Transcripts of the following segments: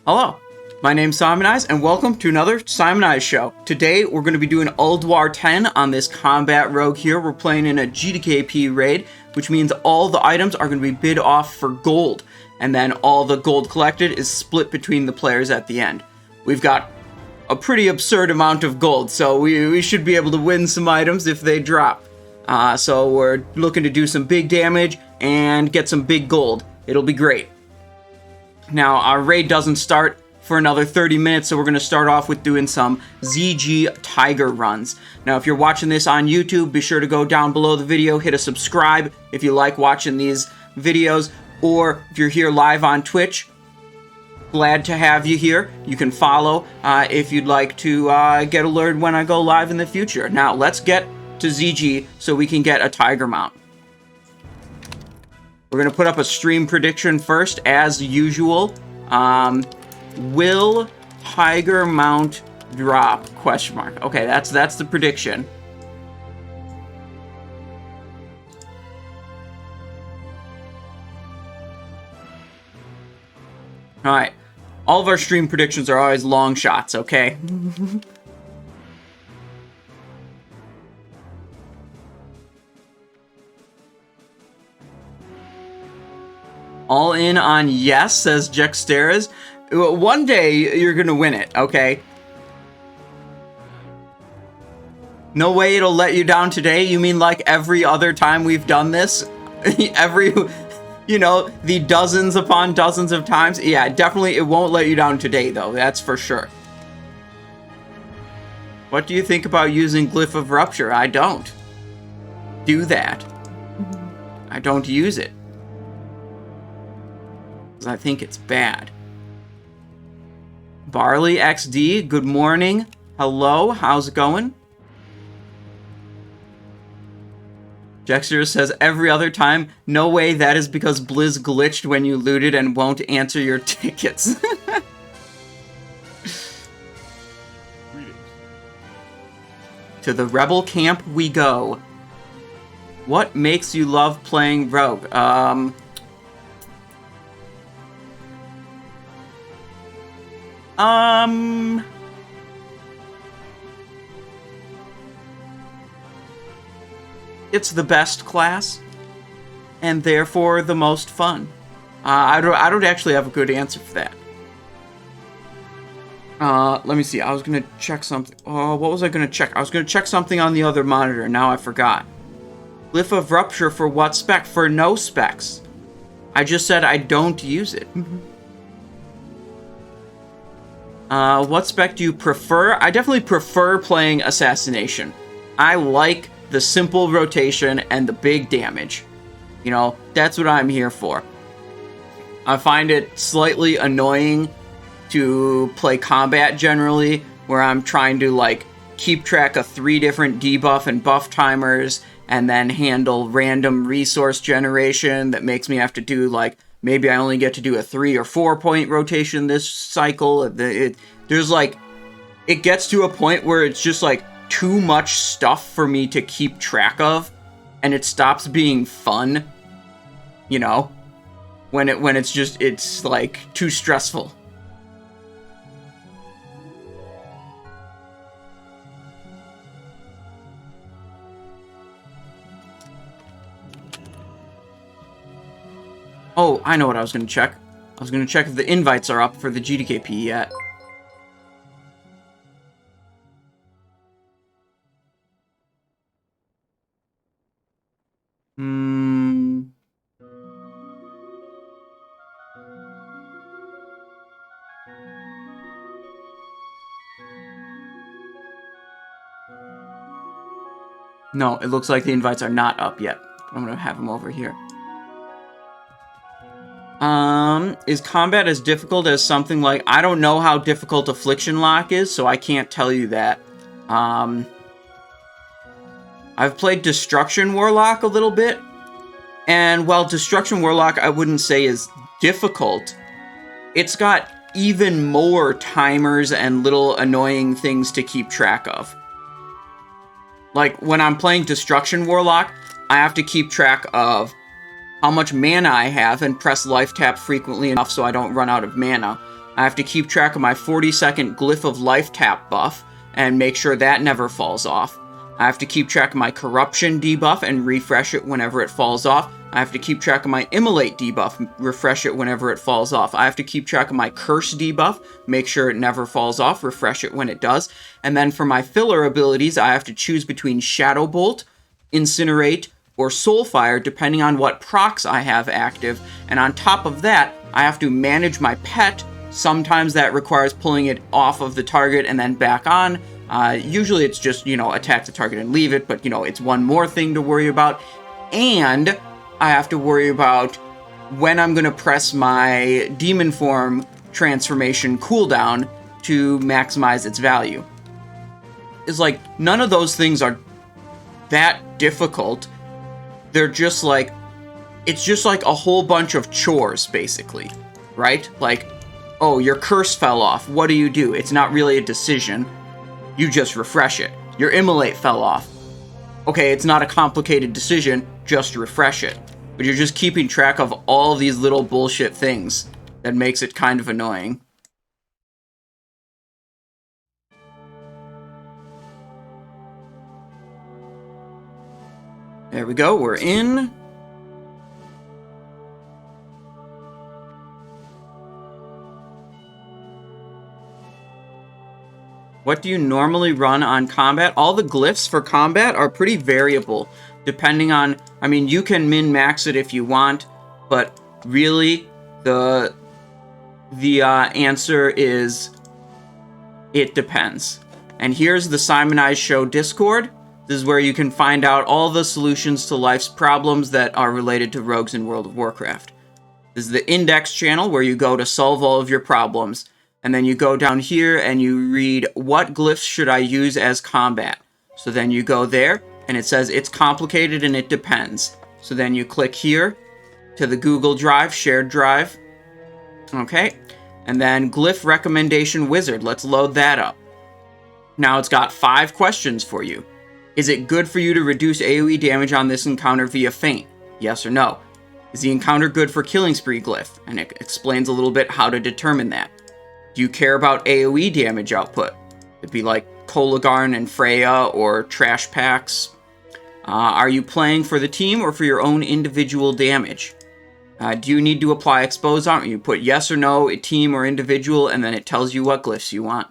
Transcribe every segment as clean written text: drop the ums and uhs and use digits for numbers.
Hello, my name's Simonize, and welcome to another Simonize show. Today, we're going to be doing Ulduar 10 on this combat rogue here. We're playing in a GDKP raid, which means all the items are going to be bid off for gold, and then all the gold collected is split between the players at the end. We've got a pretty absurd amount of gold, so we should be able to win some items if they drop. So we're looking to do some big damage and get some big gold. It'll be great. Now, our raid doesn't start for another 30 minutes, so we're going to start off with doing some ZG Tiger runs. Now, if you're watching this on YouTube, be sure to go down below the video, hit a subscribe if you like watching these videos, or if you're here live on Twitch, glad to have you here. You can follow if you'd like to get alerted when I go live in the future. Now, let's get to ZG so we can get a Tiger mount. We're going to put up a stream prediction first, as usual. Will Tiger mount drop? Question mark. Okay, that's the prediction. Alright. All of our stream predictions are always long shots, okay? All in on yes, says Jexteras. One day, you're gonna win it, okay? No way it'll let you down today? You mean like every other time we've done this? You know, the dozens upon dozens of times? Yeah, definitely it won't let you down today, though. That's for sure. What do you think about using Glyph of Rupture? I don't do that. I don't use it. I think it's bad. Barley XD, good morning. Hello, how's it going? Jexter says every other time, no way, that is because Blizz glitched when you looted and won't answer your tickets. To the rebel camp we go. What makes you love playing rogue? It's the best class, and therefore the most fun. I don't actually have a good answer for that. Let me see. I was gonna check something. Oh, what was I gonna check? I was gonna check something on the other monitor. Now I forgot. Glyph of Rupture for what spec? For no specs. I just said I don't use it. What spec do you prefer? I definitely prefer playing Assassination. I like the simple rotation and the big damage. You know, that's what I'm here for. I find it slightly annoying to play combat generally, where I'm trying to, like, keep track of 3 different debuff and buff timers, and then handle random resource generation that makes me have to do, like, maybe I only get to do a 3 or 4 point rotation this cycle. There's like, it gets to a point where it's just like too much stuff for me to keep track of, and it stops being fun. You know, when it's like too stressful. Oh, I know what I was going to check. I was going to check if the invites are up for the GDKP yet. No, it looks like the invites are not up yet. I'm going to have them over here. Is combat as difficult as something like... I don't know how difficult Affliction Lock is, so I can't tell you that. I've played Destruction Warlock a little bit, and while Destruction Warlock I wouldn't say is difficult, it's got even more timers and little annoying things to keep track of. Like, when I'm playing Destruction Warlock, I have to keep track of how much mana I have and press life tap frequently enough so I don't run out of mana. I have to keep track of my 40-second Glyph of Life tap buff and make sure that never falls off. I have to keep track of my Corruption debuff and refresh it whenever it falls off. I have to keep track of my Immolate debuff, refresh it whenever it falls off. I have to keep track of my Curse debuff, make sure it never falls off, refresh it when it does. And then for my filler abilities, I have to choose between Shadow Bolt, Incinerate, or Soulfire, depending on what procs I have active. And on top of that, I have to manage my pet. Sometimes that requires pulling it off of the target and then back on. Usually it's just, attack the target and leave it, but, it's one more thing to worry about. And I have to worry about when I'm going to press my demon form transformation cooldown to maximize its value. It's like, none of those things are that difficult. They're just like, it's just like a whole bunch of chores, basically, right? Like, oh, your curse fell off. What do? It's not really a decision. You just refresh it. Your Immolate fell off. Okay, it's not a complicated decision, just refresh it. But you're just keeping track of all these little bullshit things that makes it kind of annoying. There we go, we're in. What do you normally run on combat? All the glyphs for combat are pretty variable, depending on... I mean, you can min-max it if you want, but really, the answer is... it depends. And here's the Simonized Show Discord. This is where you can find out all the solutions to life's problems that are related to rogues in World of Warcraft. This is the Index channel, where you go to solve all of your problems. And then you go down here and you read, what glyphs should I use as combat? So then you go there, and it says it's complicated and it depends. So then you click here to the Google Drive, shared drive. Okay, and then Glyph Recommendation Wizard. Let's load that up. Now it's got 5 questions for you. Is it good for you to reduce AoE damage on this encounter via feint? Yes or no? Is the encounter good for Killing Spree Glyph? And it explains a little bit how to determine that. Do you care about AoE damage output? It'd be like Kologarn and Freya or Trash Packs. Are you playing for the team or for your own individual damage? Do you need to apply Expose Armor? You put yes or no, a team or individual, and then it tells you what glyphs you want.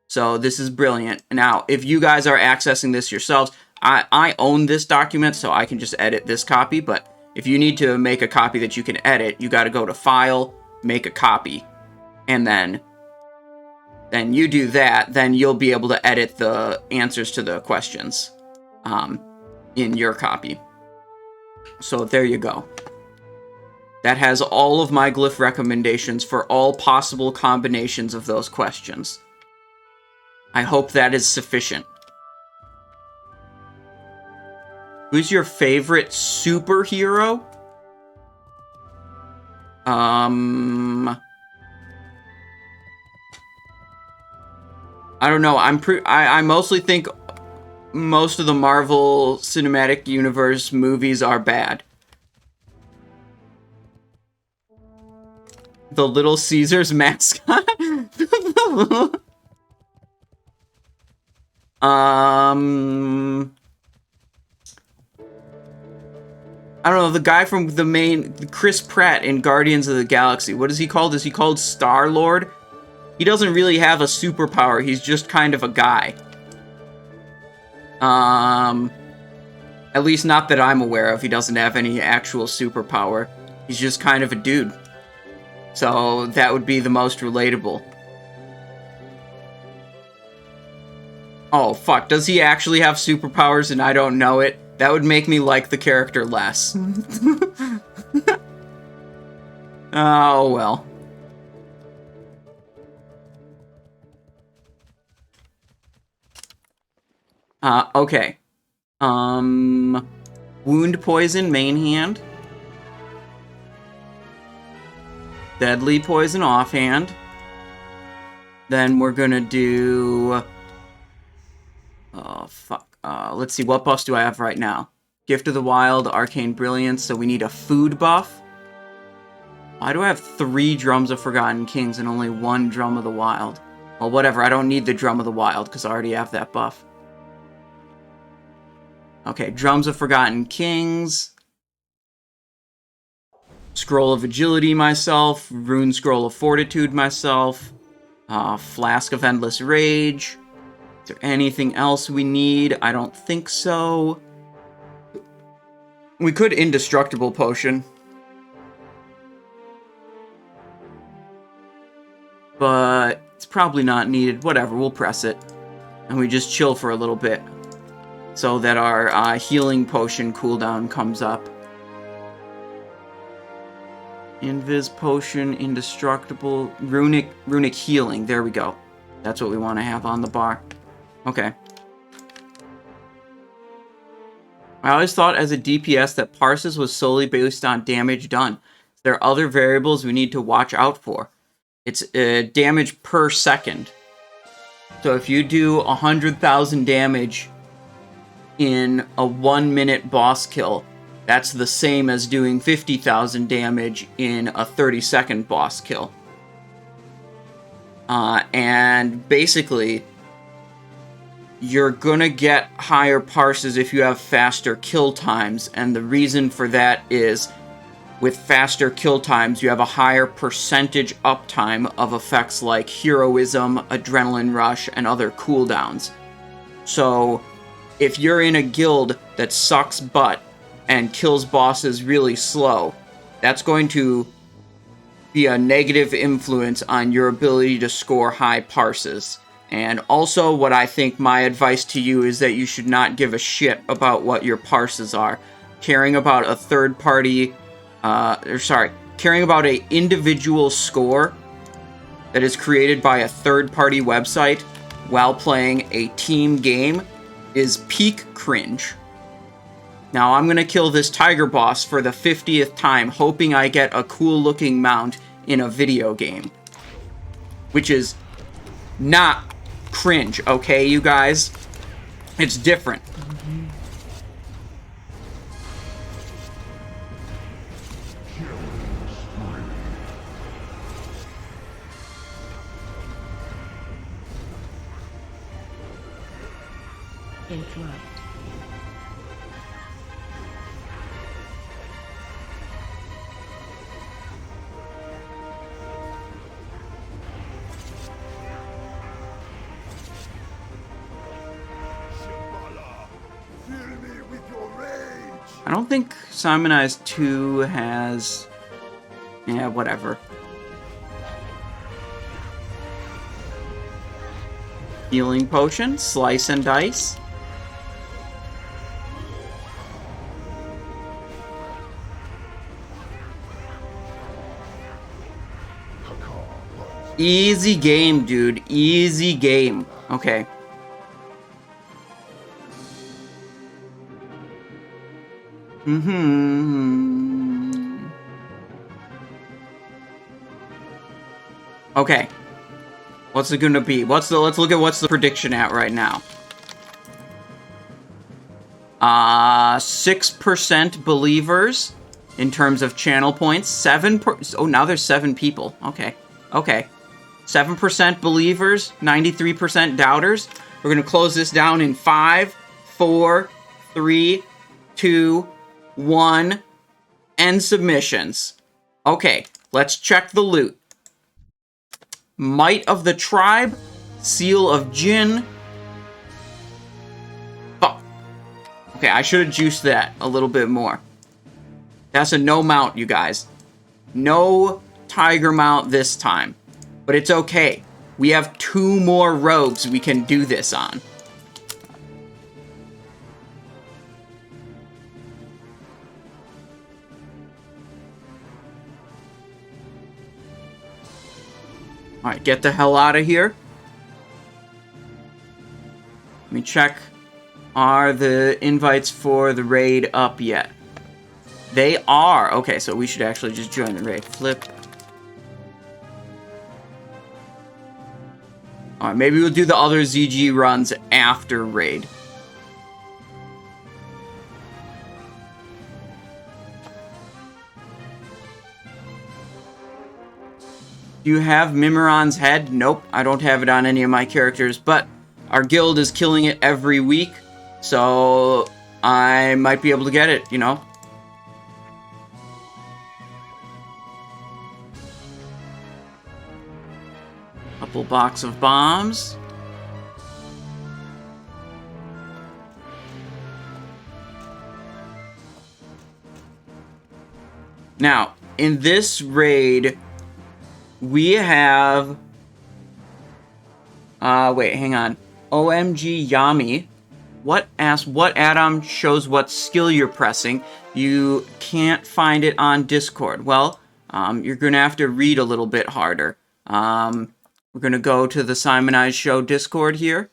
So this is brilliant. Now, if you guys are accessing this yourselves, I own this document, so I can just edit this copy, but if you need to make a copy that you can edit, you got to go to File, Make a Copy, and then you do that, then you'll be able to edit the answers to the questions in your copy. So there you go. That has all of my glyph recommendations for all possible combinations of those questions. I hope that is sufficient. Who's your favorite superhero? I don't know. I mostly think most of the Marvel Cinematic Universe movies are bad. The Little Caesars mascot? I don't know, the guy from Chris Pratt in Guardians of the Galaxy. What is he called? Is he called Star-Lord? He doesn't really have a superpower, he's just kind of a guy. At least not that I'm aware of, he doesn't have any actual superpower. He's just kind of a dude. So that would be the most relatable. Oh, fuck, does he actually have superpowers and I don't know it? That would make me like the character less. Oh, well. Okay. Wound Poison, main hand. Deadly Poison, offhand. Then we're gonna do... oh, fuck. Let's see, what buffs do I have right now? Gift of the Wild, Arcane Brilliance, so we need a food buff. Why do I have 3 Drums of Forgotten Kings and only 1 Drum of the Wild? Well, whatever. I don't need the Drum of the Wild because I already have that buff. Okay, Drums of Forgotten Kings. Scroll of Agility myself. Rune Scroll of Fortitude myself. Flask of Endless Rage. Is there anything else we need? I don't think so. We could Indestructible Potion. But it's probably not needed. Whatever, we'll press it. And we just chill for a little bit. So that our healing potion cooldown comes up. Invis Potion, Indestructible, Runic Healing. There we go. That's what we want to have on the bar. Okay. I always thought as a DPS that parses was solely based on damage done. There are other variables we need to watch out for. It's damage per second. So if you do 100,000 damage in a 1-minute boss kill, that's the same as doing 50,000 damage in a 30-second boss kill. And basically, you're gonna get higher parses if you have faster kill times, and the reason for that is with faster kill times, you have a higher percentage uptime of effects like Heroism, Adrenaline Rush, and other cooldowns. So, if you're in a guild that sucks butt and kills bosses really slow, that's going to be a negative influence on your ability to score high parses. And also, what I think my advice to you is that you should not give a shit about what your parses are. Caring about a third-party, caring about an individual score that is created by a third-party website while playing a team game is peak cringe. Now, I'm going to kill this tiger boss for the 50th time, hoping I get a cool-looking mount in a video game. Which is not cringe, okay, you guys? It's different. Interrupt. I don't think Simonize 2 has... Yeah, whatever. Healing Potion, Slice and Dice. Easy game, dude. Easy game. Okay. Okay. What's it gonna be? Let's look at what's the prediction at right now. 6% believers in terms of channel points. Oh, now there's 7 people. Okay. Okay. 7% believers, 93% doubters. We're gonna close this down in 5, 4, 3, 2, 1, end submissions. Okay, let's check the loot. Might of the Tribe, Seal of Jinn. Fuck. Okay, I should have juiced that a little bit more. That's a no mount, you guys. No tiger mount this time. But it's okay. We have 2 more rogues we can do this on. Alright, get the hell out of here. Let me check. Are the invites for the raid up yet? They are. Okay, so we should actually just join the raid. Flip. Alright, maybe we'll do the other ZG runs after raid. Do you have Mimiron's head? Nope, I don't have it on any of my characters, but our guild is killing it every week, so I might be able to get it, you know? Couple box of bombs. Now, in this raid, we have... wait, hang on. OMG Yami. What add-on shows what skill you're pressing? You can't find it on Discord. Well, you're going to have to read a little bit harder. We're going to go to the Simonized Show Discord here.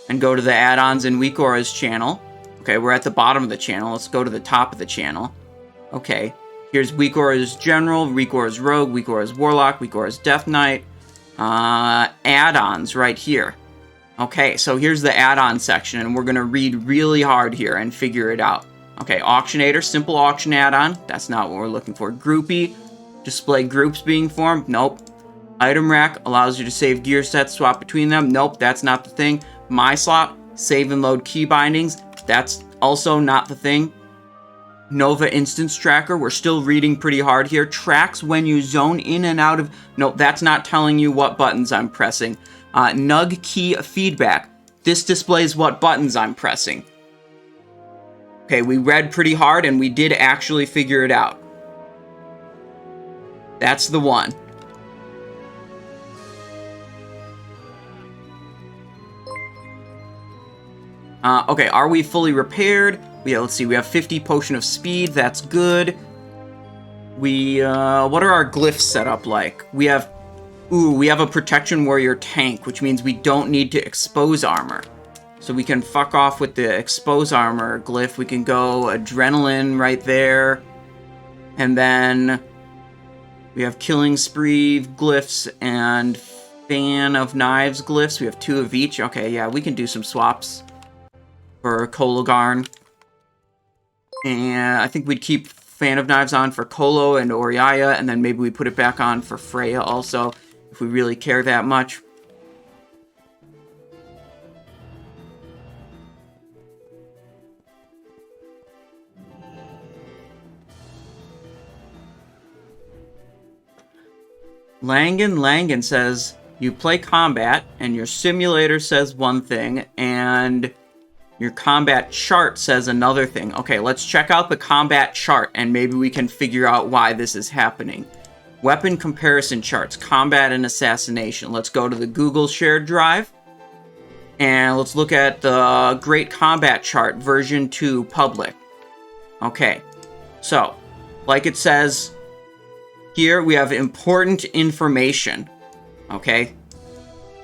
And go to the add-ons in Weekora's channel. Okay, we're at the bottom of the channel. Let's go to the top of the channel. Okay. Here's Weekora's General, Weekora's Rogue, Weekora's Warlock, Weekora's Death Knight. Add-ons right here. Okay, so here's the add-on section, and we're going to read really hard here and figure it out. Okay, Auctionator, simple auction add-on. That's not what we're looking for. Groupie, display groups being formed. Nope. Item Rack allows you to save gear sets, swap between them. Nope, that's not the thing. My Slot, save and load key bindings. That's also not the thing. Nova Instance Tracker, we're still reading pretty hard here. Tracks when you zone in and out of... Nope, that's not telling you what buttons I'm pressing. Nug Key Feedback. This displays what buttons I'm pressing. Okay, we read pretty hard and we did actually figure it out. That's the one. Okay, are we fully repaired? Let's see, we have 50 Potion of Speed, that's good. What are our glyphs set up like? We have a Protection Warrior tank, which means we don't need to expose armor. So we can fuck off with the expose armor glyph. We can go Adrenaline right there. And then we have Killing Spree glyphs and Fan of Knives glyphs. We have 2 of each. Okay, yeah, we can do some swaps for Kologarn. And I think we'd keep Fan of Knives on for Kolo and Oriaya, and then maybe we put it back on for Freya also, if we really care that much. Langan says, you play combat, and your simulator says one thing, and your combat chart says another thing. Okay, let's check out the combat chart, and maybe we can figure out why this is happening. Weapon comparison charts, combat and assassination. Let's go to the Google shared drive, and let's look at the Great Combat Chart, version 2, public. Okay, so, like it says here, we have important information. Okay,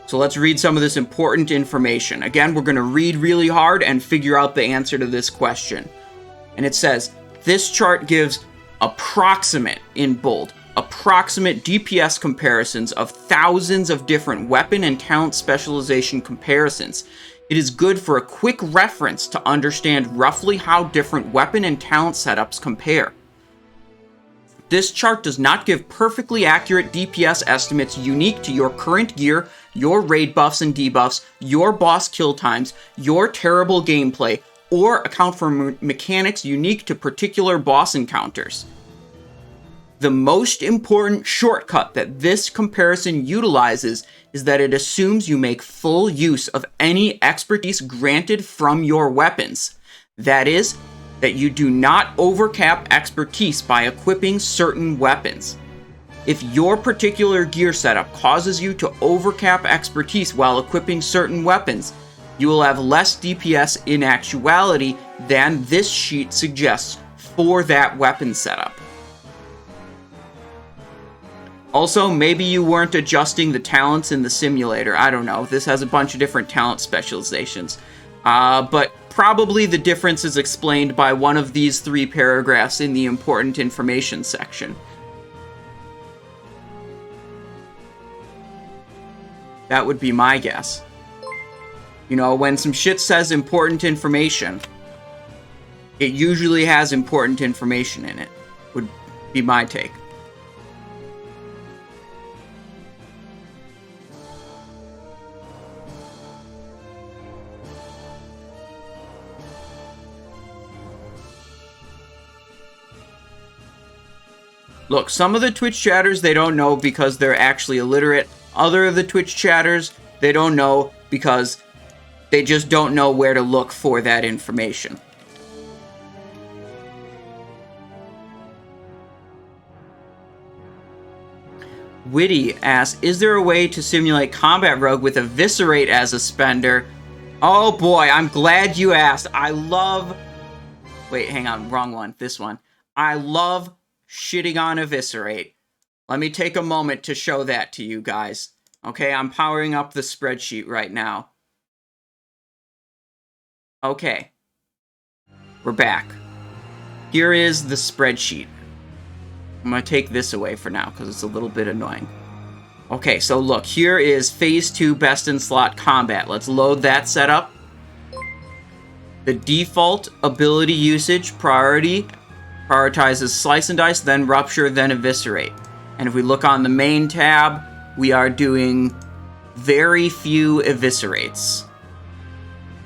so let's read some of this important information. Again, we're going to read really hard and figure out the answer to this question. And it says, this chart gives approximate, in bold, approximate DPS comparisons of thousands of different weapon and talent specialization comparisons. It is good for a quick reference to understand roughly how different weapon and talent setups compare. This chart does not give perfectly accurate DPS estimates unique to your current gear, your raid buffs and debuffs, your boss kill times, your terrible gameplay, or account for mechanics unique to particular boss encounters. The most important shortcut that this comparison utilizes is that it assumes you make full use of any expertise granted from your weapons. That is, that you do not overcap expertise by equipping certain weapons. If your particular gear setup causes you to overcap expertise while equipping certain weapons, you will have less DPS in actuality than this sheet suggests for that weapon setup. Also, maybe you weren't adjusting the talents in the simulator. I don't know. This has a bunch of different talent specializations. But probably the difference is explained by one of these 3 paragraphs in the important information section. That would be my guess. You know, when some shit says important information, it usually has important information in it, would be my take. Look, some of the Twitch chatters, they don't know because they're actually illiterate. Other of the Twitch chatters, they don't know because they just don't know where to look for that information. Witty asks, is there a way to simulate combat rogue with Eviscerate as a spender? Oh boy, I'm glad you asked. I love... Wait, hang on, wrong one. This one. I love shitting on Eviscerate. Let me take a moment to show that to you guys. Okay, I'm powering up the spreadsheet right now. Okay. We're back. Here is the spreadsheet. I'm going to take this away for now because it's a little bit annoying. Okay, so look, here is Phase 2 Best in Slot Combat. Let's load that setup. The default ability usage priority prioritizes Slice and Dice, then Rupture, then Eviscerate. And if we look on the main tab, we are doing very few Eviscerates.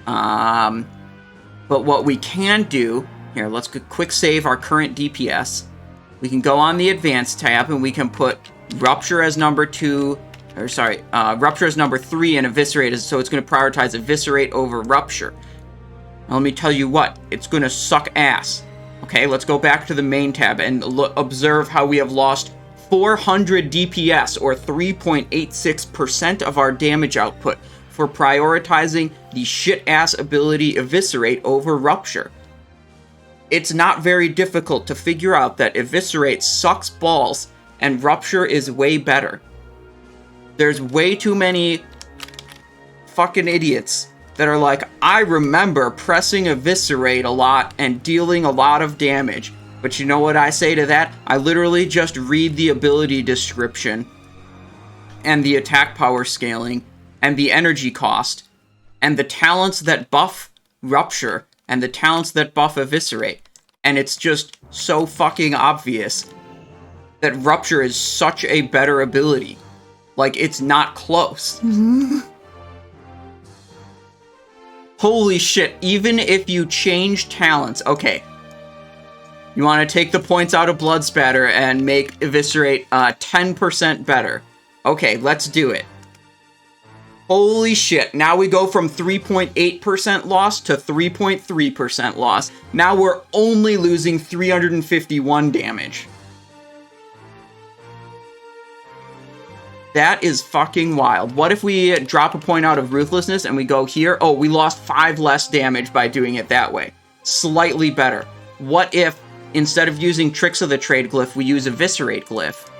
But what we can do... Here, let's quick save our current DPS. We can go on the Advanced tab, and we can put Rupture as number 2... Rupture as number 3, and Eviscerate as... So it's going to prioritize Eviscerate over Rupture. Now, let me tell you what. It's going to suck ass. Okay, let's go back to the main tab and observe how we have lost 400 DPS, or 3.86% of our damage output, for prioritizing the shit-ass ability Eviscerate over Rupture. It's not very difficult to figure out that Eviscerate sucks balls, and Rupture is way better. There's way too many fucking idiots that are like, I remember pressing Eviscerate a lot and dealing a lot of damage. But you know what I say to that? I literally just read the ability description, and the attack power scaling, and the energy cost, and the talents that buff Rupture, and the talents that buff Eviscerate. And it's just so fucking obvious that Rupture is such a better ability. Like, it's not close. Holy shit, even if you change talents... Okay. You want to take the points out of Blood Spatter and make Eviscerate 10% better. Okay, let's do it. Holy shit, now we go from 3.8% loss to 3.3% loss. Now we're only losing 351 damage. That is fucking wild. What if we drop a point out of Ruthlessness and we go here? Oh, we lost 5 less damage by doing it that way. Slightly better. What if, instead of using Tricks of the Trade glyph, we use Eviscerate glyph?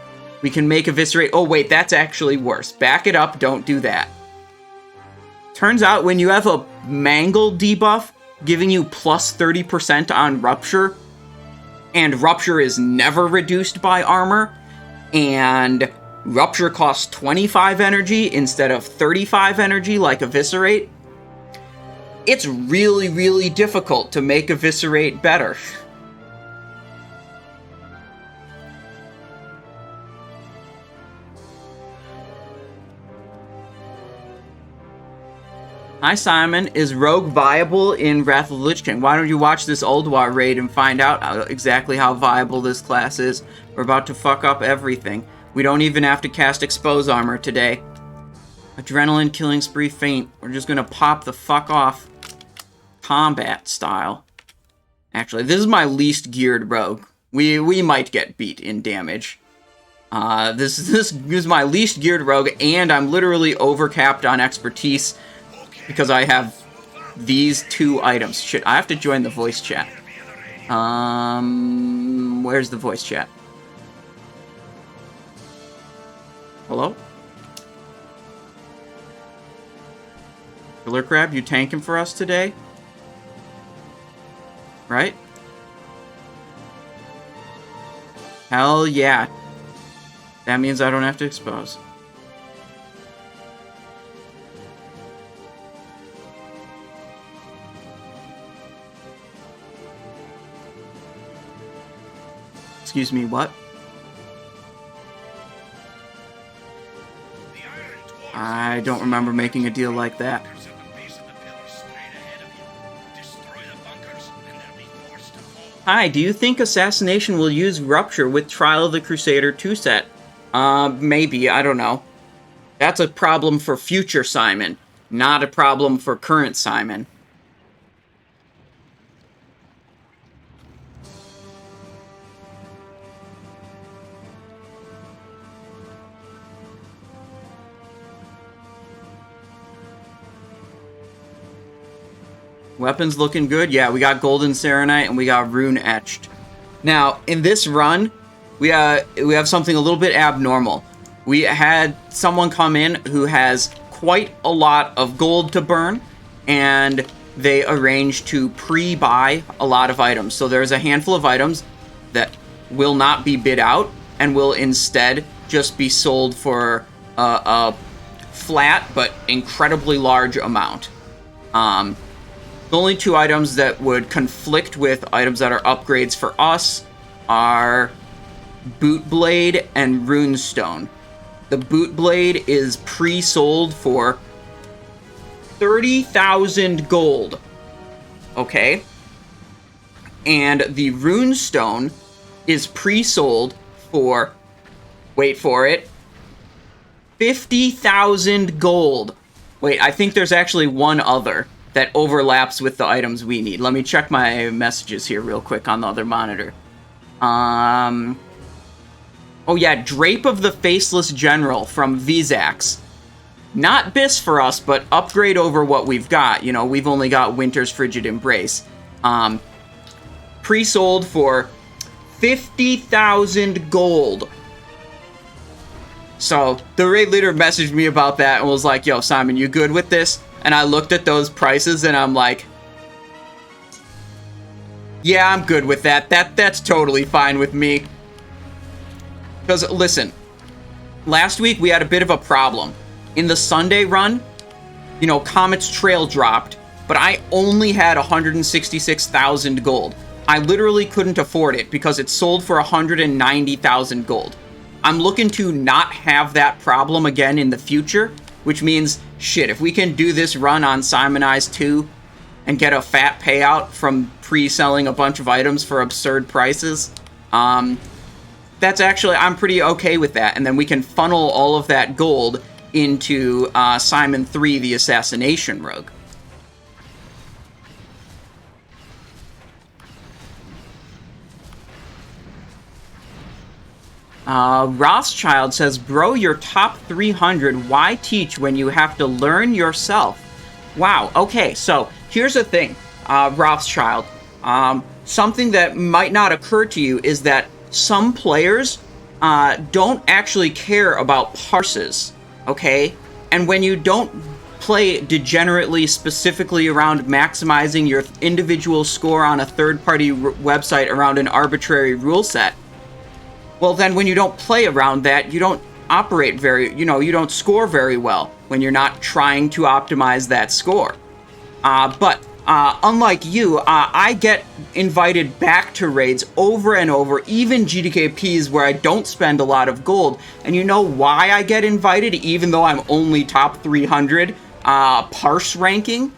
We can make Eviscerate... Oh, wait, that's actually worse. Back it up, don't do that. Turns out when you have a Mangle debuff giving you plus 30% on Rupture, and Rupture is never reduced by armor, and Rupture costs 25 energy instead of 35 energy like Eviscerate, it's really, really difficult to make Eviscerate better. Hi Simon, is Rogue viable in Wrath of the Lich King? Why don't you watch this Ulduar raid and find out exactly how viable this class is? We're about to fuck up everything. We don't even have to cast Expose Armor today. Adrenaline Killing Spree Feint. We're just gonna pop the fuck off. Combat style. Actually, this is my least geared rogue. We might get beat in damage. This is my least geared rogue, and I'm literally overcapped on expertise because I have these 2 items. Shit, I have to join the voice chat. Where's the voice chat? Hello? Killer Crab, you tanking for us today? Right? Hell yeah. That means I don't have to expose. Excuse me, what? I don't remember making a deal like that. Hi, do you think Assassination will use Rupture with Trial of the Crusader 2 set? Maybe, I don't know. That's a problem for future Simon, not a problem for current Simon. Weapons looking good. Yeah, we got Golden Serenite and we got Rune Etched. Now, in this run, we have something a little bit abnormal. We had someone come in who has quite a lot of gold to burn, and they arranged to pre-buy a lot of items. So there's a handful of items that will not be bid out and will instead just be sold for a flat but incredibly large amount. The only two items that would conflict with items that are upgrades for us are Bootblade and Runestone. The Bootblade is pre-sold for 30,000 gold. Okay? And the Runestone is pre-sold for, wait for it, 50,000 gold. Wait, I think there's actually one other that overlaps with the items we need. Let me check my messages here real quick on the other monitor. Oh yeah, Drape of the Faceless General from Vezax. Not BIS for us, but upgrade over what we've got. You know, we've only got Winter's Frigid Embrace. Pre-sold for 50,000 gold. So, the raid leader messaged me about that and was like, yo, Simon, you good with this? And I looked at those prices and I'm like, yeah, I'm good with that. That's totally fine with me. Because, listen, last week we had a bit of a problem. In the Sunday run, you know, Comet's Trail dropped, but I only had 166,000 gold. I literally couldn't afford it because it sold for 190,000 gold. I'm looking to not have that problem again in the future, which means, shit, if we can do this run on Simonize 2 and get a fat payout from pre-selling a bunch of items for absurd prices, that's actually, I'm pretty okay with that. And then we can funnel all of that gold into Simon 3, the Assassination Rogue. Rothschild says, bro, you're top 300. Why teach when you have to learn yourself? Wow. Okay, so here's the thing, Rothschild. Something that might not occur to you is that some players don't actually care about parses, okay? And when you don't play degenerately specifically around maximizing your individual score on a third-party website around an arbitrary rule set, well, then when you don't play around that, you don't operate you don't score very well when you're not trying to optimize that score. But unlike you, I get invited back to raids over and over, even GDKPs where I don't spend a lot of gold. And you know why I get invited, even though I'm only top 300 parse ranking?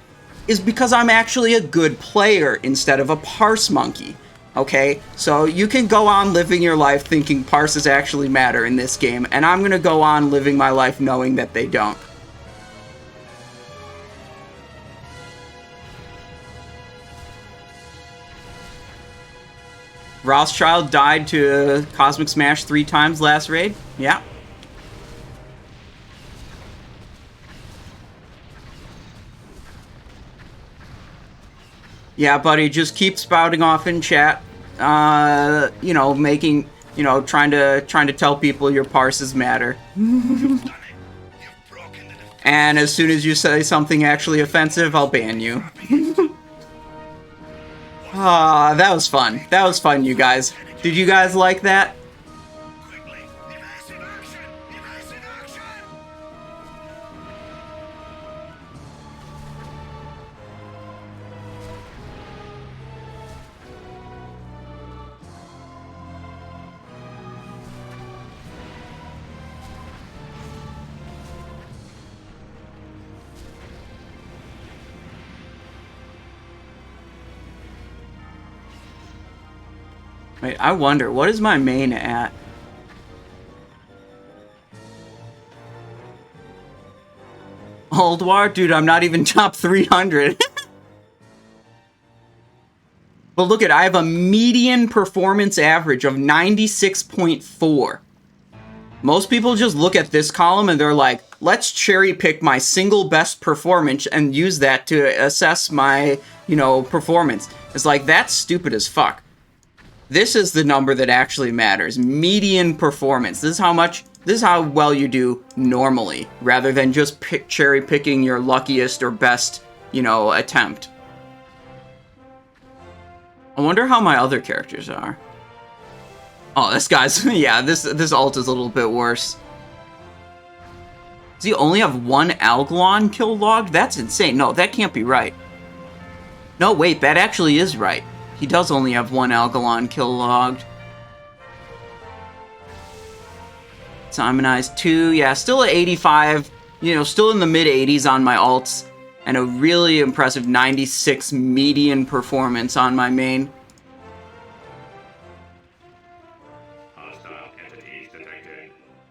Is because I'm actually a good player instead of a parse monkey. Okay, so you can go on living your life thinking parses actually matter in this game, and I'm gonna go on living my life knowing that they don't. Rothschild died to Cosmic Smash 3 times last raid? Yeah. Yeah, buddy, just keep spouting off in chat. You know, making, you know, trying to tell people your parses matter. And as soon as you say something actually offensive, I'll ban you. Ah, that was fun. That was fun, you guys. Did you guys like that? Wait, I wonder, what is my main at? Ulduar? Dude, I'm not even top 300. But look at, I have a median performance average of 96.4. Most people just look at this column and they're like, let's cherry pick my single best performance and use that to assess my, you know, performance. It's like, that's stupid as fuck. This is the number that actually matters. Median performance. This is how well you do normally, rather than just cherry picking your luckiest or best, you know, attempt. I wonder how my other characters are. Oh, this guy's... yeah, this ult is a little bit worse. Does he only have one Algalon kill logged? That's insane. No, that can't be right. No, wait, that actually is right. He does only have one Algalon kill logged. Simonize 2. Yeah, still at 85. You know, still in the mid-80s on my ults. And a really impressive 96 median performance on my main. Hostile entities detected.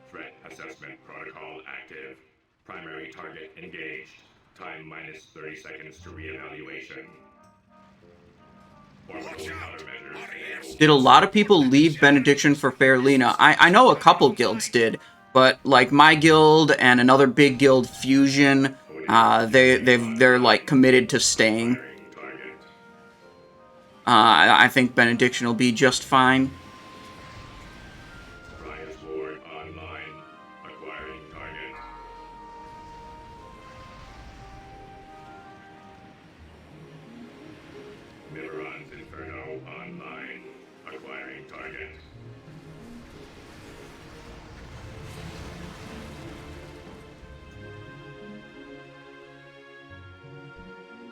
Threat assessment protocol active. Primary target engaged. Time minus 30 seconds to reevaluation. Did a lot of people leave Benediction for Fairlena? I know a couple guilds did, but like my guild and another big guild, Fusion, they're like committed to staying. I think Benediction will be just fine.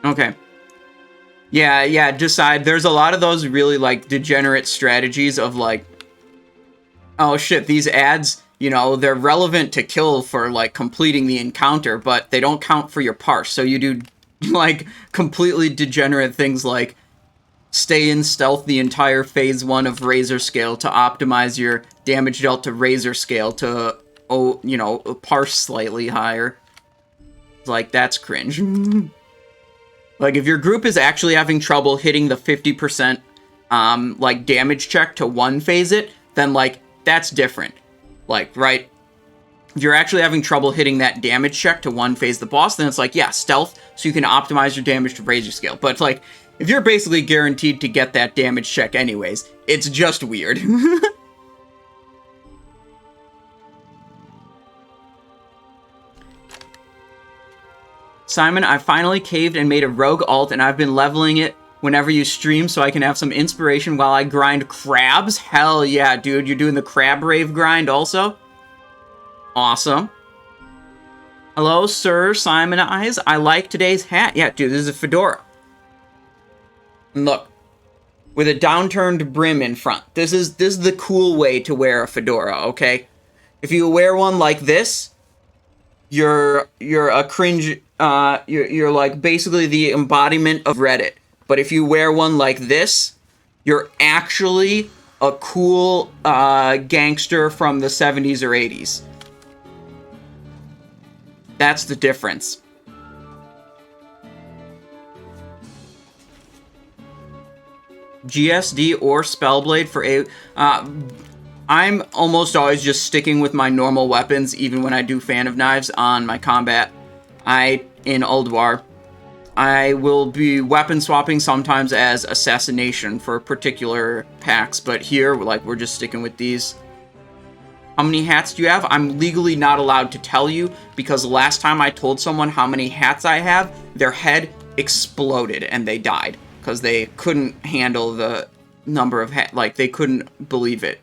Okay. Yeah, decide. There's a lot of those really, like, degenerate strategies of, like, oh, shit, these ads, you know, they're relevant to kill for, like, completing the encounter, but they don't count for your parse. So you do, like, completely degenerate things like stay in stealth the entire phase 1 of Razorscale to optimize your damage dealt to Razorscale to, oh, you know, parse slightly higher. Like, that's cringe. Like, if your group is actually having trouble hitting the 50%, like, damage check to one-phase it, then, like, that's different. Like, right? If you're actually having trouble hitting that damage check to one-phase the boss, then it's like, yeah, stealth, so you can optimize your damage to Razorscale. But, like, if you're basically guaranteed to get that damage check anyways, it's just weird. Simon, I finally caved and made a rogue alt, and I've been leveling it whenever you stream so I can have some inspiration while I grind crabs. Hell yeah, dude. You're doing the crab rave grind also? Awesome. Hello, Sir Simon Eyes. I like today's hat. Yeah, dude, this is a fedora. And look, with a downturned brim in front. This is the cool way to wear a fedora, okay? If you wear one like this, you're a cringe... you're like basically the embodiment of Reddit. But if you wear one like this, you're actually a cool gangster from the 70s or 80s. That's the difference. GSD or Spellblade for a... I'm almost always just sticking with my normal weapons, even when I do Fan of Knives on my combat. In Ulduar, I will be weapon swapping sometimes as Assassination for particular packs, but here, like, we're just sticking with these. How many hats do you have? I'm legally not allowed to tell you, because the last time I told someone how many hats I have, their head exploded and they died, because they couldn't handle the number of hats, like, they couldn't believe it.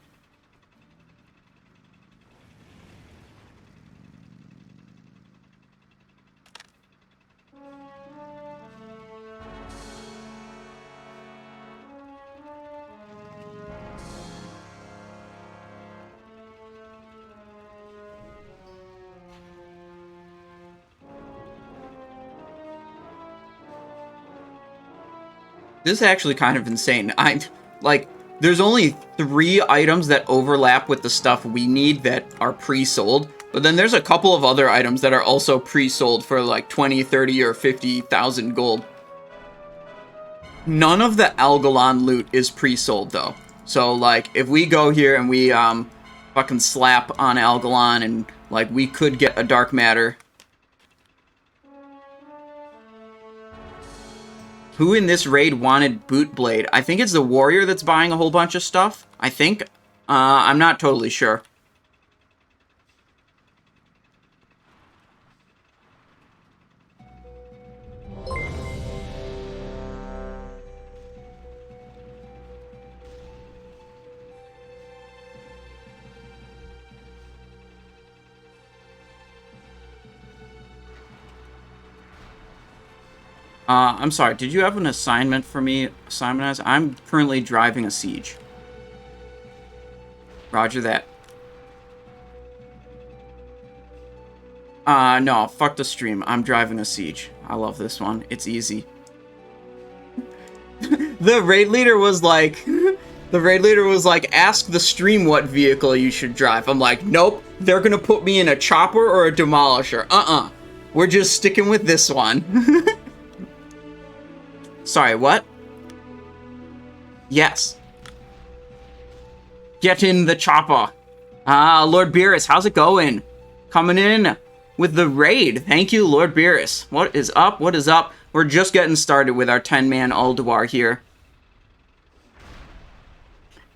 This is actually kind of insane. Like, there's only 3 items that overlap with the stuff we need that are pre-sold. But then there's a couple of other items that are also pre-sold for like 20, 30, or 50,000 gold. None of the Algalon loot is pre-sold though. So like if we go here and we fucking slap on Algalon and like we could get a dark matter. Who in this raid wanted Bootblade? I think it's the warrior that's buying a whole bunch of stuff. I think. I'm not totally sure. I'm sorry, did you have an assignment for me, Simonize? I'm currently driving a siege. Roger that. No, fuck the stream. I'm driving a siege. I love this one. It's easy. The raid leader was like... The raid leader was like, ask the stream what vehicle you should drive. I'm like, nope. They're gonna put me in a chopper or a demolisher. We're just sticking with this one. Sorry, what? Yes. Get in the chopper. Lord Beerus, how's it going? Coming in with the raid. Thank you, Lord Beerus. What is up? What is up? We're just getting started with our 10-man Ulduar here.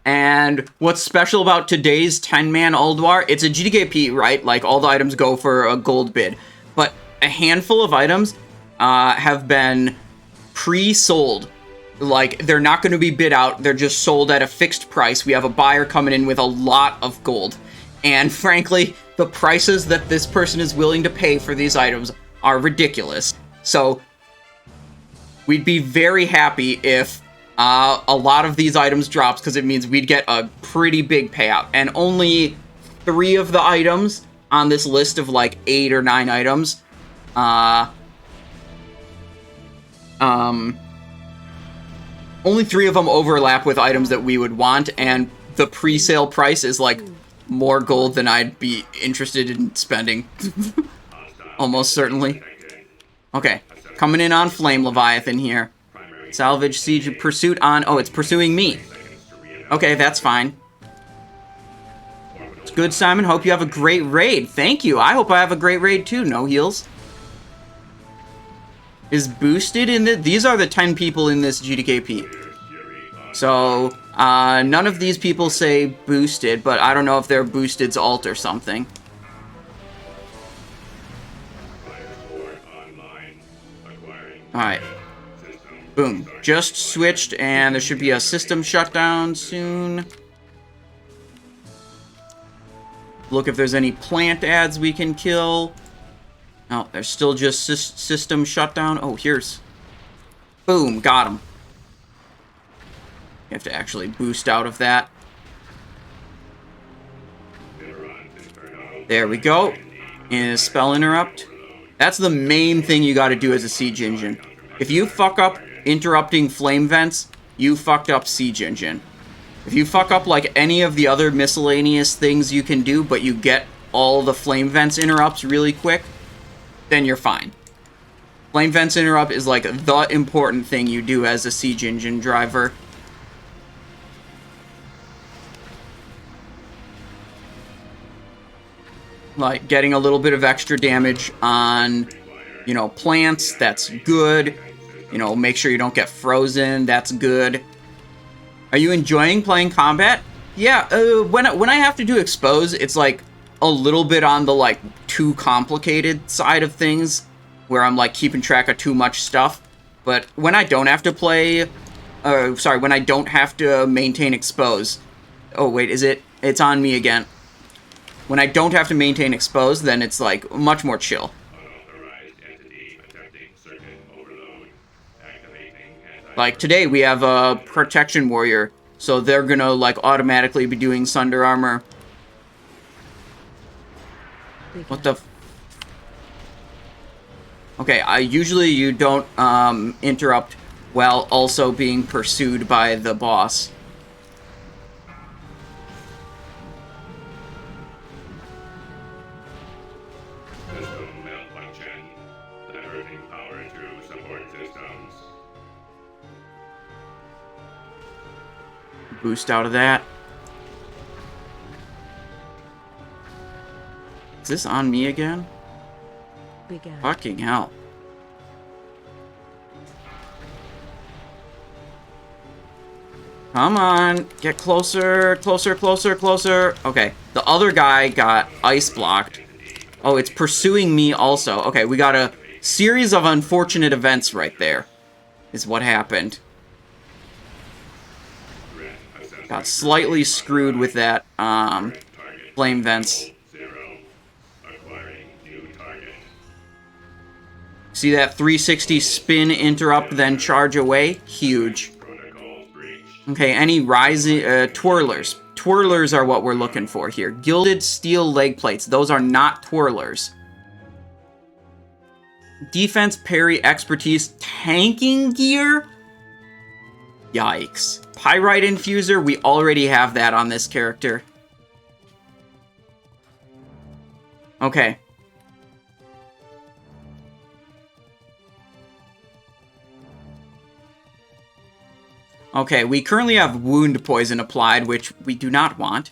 And what's special about today's 10-man Ulduar? It's a GDKP, right? Like, all the items go for a gold bid. But a handful of items have been pre-sold. Like, they're not going to be bid out. They're just sold at a fixed price. We have a buyer coming in with a lot of gold. And frankly, the prices that this person is willing to pay for these items are ridiculous. So, we'd be very happy if a lot of these items drops, because it means we'd get a pretty big payout. And only 3 of the items on this list of like 8 or 9 items only 3 of them overlap with items that we would want, and the pre-sale price is like more gold than I'd be interested in spending. Almost certainly. Okay, coming in on Flame Leviathan here. Salvage Siege Pursuit on... Oh, it's pursuing me. Okay, that's fine. It's good, Simon. Hope you have a great raid. Thank you. I hope I have a great raid too. No heals. Is boosted in the... These are the 10 people in this GDKP. So, none of these people say boosted, but I don't know if they're boosted's alt or something. Alright. Boom. Just switched, and there should be a system shutdown soon. Look if there's any plant ads we can kill. Oh, there's still just system shutdown. Oh, here's... Boom, got him. You have to actually boost out of that. There we go. And a spell interrupt. That's the main thing you gotta do as a siege engine. If you fuck up interrupting flame vents, you fucked up siege engine. If you fuck up like any of the other miscellaneous things you can do, but you get all the flame vents interrupts really quick, then you're fine. Flame vents interrupt is like the important thing you do as a siege engine driver. Like getting a little bit of extra damage on, you know, plants, that's good. You know, make sure you don't get frozen, that's good. Are you enjoying playing combat? Yeah, when I have to do expose, it's like a little bit on the like too complicated side of things, where I'm like keeping track of too much stuff. But when I don't have to play, when I don't have to maintain expose. Oh wait, it's on me again. When I don't have to maintain expose, then it's like much more chill. Like today we have a protection warrior, so they're gonna like automatically be doing Sunder Armor. What the... Okay, usually you don't interrupt while also being pursued by the boss. Passing power to support systems. Boost out of that. Is this on me again? Began. Fucking hell. Come on. Get closer, closer, closer, closer. Okay. The other guy got ice blocked. Oh, it's pursuing me also. Okay, we got a series of unfortunate events right there. Is what happened. Got slightly screwed with that, flame vents. See that 360 spin, interrupt, then charge away? Huge. Okay, any rising, twirlers. Twirlers are what we're looking for here. Gilded steel leg plates. Those are not twirlers. Defense, parry, expertise, tanking gear? Yikes. Pyrite infuser, we already have that on this character. Okay. Okay, we currently have wound poison applied, which we do not want.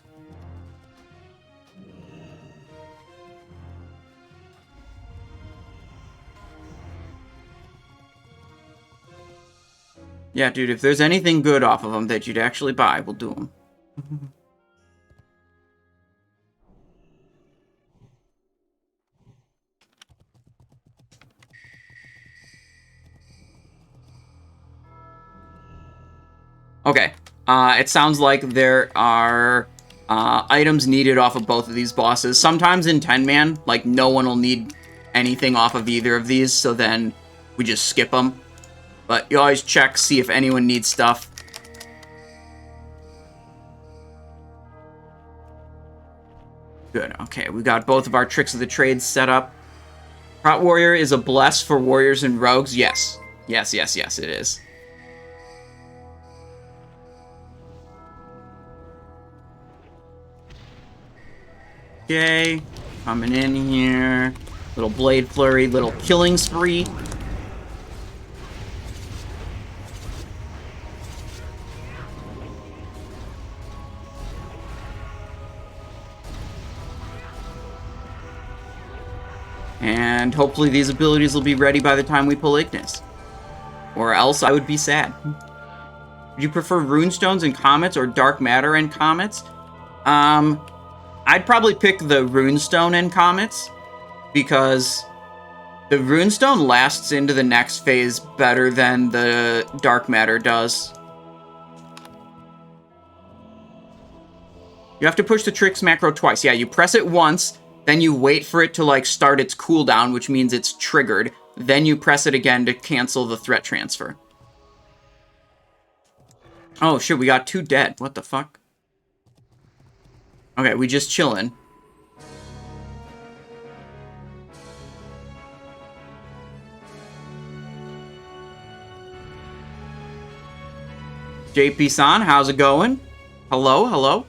Yeah, dude, if there's anything good off of them that you'd actually buy, we'll do them. Okay, it sounds like there are items needed off of both of these bosses. Sometimes in 10-man, like, no one will need anything off of either of these, so then we just skip them. But you always check, see if anyone needs stuff. Good, okay, we got both of our tricks of the trade set up. Prot Warrior is a bless for warriors and rogues. Yes. Yes, yes, yes, it is. Okay, coming in here. Little blade flurry, little killing spree. And hopefully these abilities will be ready by the time we pull Ignis. Or else I would be sad. Would you prefer runestones and comets or dark matter and comets? I'd probably pick the runestone and comets, because the runestone lasts into the next phase better than the dark matter does. You have to push the tricks macro twice. Yeah, you press it once, then you wait for it to, like, start its cooldown, which means it's triggered. Then you press it again to cancel the threat transfer. Oh, shit, we got 2 dead. What the fuck? Okay, we just chillin'. JP-san, how's it going? Hello, hello?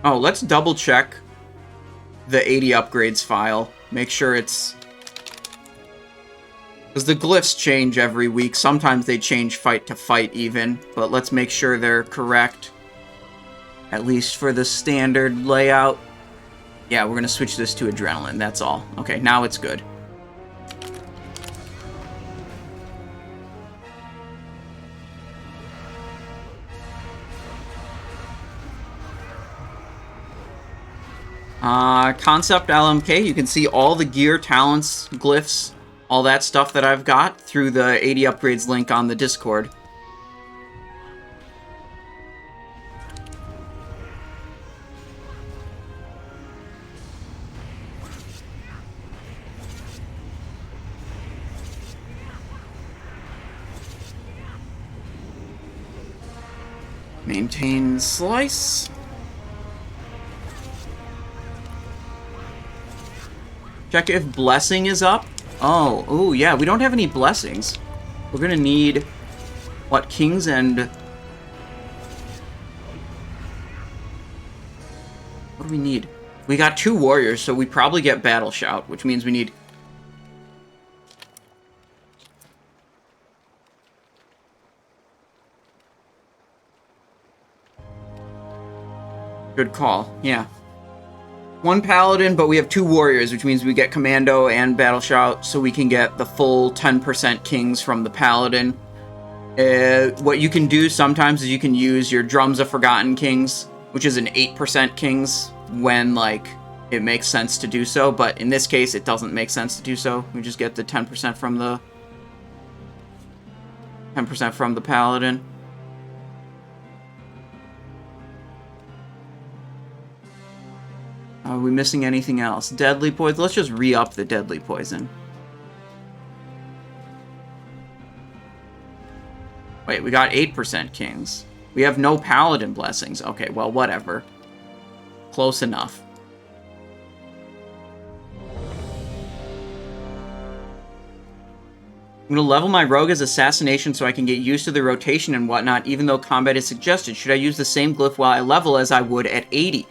Oh, let's double check the 80 upgrades file. Make sure it's... because the glyphs change every week. Sometimes they change fight to fight even. But let's make sure they're correct. At least for the standard layout. Yeah, we're going to switch this to Adrenaline. That's all. Okay, now it's good. Concept LMK, you can see all the gear, talents, glyphs, all that stuff that I've got through the 80 upgrades link on the Discord. Maintain slice. Check if blessing is up. Oh, ooh, yeah, we don't have any blessings. We're gonna need What, kings and... What do we need? We got 2 warriors, so we probably get Battle Shout, which means we need... Good call, yeah. 1 paladin, but we have 2 warriors, which means we get Commando and Battle Shout, so we can get the full 10% kings from the paladin. What you can do sometimes is you can use your Drums of Forgotten Kings, which is an 8% kings, when, like, it makes sense to do so, but in this case, it doesn't make sense to do so. We just get the 10% from the... 10% from the paladin. Are we missing anything else? Deadly poison? Let's just re-up the deadly poison. Wait, we got 8% kings. We have no paladin blessings. Okay, well, whatever. Close enough. I'm going to level my rogue as Assassination so I can get used to the rotation and whatnot, even though combat is suggested. Should I use the same glyph while I level as I would at 80?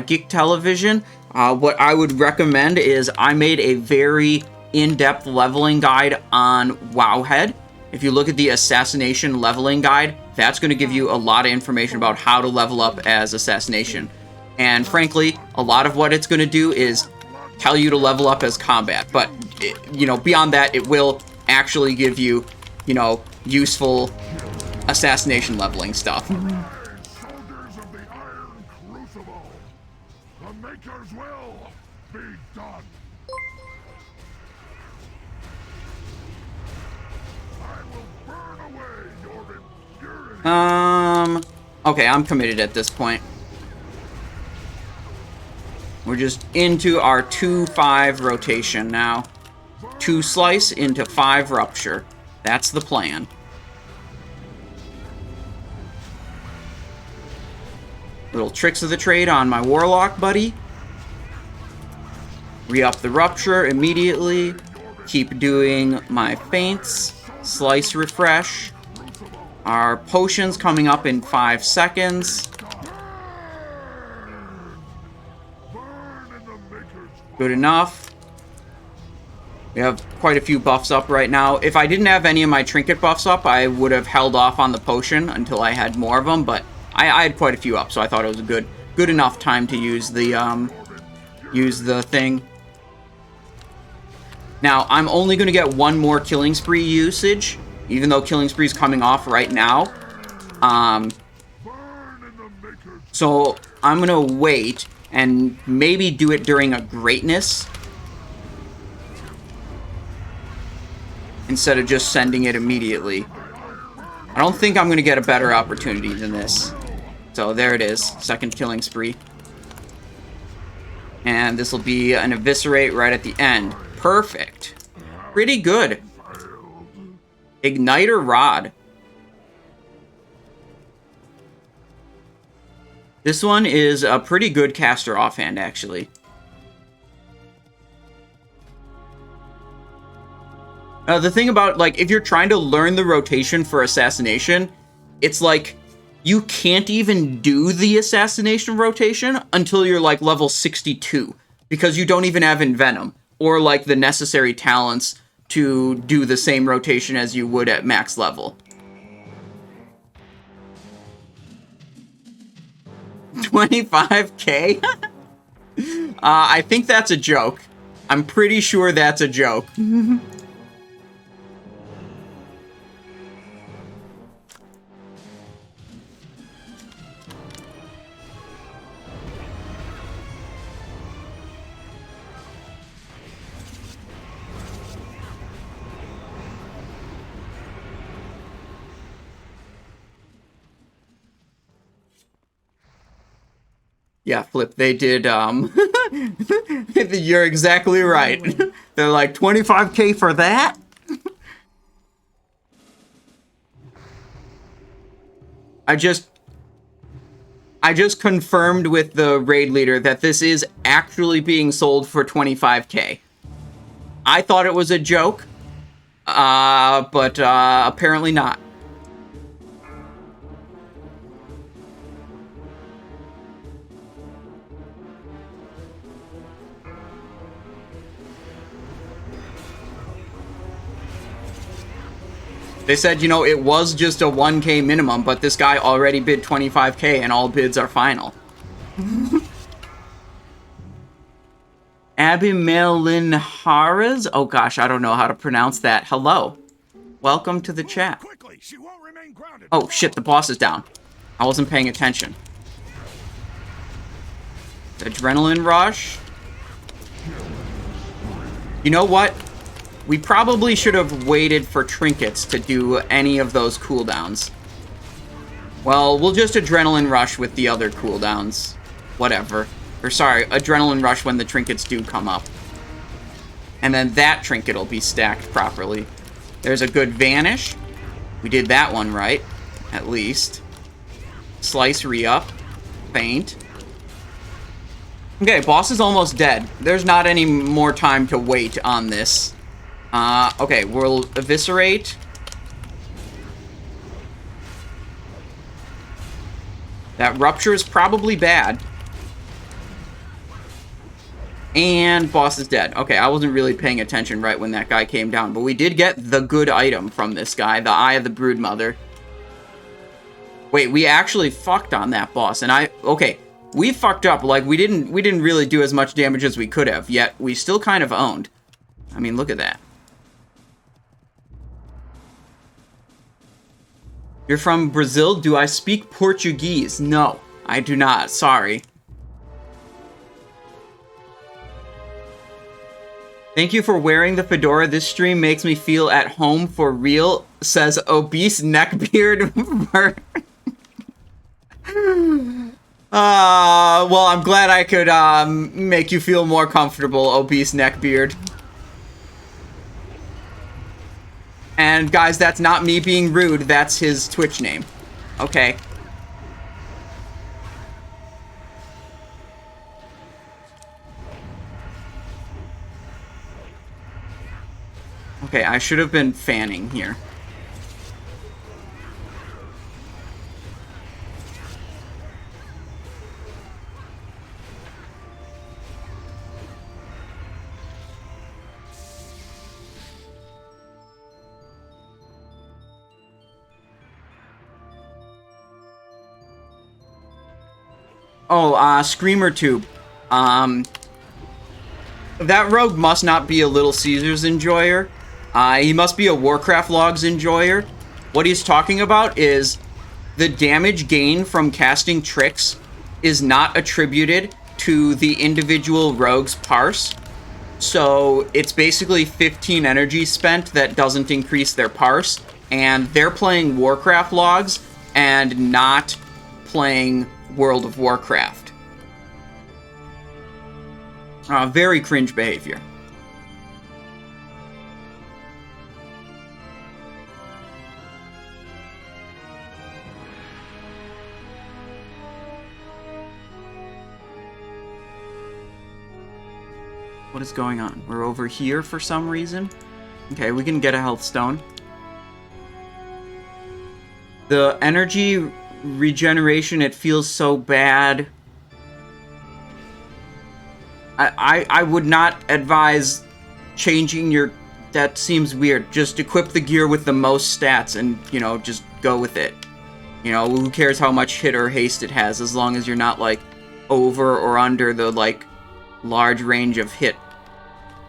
Geek Television, what I would recommend is I made a very in-depth leveling guide on Wowhead. If you look at the Assassination leveling guide, that's going to give you a lot of information about how to level up as Assassination. And frankly, a lot of what it's going to do is tell you to level up as combat. But, beyond that, it will actually give you, useful Assassination leveling stuff. Okay, I'm committed at this point. We're just into our 2-5 rotation now. 2 slice into 5 rupture. That's the plan. Little tricks of the trade on my warlock buddy. Re-up the rupture immediately. Keep doing my feints. Slice refresh. Our potions coming up in 5 seconds. Good enough. We have quite a few buffs up right now. If I didn't have any of my trinket buffs up, I would have held off on the potion until I had more of them, but I had quite a few up, so I thought it was a good enough time to use the thing. Now, I'm only going to get 1 more Killing Spree usage, even though Killing Spree is coming off right now. So I'm going to wait and maybe do it during a Greatness instead of just sending it immediately. I don't think I'm going to get a better opportunity than this. So there it is, second Killing Spree. And this will be an Eviscerate right at the end. Perfect. Pretty good. Igniter Rod. This one is a pretty good caster offhand, actually. The thing about, like, if you're trying to learn the rotation for Assassination, it's like, you can't even do the Assassination rotation until you're, like, level 62. Because you don't even have Envenom, or, like, the necessary talents to do the same rotation as you would at max level. 25k? I think that's a joke. I'm pretty sure that's a joke. Yeah, Flip, they did, you're exactly right. They're like, 25k for that? I just confirmed with the raid leader that this is actually being sold for 25k. I thought it was a joke, but apparently not. They said, you know, it was just a 1K minimum, but this guy already bid 25K and all bids are final. Abimelin Haras? Oh gosh, I don't know how to pronounce that. Hello. Welcome to the chat. Oh shit, the boss is down. I wasn't paying attention. Adrenaline rush. You know what? We probably should have waited for trinkets to do any of those cooldowns. Well, we'll just adrenaline rush with the other cooldowns. Whatever. Or sorry, adrenaline rush when the trinkets do come up. And then that trinket will be stacked properly. There's a good vanish. We did that one right, at least. Slice re-up. Faint. Okay, boss is almost dead. There's not any more time to wait on this. Okay, we'll eviscerate. That rupture is probably bad. And boss is dead. Okay, I wasn't really paying attention right when that guy came down, but we did get the good item from this guy, the Eye of the Broodmother. Wait, we actually fucked on that boss, and okay, we fucked up. Like, we didn't really do as much damage as we could have, yet we still kind of owned. I mean, look at that. You're from Brazil? Do I speak Portuguese? No, I do not. Sorry. Thank you for wearing the fedora. This stream makes me feel at home for real, says Obese Neckbeard. Well, I'm glad I could make you feel more comfortable, Obese Neckbeard. And guys, that's not me being rude, that's his Twitch name. Okay. Okay, I should have been fanning here. Oh, Screamer Tube. That rogue must not be a Little Caesars enjoyer. He must be a Warcraft logs enjoyer. What he's talking about is the damage gain from casting tricks is not attributed to the individual rogue's parse. So it's basically 15 energy spent that doesn't increase their parse. And they're playing Warcraft logs and not playing World of Warcraft. Very cringe behavior. What is going on? We're over here for some reason. Okay, we can get a health stone. The energy regeneration, it feels so bad. I would not advise changing your... That seems weird. Just equip the gear with the most stats and, you know, just go with it. You know, who cares how much hit or haste it has, as long as you're not, like, over or under the, like, large range of hit.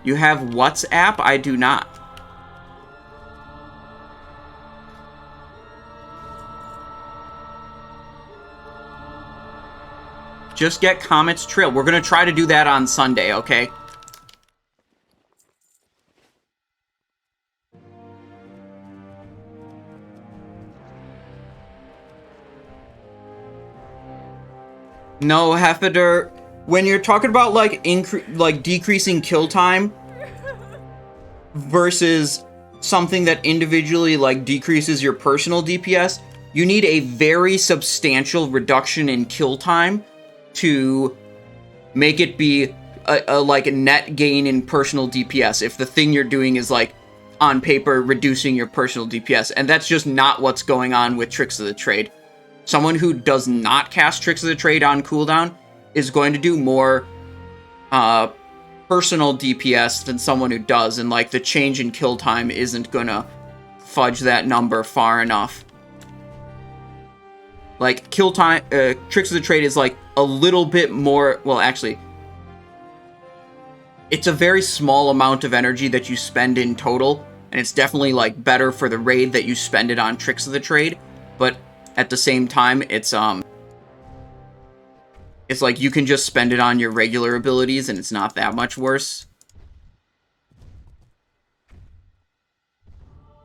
You have WhatsApp? I do not. Just get Comet's Trail. We're gonna try to do that on Sunday, okay? No, Hefeder, when you're talking about like decreasing kill time versus something that individually like decreases your personal DPS, you need a very substantial reduction in kill time to make it be a like a net gain in personal DPS if the thing you're doing is like on paper reducing your personal DPS, and that's just not what's going on with Tricks of the Trade. Someone who does not cast Tricks of the Trade on cooldown is going to do more personal DPS than someone who does, and like the change in kill time isn't gonna fudge that number far enough. Like, kill time, Tricks of the Trade is like a little bit more, well, actually, it's a very small amount of energy that you spend in total, and it's definitely like better for the raid that you spend it on Tricks of the Trade, but at the same time, it's like you can just spend it on your regular abilities, and it's not that much worse.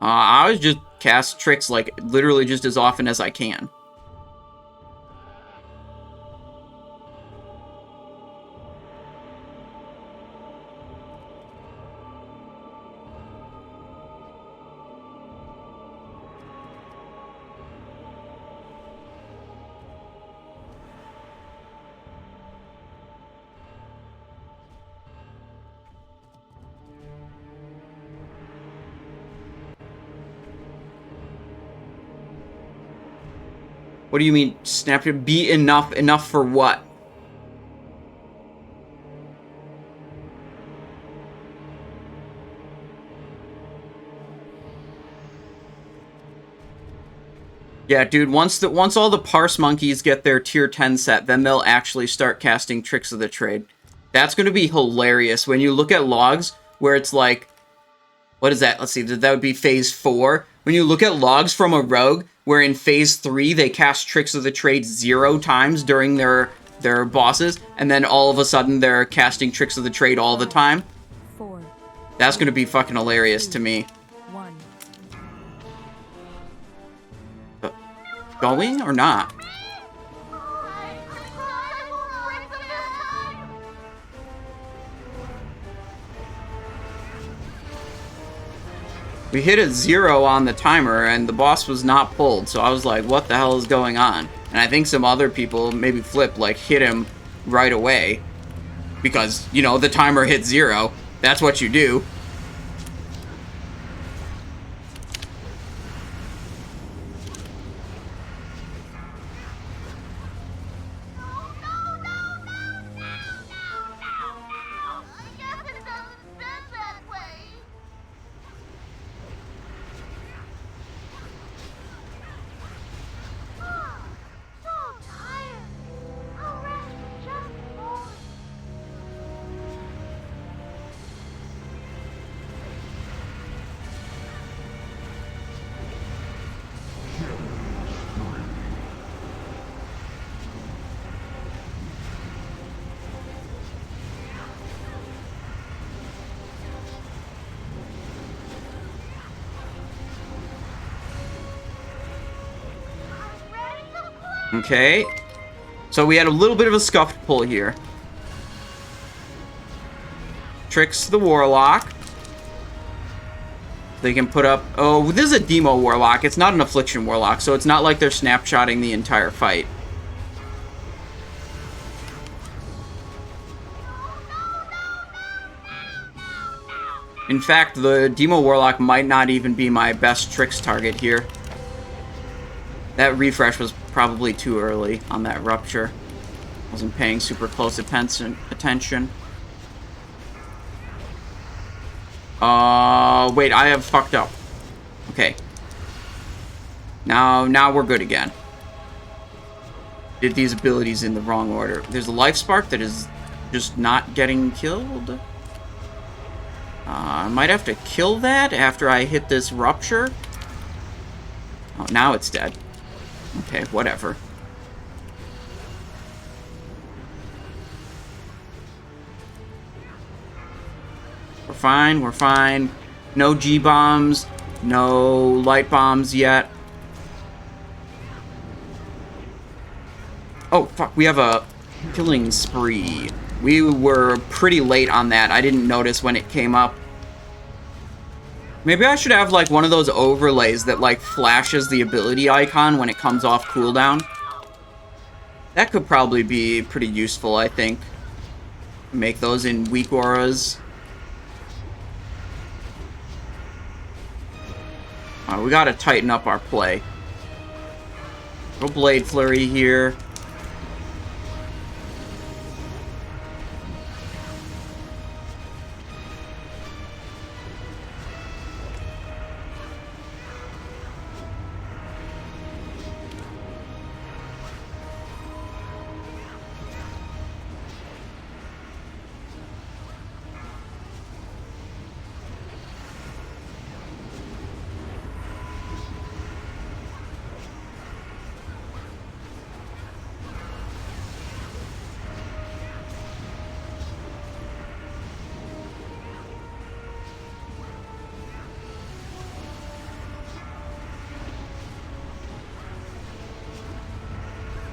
I always just cast tricks like literally just as often as I can. What do you mean, snap it? Be enough? Enough for what? Yeah, dude, once all the parse monkeys get their tier 10 set, then they'll actually start casting Tricks of the Trade. That's going to be hilarious when you look at logs where it's like, what is that? Let's see, that would be phase 4. When you look at logs from a rogue, where in phase 3 they cast Tricks of the Trade 0 times during their bosses, and then all of a sudden they're casting Tricks of the Trade all the time. 4. That's gonna be fucking hilarious to me. 1. Going or not? We hit a 0 on the timer, and the boss was not pulled, so I was like, what the hell is going on? And I think some other people, maybe Flip, like, hit him right away. Because, you know, the timer hit 0. That's what you do. Okay. So we had a little bit of a scuffed pull here. Tricks the Warlock. They can put up... Oh, this is a Demo Warlock. It's not an Affliction Warlock, so it's not like they're snapshotting the entire fight. In fact, the Demo Warlock might not even be my best Tricks target here. That refresh was probably too early on that Rupture. Wasn't paying super close attention. Wait, I have fucked up. Okay. Now we're good again. Did these abilities in the wrong order. There's a Life Spark that is just not getting killed. I might have to kill that after I hit this Rupture. Oh, now it's dead. Okay, whatever. We're fine, we're fine. No G-bombs, no light bombs yet. Oh, fuck, we have a killing spree. We were pretty late on that. I didn't notice when it came up. Maybe I should have, like, one of those overlays that, like, flashes the ability icon when it comes off cooldown. That could probably be pretty useful, I think. Make those in weak auras. We gotta tighten up our play. Go Blade Flurry here.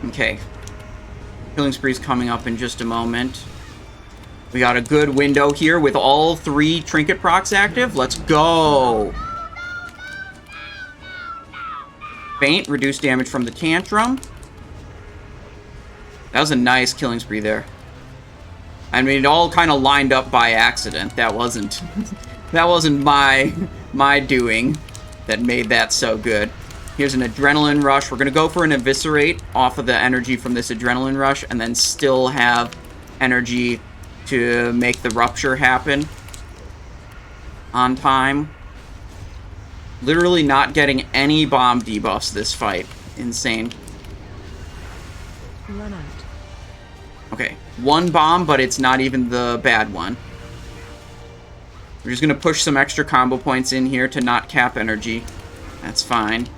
Okay. Killing Spree's coming up in just a moment. We got a good window here with all 3 trinket procs active. Let's go! Faint, reduce damage from the Tantrum. That was a nice Killing Spree there. I mean, it all kind of lined up by accident. That wasn't... that wasn't my doing that made that so good. Here's an Adrenaline Rush. We're going to go for an Eviscerate off of the energy from this Adrenaline Rush, and then still have energy to make the Rupture happen on time. Literally not getting any bomb debuffs this fight. Insane. Run out. Okay, 1 bomb, but it's not even the bad one. We're just going to push some extra combo points in here to not cap energy. That's fine.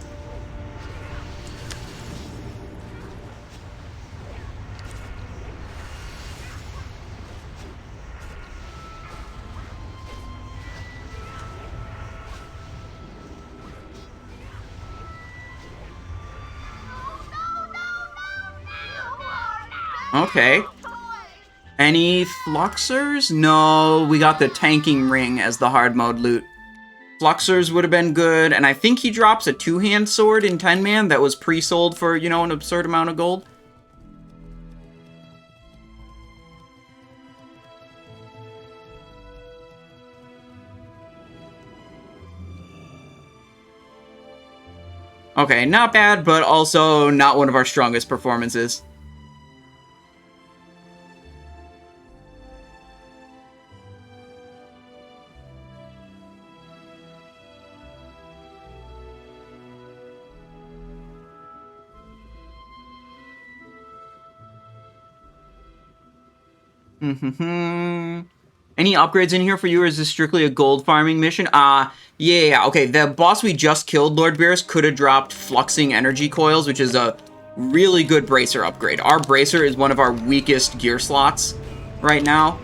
Okay. Any Fluxers? No, we got the Tanking Ring as the hard mode loot. Fluxers would have been good, and I think he drops a 2-hand sword in 10-man that was pre-sold for, you know, an absurd amount of gold. Okay, not bad, but also not one of our strongest performances. Any upgrades in here for you, or is this strictly a gold farming mission? Yeah, okay, the boss we just killed, Lord Beerus, could have dropped Fluxing Energy Coils, which is a really good Bracer upgrade. Our Bracer is one of our weakest gear slots right now.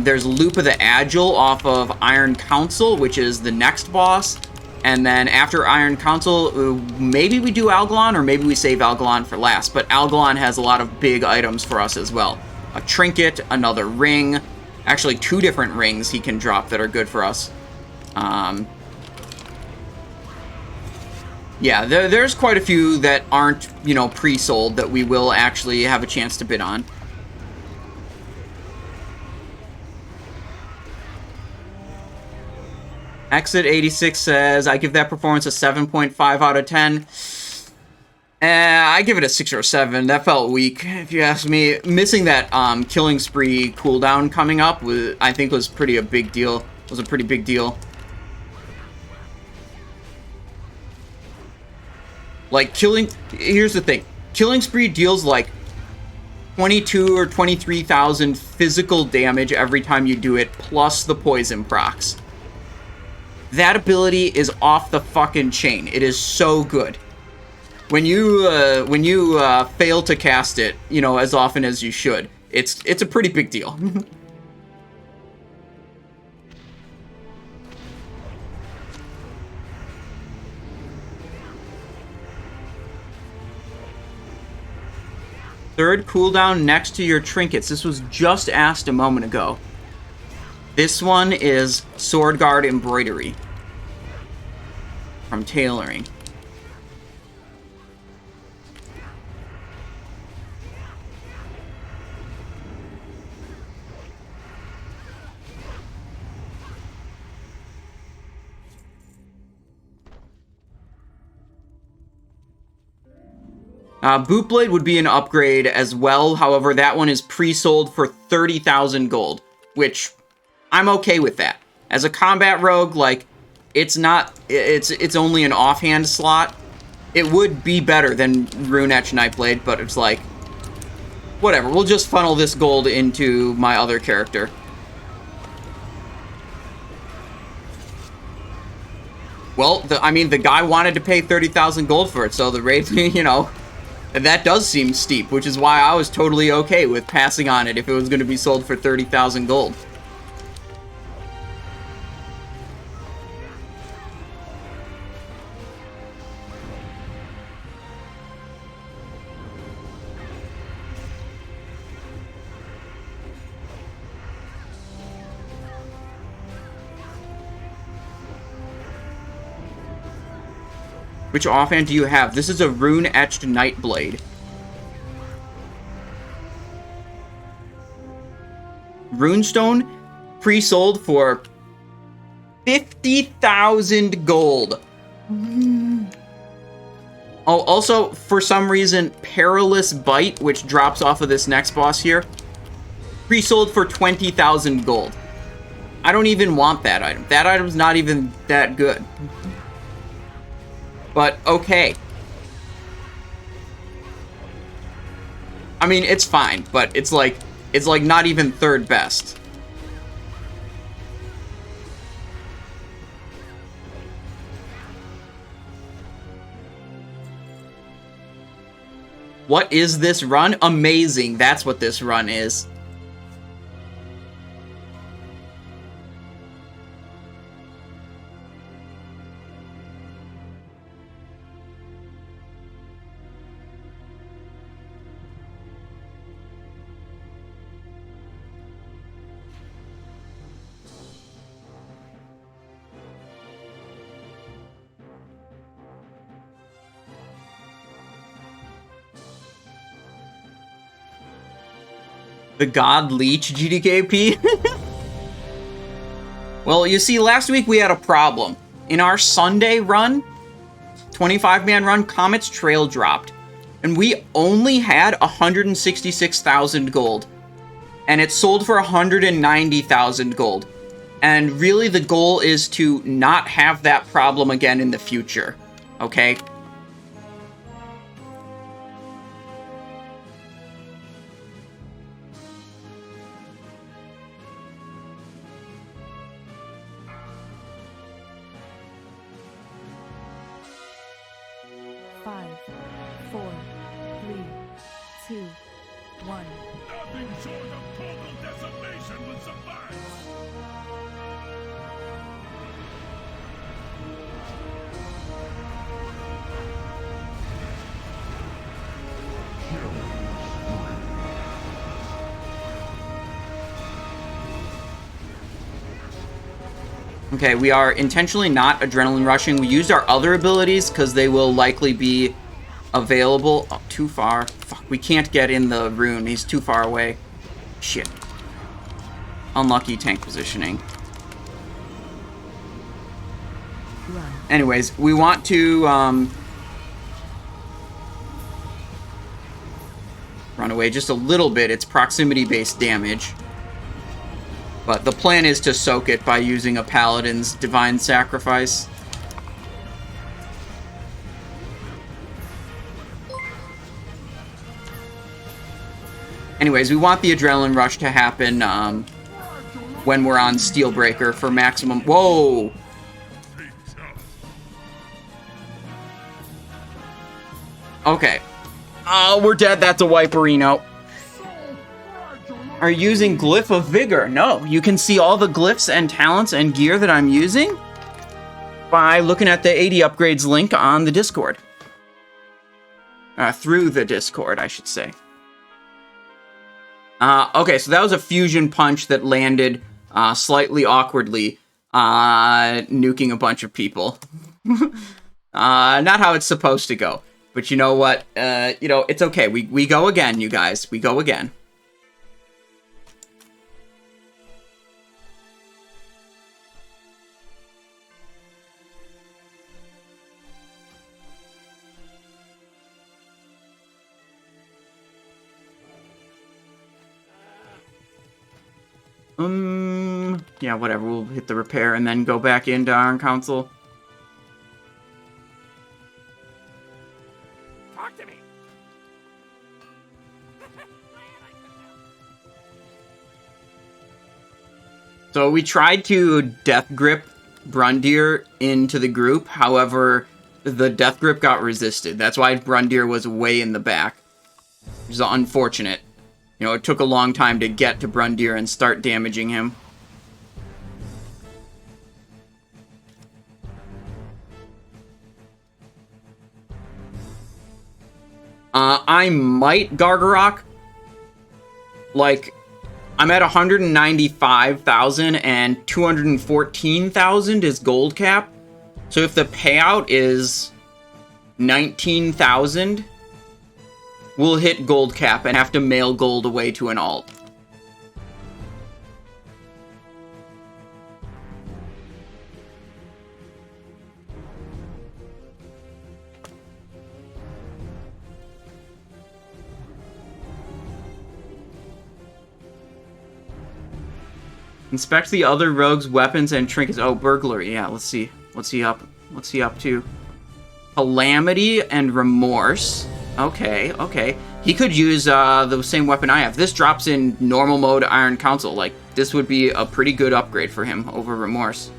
There's Loop of the Agile off of Iron Council, which is the next boss. And then after Iron Council, maybe we do Algalon, or maybe we save Algalon for last. But Algalon has a lot of big items for us as well. A trinket, another ring. Actually, 2 different rings he can drop that are good for us. Yeah, there's quite a few that aren't, you know, pre-sold that we will actually have a chance to bid on. Exit 86 says, I give that performance a 7.5 out of 10. I give it a 6 or a 7. That felt weak, if you ask me. Missing that Killing Spree cooldown coming up, I think was a pretty big deal. Like, here's the thing. Killing Spree deals like 22 or 23,000 physical damage every time you do it, plus the poison procs. That ability is off the fucking chain. It is so good. When you fail to cast it, you know, as often as you should, it's a pretty big deal. Third cooldown next to your trinkets. This was just asked a moment ago. This one is Sword Guard Embroidery from Tailoring. Bootblade would be an upgrade as well. However, that one is pre-sold for 30,000 gold, which I'm okay with that. As a combat rogue, like, it's only an offhand slot. It would be better than Rune Etch Nightblade, but it's like, whatever. We'll just funnel this gold into my other character. Well, I mean, the guy wanted to pay 30,000 gold for it, so the rate, you know, that does seem steep, which is why I was totally okay with passing on it if it was going to be sold for 30,000 gold. Which offhand do you have? This is a rune-etched Nightblade. Runestone, pre-sold for 50,000 gold. Oh, also, for some reason, Perilous Bite, which drops off of this next boss here, pre-sold for 20,000 gold. I don't even want that item. That item's not even that good. But, okay. I mean, it's fine, but it's like not even third best. What is this run? Amazing. That's what this run is. The God Leech GDKP? Well, you see, last week we had a problem. In our Sunday run, 25-man run, Comet's Trail dropped. And we only had 166,000 gold. And it sold for 190,000 gold. And really the goal is to not have that problem again in the future. Okay? Okay, we are intentionally not adrenaline rushing. We used our other abilities because they will likely be available. Oh, too far. Fuck, we can't get in the rune. He's too far away. Shit. Unlucky tank positioning. Anyways, we want to run away just a little bit. It's proximity-based damage. But the plan is to soak it by using a Paladin's Divine Sacrifice. Anyways, we want the Adrenaline Rush to happen when we're on Steelbreaker for maximum... Whoa! Okay. Oh, we're dead. That's a Wiperino. Are you using Glyph of Vigor? No, you can see all the glyphs and talents and gear that I'm using by looking at the 80 upgrades link on the Discord. Through the Discord, I should say. Okay, so that was a fusion punch that landed slightly awkwardly, nuking a bunch of people. Not how it's supposed to go. But you know what? It's okay. We go again, you guys. We go again. Yeah, whatever. We'll hit the repair and then go back into Iron Council. Talk to me. So we tried to Death Grip Brundir into the group. However, the Death Grip got resisted. That's why Brundir was way in the back. Which is unfortunate. You know, it took a long time to get to Brundir and start damaging him. I might Gargarok. Like, I'm at 195,000 and 214,000 is gold cap. So if the payout is 19,000, we'll hit gold cap and have to mail gold away to an alt. Inspect the other rogues' weapons and trinkets. Oh, burglary. Yeah, let's see. What's he up to? Calamity and remorse. Okay, okay. He could use the same weapon I have. This drops in normal mode Iron Council. Like, this would be a pretty good upgrade for him over remorse.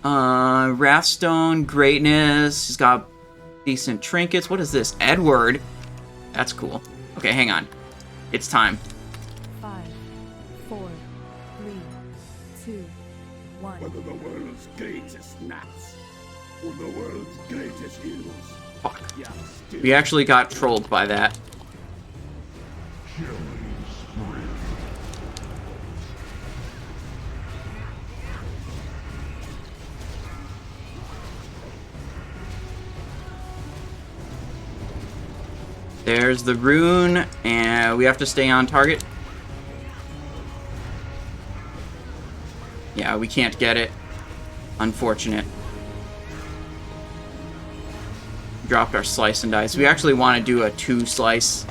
Wrathstone, greatness. He's got decent trinkets. What is this? Edward. That's cool. Okay, hang on. It's time. 5, 4, 3, 2, 1. Whether the world's greatest Naxx or the world's greatest heroes. Fuck. We actually got trolled by that. There's the rune, and we have to stay on target. Yeah, we can't get it. Unfortunate. Dropped our slice and dice. We actually want to do a 2 slice.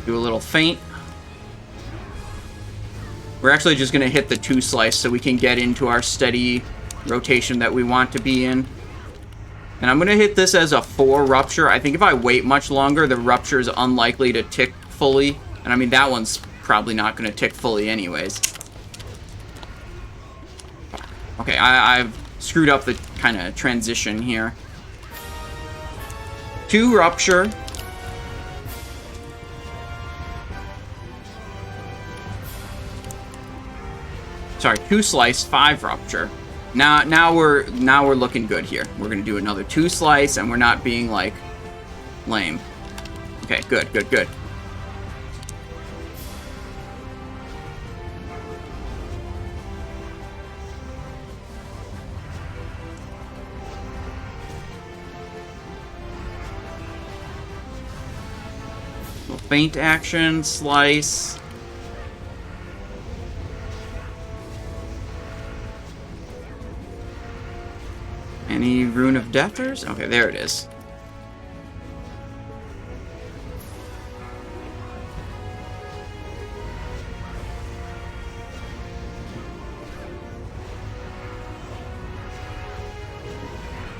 Do a little feint. We're actually just going to hit the 2 slice so we can get into our steady rotation that we want to be in. And I'm going to hit this as a 4 rupture. I think if I wait much longer, the rupture is unlikely to tick fully. And I mean, that one's probably not going to tick fully anyways. Okay, I've screwed up the kind of transition here. 2 rupture. Sorry, 2 slice, 5 rupture. Now we're looking good here. We're gonna do another 2 slice, and we're not being like lame. Okay, good, good, good. Feint action, slice. Any Rune of Deathers? Okay, there it is.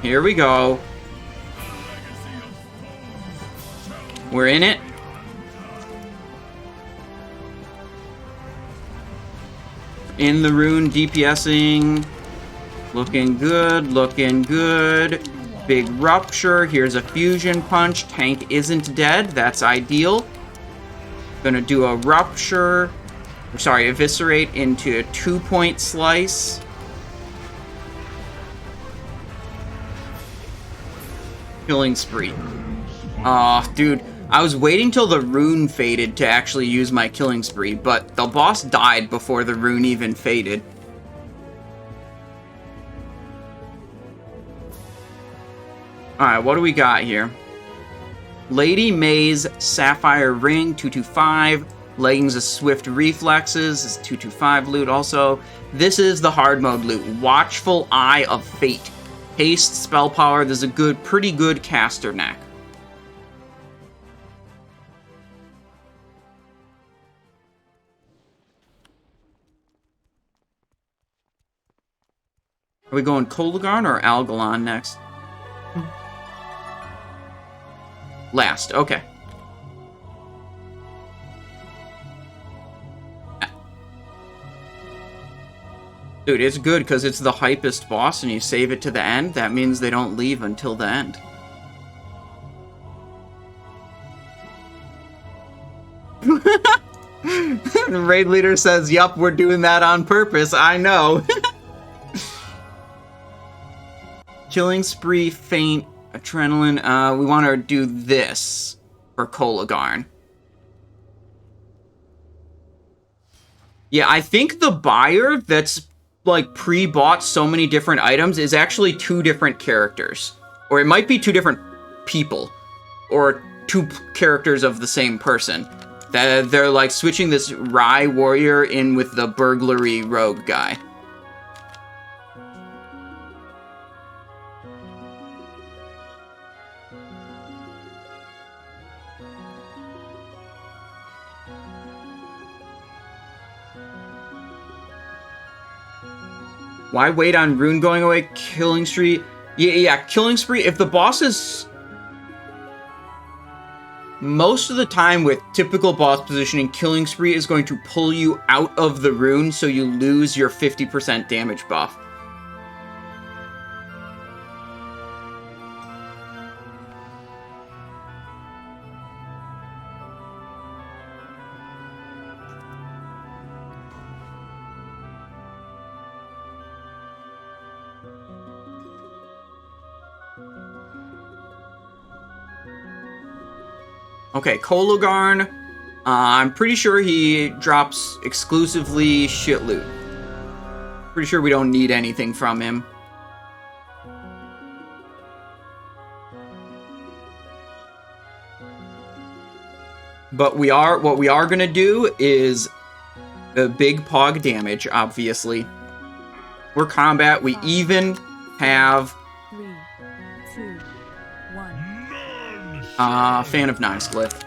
Here we go. We're in it. In the rune, DPSing. Looking good, looking good. Big rupture. Here's a fusion punch. Tank isn't dead. That's ideal. Gonna do a rupture. Sorry, eviscerate into a 2-point slice. Killing spree. Aw, dude. I was waiting till the rune faded to actually use my killing spree, but the boss died before the rune even faded. Alright, what do we got here? Lady May's Sapphire Ring, 225. Leggings of Swift Reflexes is 225 loot also. This is the hard mode loot. Watchful Eye of Fate. Haste, spell power. There's a pretty good caster neck. Are we going Kologarn or Algalon next? Last, okay. Dude, it's good because it's the hypest boss and you save it to the end. That means they don't leave until the end. The raid leader says, yup, we're doing that on purpose. I know. Killing spree, feint, adrenaline. We want to do this for Kologarn. Yeah, I think the buyer that's like pre-bought so many different items is actually 2 different characters. Or it might be 2 different people. Or 2 characters of the same person. That they're like switching this Rye warrior in with the burglary rogue guy. Why wait on Rune going away? Killing Spree? Yeah, Killing Spree. If the boss is... Most of the time with typical boss positioning, Killing Spree is going to pull you out of the rune so you lose your 50% damage buff. Okay, Kologarn. I'm pretty sure he drops exclusively shit loot. Pretty sure we don't need anything from him. But what we are gonna do is the big pog damage, obviously. We're combat, we even have 3, 2, 1. Fan of Naxx glyph.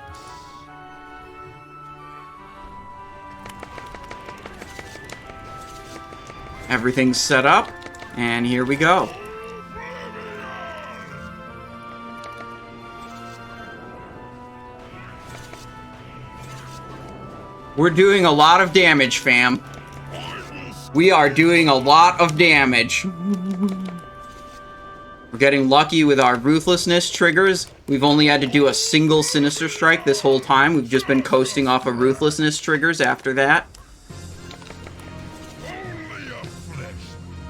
Everything's set up, and here we go. We're doing a lot of damage, fam. We are doing a lot of damage. We're getting lucky with our Ruthlessness triggers. We've only had to do a single Sinister Strike this whole time. We've just been coasting off of Ruthlessness triggers after that.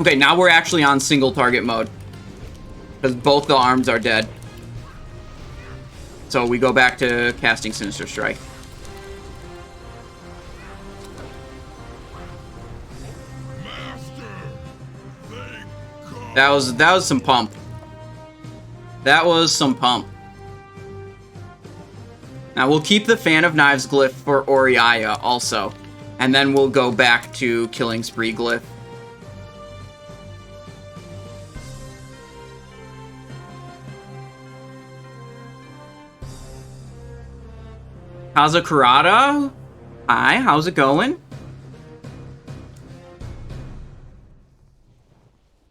Okay, now we're actually on single target mode. Because both the arms are dead. So we go back to casting Sinister Strike. That was some pump. That was some pump. Now we'll keep the Fan of Knives glyph for Oriaya also. And then we'll go back to Killing Spree glyph. Kazakurata? Hi, how's it going?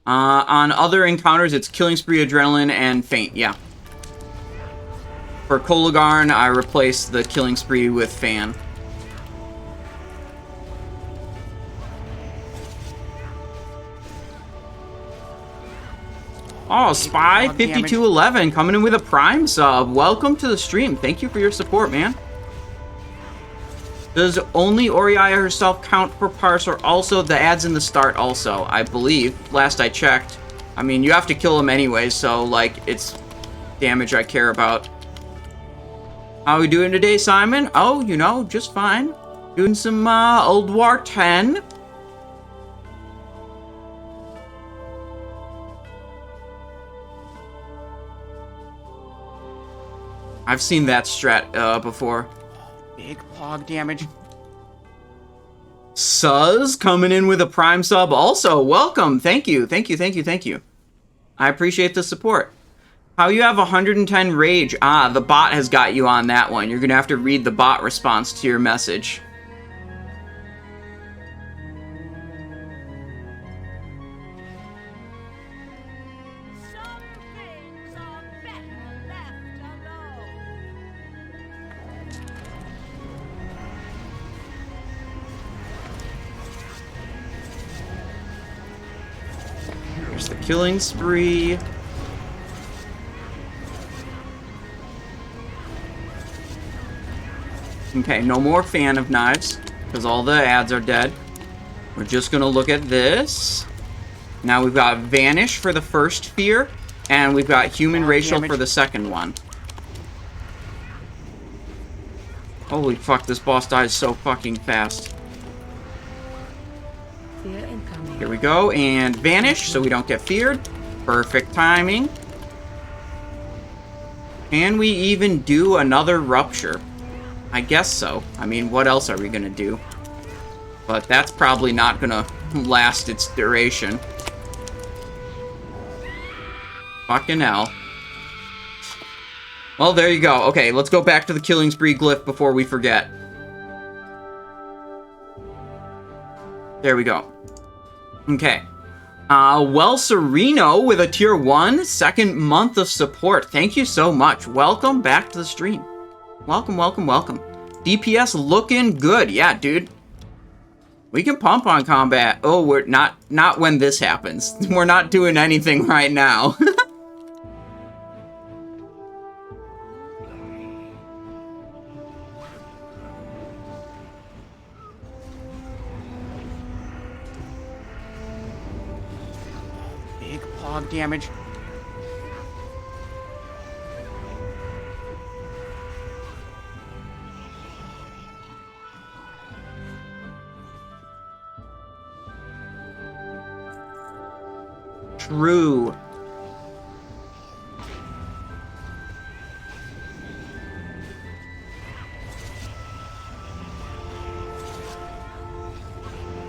On other encounters, it's Killing Spree, Adrenaline, and Faint, yeah. For Kologarn, I replaced the Killing Spree with Fan. Oh, Spy5211 coming in with a Prime sub. Welcome to the stream. Thank you for your support, man. Does only Oriaya herself count for parse, or also the ads in the start also, I believe, last I checked. I mean, you have to kill them anyway, so, like, it's damage I care about. How are we doing today, Simon? Oh, you know, just fine. Doing some, Ulduar 10. I've seen that strat, before. Big pog damage. Suz coming in with a Prime sub also. Welcome. Thank you. Thank you. Thank you. Thank you. I appreciate the support. How you have 110 rage? Ah, the bot has got you on that one. You're going to have to read the bot response to your message. Here's the Killing Spree. Okay, no more Fan of Knives, because all the ads are dead. We're just gonna look at this. Now we've got Vanish for the first fear, and we've got Human Racial for the second one. Holy fuck, this boss dies so fucking fast. Fear incoming. Here we go, and vanish so we don't get feared. Perfect timing. Can we even do another rupture? I guess so. I mean, what else are we gonna do? But that's probably not gonna last its duration. Fucking hell. Well, there you go. Okay, let's go back to the Killing Spree glyph before we forget. There we go. Okay. Well, Sereno with a tier 1, second month of support. Thank you so much. Welcome back to the stream. Welcome, welcome, welcome. DPS looking good. Yeah, dude. We can pump on combat. Oh, we're not when this happens. We're not doing anything right now. Big pog damage. True.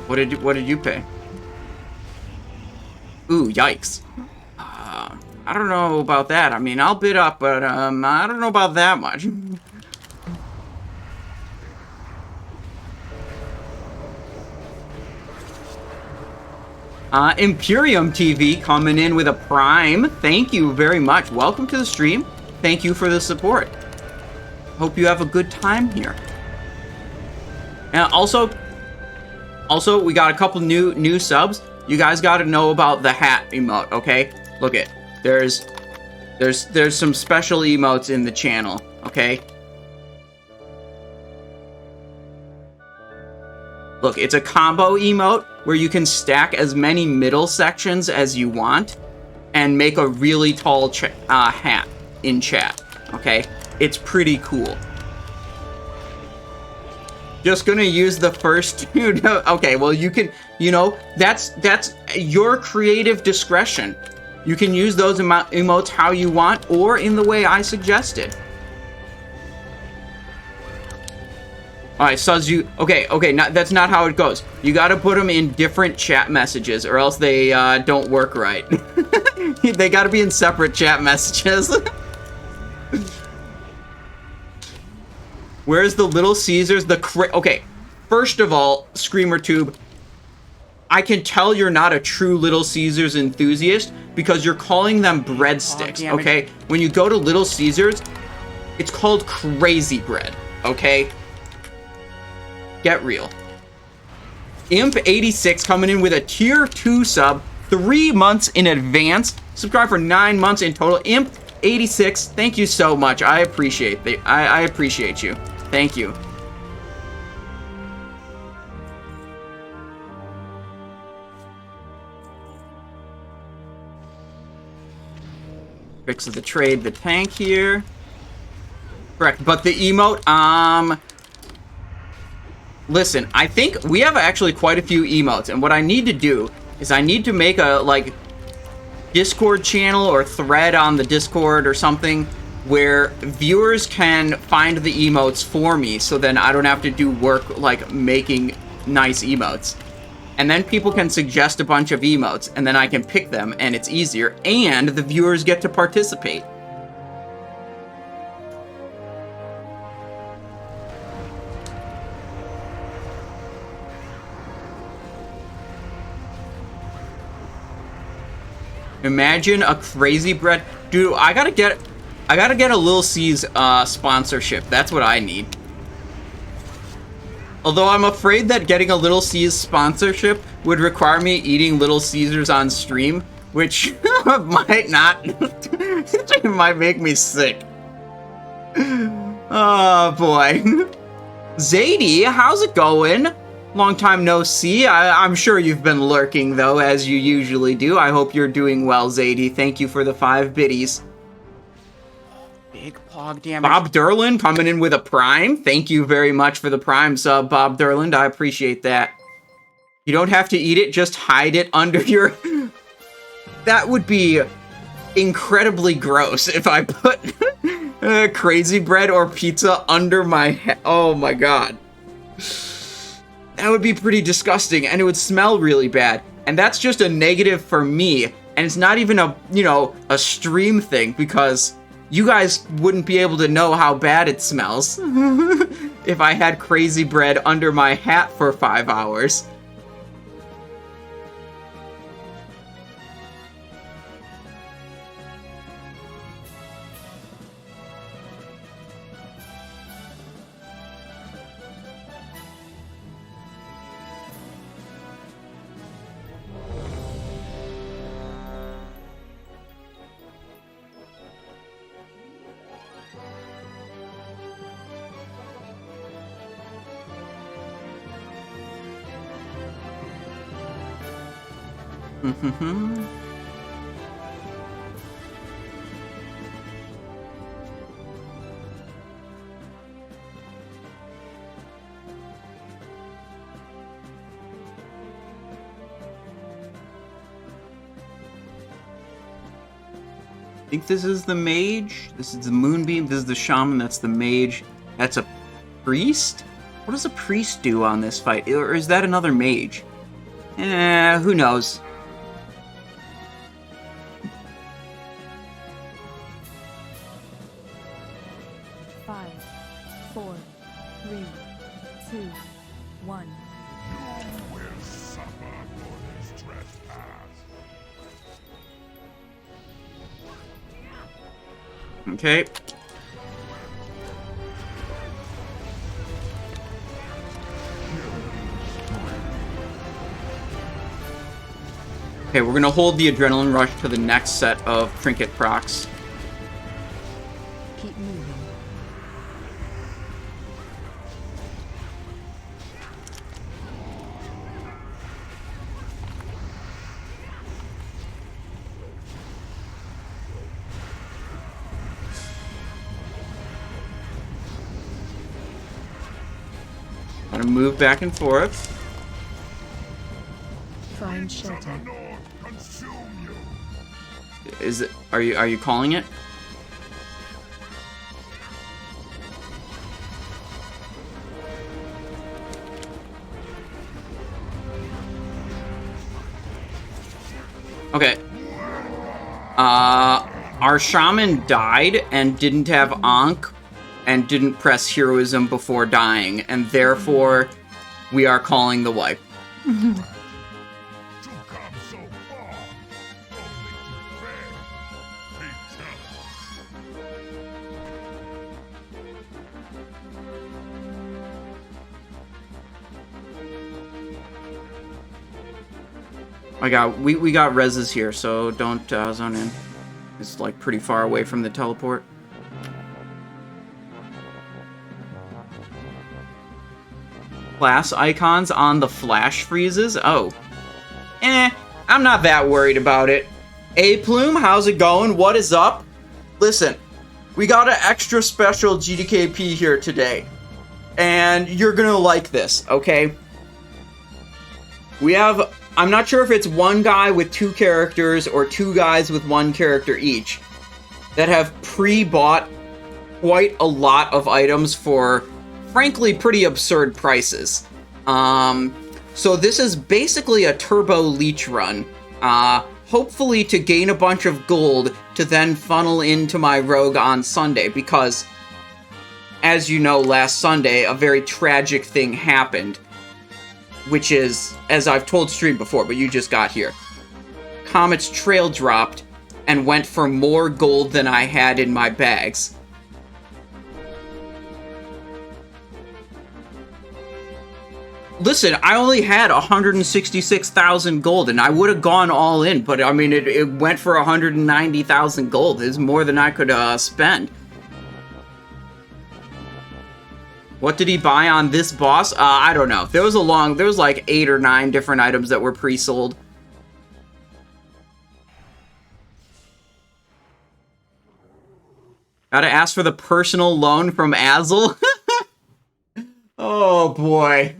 What did you pay? Ooh, yikes. I don't know about that. I mean, I'll bid up, but I don't know about that much. Imperium TV coming in with a prime. Thank you very much. Welcome to the stream. Thank you for the support. Hope you have a good time here. And also, we got a couple new subs. You guys got to know about the hat emote, okay? Look it. There's some special emotes in the channel, okay? Look, it's a combo emote where you can stack as many middle sections as you want and make a really tall hat in chat, okay? It's pretty cool. Just gonna use the first two. Okay, well, you can, you know, that's your creative discretion. You can use those emotes how you want or in the way I suggested. Alright, Suz, okay, that's not how it goes. You gotta put them in different chat messages, or else they don't work right. They gotta be in separate chat messages. Where's the Little Caesars? Okay, first of all, ScreamerTube, I can tell you're not a true Little Caesars enthusiast because you're calling them breadsticks, okay? When you go to Little Caesars, it's called crazy bread, okay? Get real. Imp86 coming in with a tier 2 sub, 3 months in advance. Subscribe for 9 months in total. Imp86, thank you so much. I appreciate I appreciate you. Thank you. Fix the trade the tank here. Correct, but the emote, listen, I think we have actually quite a few emotes, and what I need to do is I need to make a, like, Discord channel or thread on the Discord or something where viewers can find the emotes for me, so then I don't have to do work, like, making nice emotes. And then people can suggest a bunch of emotes, and then I can pick them, and it's easier, and the viewers get to participate. Imagine a crazy bread. Dude, I gotta get a Lil C's sponsorship. That's what I need. Although I'm afraid that getting a Little C's sponsorship would require me eating Little Caesars on stream, which might not. It might make me sick. Oh boy. Zadie, how's it going? Long time no see. I'm sure you've been lurking, though, as you usually do. I hope you're doing well, Zadie. Thank you for the 5 biddies. Big pog damage. Bob Derlin coming in with a prime. Thank you very much for the prime sub, Bob Derland. I appreciate that. You don't have to eat it, just hide it under your... That would be incredibly gross if I put crazy bread or pizza under my head. Oh my god. That would be pretty disgusting, and it would smell really bad. And that's just a negative for me. And it's not even a, you know, a stream thing, because you guys wouldn't be able to know how bad it smells if I had crazy bread under my hat for 5 hours. I think this is the mage. This is the moonbeam. This is the shaman. That's the mage. That's a priest? What does a priest do on this fight? Or is that another mage? Who knows? Five, four, three, two, one. You will suffer for this trespass. Okay. Okay, we're gonna hold the adrenaline rush to the next set of trinket procs. Keep moving. Gotta move back and forth. Find shelter. Consume you. Is it? Are you calling it? Okay. Our shaman died and didn't have Ankh and didn't press heroism before dying, and therefore we are calling the wipe. To come so far, only to fail. Fatality. We got reses here, so don't zone in. It's like pretty far away from the teleport. Class icons on the flash freezes? Oh. I'm not that worried about it. Hey Plume, how's it going? What is up? Listen, we got an extra special GDKP here today. And you're gonna like this, okay? We have, I'm not sure if it's one guy with 2 characters or 2 guys with 1 character each that have pre-bought quite a lot of items for, frankly, pretty absurd prices. So this is basically a turbo leech run. Hopefully to gain a bunch of gold to then funnel into my rogue on Sunday, because, as you know, last Sunday, a very tragic thing happened. Which is, as I've told stream before, but you just got here. Comet's trail dropped and went for more gold than I had in my bags. Listen, I only had 166,000 gold, and I would have gone all in, but I mean, it went for 190,000 gold. It's more than I could spend. What did he buy on this boss? I don't know. There was like 8 or 9 different items that were pre-sold. Gotta ask for the personal loan from Azel? Oh boy.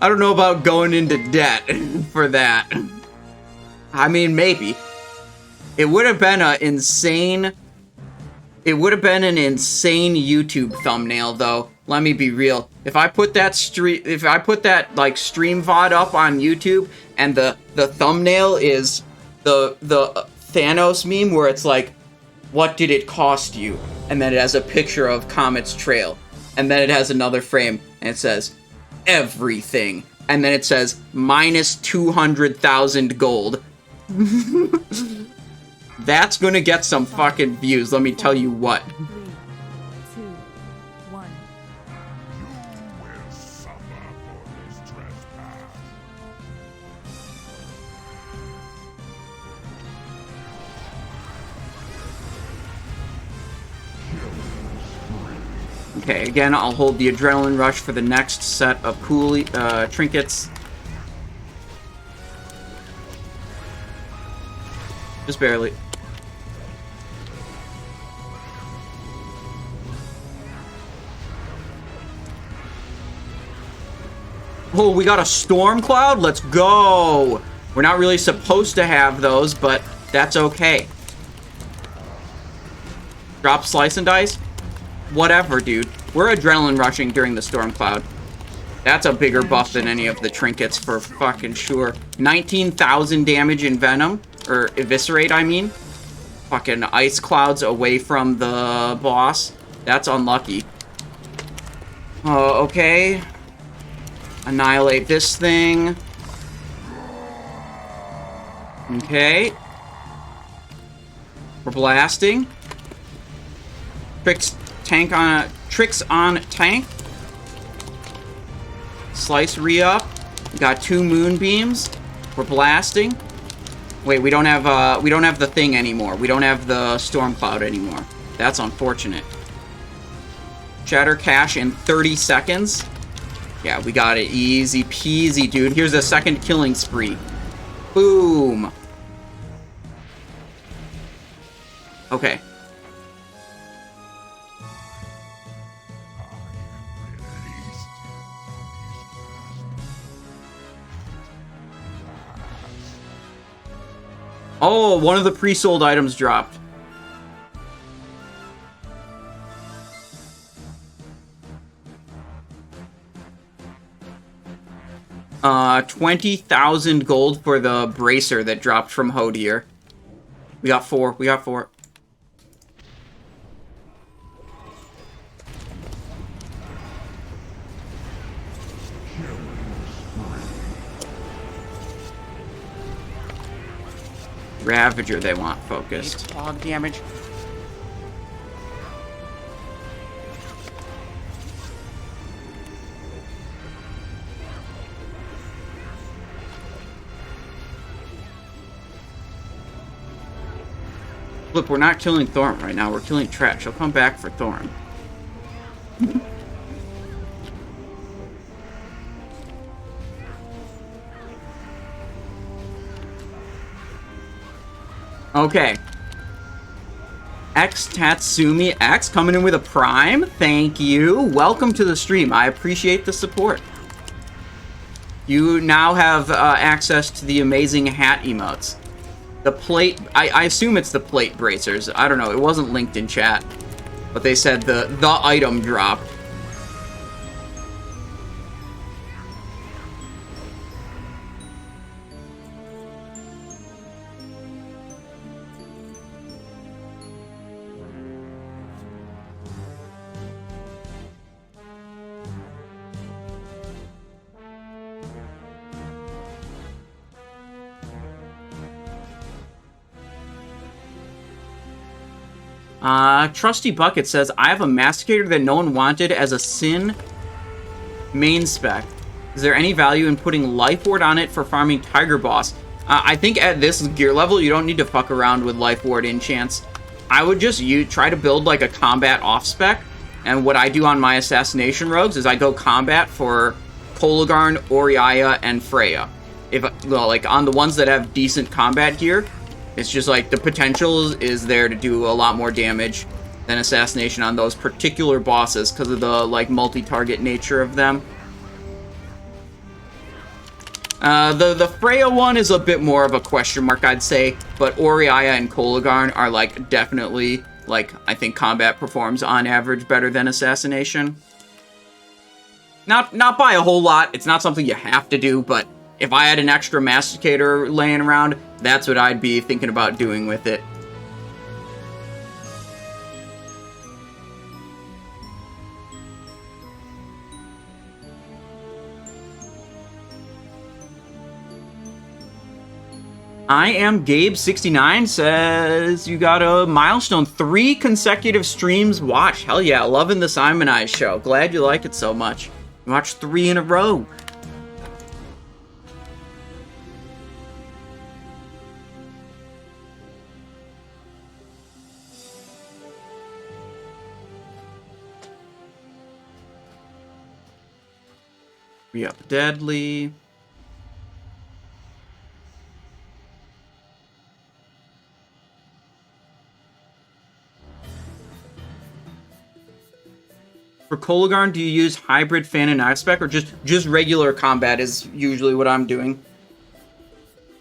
I don't know about going into debt for that. I mean, maybe. It would have been an insane YouTube thumbnail, though. Let me be real. If I put that like stream VOD up on YouTube, and the thumbnail is the Thanos meme where it's like, what did it cost you? And then it has a picture of Comet's Trail, and then it has another frame, and it says everything, and then it says minus 200,000 gold. That's gonna get some fucking views, let me tell you what. 3, 2, 1. You will suffer for this trespass. Okay, again, I'll hold the adrenaline rush for the next set of cool trinkets. Just barely. Oh, we got a storm cloud? Let's go! We're not really supposed to have those, but that's okay. Drop slice and dice? Whatever, dude. We're adrenaline rushing during the storm cloud. That's a bigger buff than any of the trinkets for fucking sure. 19,000 damage in Venom. Or Eviscerate, I mean. Fucking ice clouds away from the boss. That's unlucky. Okay. Annihilate this thing. Okay. We're blasting. Tricks on tank. Slice re-up. We got 2 moonbeams. We're blasting. Wait, we don't have the thing anymore. We don't have the storm cloud anymore. That's unfortunate. Shatter cash in 30 seconds. Yeah, we got it. Easy peasy, dude. Here's a second killing spree. Boom. Okay. Oh, one of the pre-sold items dropped. Uh, 20,000 gold for the bracer that dropped from Hodir. We got 4. We got 4. Ravager they want focused. Fog damage. Look, we're not killing Thorim right now. We're killing Tret. She'll come back for Thorim. Okay. X Tatsumi X coming in with a prime. Thank you. Welcome to the stream. I appreciate the support. You now have access to the amazing hat emotes. The plate, I assume it's the plate bracers. I don't know. It wasn't linked in chat. But they said the item dropped. Trusty Bucket says, I have a Masticator that no one wanted as a Sin main spec. Is there any value in putting Life Ward on it for farming Tiger Boss? I think at this gear level, you don't need to fuck around with Life Ward enchants. I would just try to build like a combat off spec. And what I do on my Assassination rogues is I go combat for Kologarn, Oriaya, and Freya. Well, like on the ones that have decent combat gear, it's just like the potential is there to do a lot more damage than Assassination on those particular bosses because of the like multi-target nature of them. The Freya one is a bit more of a question mark, I'd say, but Oriaya and Kologarn are, like, definitely, like, I think combat performs on average better than Assassination. Not by a whole lot. It's not something you have to do, but if I had an extra Masticator laying around, that's what I'd be thinking about doing with it. I am Gabe69 says you got a milestone, 3 consecutive streams watched. Hell yeah, loving the Simonize show. Glad you like it so much. You watched 3 in a row. Re-up Deadly. For Kologarn, do you use hybrid fan and knife spec, or just regular combat is usually what I'm doing?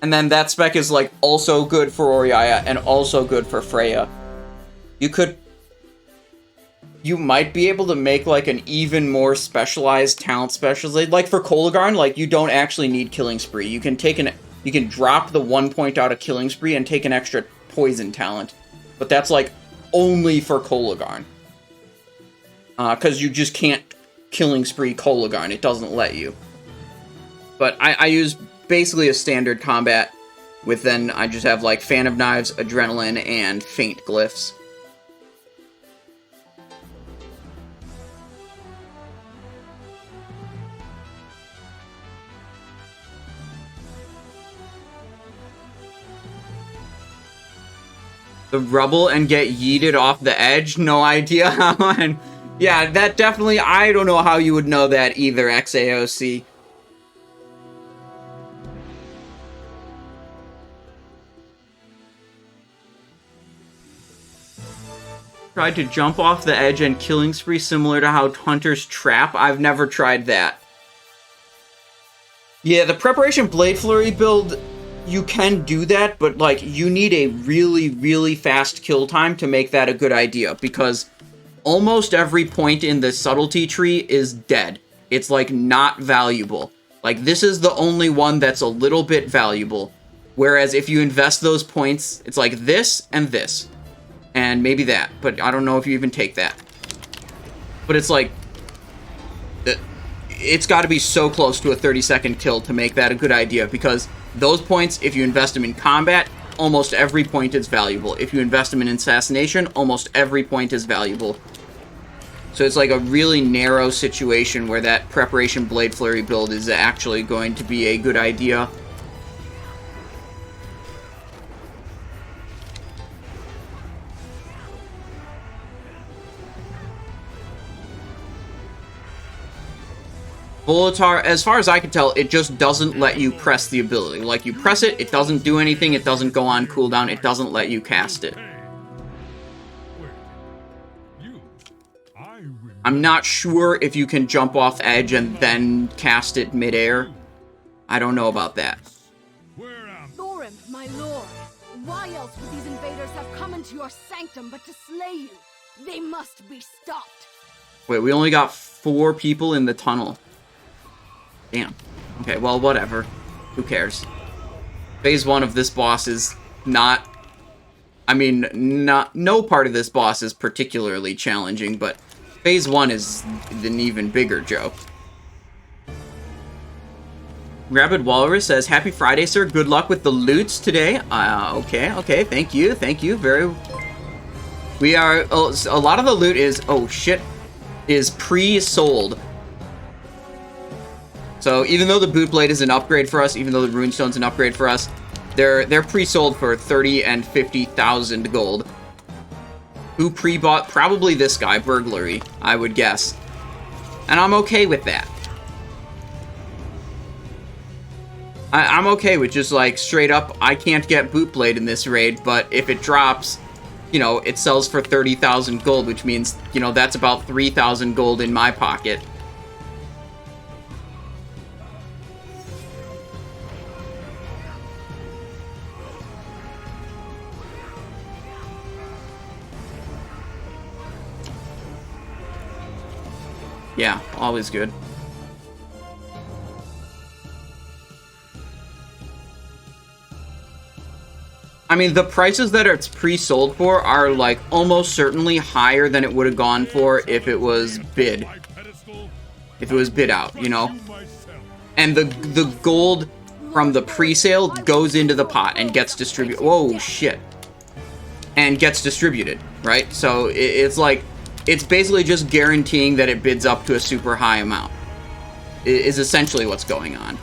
And then that spec is like also good for Oriaya and also good for Freya. You might be able to make like an even more specialized talent specialist. Like for Kologarn, like you don't actually need Killing Spree. You can drop the 1 point out of Killing Spree and take an extra poison talent. But that's like only for Kologarn. Because you just can't Killing Spree Kologarn. It doesn't let you. But I use basically a standard combat with then I just have like Fan of Knives, Adrenaline, and Faint Glyphs. The rubble and get yeeted off the edge? No idea how. And yeah, that definitely, I don't know how you would know that either, XAOC. Tried to jump off the edge and Killing Spree similar to how Hunter's Trap? I've never tried that. Yeah, the Preparation Blade Flurry build, you can do that, but like you need a really, really fast kill time to make that a good idea, because almost every point in the subtlety tree is dead. It's like not valuable. Like this is the only one that's a little bit valuable. Whereas if you invest those points, it's like this and this. And maybe that, but I don't know if you even take that. But it's like, it's got to be so close to a 30-second kill to make that a good idea, because those points, if you invest them in combat, almost every point is valuable. If you invest them in Assassination, almost every point is valuable. So it's like a really narrow situation where that Preparation Blade Flurry build is actually going to be a good idea. Volatar, as far as I can tell, it just doesn't let you press the ability. Like, you press it, it doesn't do anything, it doesn't go on cooldown, it doesn't let you cast it. I'm not sure if you can jump off edge and then cast it midair. I don't know about that. Thorim, my lord, why else would these invaders have come into your sanctum but to slay you? They must be stopped. Wait, we only got 4 people in the tunnel. Damn. Okay, well, whatever. Who cares? Phase 1 of this boss is not... I mean, no part of this boss is particularly challenging, but Phase 1 is an even bigger joke. Rabid Walrus says, Happy Friday, sir. Good luck with the loots today. Okay, thank you. We are... Oh, a lot of the loot is... Oh, shit. Is pre-sold. So even though the boot blade is an upgrade for us, even though the runestone's an upgrade for us, they're pre-sold for 30 and 50,000 gold. Who pre-bought? Probably this guy, Burglary, I would guess. And I'm okay with that. I'm okay with just like straight up, I can't get boot blade in this raid, but if it drops, you know, it sells for 30,000 gold, which means, you know, that's about 3,000 gold in my pocket. Yeah, always good. I mean, the prices that it's pre-sold for are, like, almost certainly higher than it would have gone for if it was bid. If it was bid out, you know? And the gold from the pre-sale goes into the pot and gets distributed. Whoa, shit. And gets distributed, right? So it's like, it's basically just guaranteeing that it bids up to a super high amount. Is essentially what's going on.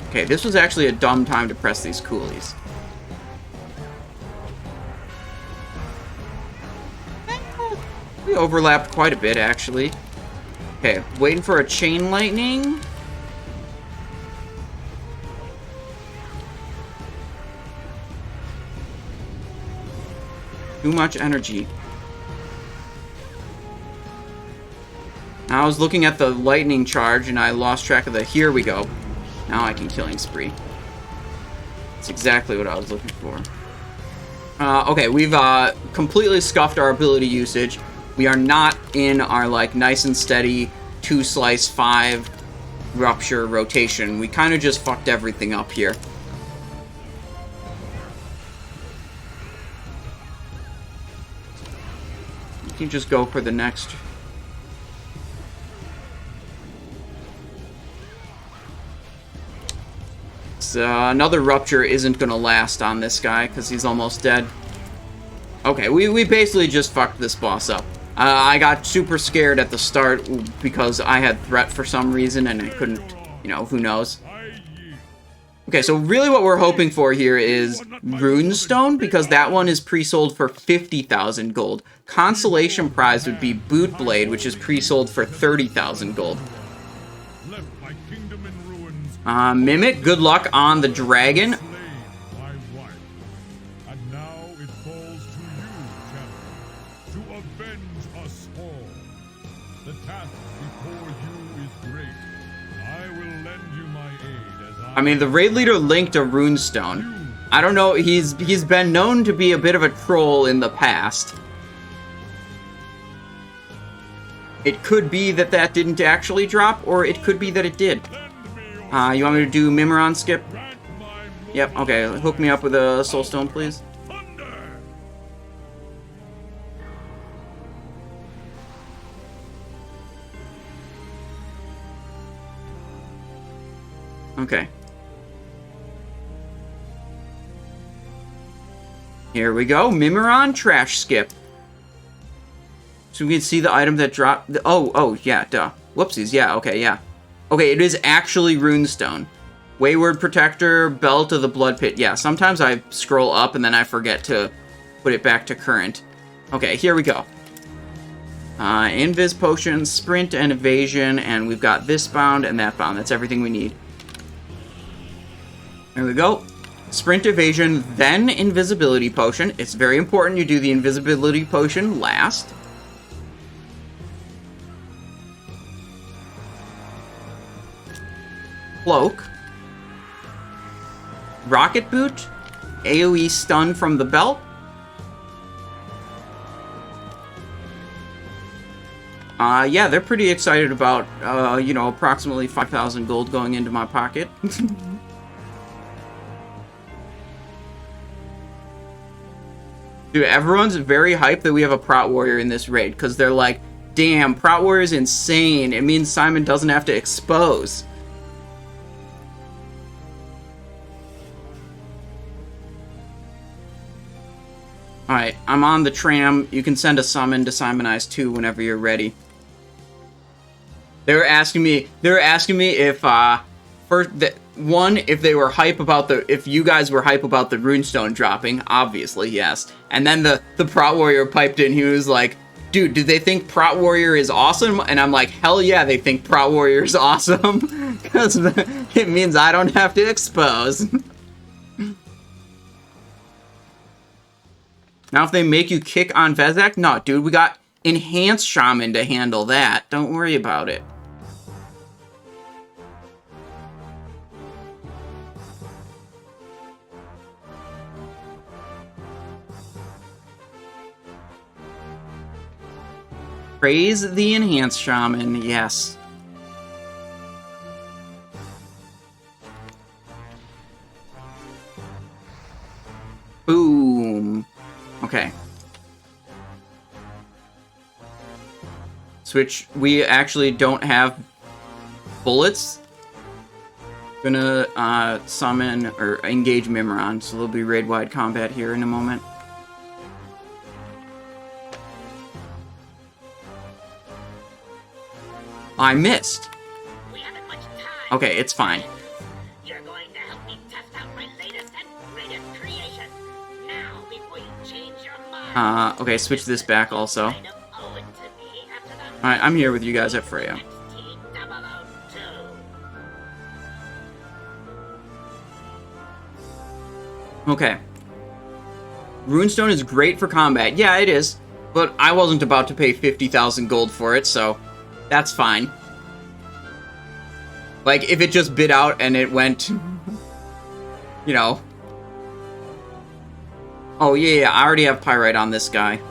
Okay, this was actually a dumb time to press these coolies. We overlapped quite a bit, actually. Okay, waiting for a chain lightning. Too much energy. I was looking at the lightning charge and I lost track of the... Here we go. Now I can killing spree. That's exactly what I was looking for. Okay, we've completely scuffed our ability usage. We are not in our, like, nice and steady 2-slice-5 rupture rotation. We kind of just fucked everything up here. You can just go for the next... another rupture isn't gonna last on this guy because he's almost dead. Okay, we basically just fucked this boss up. I got super scared at the start because I had threat for some reason and I couldn't, you know, who knows. Okay, so really what we're hoping for here is Runestone, because that one is pre-sold for 50,000 gold. Consolation prize would be Boot Blade, which is pre-sold for 30,000 gold. Mimic, good luck on the dragon. I mean, the raid leader linked a runestone. I don't know, he's been known to be a bit of a troll in the past. It could be that that didn't actually drop, or it could be that it did. You want me to do Mimiron skip? Yep, okay. Hook me up with a soulstone, please. Okay. Here we go. Mimiron trash skip. So we can see the item that dropped. Oh, yeah, duh. Whoopsies, yeah, okay, yeah. Okay, it is actually Runestone. Wayward Protector, Belt of the Blood Pit. Yeah, sometimes I scroll up and then I forget to put it back to current. Okay, here we go. Invis Potion, Sprint and Evasion, and we've got this bound and that bound. That's everything we need. There we go. Sprint Evasion, then Invisibility Potion. It's very important you do the Invisibility Potion last. Cloak. Rocket Boot. AoE Stun from the belt. Yeah, they're pretty excited about, you know, approximately 5,000 gold going into my pocket. Dude, everyone's very hyped that we have a Prot Warrior in this raid, because they're like, damn, Prot Warrior is insane. It means Simon doesn't have to expose. Alright, I'm on the tram. You can send a summon to Simonize 2 whenever you're ready. They were asking me if, if they were hype about if you guys were hype about the runestone dropping. Obviously, yes. And then the Prot Warrior piped in. He was like, dude, do they think Prot Warrior is awesome? And I'm like, hell yeah, they think Prot Warrior is awesome. Because it means I don't have to expose. Now if they make you kick on Vezax, no, dude, we got Enhanced Shaman to handle that. Don't worry about it. Praise the Enhanced Shaman, yes. Boom. Okay. Switch. We actually don't have bullets. Gonna summon or engage Mimiron, so there'll be raid-wide combat here in a moment. I missed. We haven't much time. Okay, it's fine. You're going to help me test out my latest and greatest creation. Now, before you change your mind. Okay, switch this back also. Kind of owe it to me after the Alright, I'm here with you guys at Freya. XT002. Okay. Runestone is great for combat. Yeah, it is. But I wasn't about to pay 50,000 gold for it, so that's fine. Like, if it just bid out and it went, you know. Oh, yeah, I already have Pyrite on this guy.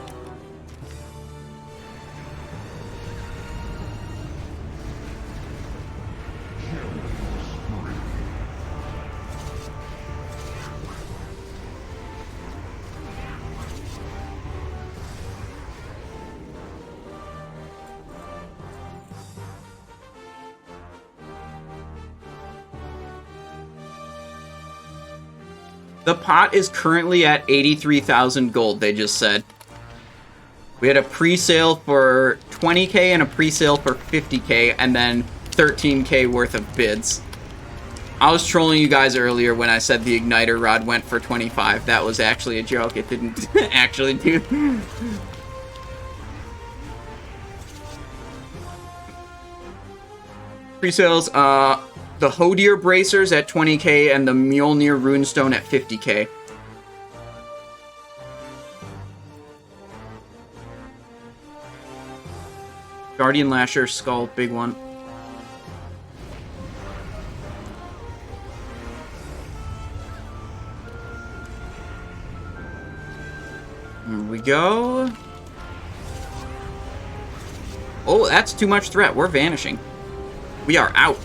The pot is currently at 83,000 gold, they just said. We had a pre-sale for 20k and a pre-sale for 50k, and then 13k worth of bids. I was trolling you guys earlier when I said the Igniter Rod went for 25. That was actually a joke. It didn't actually do... Pre-sales, the Hodir Bracers at 20k and the Mjolnir Runestone at 50k. Guardian Lasher, Skull, big one. Here we go. Oh, that's too much threat. We're vanishing. We are out.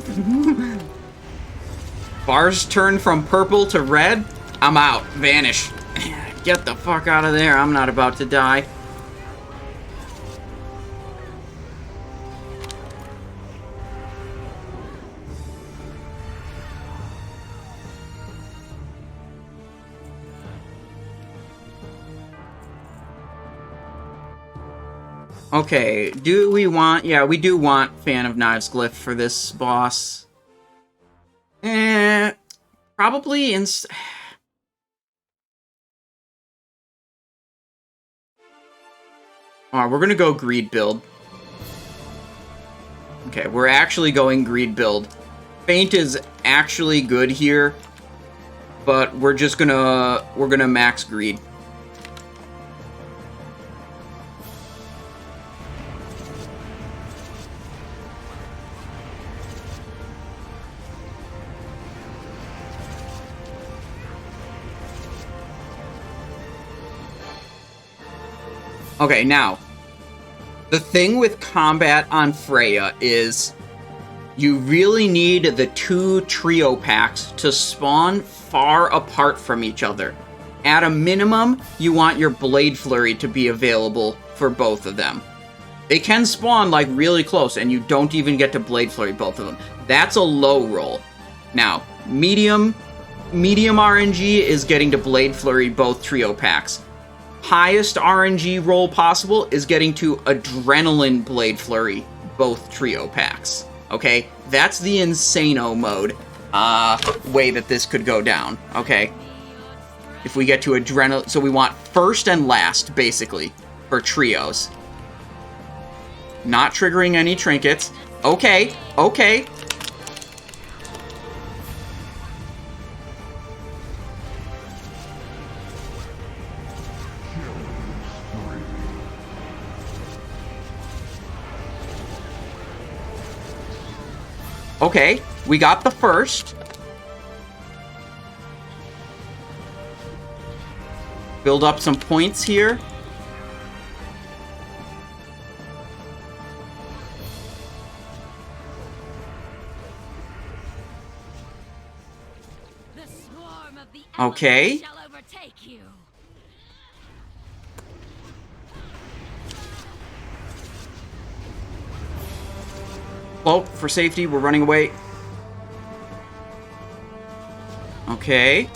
Bars turn from purple to red. I'm out. Vanish. Get the fuck out of there. I'm not about to die. Okay, do we want... Yeah, we do want Fan of Knives Glyph for this boss. Probably in... We're gonna go Greed build. Okay, we're actually going Greed build. Feint is actually good here, but we're just gonna... We're gonna max Greed. Okay, now, the thing with combat on Freya is you really need the two trio packs to spawn far apart from each other. At a minimum, you want your Blade Flurry to be available for both of them. They can spawn, like, really close, and you don't even get to Blade Flurry both of them. That's a low roll. Now, medium RNG is getting to Blade Flurry both trio packs. Highest RNG roll possible is getting to Adrenaline Blade Flurry, both trio packs. Okay? That's the Insano mode way that this could go down. Okay? If we get to Adrenaline... So we want first and last, basically, for trios. Not triggering any trinkets. Okay. Okay. Okay, we got the first. Build up some points here. The swarm of the Okay. elements shall overtake you. Cloak for safety. We're running away. Okay.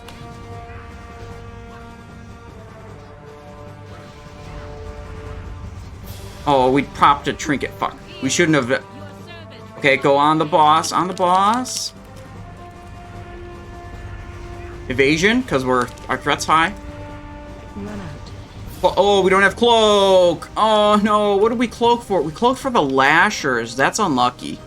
Oh, we popped a trinket. Fuck. We shouldn't have. Okay, go on the boss. On the boss. Evasion, because our threat's high. Run out. Oh, we don't have cloak. Oh no, what did we cloak for? We cloaked for the lashers. That's unlucky.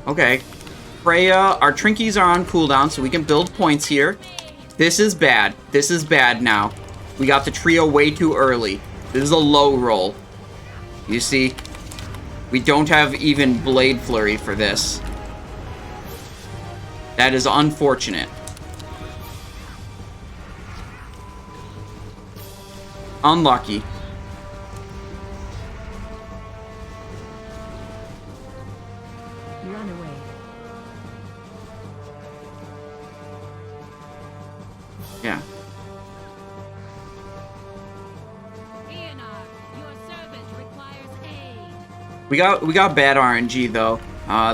Okay. Freya, our trinkies are on cooldown, so we can build points here. This is bad. This is bad now. We got the trio way too early. This is a low roll. You see? We don't have even Blade Flurry for this. That is unfortunate. Unlucky. Run away. Yeah. Your servant requires aid. We got bad RNG though.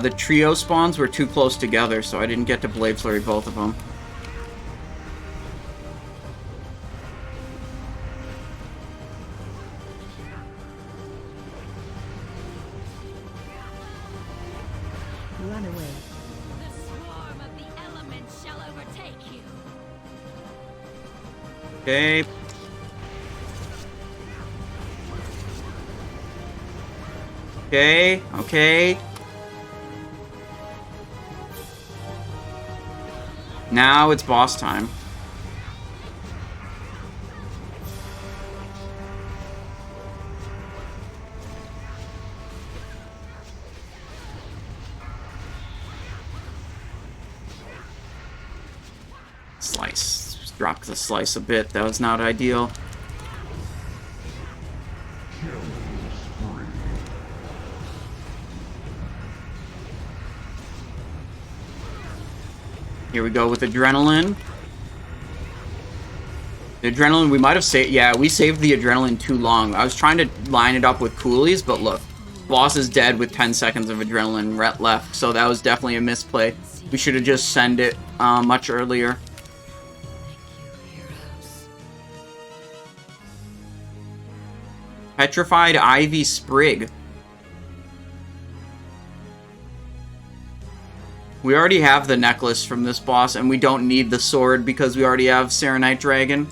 The trio spawns were too close together, so I didn't get to Blade Flurry both of them. Run away. The swarm of the elements shall overtake you. Okay. Okay, okay. Now it's boss time. Slice. Just dropped the slice a bit. That was not ideal. Here we go with Adrenaline. The Adrenaline, we might have saved... Yeah, we saved the Adrenaline too long. I was trying to line it up with Coolies, but look. Boss is dead with 10 seconds of Adrenaline left, so that was definitely a misplay. We should have just sent it much earlier. Petrified Ivy Sprig. We already have the necklace from this boss, and we don't need the sword because we already have Serenite Dragon.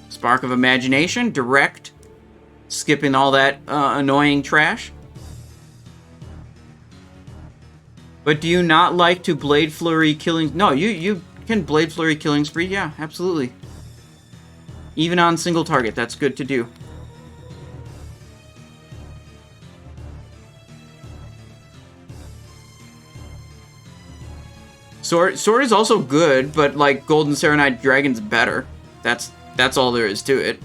Spark of Imagination, direct. Skipping all that annoying trash. But do you not like to Blade Flurry killing... No, you can Blade Flurry killing spree. Yeah, absolutely. Even on single target, that's good to do. Sword is also good, but like Golden Serenite Dragon's better. That's all there is to it.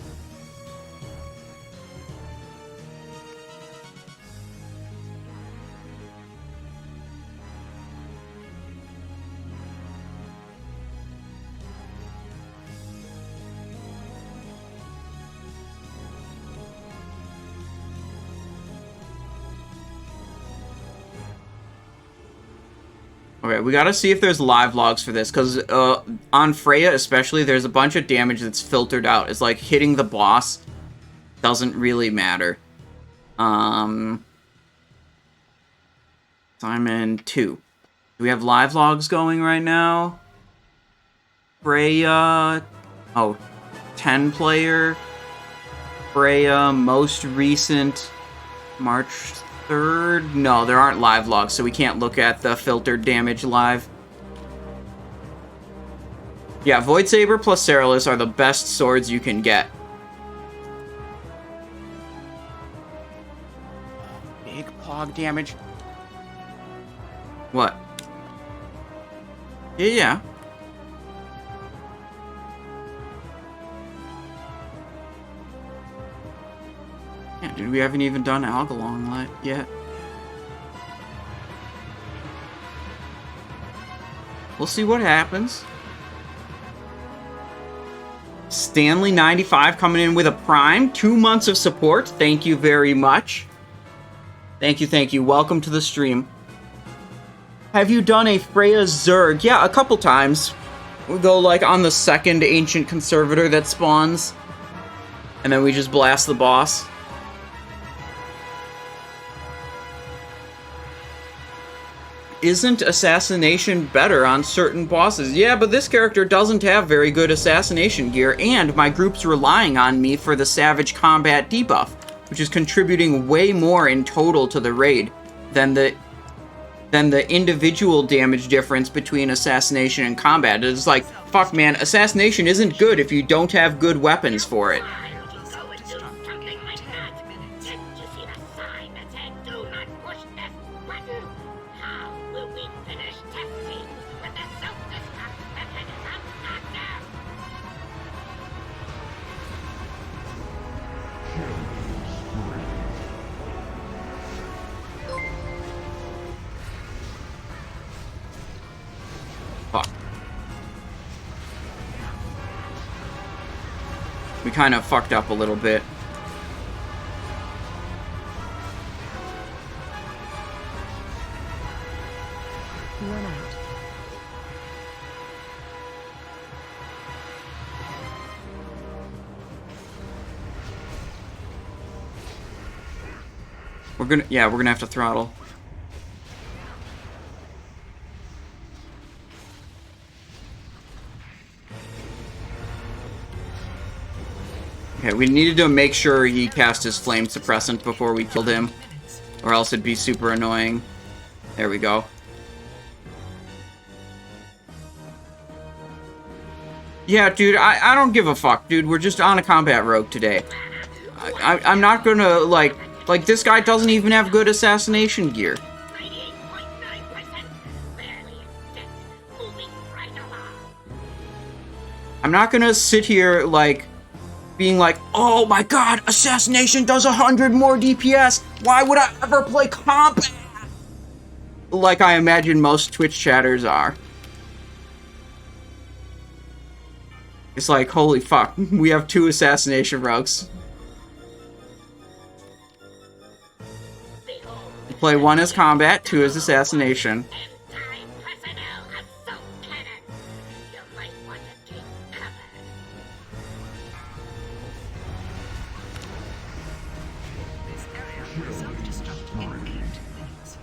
Okay, we gotta see if there's live logs for this, because on Freya especially, there's a bunch of damage that's filtered out. It's like hitting the boss doesn't really matter. Simon 2. Do we have live logs going right now? Freya... Oh, 10 player. Freya, most recent... March 3rd? No, there aren't live logs, so we can't look at the filtered damage live. Yeah, Void Saber plus Ceralis are the best swords you can get. Big pog damage. What? Yeah. Yeah, dude, we haven't even done Algalon yet. We'll see what happens. Stanley 95 coming in with a prime. 2 months of support. Thank you very much. Thank you, thank you. Welcome to the stream. Have you done a Freya Zerg? Yeah, a couple times. We go like on the second Ancient Conservator that spawns. And then we just blast the boss. Isn't Assassination better on certain bosses? Yeah, but this character doesn't have very good Assassination gear, and my group's relying on me for the Savage Combat debuff, which is contributing way more in total to the raid than the individual damage difference between Assassination and Combat. It's like, fuck man, Assassination isn't good if you don't have good weapons for it. We kind of fucked up a little bit. Run out. We're gonna have to throttle. Okay, we needed to make sure he cast his flame suppressant before we killed him, or else it'd be super annoying. There we go. Yeah, dude, I don't give a fuck, dude. We're just on a combat rogue today. I'm not gonna, like, this guy doesn't even have good assassination gear. 98.9%, barely a dent, moving right along. I'm not gonna sit here, like, being like, oh my god, Assassination does 100 more DPS! Why would I ever play combat? Like I imagine most Twitch chatters are. It's like, holy fuck, we have 2 Assassination rogues. Play 1 as combat, 2 as Assassination. Anti-personnel assault cannon. You might want to take cover. This area will self-destruct in 8 minutes.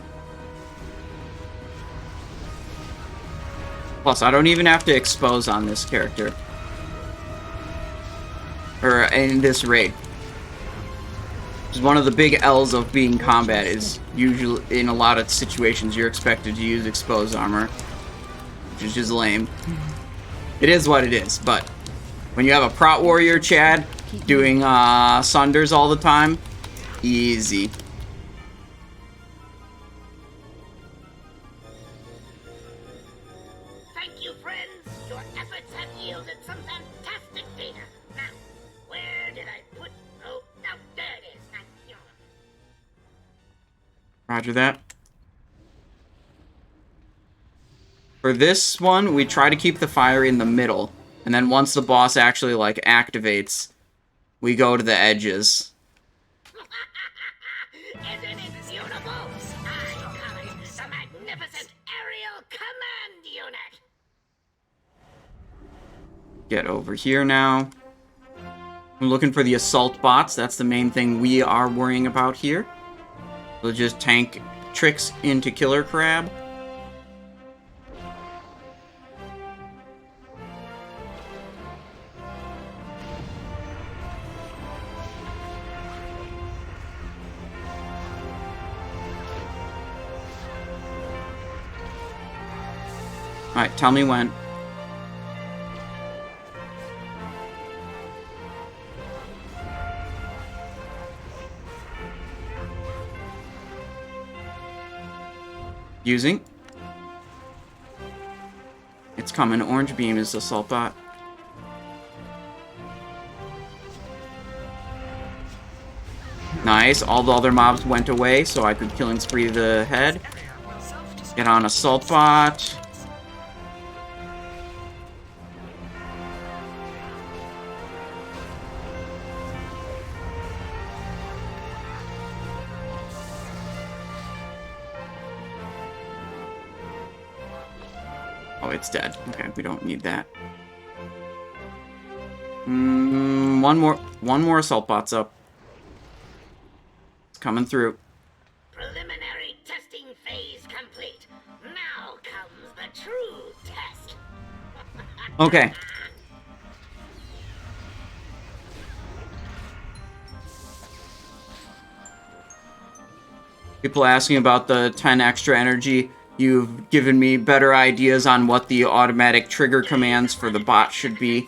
Plus, I don't even have to expose on this character. Or in this raid. Because one of the big L's of being combat is usually, in a lot of situations, you're expected to use exposed armor. Which is just lame. It is what it is, but when you have a prot warrior Chad doing sunders all the time, easy. Thank you, friends. Your efforts have yielded some fantastic data. Now, where did I put... Oh, no, there it is. Now, Roger that. For this one, we try to keep the fire in the middle. And then once the boss actually, like, activates, we go to the edges. Isn't it beautiful? I call it the magnificent aerial command unit. Get over here now. I'm looking for the assault bots. That's the main thing we are worrying about here. We'll just tank tricks into Killer Crab. Alright, tell me when. Using. It's coming. Orange beam is assault bot. Nice. All the other mobs went away, so I could killing spree the head. Get on assault bot. Oh, it's dead. Okay, we don't need that. One more assault bot's up. It's coming through. Preliminary testing phase complete. Now comes the true test. Okay. People asking about the 10 extra energy. You've given me better ideas on what the automatic trigger commands for the bot should be.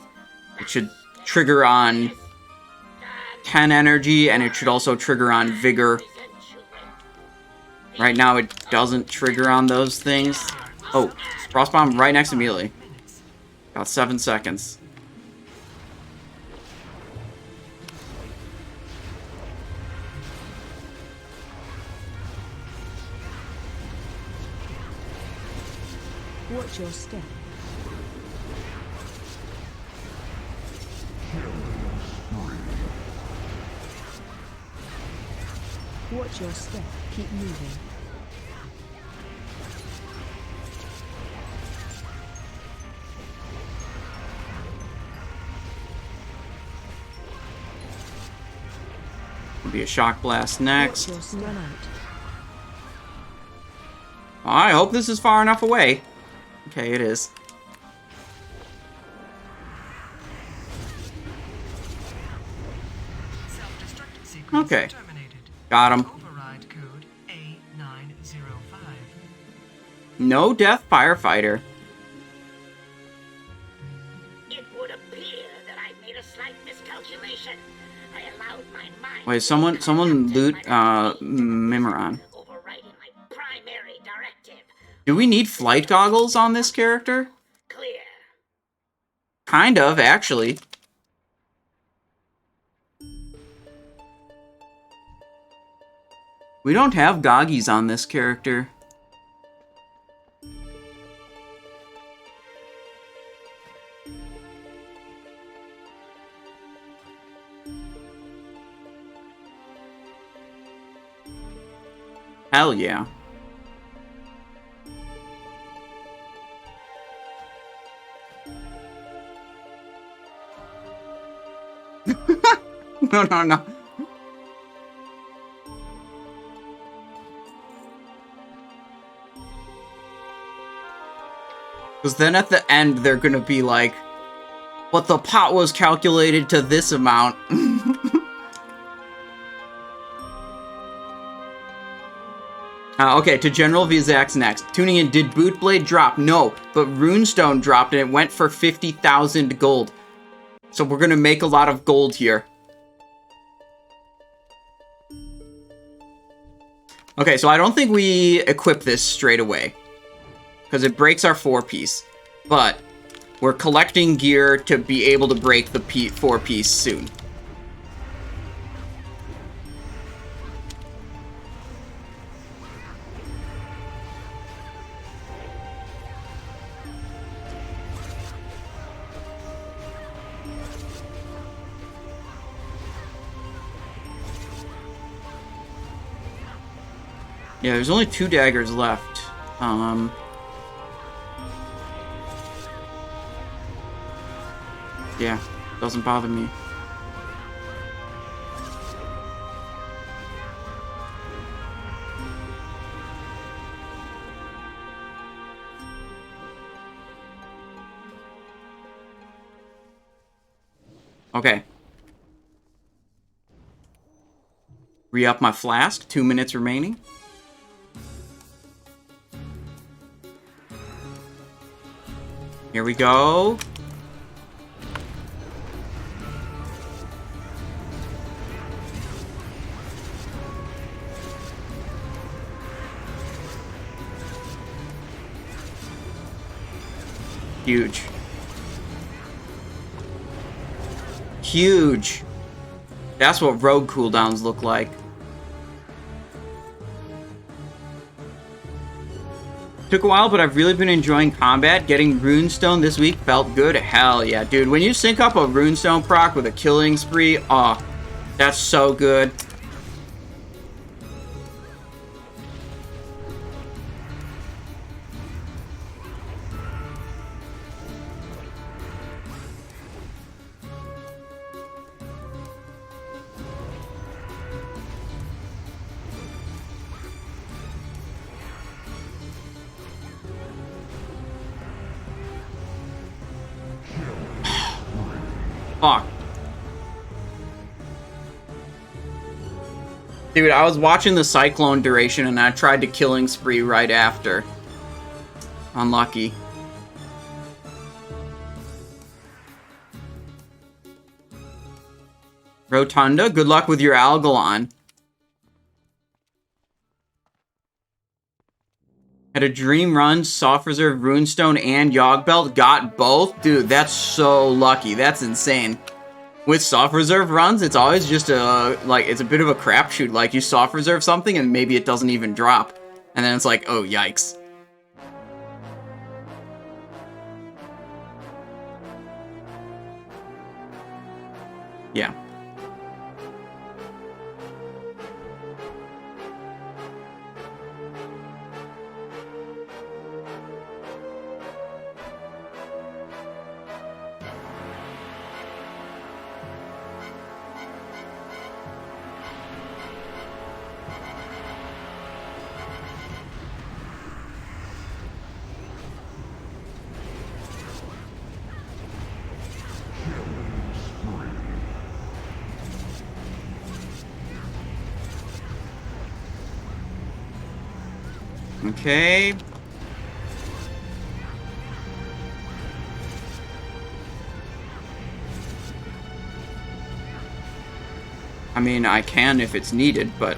It should trigger on 10 energy, and it should also trigger on vigor. Right now it doesn't trigger on those things. Oh, frost bomb right next to Melee. About 7 seconds. Watch your step. Watch your step. Keep moving. Will be a shock blast next. Watch your step. Run out. I hope this is far enough away. Okay, it is. Self-destruct sequence Okay. terminated. Got him. Override code A905. No death firefighter. It would appear that I made a slight miscalculation. I allowed my mind. Wait, someone loot Mimiron. Overriding my primary directive. Do we need flight goggles on this character? Clear. Kind of, actually. We don't have goggies on this character. Hell yeah. No. Because then at the end, they're gonna be like, but the pot was calculated to this amount. Okay, to General Vezax next. Tuning in, did Bootblade drop? No, but Runestone dropped and it went for 50,000 gold. So we're gonna make a lot of gold here. Okay, so I don't think we equip this straight away, because it breaks our 4-piece. But we're collecting gear to be able to break the 4-piece soon. Yeah, there's only 2 daggers left. Yeah, doesn't bother me. Okay. Re-up my flask, 2 minutes remaining. Here we go. Huge. Huge. That's what rogue cooldowns look like. Took a while, but I've really been enjoying combat. Getting Runestone this week felt good. Hell yeah, dude. When you sync up a Runestone proc with a killing spree, oh, that's so good. Fuck. Dude, I was watching the Cyclone duration and I tried to killing spree right after. Unlucky. Rotunda, good luck with your Algalon. Had a dream run, soft reserve, runestone, and Yogg belt. Got both? Dude, that's so lucky. That's insane. With soft reserve runs, it's always just a, like, it's a bit of a crapshoot. Like, you soft reserve something and maybe it doesn't even drop. And then it's like, oh, yikes. Yeah. Okay. I mean, I can if it's needed, but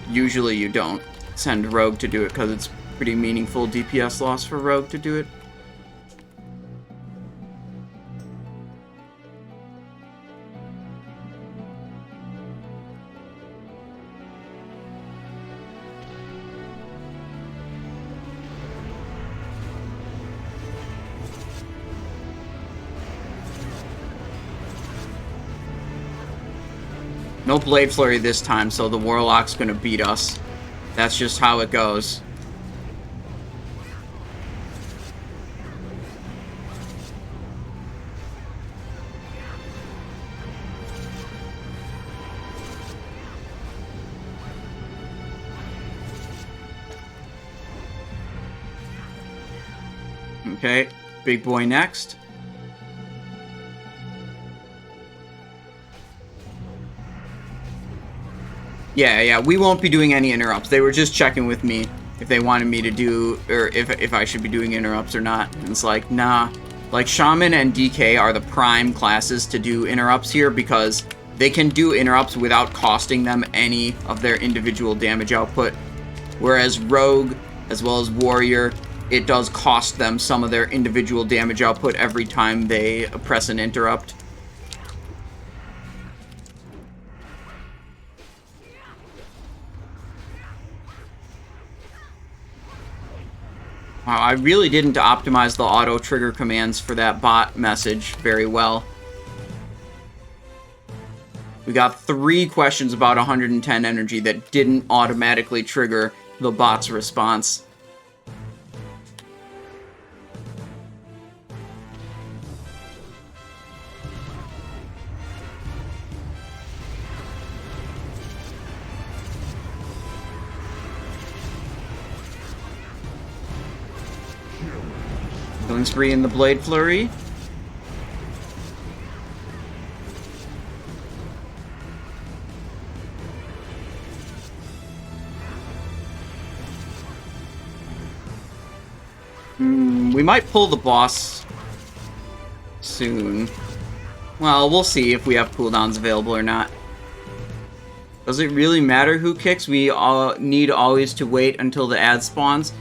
usually you don't send Rogue to do it because it's pretty meaningful DPS loss for Rogue to do it. No Blade Flurry this time, so the Warlock's gonna beat us. That's just how it goes. Okay, big boy next. Yeah, we won't be doing any interrupts. They were just checking with me if they wanted me to do, or if I should be doing interrupts or not. And it's like, nah. Like, Shaman and DK are the prime classes to do interrupts here because they can do interrupts without costing them any of their individual damage output. Whereas Rogue, as well as Warrior, it does cost them some of their individual damage output every time they press an interrupt. Wow, I really didn't optimize the auto trigger commands for that bot message very well. We got 3 questions about 110 energy that didn't automatically trigger the bot's response. Killing spree in the Blade Flurry. We might pull the boss soon. Well, we'll see if we have cooldowns available or not. Does it really matter who kicks? We need always to wait until the ad spawns.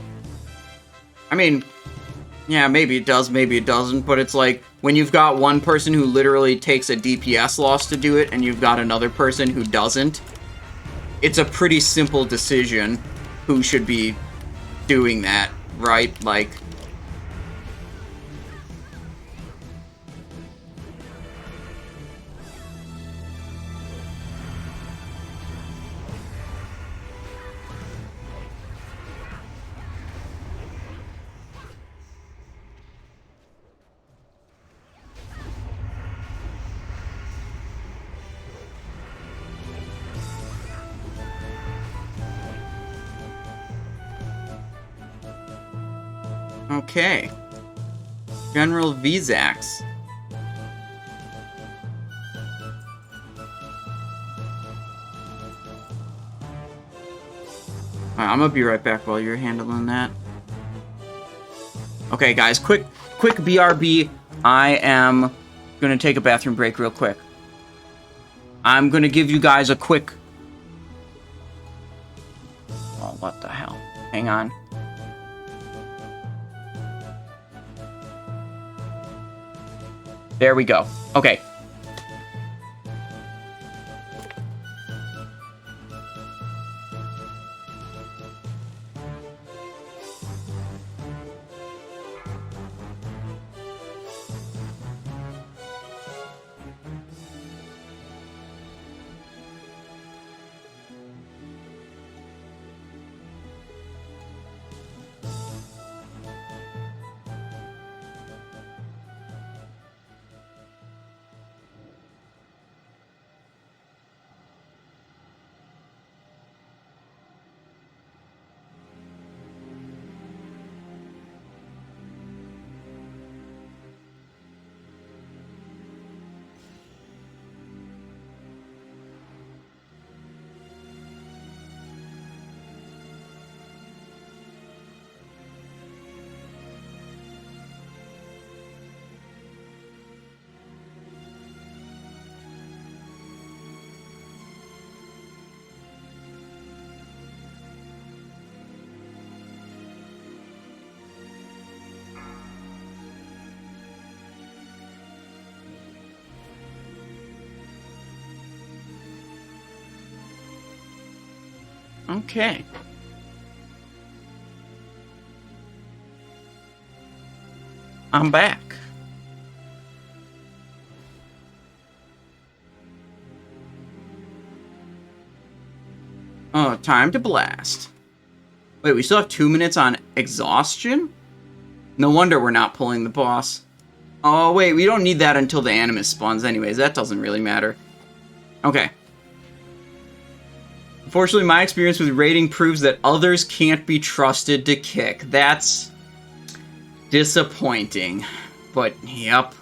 I mean, yeah, maybe it does, maybe it doesn't, but it's like, when you've got one person who literally takes a DPS loss to do it, and you've got another person who doesn't, it's a pretty simple decision who should be doing that. right? Like... Okay. General Vezax. I'm gonna be right back while you're handling that. Okay, guys, quick BRB. I am gonna take a bathroom break real quick. I'm gonna give you guys a quick... Oh, what the hell? Hang on. There we go. Okay. Okay. I'm back. Oh, time to blast. Wait, we still have 2 minutes on exhaustion? No wonder we're not pulling the boss. Oh, wait, we don't need that until the Animus spawns anyways. That doesn't really matter. Okay. Unfortunately, my experience with raiding proves that others can't be trusted to kick. That's disappointing. But, yep.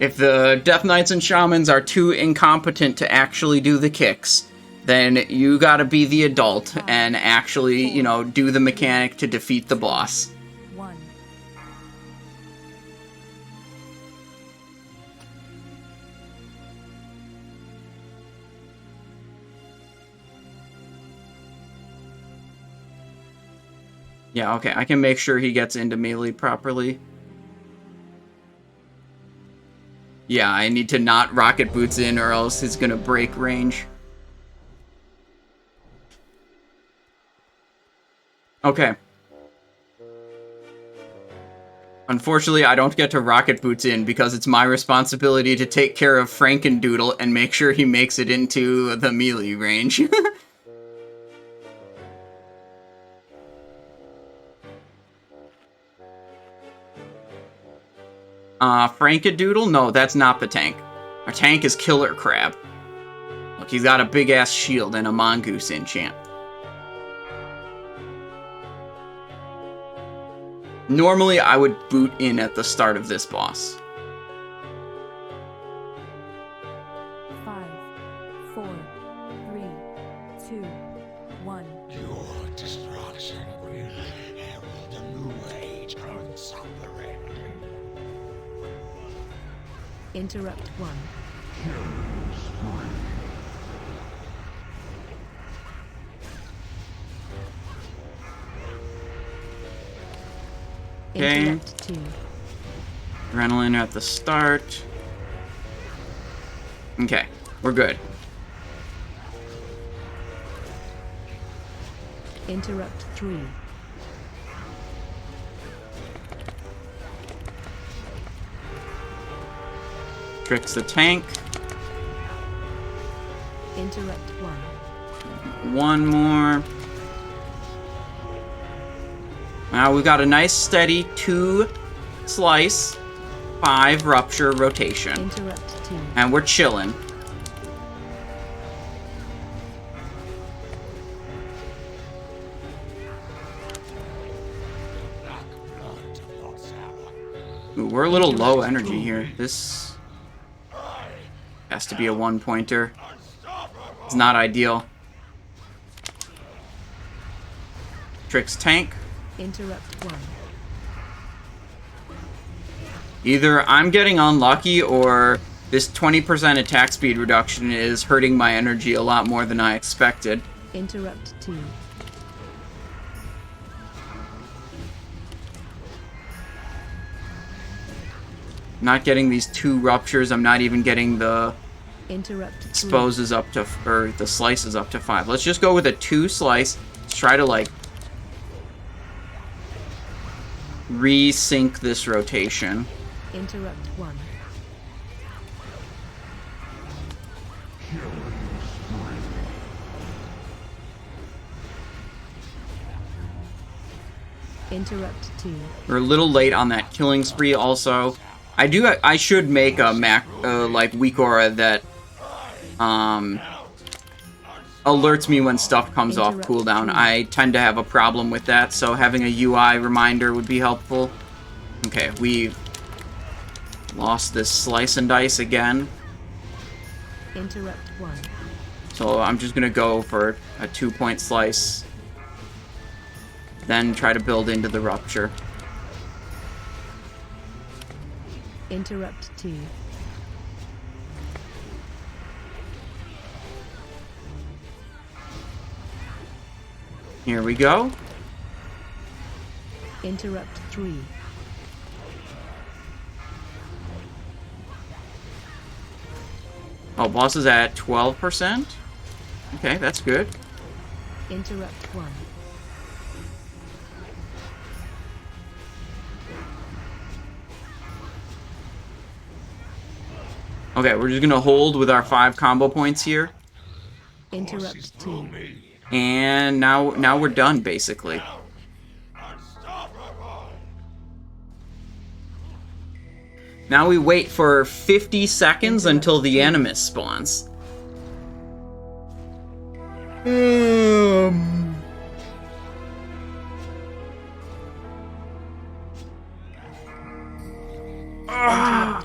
If the Death Knights and Shamans are too incompetent to actually do the kicks, then you gotta be the adult and actually, you know, do the mechanic to defeat the boss. Yeah, okay, I can make sure he gets into melee properly. Yeah, I need to not rocket boots in or else he's gonna break range. Okay. Unfortunately, I don't get to rocket boots in because it's my responsibility to take care of Frankendoodle and make sure he makes it into the melee range. Frankendoodle? No, that's not the tank. Our tank is Killer Crab. Look, he's got a big-ass shield and a Mongoose enchant. Normally, I would boot in at the start of this boss. 5, 4, 3, 2, 1. Your destruction will herald a new age on Sartharion. Interrupt 1. Okay. Interrupt 2. Adrenaline at the start. Okay, we're good. Interrupt 3. Tricks the tank. Interrupt 1. One more. Now we've got a nice steady 2 slice, 5 rupture rotation. Interrupt 2. And we're chilling. Ooh, we're a little low energy here. This has to be a 1-pointer. It's not ideal. Tricks tank. Interrupt 1. Either I'm getting unlucky or this 20% attack speed reduction is hurting my energy a lot more than I expected. Interrupt 2. Not getting these 2 ruptures. I'm not even getting the Interrupt 3. exposes up to, or the slices up to 5. Let's just go with a 2 slice. Let's try to like resync this rotation. Interrupt 1. Interrupt 2. We're a little late on that killing spree also. I should make a like weak aura that alerts me when stuff comes off cooldown. I tend to have a problem with that, so having a UI reminder would be helpful. Okay, we lost this slice and dice again. Interrupt 1. So I'm just gonna go for a 2-point slice, then try to build into the rupture. Interrupt 2. Here we go. Interrupt 3. Oh, boss is at 12%? Okay, that's good. Interrupt 1. Okay, we're just gonna hold with our 5 combo points here. Interrupt 2. And now we're done, basically. Now we wait for 50 seconds until the Animus spawns. Interrupt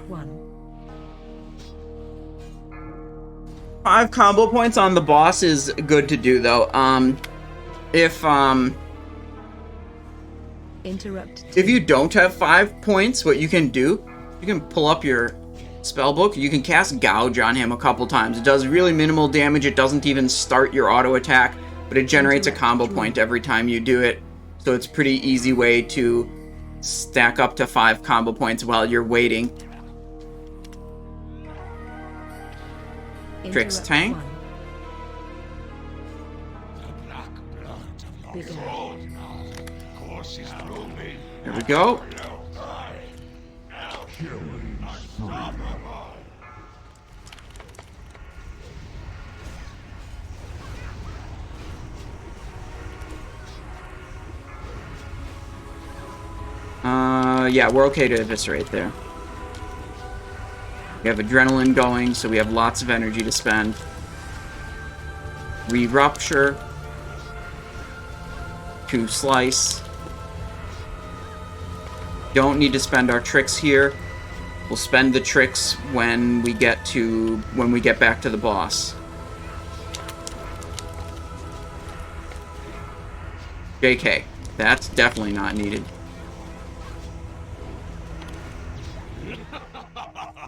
1. 5 combo points on the boss is good to do, though. If Interrupt 2. you don't have 5 points, what you can do, you can pull up your spellbook. You can cast Gouge on him a couple times. It does really minimal damage. It doesn't even start your auto attack, but it generates a combo point every time you do it. So it's a pretty easy way to stack up to 5 combo points while you're waiting. Tricks Interrupt tank. 1. Big eye. There we go. Yeah, we're okay to eviscerate there. We have adrenaline going, so we have lots of energy to spend. Re-rupture. 2 slice. Don't need to spend our tricks here. We'll spend the tricks when we get back to the boss. JK. That's definitely not needed.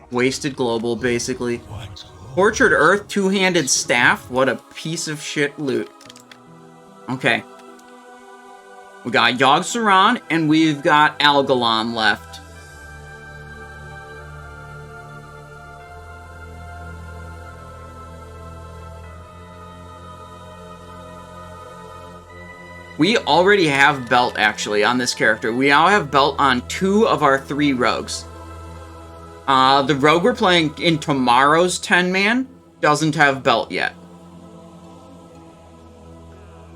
Wasted global, basically. Tortured Earth, 2-handed staff. What a piece of shit loot. Okay. We got Yogg-Saron, and we've got Algalon left. We already have belt, actually, on this character. We now have belt on 2 of our 3 rogues. The rogue we're playing in tomorrow's 10-man doesn't have belt yet.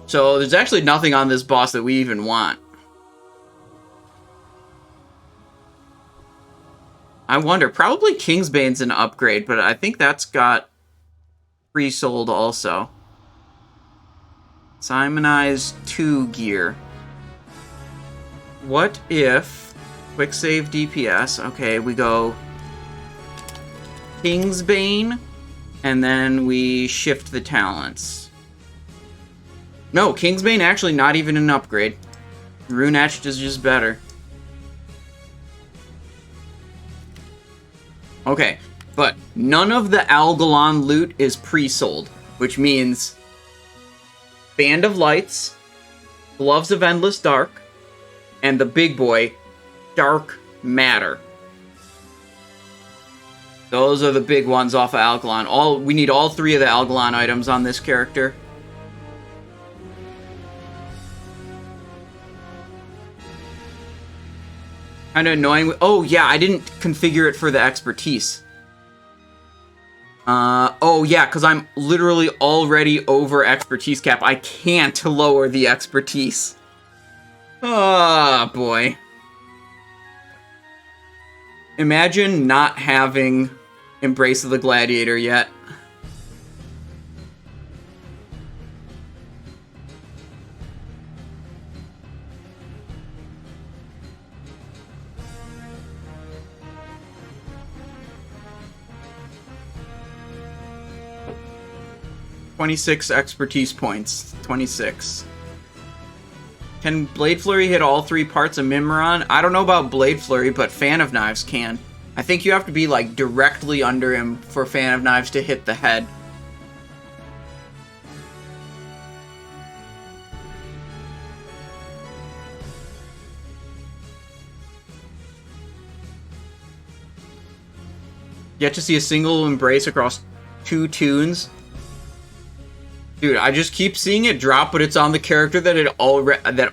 So there's actually nothing on this boss that we even want. I wonder, probably Kingsbane's an upgrade, but I think that's got pre-sold also. Simonized 2 gear. What if... Quick save DPS. Okay, we go... Kingsbane, and then we shift the talents. No, Kingsbane actually not even an upgrade. Rune Etched is just better. Okay, but none of the Algalon loot is pre-sold, which means Band of Lights, Gloves of Endless Dark, and the big boy, Dark Matter. Those are the big ones off of Algalon. We need all 3 of the Algalon items on this character. Kind of annoying. Oh, yeah, I didn't configure it for the expertise. Oh, yeah, because I'm literally already over expertise cap. I can't lower the expertise. Oh, boy. Imagine not having Embrace of the Gladiator yet. $26 expertise points. 26. Can Blade Flurry hit all 3 parts of Mimiron? I don't know about Blade Flurry, but Fan of Knives can. I think you have to be, like, directly under him for Fan of Knives to hit the head. Yet to see a single embrace across 2 tunes. Dude, I just keep seeing it drop, but it's on the character that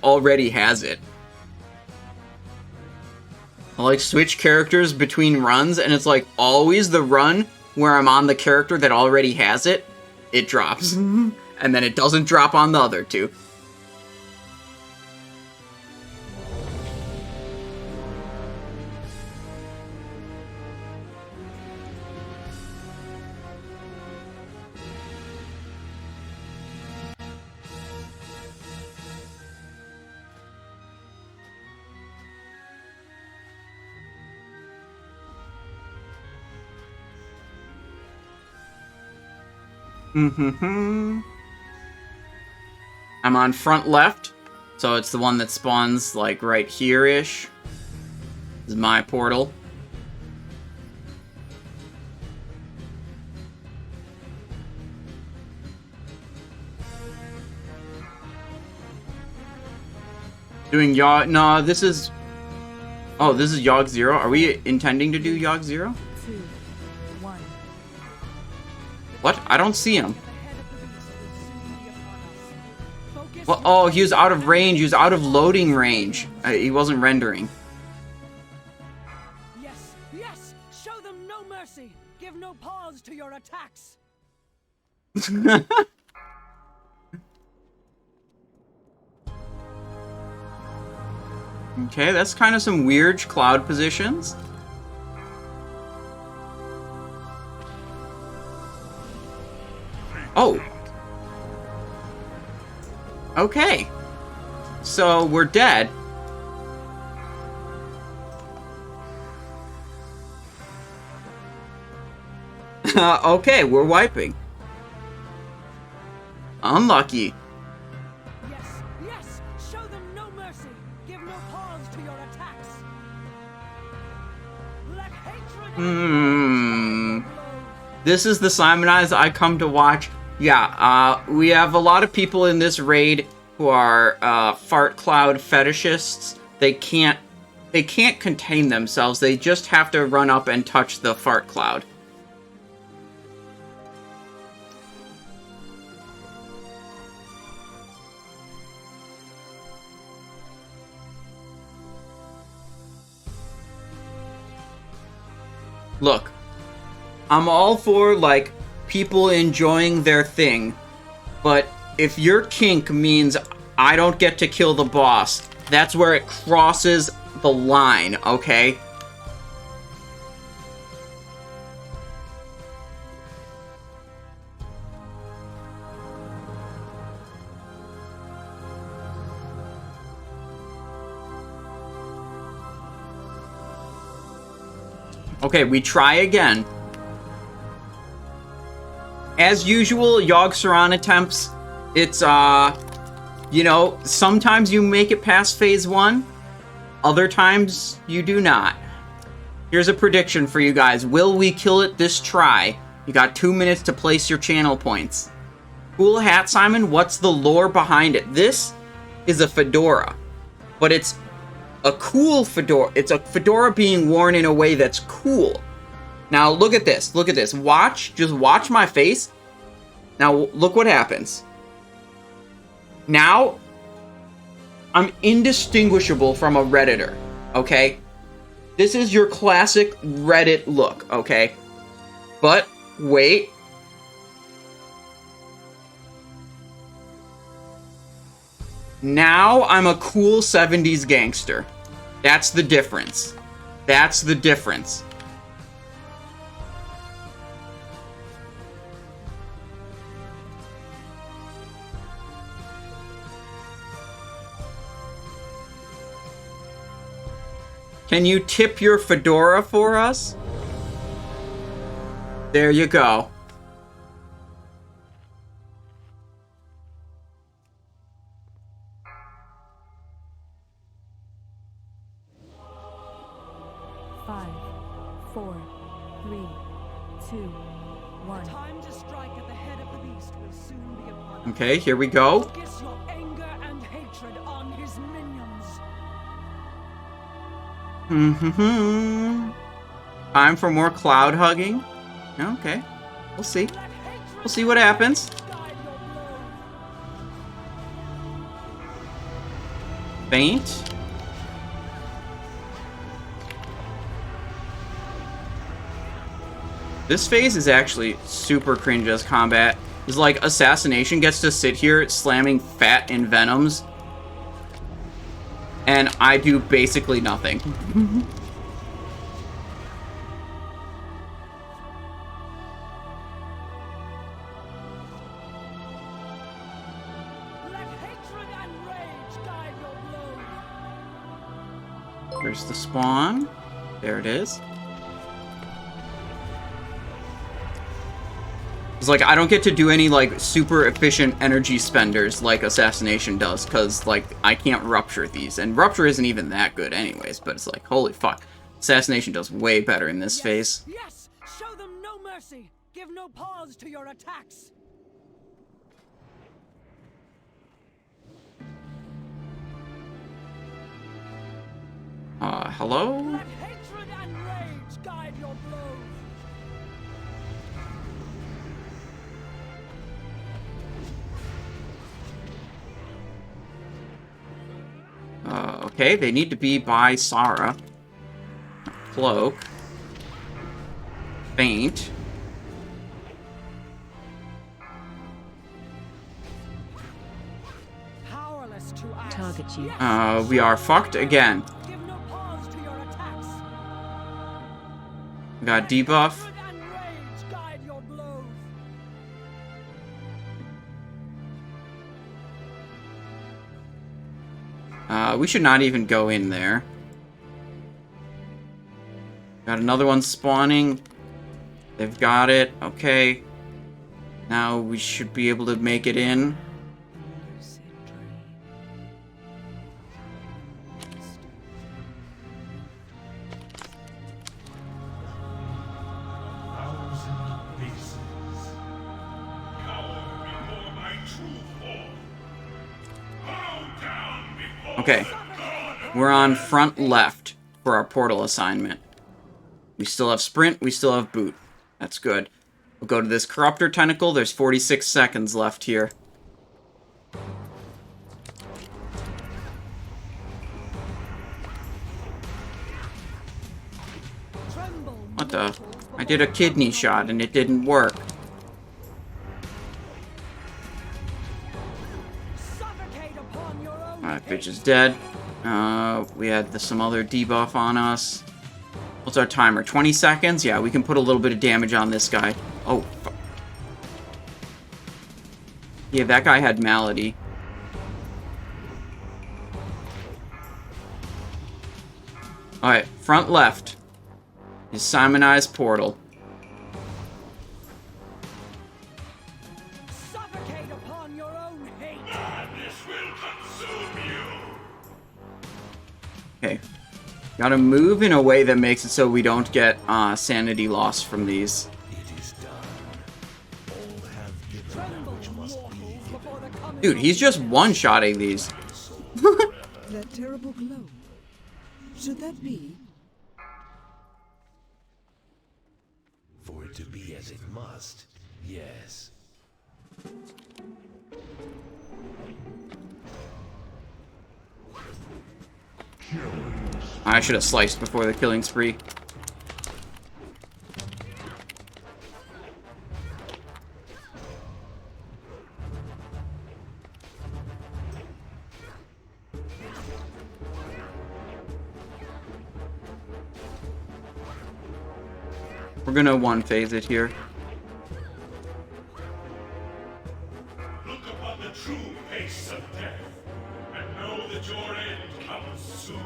already has it. I like switch characters between runs, and it's like always the run where I'm on the character that already has it, it drops. And then it doesn't drop on the other 2. I'm on front left, so it's the one that spawns, like, right here-ish. This is my portal. Doing Yogg... No, this is... Oh, this is Yogg-Saron. Are we intending to do Yogg-Saron? 2, 1. What? I don't see him. Well, oh, he was out of range. He was out of loading range. He wasn't rendering. Yes, yes! Show them no mercy! Give no pause to your attacks! Okay, that's kind of some weird cloud positions. Oh. Okay. So, we're dead. Okay, we're wiping. Unlucky. Yes, yes! Show them no mercy! Give no pause to your attacks! Let hatred This is the Simonize I come to watch. Yeah, we have a lot of people in this raid who are fart cloud fetishists. They can't contain themselves. They just have to run up and touch the fart cloud. Look, I'm all for, like, people enjoying their thing, but if your kink means I don't get to kill the boss, that's where it crosses the line, okay? Okay, we try again. As usual, Yogg-Saron attempts, it's, you know, sometimes you make it past phase 1, other times you do not. Here's a prediction for you guys. Will we kill it this try? You got 2 minutes to place your channel points. Cool hat, Simon. What's the lore behind it? This is a fedora, but it's a cool fedora. It's a fedora being worn in a way that's cool. Now, look at this. Look at this. Watch. Just watch my face. Now, look what happens. Now, I'm indistinguishable from a Redditor, okay? This is your classic Reddit look, okay? But, wait. Now, I'm a cool 70s gangster. That's the difference. That's the difference. Can you tip your fedora for us? There you go. Five, 4, 3, 2, 1. The time to strike at the head of the beast will soon be upon us. Okay, here we go. Focus your anger and hatred on his minions. Time for more cloud hugging. Okay, we'll see. We'll see what happens. Faint. This phase is actually super cringe as combat. It's like Assassination gets to sit here slamming fat and venoms, and I do basically nothing. There's the spawn. There it is. It's like, I don't get to do any, like, super efficient energy spenders like Assassination does, because, like, I can't Rupture these. And Rupture isn't even that good anyways, but it's like, holy fuck. Assassination does way better in this phase. Yes! Show them no mercy! Give no pause to your attacks! Hello? Let hatred and rage guide your blows! Okay, they need to be by Sara. Cloak. Faint. Powerless to act. Target you. We are fucked again. Give no pause to your attacks. We got debuff. Hatred and rage guide your blows. We should not even go in there. Got another one spawning. They've got it. Okay. Now we should be able to make it in. Okay. We're on front left for our portal assignment. We still have sprint, we still have boot. That's good. We'll go to this Corruptor Tentacle. There's 46 seconds left here. What the? I did a kidney shot and it didn't work. Alright, bitch is dead. We had some other debuff on us. What's our timer? 20 seconds? Yeah, we can put a little bit of damage on this guy. Oh, fuck. Yeah, that guy had Malady. Alright, front left is Simonized Portal. Suffocate upon your own hate. Madness will consume you. Okay. Gotta move in a way that makes it so we don't get sanity loss from these. It is done. All have given that which must be. Dude, he's just one-shotting these. That terrible glow. Should that be? For it to be as it must, yes. I should have sliced before the killing spree. We're gonna one-phase it here. Look upon the true face of death, and know that your end comes soon.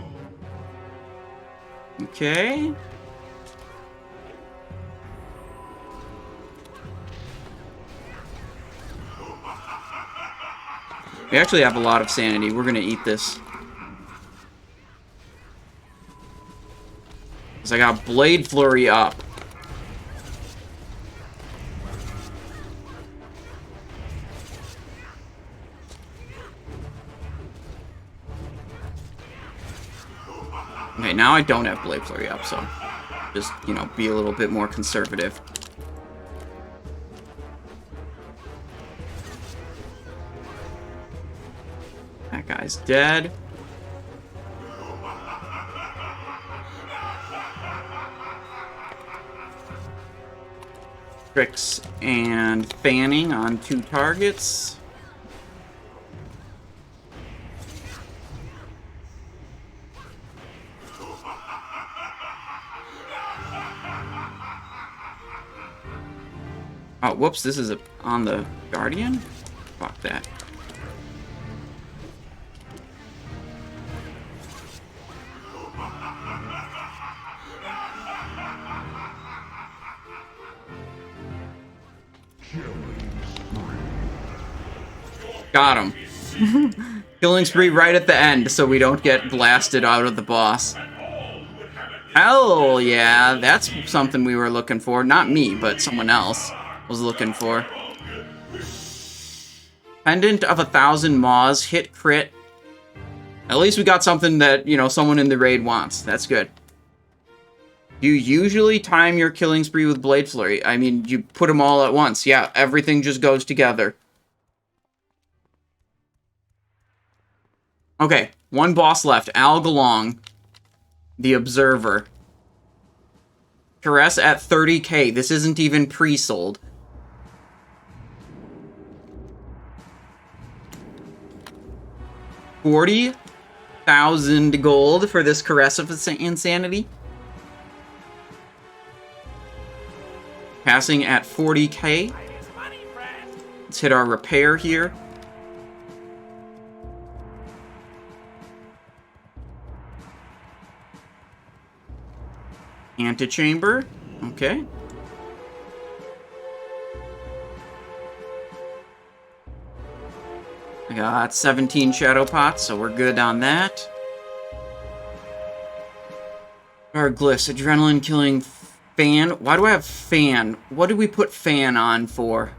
Okay. We actually have a lot of sanity. We're gonna eat this. Because I got Blade Flurry up. Okay, now I don't have Blade Flurry up, so just, you know, be a little bit more conservative. That guy's dead. Tricks and fanning on 2 targets. Oh, whoops, this is on the Guardian? Fuck that. Got him. Killing spree right at the end so we don't get blasted out of the boss. Hell yeah, that's something we were looking for. Not me, but someone else was looking for. Pendant of 1,000 Maws, hit crit. At least we got something that, you know, someone in the raid wants. That's good. You usually time your killing spree with Blade Flurry. I mean, you put them all at once. Yeah, everything just goes together. Okay, one boss left. Algalon, the Observer. Caress at 30k. This isn't even pre-sold. $40,000 gold for this Caress of Insanity. Passing at 40k. Let's hit our repair here. Antechamber. Okay. I got 17 Shadow Pots, so we're good on that. Our glyphs. Adrenaline killing fan. Why do I have fan? What did we put fan on for?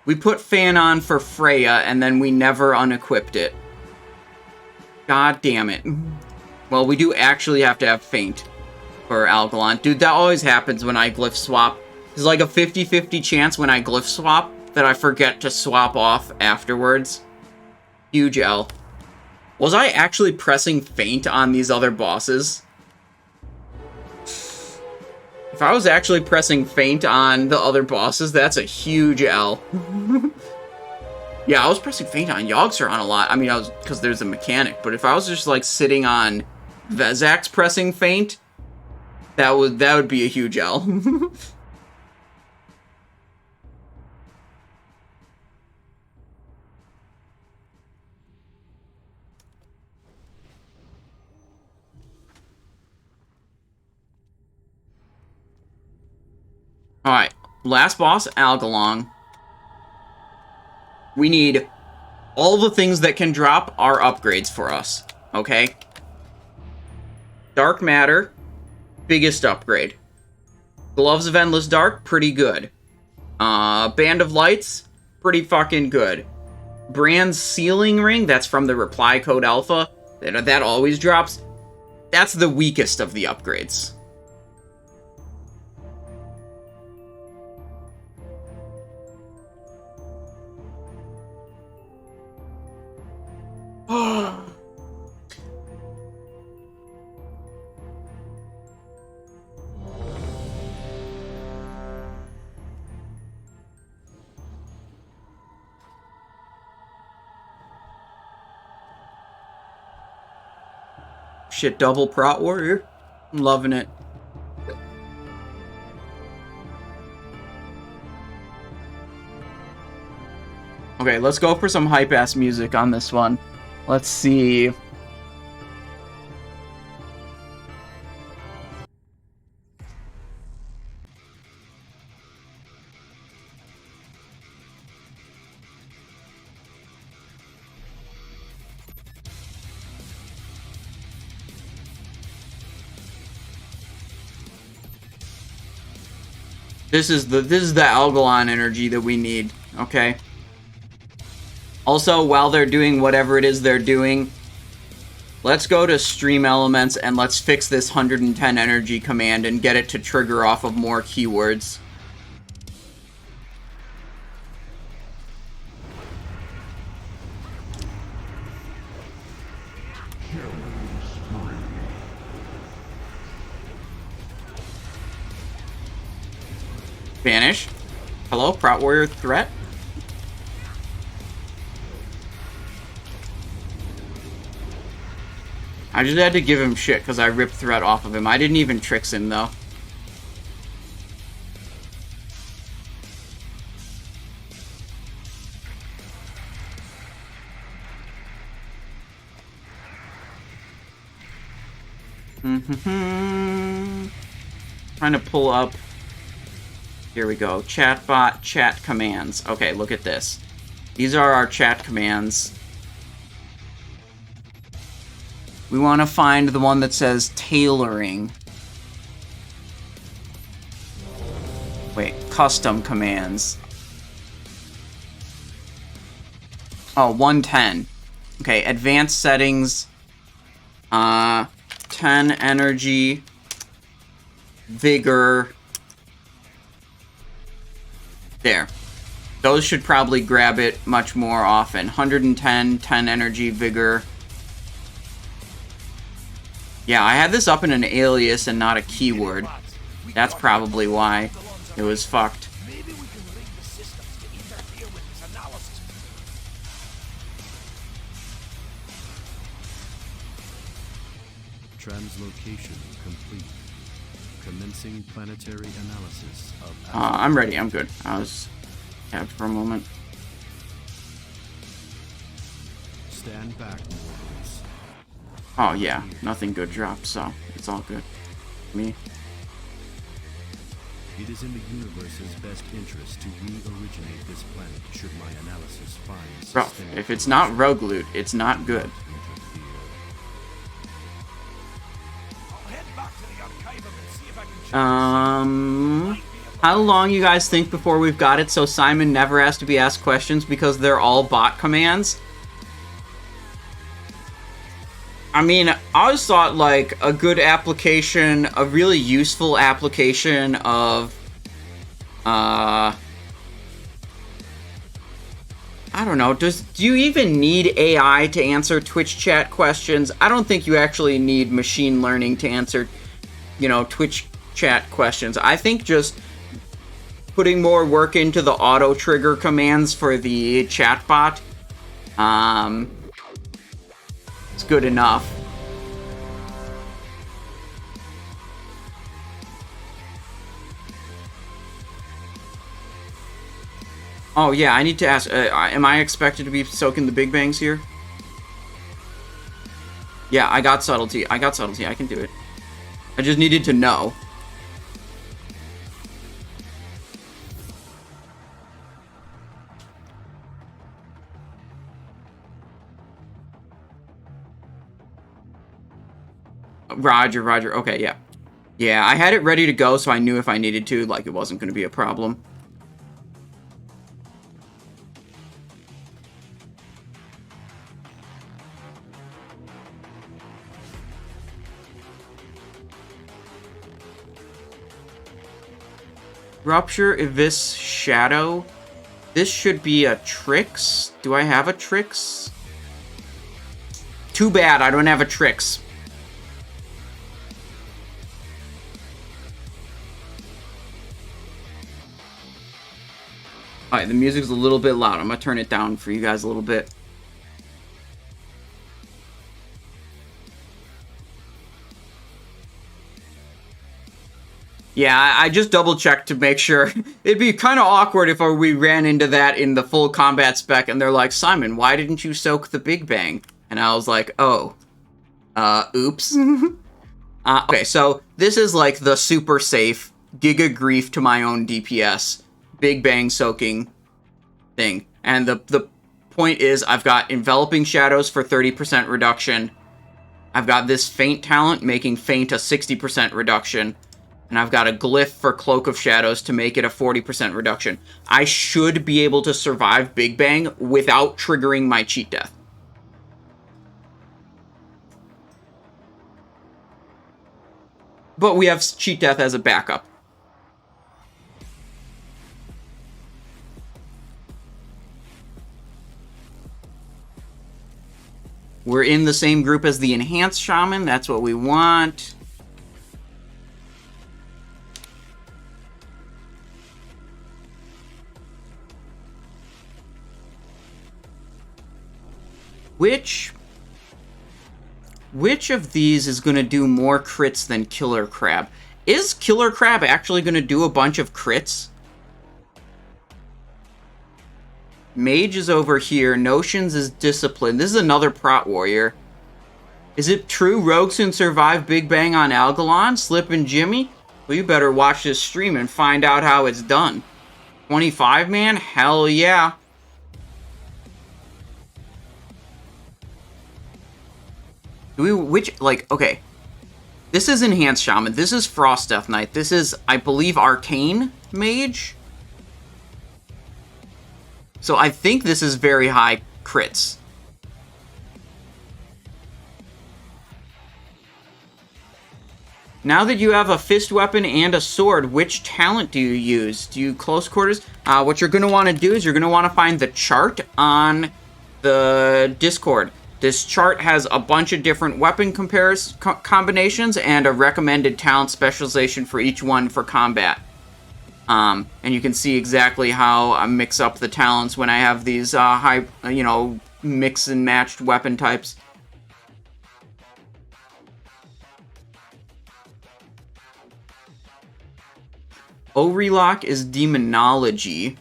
We put fan on for Freya, and then we never unequipped it. God damn it. Well, we do actually have to have Feint for Algalon. Dude, that always happens when I glyph swap. There's like a 50-50 chance when I glyph swap that I forget to swap off afterwards. Huge L. Was I actually pressing Feint on these other bosses? If I was actually pressing feint on the other bosses, that's a huge L. Yeah, I was pressing feint on Yogg-Saron a lot. I mean, because there's a mechanic. But if I was just like sitting on Vezax pressing feint, that would be a huge L. Alright, last boss, Algalon. We need all the things that can drop are upgrades for us, okay? Dark Matter, biggest upgrade. Gloves of Endless Dark, pretty good. Band of Lights, pretty fucking good. Brand's Sealing Ring, that's from the Reply Code Alpha, that always drops. That's the weakest of the upgrades. Shit, double Prot Warrior. I'm loving it. Okay, let's go for some hype-ass music on this one. Let's see. This is the Algalon energy that we need, okay? Also, while they're doing whatever it is they're doing, let's go to Stream Elements and let's fix this 110 energy command and get it to trigger off of more keywords. Vanish. Hello, Prot Warrior threat. I just had to give him shit because I ripped threat off of him. I didn't even tricks him though. Trying to pull up. Here we go. Chatbot, chat commands. Okay, look at this. These are our chat commands. We want to find the one that says tailoring. Wait, custom commands. Oh, 110. Okay, advanced settings. 10 energy. Vigor. There. Those should probably grab it much more often. 110, 10 energy, vigor. Yeah, I had this up in an alias and not a keyword. That's probably why it was fucked. Maybe we can rig the systems to interfere with this analysis. Translocation complete. Commencing planetary analysis of... I'm ready. I'm good. I was tapped for a moment. Stand back, mortals. Oh, yeah. Nothing good dropped, so it's all good. Me. It is in the universe's best interest to re-originate this planet should my analysis find... Bro, if it's not rogue loot, it's not good. How long you guys think before we've got it so Simon never has to be asked questions because they're all bot commands? I mean, I always thought like a good application, a really useful application of I don't know, do you even need AI to answer Twitch chat questions? I don't think you actually need machine learning to answer, you know, Twitch chat questions. I think just putting more work into the auto trigger commands for the chatbot, it's good enough. Oh yeah, I need to ask, am I expected to be soaking the big bangs here? Yeah, I got subtlety. I can do it. I just needed to know. Roger. Okay, yeah. Yeah, I had it ready to go, so I knew if I needed to, like, it wasn't going to be a problem. Rupture, Abyss, Shadow. This should be a Trix. Do I have a Trix? Too bad, I don't have a Trix. Alright, the music's a little bit loud. I'm gonna turn it down for you guys a little bit. Yeah, I just double-checked to make sure. It'd be kind of awkward if we ran into that in the full combat spec and they're like, Simon, why didn't you soak the Big Bang? And I was like, oh. Oops. Okay, so this is like the super safe Giga Grief to my own DPS Big Bang soaking thing. And the point is, I've got Enveloping Shadows for 30% reduction. I've got this Feint talent making Feint a 60% reduction. And I've got a glyph for Cloak of Shadows to make it a 40% reduction. I should be able to survive Big Bang without triggering my cheat death. But we have cheat death as a backup. We're in the same group as the Enhanced Shaman. That's what we want. Which of these is going to do more crits than Killer Crab? Is Killer Crab actually going to do a bunch of crits? Mage is over here. Notions is Discipline. This is another Prot Warrior. Is it true Rogues can survive Big Bang on Algalon? Slip and Jimmy? Well, you better watch this stream and find out how it's done. 25 man? Hell yeah. Okay. This is Enhanced Shaman. This is Frost Death Knight. This is, I believe, Arcane Mage. So I think this is very high crits. Now that you have a fist weapon and a sword, which talent do you use? Do you close quarters? What you're going to want to do is you're going to want to find the chart on the Discord. This chart has a bunch of different weapon combinations and a recommended talent specialization for each one for combat. And you can see exactly how I mix up the talents when I have these mix and matched weapon types. O-Relock is Demonology.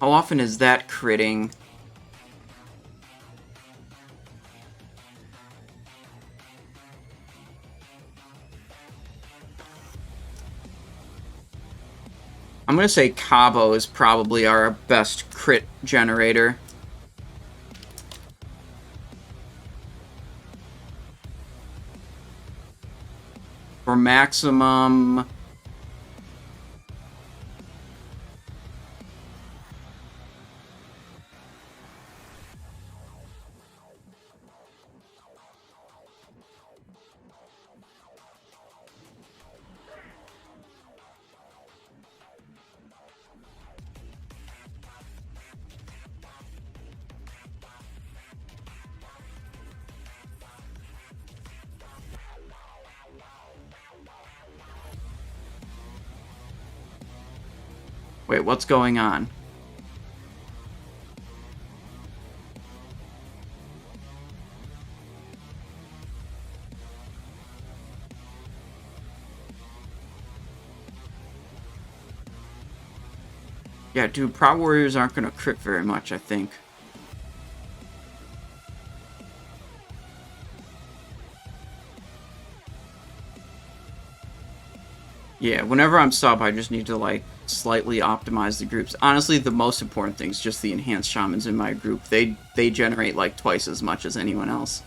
How often is that critting? I'm going to say Cabo is probably our best crit generator. For maximum... Wait, what's going on? Yeah, dude, Prot Warriors aren't going to crit very much, I think. Yeah, whenever I'm sub, I just need to, like, slightly optimize the groups. Honestly, the most important thing is just the enhanced shamans in my group. They generate, like, twice as much as anyone else.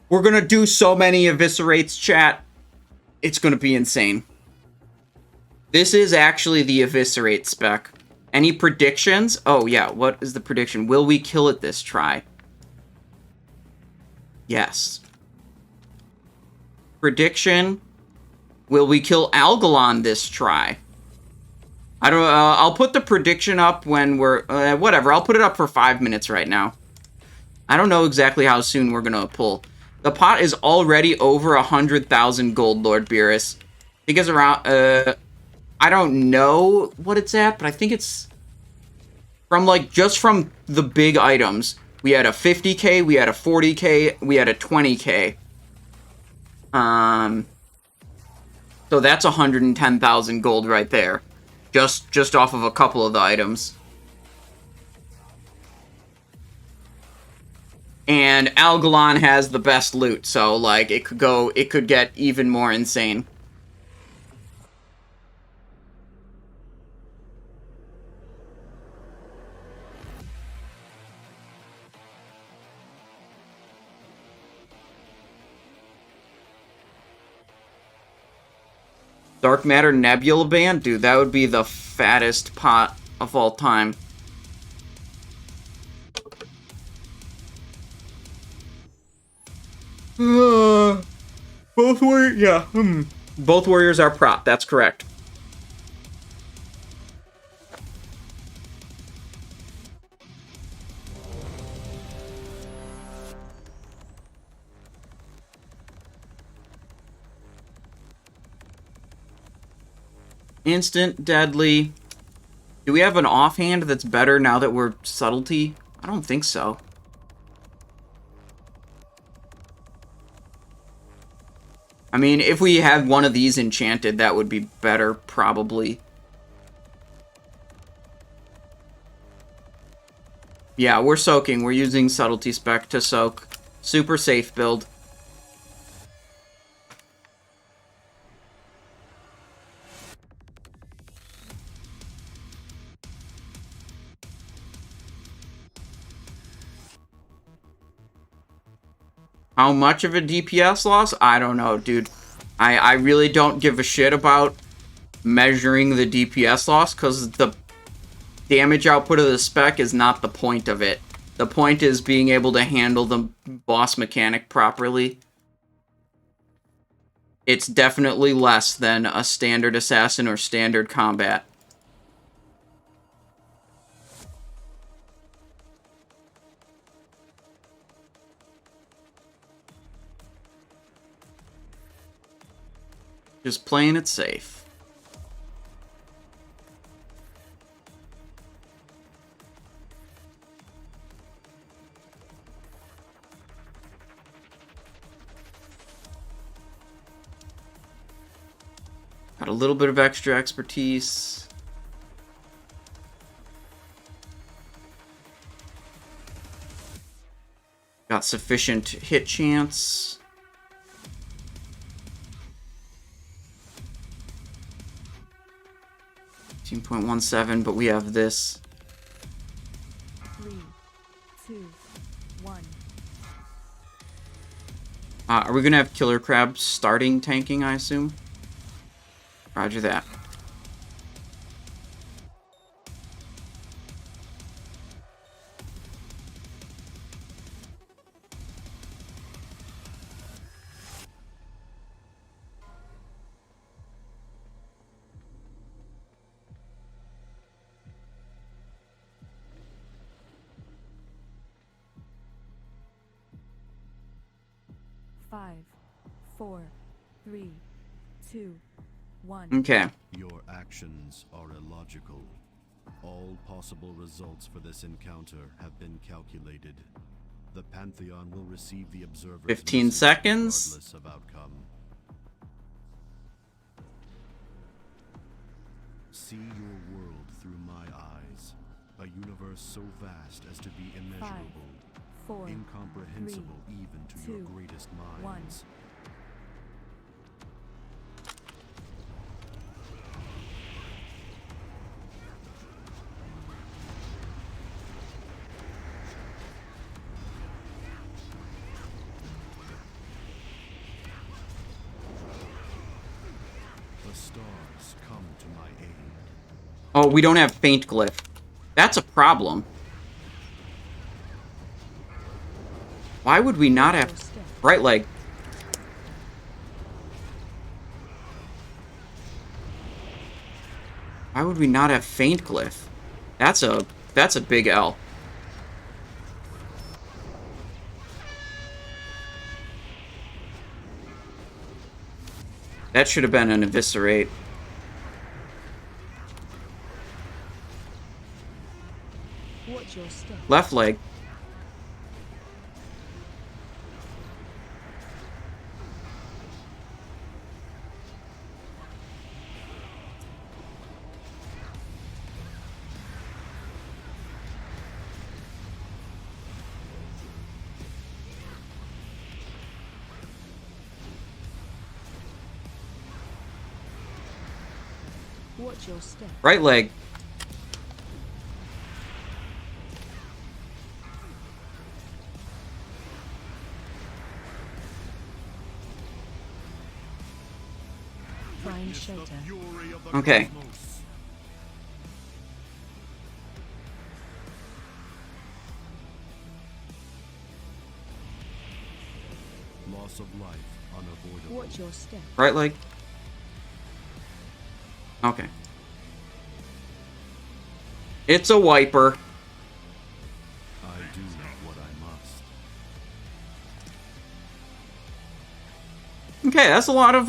We're gonna do so many eviscerates, chat. It's gonna be insane. This is actually the eviscerate spec. Any predictions? Oh, yeah, what is the prediction? Will we kill it this try? Yes. Prediction. Will we kill Algalon this try? I don't I'll put the prediction up when we're... whatever, I'll put it up for 5 minutes right now. I don't know exactly how soon we're gonna pull. The pot is already over 100,000 gold, Lord Beerus. I think it's around... I don't know what it's at, but I think it's... From, like, just from the big items... We had a 50k, we had a 40k, we had a 20k. So that's 110,000 gold right there. Just off of a couple of the items. And Algalon has the best loot, so, like, it could get even more insane. Dark Matter Nebula Band? Dude, that would be the fattest pot of all time. Both warriors, yeah. Both warriors are prot, that's correct. Instant, deadly. Do we have an offhand that's better now that we're subtlety? I don't think so. I mean, if we had one of these enchanted, that would be better, probably. Yeah, we're soaking. We're using subtlety spec to soak. Super safe build. How much of a DPS loss? I don't know, dude. I really don't give a shit about measuring the DPS loss, because the damage output of the spec is not the point of it. The point is being able to handle the boss mechanic properly. It's definitely less than a standard assassin or standard combat. Just playing it safe. Got a little bit of extra expertise. Got sufficient hit chance. 18.17, but we have this. 3, 2, 1. Are we gonna have Killer Crab starting tanking, I assume? Roger that. Five, 4, 3, 2, 1. Okay. Your actions are illogical. All possible results for this encounter have been calculated. The Pantheon will receive the observer's 15 message seconds. regardless of outcome. See your world through my eyes. A universe so vast as to be immeasurable, 4, incomprehensible even to your 2, greatest 1. minds. The stars come to my aid. Oh, we don't have faint glyph. That's a problem. Why would we not have bright leg? Why would we not have faint glyph? That's a big L. That should have been an eviscerate. Watch your step. Left leg. Watch your step. Right leg. Find shelter. Okay. Loss of life unavoidable. Watch your step. Right leg. Okay. It's a wiper. I do what I must. Okay, that's a lot of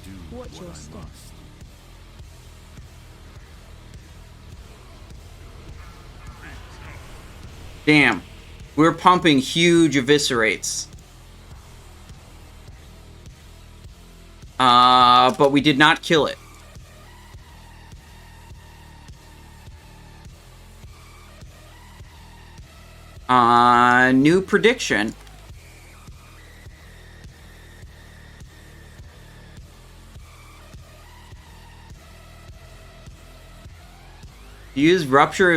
do Watch what your I step. must. Damn. We're pumping huge eviscerates. But we did not kill it. New prediction. You use Rupture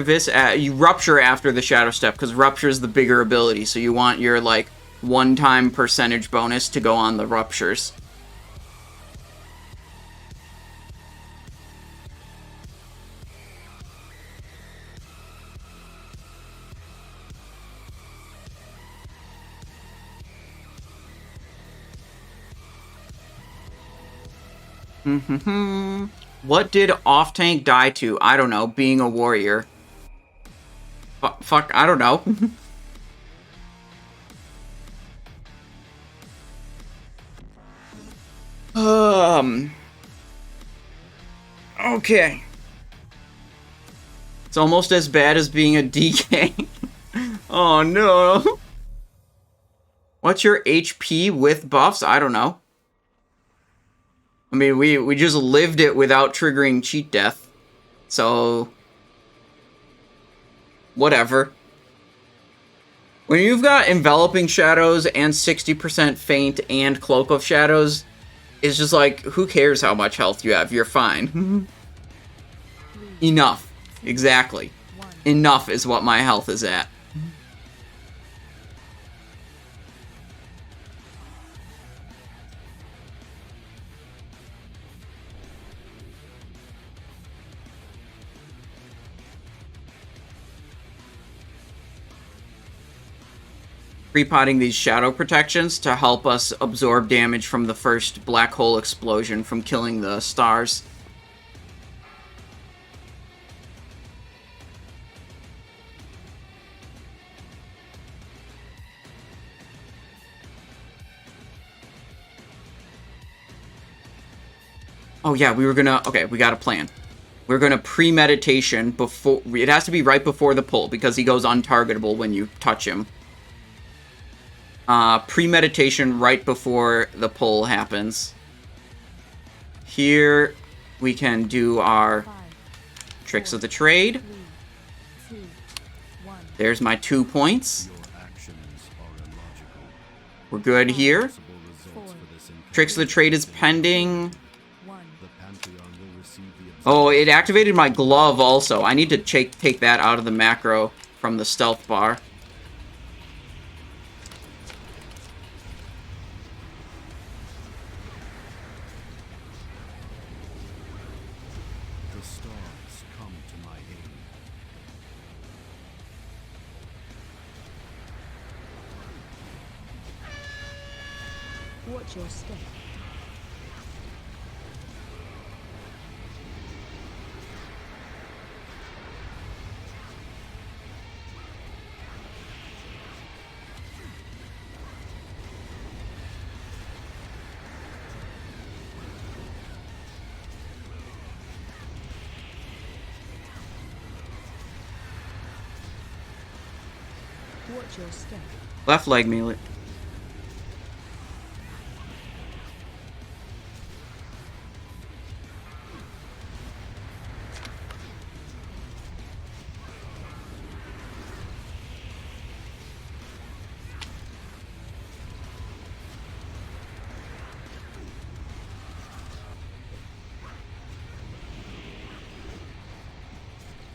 you Rupture after the Shadow Step, because Rupture is the bigger ability, so you want your, like, one-time percentage bonus to go on the Ruptures. What did off-tank die to? I don't know. Being a warrior. Fuck, I don't know. Okay. It's almost as bad as being a DK. Oh, no. What's your HP with buffs? I don't know. I mean, we just lived it without triggering cheat death. So, whatever. When you've got Enveloping Shadows and 60% Feint and Cloak of Shadows, it's just like, who cares how much health you have? You're fine. Enough. Exactly. Enough is what my health is at. Pre-potting these shadow protections to help us absorb damage from the first black hole explosion from killing the stars. Oh yeah, we were gonna... Okay, we got a plan. We're gonna premeditation before... It has to be right before the pull, because he goes untargetable when you touch him. Premeditation right before the pull happens. Here, we can do our tricks of the trade. There's my 2 points. We're good here. Tricks of the trade is pending. Oh, it activated my glove also. I need to take that out of the macro from the stealth bar. The stars come to my aid. Watch your step. Watch your step. Left leg melee.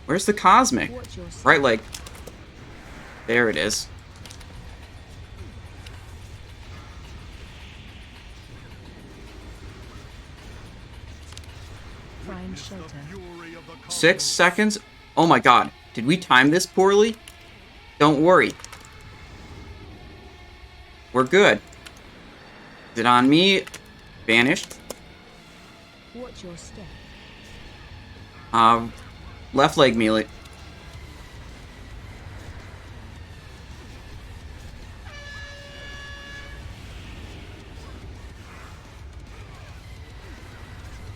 Where's the cosmic? Watch your step. Right leg. There it is. Find shelter. 6 seconds? Oh my god. Did we time this poorly? Don't worry. We're good. Is it on me? Vanished. Watch your step. Left leg melee.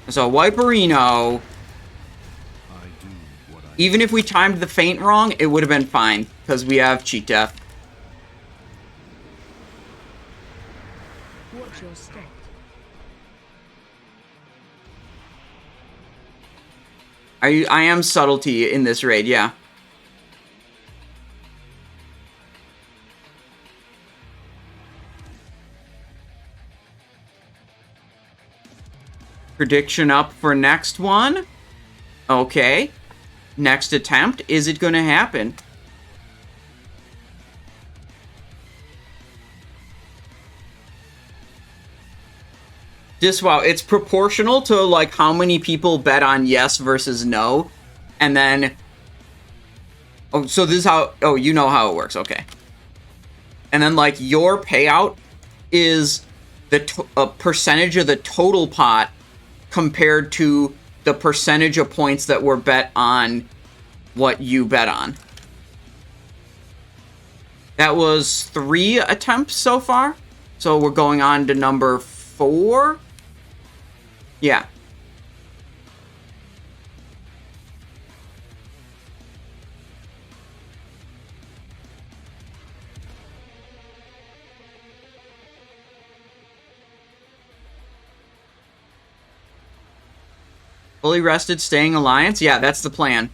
So Wiperino. Even if we timed the feint wrong, it would have been fine, because we have cheat death. Watch your step. I am subtlety in this raid, yeah. Prediction up for next one. Okay. Next attempt. Is it going to happen? Wow, it's proportional to, like, how many people bet on yes versus no. And then... Oh, so this is how... Oh, you know how it works. Okay. And then, like, your payout is a percentage of the total pot compared to the percentage of points that were bet on what you bet on. That was 3 attempts so far. So we're going on to number 4. Yeah. Fully rested, staying Alliance? Yeah, that's the plan.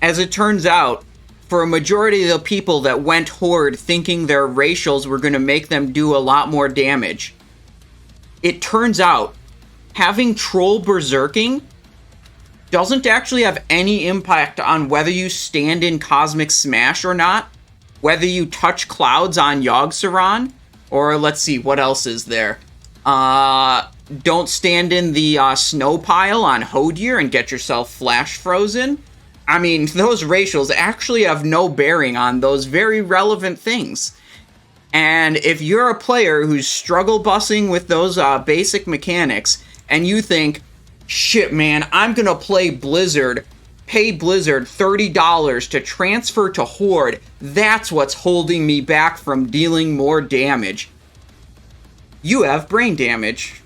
As it turns out, for a majority of the people that went Horde thinking their racials were going to make them do a lot more damage, it turns out having Troll Berserking doesn't actually have any impact on whether you stand in Cosmic Smash or not, whether you touch clouds on Yogg-Saron, or let's see, what else is there? Don't stand in the snow pile on Hodir and get yourself flash frozen. I mean, those racials actually have no bearing on those very relevant things. And if you're a player who's struggle bussing with those basic mechanics, and you think, shit, man, I'm gonna play Blizzard, pay Blizzard $30 to transfer to Horde, that's what's holding me back from dealing more damage. You have brain damage,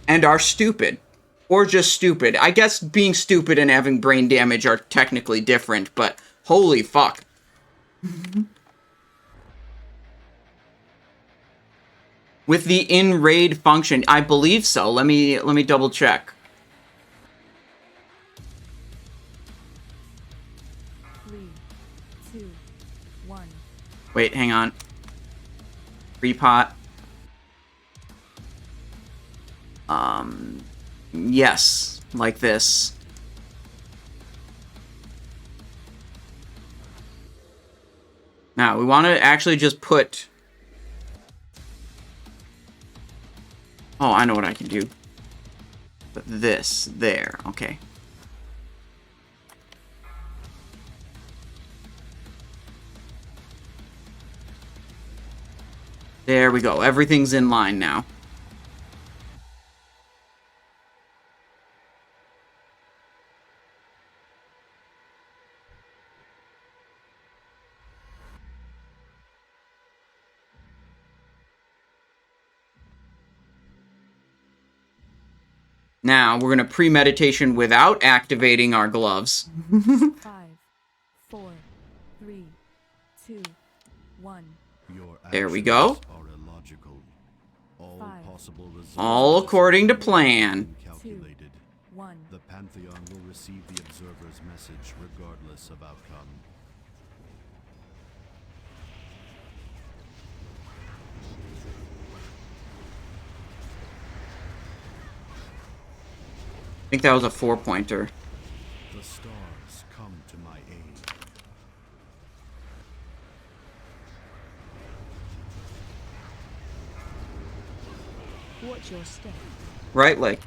and are stupid. Or just stupid. I guess being stupid and having brain damage are technically different, but holy fuck. With the in-raid function, I believe so. Let me double check. 3, 2, 1. Wait, hang on. Repot. Yes, like this. Now, we want to actually just put... Oh, I know what I can do. Put this there, okay. There we go. Everything's in line now. Now, we're going to premeditation without activating our gloves. 5, 4, 3, 2, 1. There we go. Are illogical. All 5, possible results All according to plan. calculated. 1. The Pantheon will receive the observer's message regardless of outcome. I think that was a 4-pointer. The stars come to my aid. Watch your step. Right leg.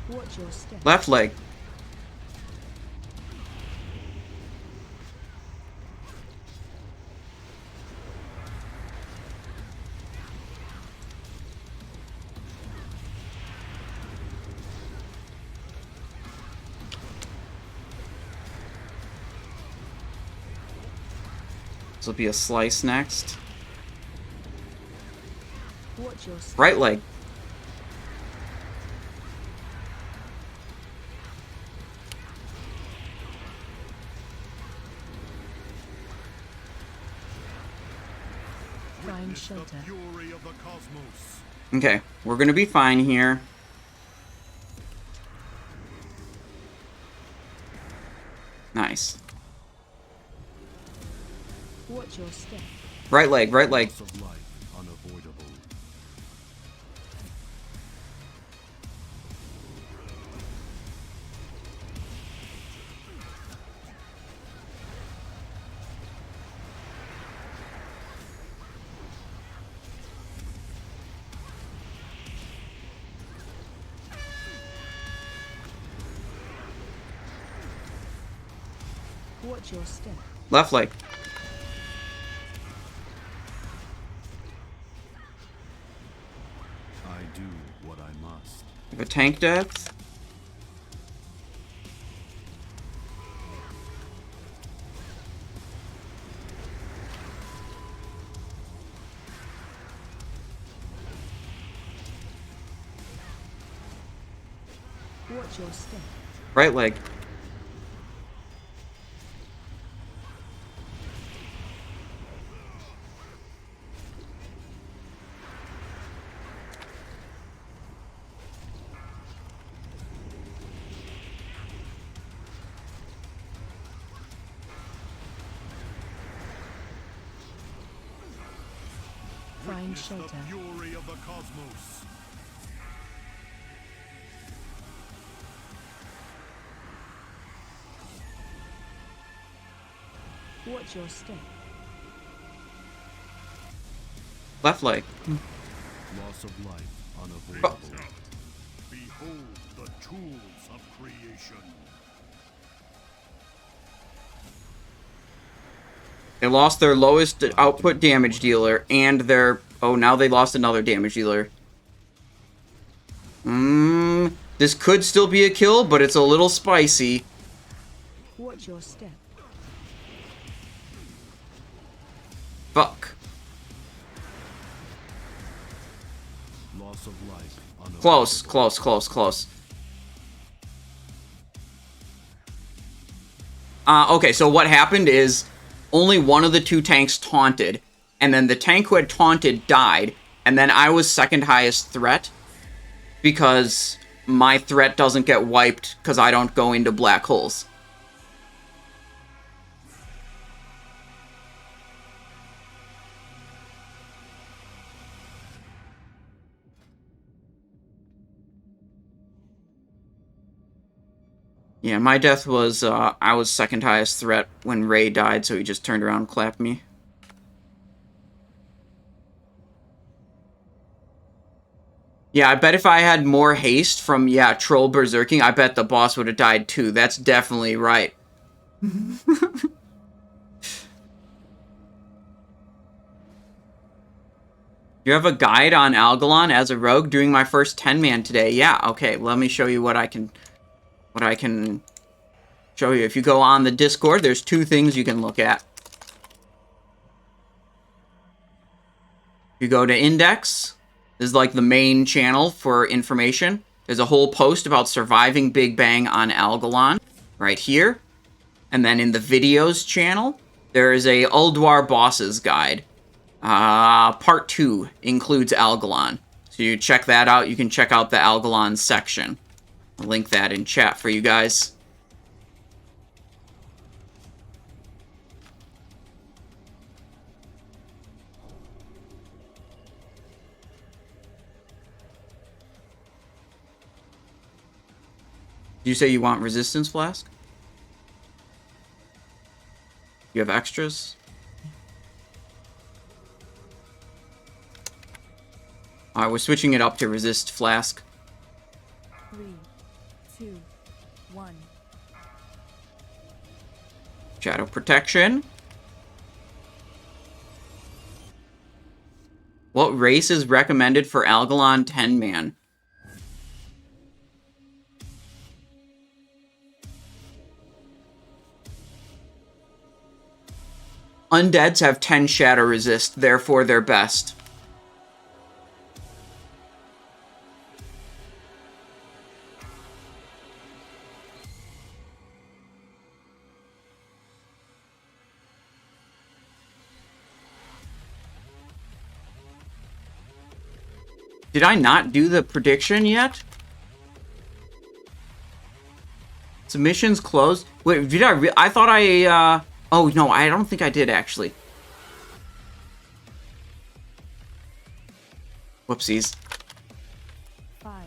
Watch your step. Left leg. This will be a slice next. Watch your step. Right leg. Find shelter. Fury of the cosmos. Okay, we're gonna be fine here. Nice. Watch your step. Right leg, right leg. Loss of life unavoidable. Watch your step. Left leg. I do what I must. Have a tank death. Watch your step. Right leg. Find Witness the shelter. fury of the cosmos. Watch your step. Left leg. Loss of life unavoidable. Behold the tools of creation. They lost their lowest output damage dealer and their... Oh, now they lost another damage dealer. This could still be a kill, but it's a little spicy. Watch your step. Fuck. Loss of life unavoidable. Close, close, close, close. Okay, so what happened is only one of the two tanks taunted, and then the tank who had taunted died, and then I was second highest threat because my threat doesn't get wiped because I don't go into black holes. Yeah, my death was, I was second highest threat when Ray died, so he just turned around and clapped me. Yeah, I bet if I had more haste from, yeah, Troll Berserking, I bet the boss would have died too. That's definitely right. You have a guide on Algalon as a rogue doing my first 10-man today. Yeah, okay, let me show you what I can show you. If you go on the Discord, there's two things you can look at. You go to Index. This is like the main channel for information. There's a whole post about surviving Big Bang on Algalon right here. And then in the videos channel, there is a Ulduar bosses guide. Part 2 includes Algalon. So you check that out. You can check out the Algalon section. I'll link that in chat for you guys. Did you say you want resistance flask? You have extras? Alright, we're switching it up to resist flask. 3, 2, 1. Shadow protection. What race is recommended for Algalon 10-man? Undeads have 10 shatter resist, therefore they're best. Did I not do the prediction yet? Submissions closed. Wait, did I thought I, oh, no, I don't think I did, actually. Whoopsies. 5,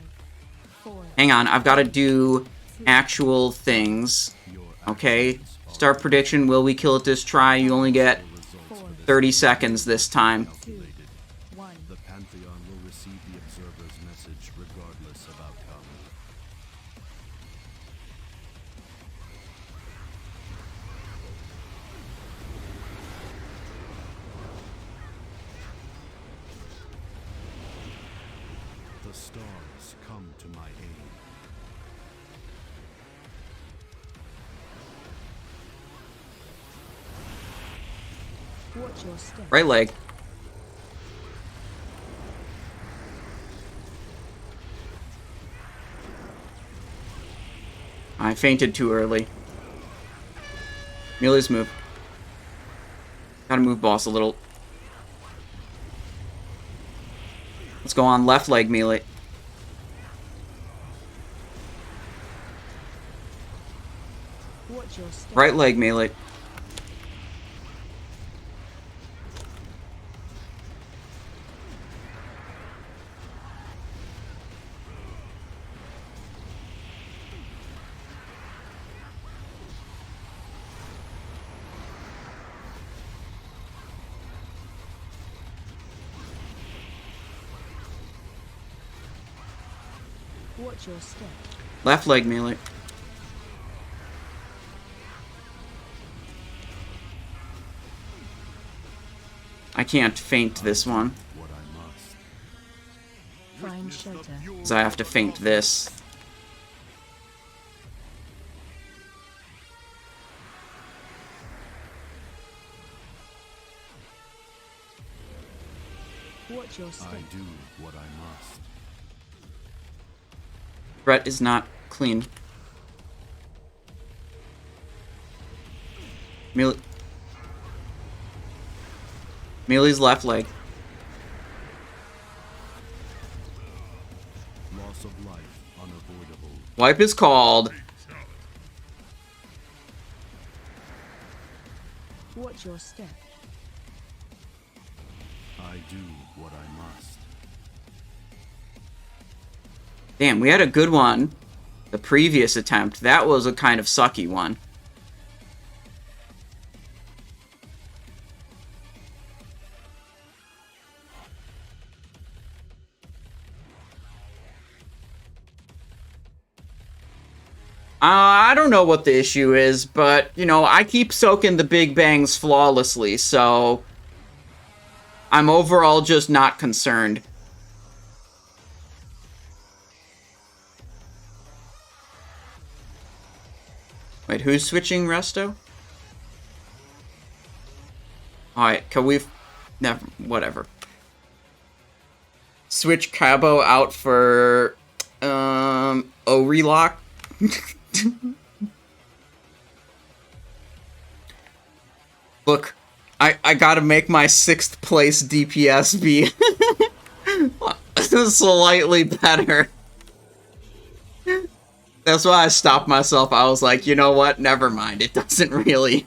4. Hang on, I've got to do actual things. Okay, start prediction. Will we kill it this try? You only get 30 seconds this time. 2, 1. The Pantheon will receive the observer's message regardless of outcome. The stars come to my aid. Watch your step. Right leg. I fainted too early. Melee's move. Gotta move boss a little. Let's go on left leg melee. Watch your step. Right leg melee. Watch your step. Left leg melee. I can't feint this one, What I must. Find shelter. because I have to feint this. Watch your step. I do what I must. Brett is not clean. Melee's left leg. Loss of life unavoidable. Wipe is called. Watch your step. I do what I must. Damn, we had a good one. The previous attempt. That was a kind of sucky one. I don't know what the issue is, but, you know, I keep soaking the big bangs flawlessly, so I'm overall just not concerned. Wait, who's switching Resto? Alright, can we... Never... Whatever. Switch Cabo out for... O-Relock? Look, I gotta make my 6th place DPS be slightly better. That's why I stopped myself. I was like, you know what? Never mind. It doesn't really.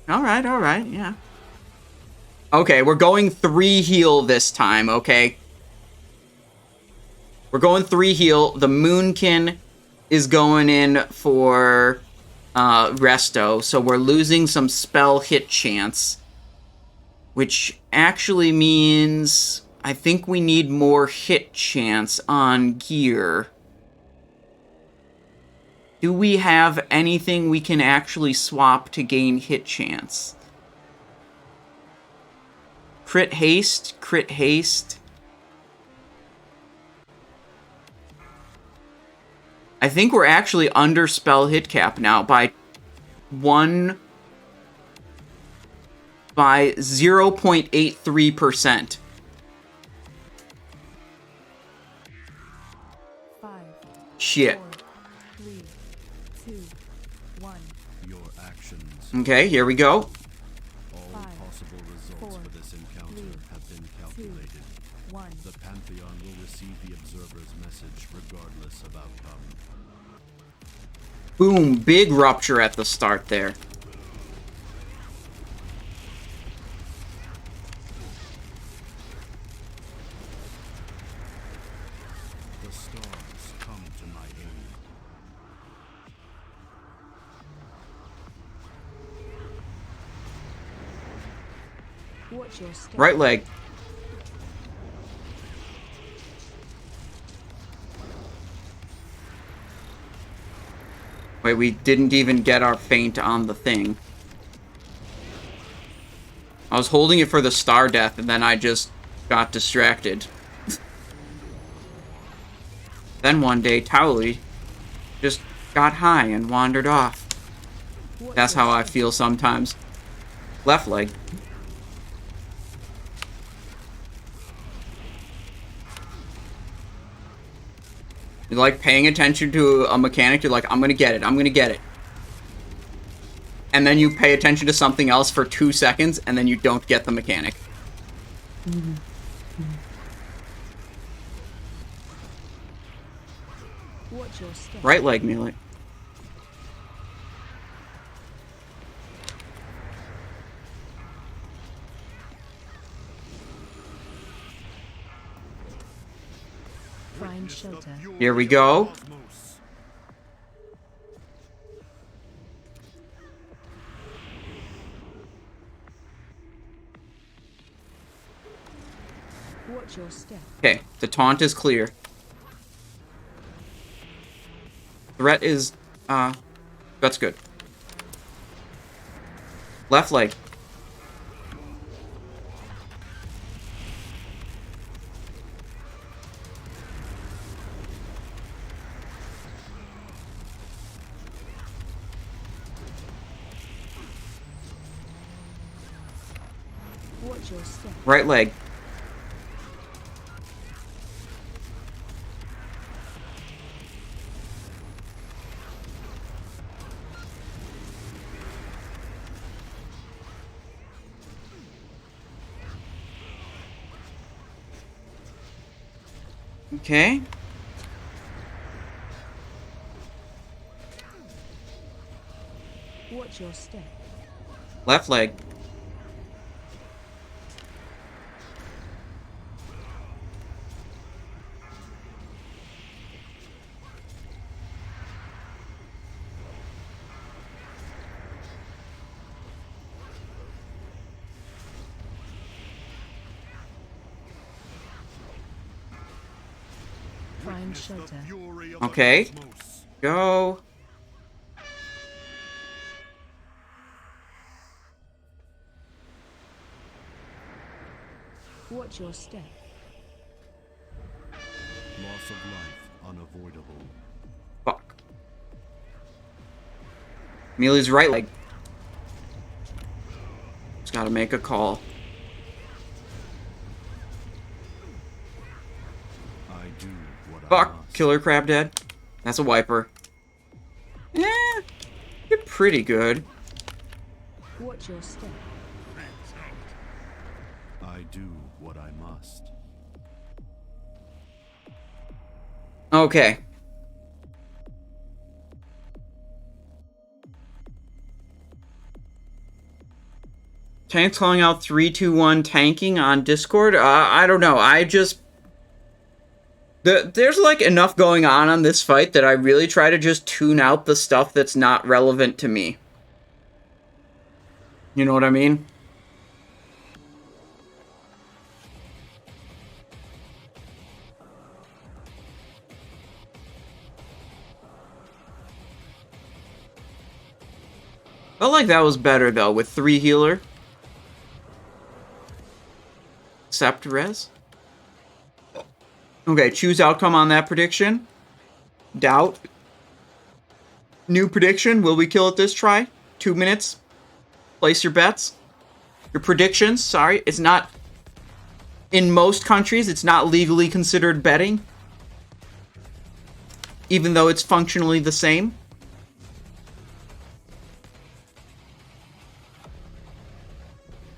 Alright, yeah. Okay, we're going 3 heal this time, okay? We're going 3 heal. The Moonkin is going in for Resto, so we're losing some spell hit chance. Which actually means I think we need more hit chance on gear. Do we have anything we can actually swap to gain hit chance? Crit haste, crit haste. I think we're actually under spell hit cap now by won by 0.83%. 5, Shit. 4, 3, 2, 1. Your actions, Okay, here we go. all 5, possible results 4, for this encounter 3, have been calculated. 1. The Pantheon will receive the observer's message regardless of outcome. Boom, big rupture at the start there. The stars come to my aid. Watch your step. Right leg. Wait, we didn't even get our feint on the thing. I was holding it for the star death, and then I just got distracted. Then one day, Towley just got high and wandered off. That's how I feel sometimes. Left leg. You're like paying attention to a mechanic, you're like, I'm gonna get it, I'm gonna get it. And then you pay attention to something else for 2 seconds, and then you don't get the mechanic. Watch your step. Right leg melee. Find shelter. Here we go. Watch your step. Okay, the taunt is clear. Threat is, that's good. Left leg. Watch your step. Right leg. Okay. Watch your step. Left leg. Find shelter. Okay. Go. Watch your step. Loss of life unavoidable. Fuck. Melee's right leg. Just gotta make a call. I do what I Fuck. must. Killer crab dead. That's a wiper. Eh. You're pretty good. Watch your step. I do what I must. Okay. Tank's calling out 3-2-1 tanking on Discord. I don't know. I just... There's like enough going on this fight that I really try to just tune out the stuff that's not relevant to me. You know what I mean? Felt like that was better though with 3 healer. Accept res. Okay, choose outcome on that prediction. Doubt. New prediction. Will we kill it this try? 2 minutes. Place your bets. Your predictions. Sorry, it's not... In most countries, it's not legally considered betting. Even though it's functionally the same.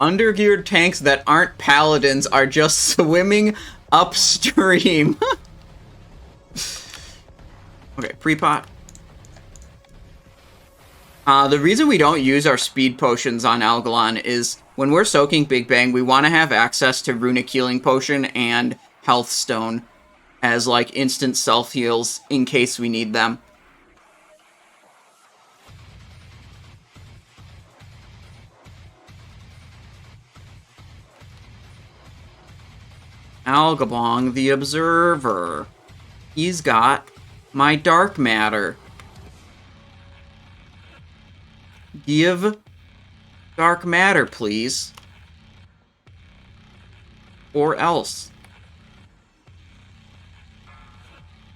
Undergeared tanks that aren't paladins are just swimming upstream. Okay, pre-pot. The reason we don't use our speed potions on Algalon is when we're soaking Big Bang, we want to have access to Runic Healing Potion and Health Stone as, like, instant self-heals in case we need them. Algalon the Observer. He's got my dark matter. Give dark matter, please. Or else.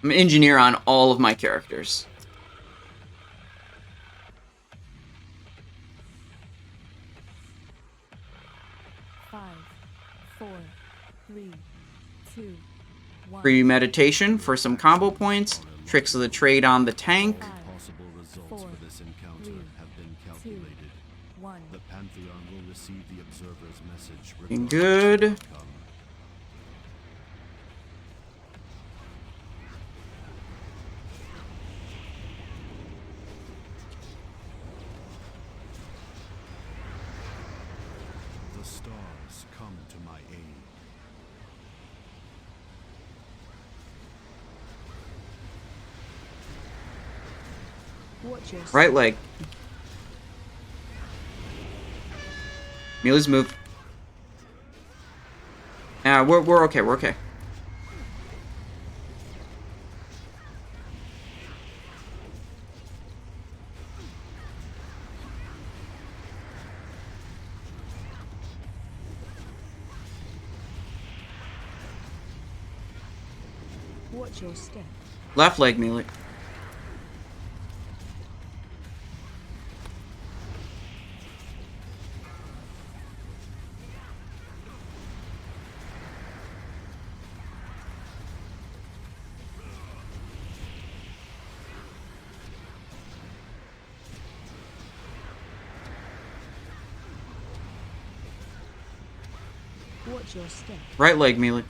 I'm an engineer on all of my characters. Five, 4, 3, 2, 1. Premeditation for some combo points. Tricks of the trade on the tank. Possible results for this encounter have been calculated. 1. The Pantheon will receive the observer's message. Looking good. The stars come to my aid. Watch your Right leg. Melee's move. Yeah, we're okay, we're okay. Watch your step. Left leg, Melee. Watch your step. Right leg, Melee.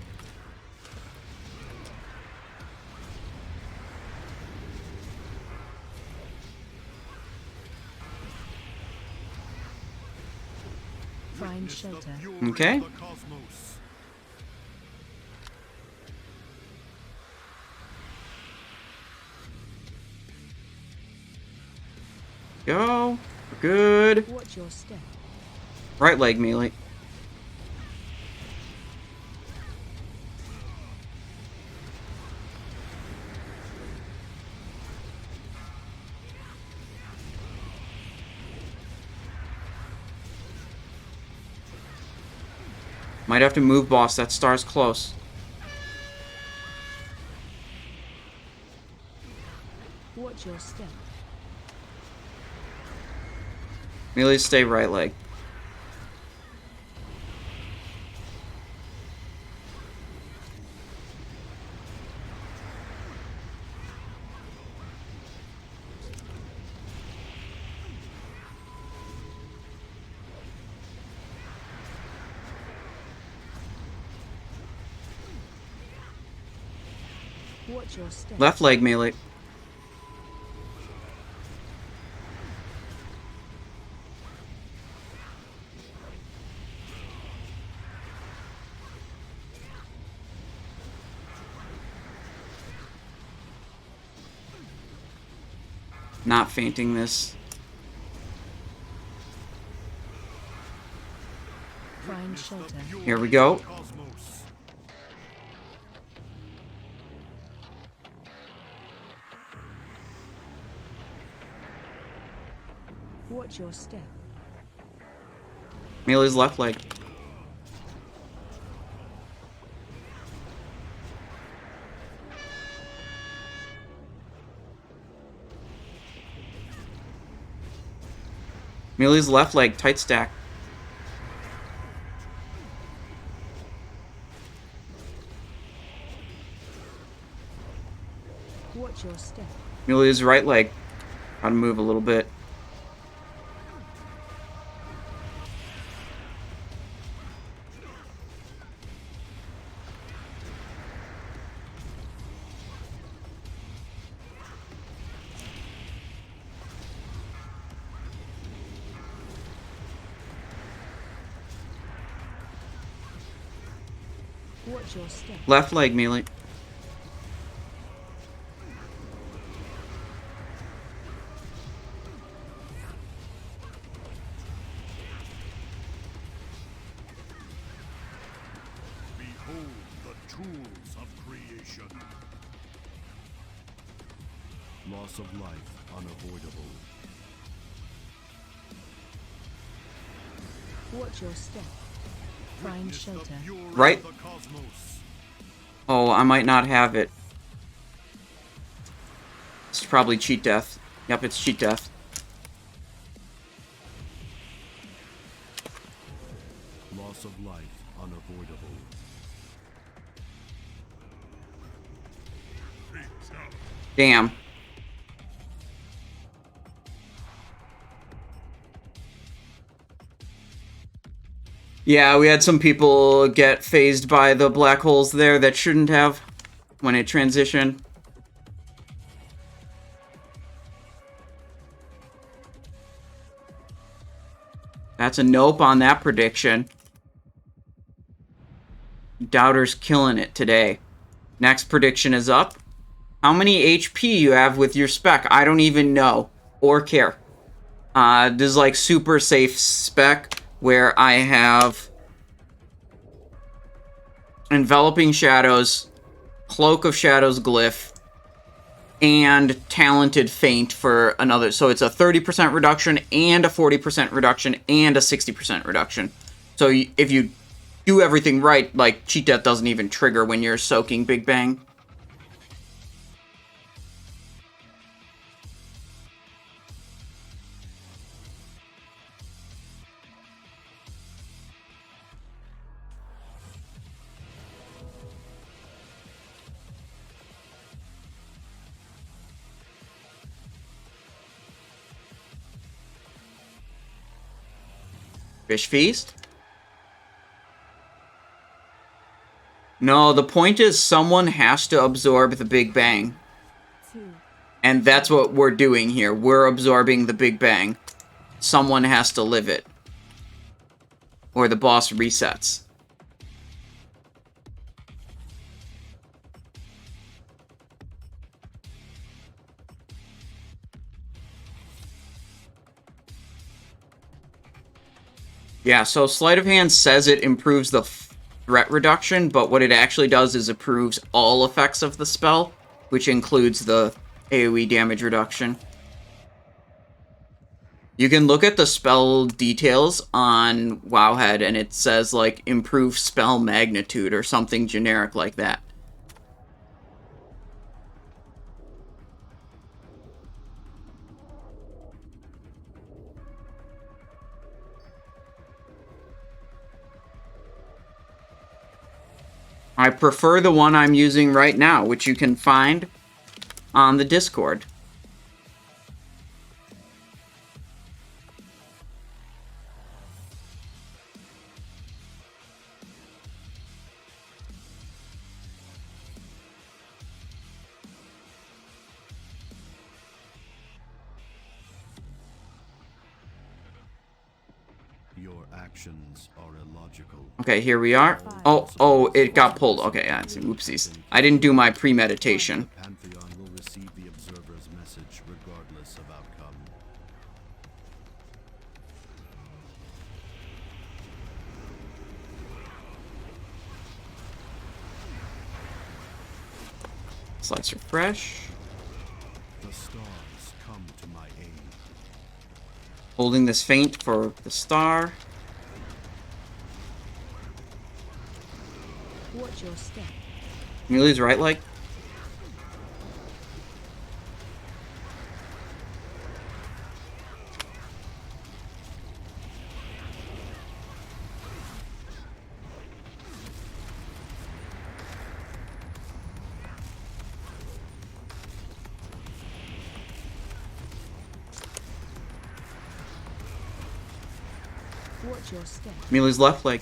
Find shelter. Okay. Go. Good. Watch your step. Right leg, Melee. Might have to move, boss. That star's close. Watch your step. Melee, stay right leg. Watch your step. Left leg, Melee. Not fainting this. Find shelter. Here we go. Watch your step. Melee's left leg. Millie's left leg, tight stack. Watch your step. Millie's right leg. Gotta move a little bit. Watch your step. Left leg, Melee. Behold the tools of creation. Loss of life unavoidable. Watch your step. Find shelter. Right. Oh, I might not have it. It's probably cheat death. Yep, it's cheat death. Loss of life unavoidable. Damn. Yeah, we had some people get phased by the black holes there that shouldn't have when it transitioned. That's a nope on that prediction. Doubter's killing it today. Next prediction is up. How many HP you have with your spec? I don't even know or care. This is like super safe spec where I have Enveloping Shadows, Cloak of Shadows glyph, and Talented Feint for another. So it's a 30% reduction and a 40% reduction and a 60% reduction. So if you do everything right, like cheat death doesn't even trigger when you're soaking Big Bang. Fish Feast? No, the point is someone has to absorb the Big Bang. And that's what we're doing here. We're absorbing the Big Bang. Someone has to live it. Or the boss resets. Yeah, so Sleight of Hand says it improves the threat reduction, but what it actually does is improves all effects of the spell, which includes the AoE damage reduction. You can look at the spell details on Wowhead, and it says, like, improve spell magnitude or something generic like that. I prefer the one I'm using right now, which you can find on the Discord. Your actions are illogical. Okay, here we are. Oh, it got pulled. Okay, yeah, oopsies. I didn't do my premeditation. The Pantheon will receive the observer's message regardless of outcome. Let's refresh. The stars come to my aid. Holding this feint for the star. Watch your step. Amelia's right leg. Watch your step. Melee's left leg.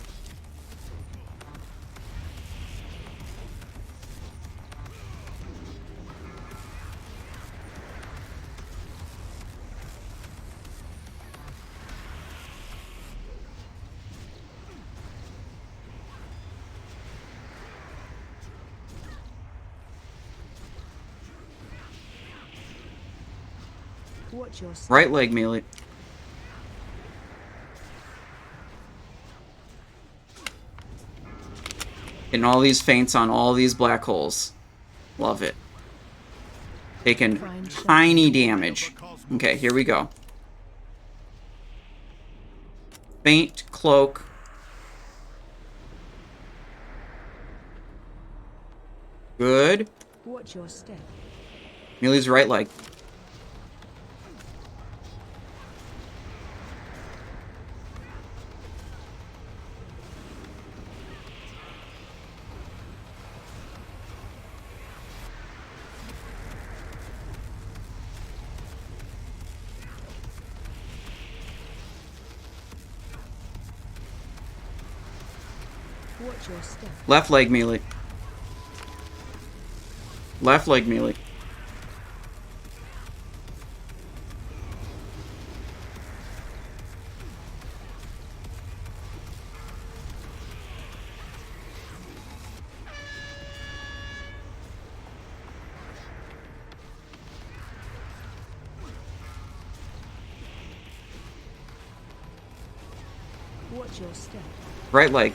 Watch your step. Right leg, Melee. Getting all these feints on all these black holes. Love it. Taking tiny damage. Okay, here we go. Feint, cloak. Good. Watch your step. Melee's right leg. Watch your step. Left leg, Melee. Left leg, Melee. Watch your step. Right leg.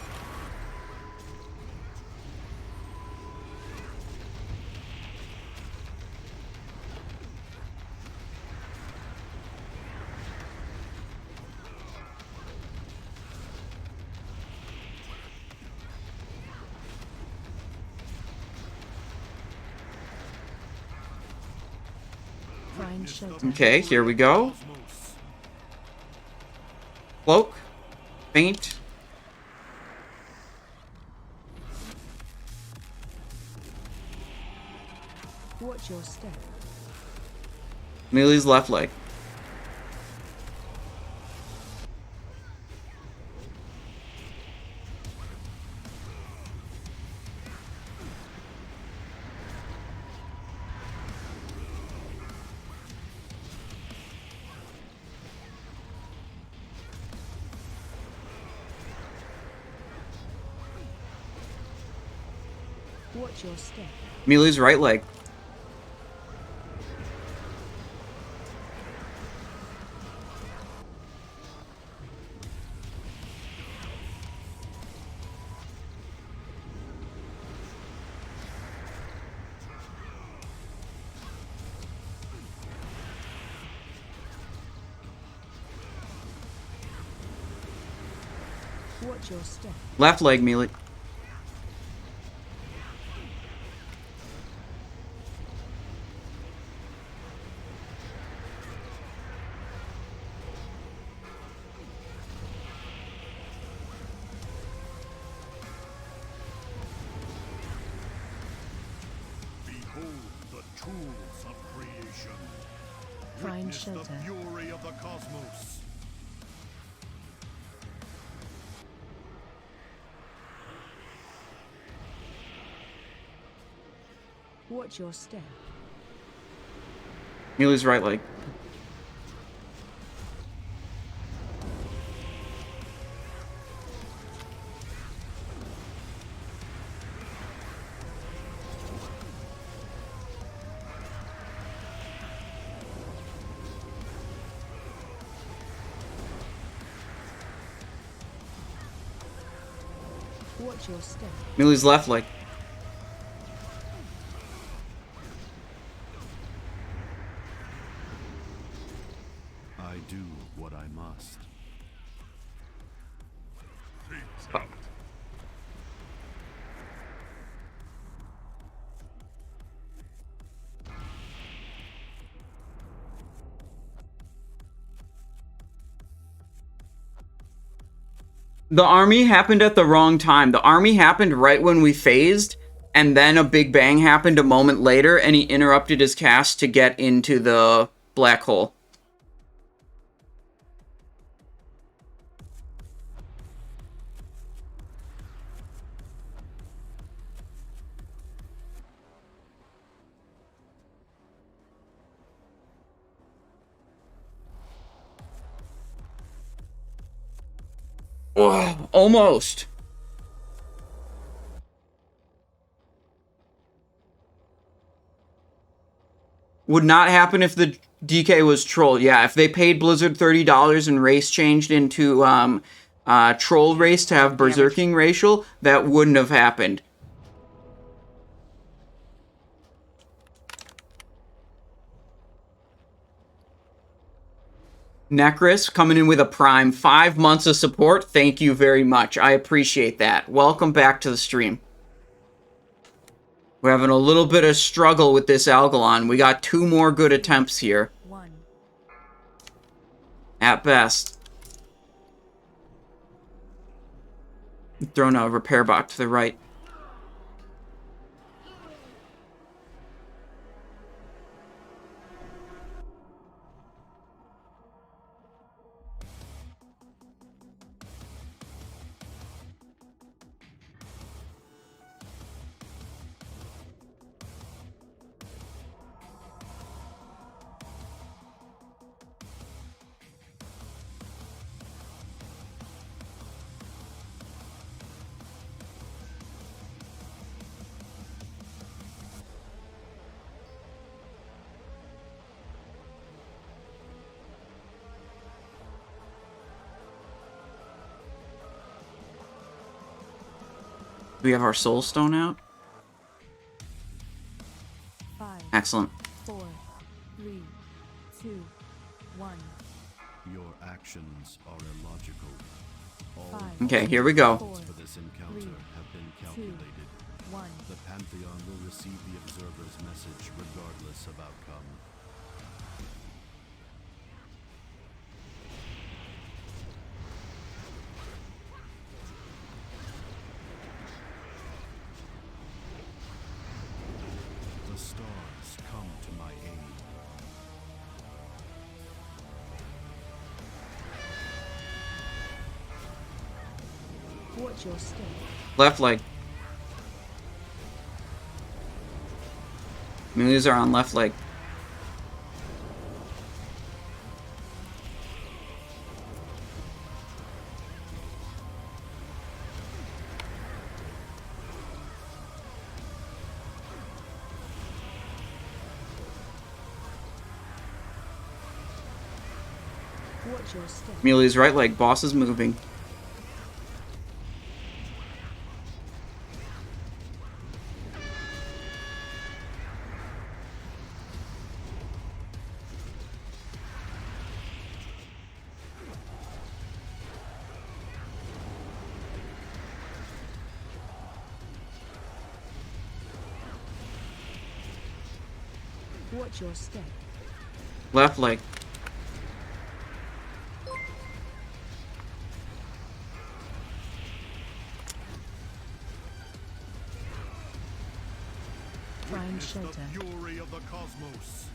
Find shelter. Okay, here we go. Cloak. Feint. Watch your step. Melee's left leg. Watch your step. Melee's right leg. Watch your step. Left leg, Melee. Behold the tools of creation. Find Witness shelter. the fury of the cosmos. Watch your step. Melee's right leg. Watch your step. Melee's left leg. I do what I must. The army happened at the wrong time. The army happened right when we phased, and then a big bang happened a moment later, and he interrupted his cast to get into the black hole. Oh, almost. Would not happen if the DK was troll. Yeah, if they paid Blizzard $30 and race changed into troll race to have berserking racial, that wouldn't have happened. Necris coming in with a prime. 5 months of support. Thank you very much. I appreciate that. Welcome back to the stream. We're having a little bit of struggle with this Algalon. We got 2 more good attempts here. At best. Throwing a repair bot to the right. Do we have our soul stone out? 5, Excellent. 4, 3, 2, 1. Your actions are illogical. All 5, Okay, here we go. for this encounter have been calculated. 1. The Pantheon will receive the observer's message regardless of outcome. The stars come to my aid. Watch your step. Left leg. Melees are on left leg. Watch your step. Melee's right leg. Boss is moving. Watch your step. Left leg. Find shelter. The fury of the cosmos.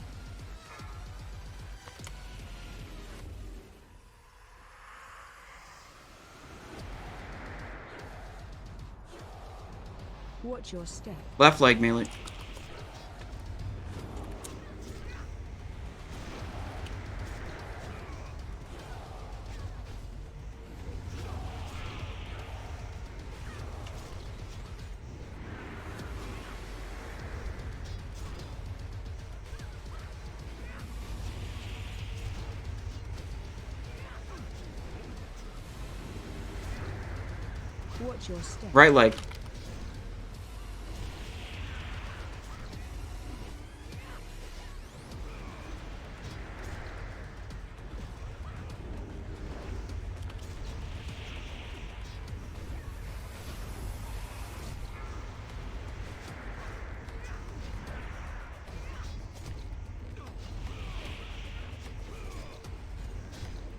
Watch your step. Left leg, melee. Watch your step. Right leg.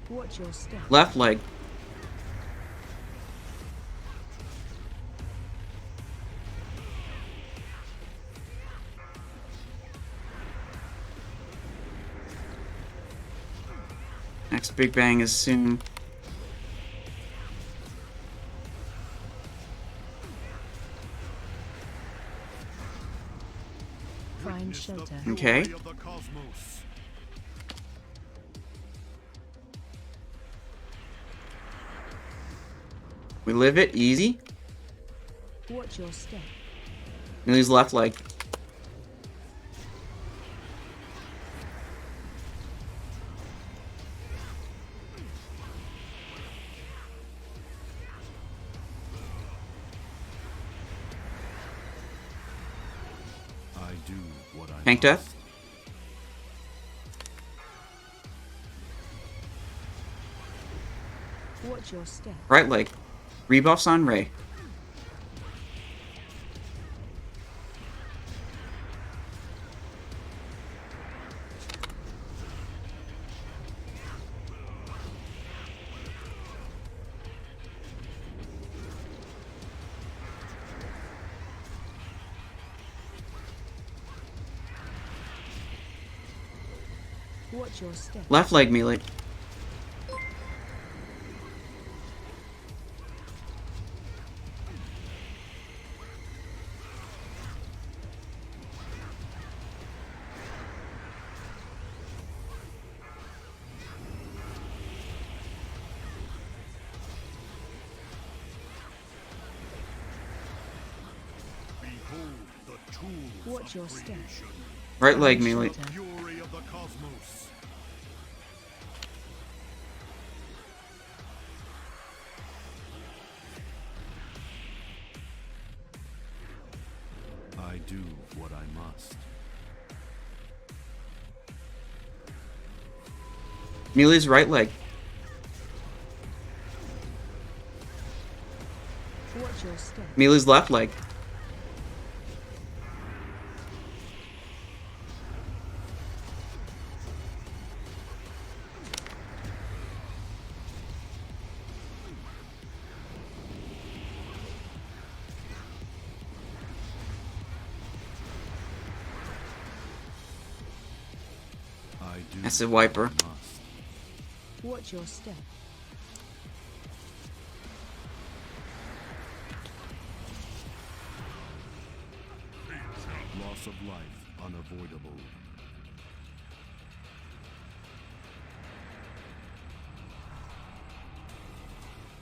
Watch your step. Left leg. Next big bang is soon. Find shelter. Okay. Fury of the cosmos. We live it easy. Watch your step. Millie's left leg. I do what I Tank must. death. Watch your step. Right leg. Rebuffs on Ray. Watch your step. Left leg melee. Behold the tools Watch your of step. creation. Right leg melee. Fury of the cosmos. I do what I must. Melee's right leg. Watch your step. Melee's left leg. I do Acid wiper. what I must. Watch your step. Loss of life unavoidable.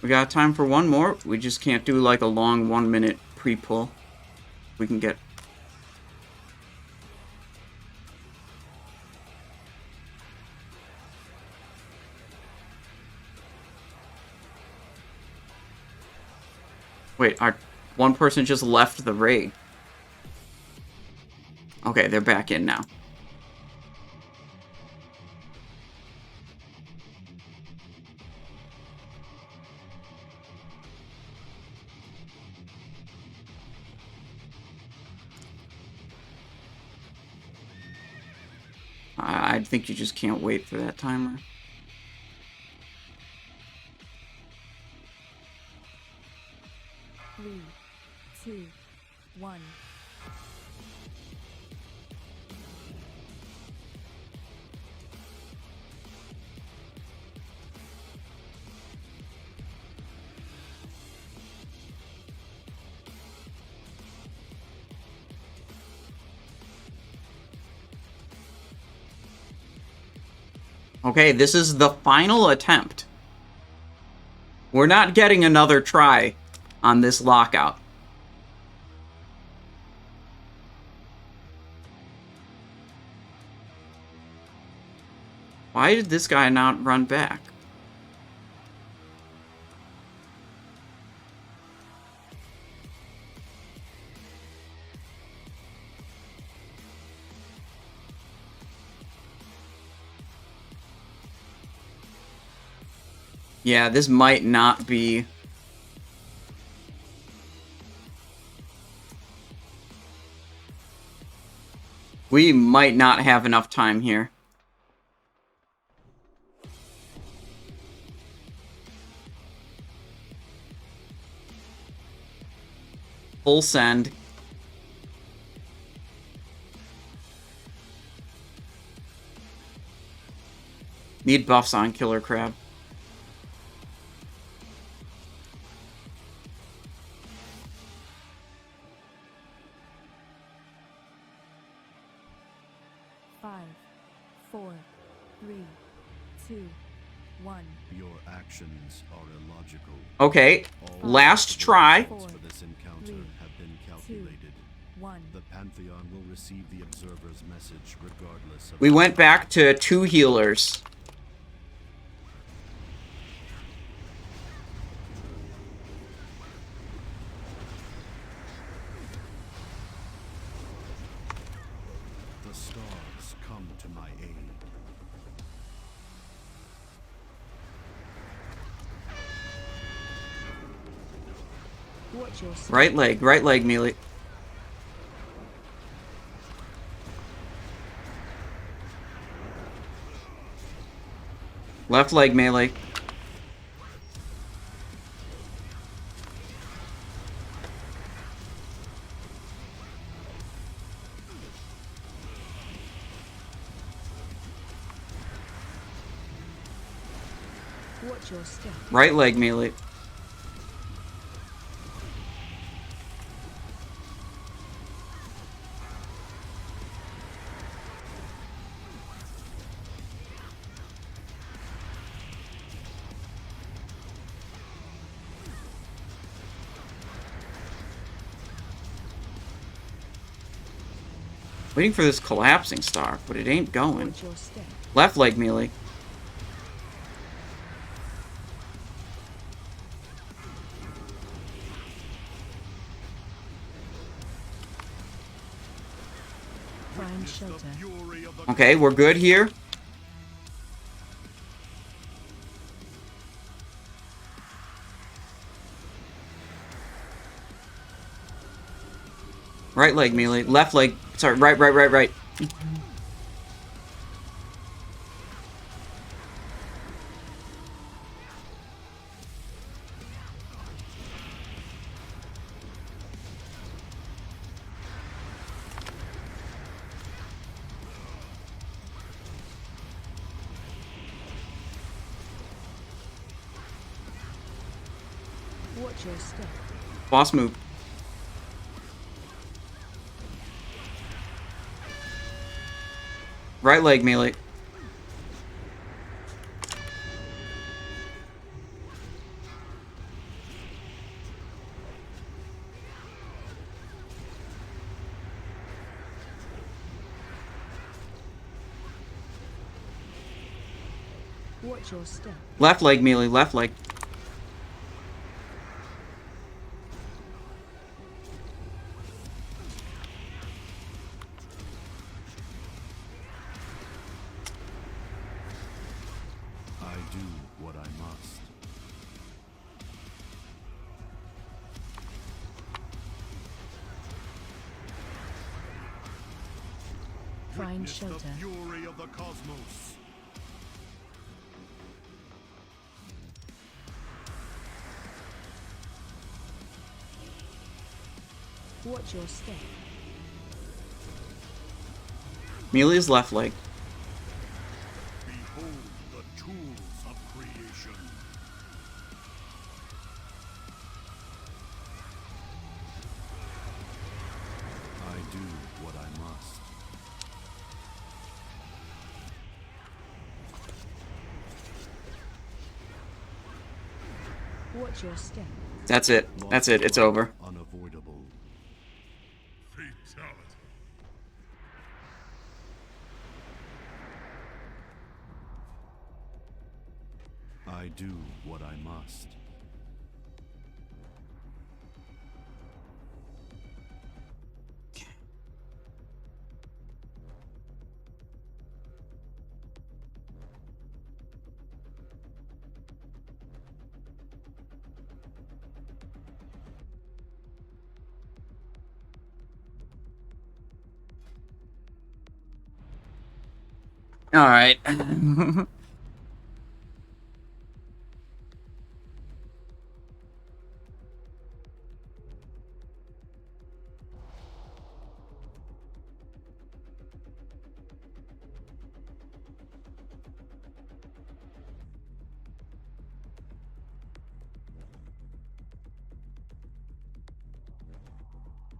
We got time for one more. We just can't do like a long 1 minute pre-pull. We can get... Wait, our one person just left the raid. Okay, they're back in now. I think you just can't wait for that timer. Three, two, one. Okay, this is the final attempt. We're not getting another try on this lockout. Why did this guy not run back? Yeah, this might not be... We might not have enough time here. Full send. Need buffs on Killer Crab. Five, four, three, two, 1. Your actions are illogical. Okay, All last possible try. results for this encounter have been calculated. 1. The Pantheon will receive the observer's message regardless of... We went back to 2 healers. The stars come to my aid. Watch your step. Right leg melee. Left leg melee. Watch your step. Right leg melee. Waiting for this collapsing star, but it ain't going. Watch your step. Left leg melee. Find shelter. Fury of the Okay, we're good here. Right leg melee. Left leg. Sorry, right. Watch your step. Boss move. Right leg melee. Watch your step. Left leg melee. Left leg. I do what I must. Find Witness shelter. the fury of the cosmos. Watch your step. Melee is left leg. Behold the tools of creation. I do what I must. Watch your step. That's it. That's it. It's over. Unavoidable. Fatality. I do what I must. All right.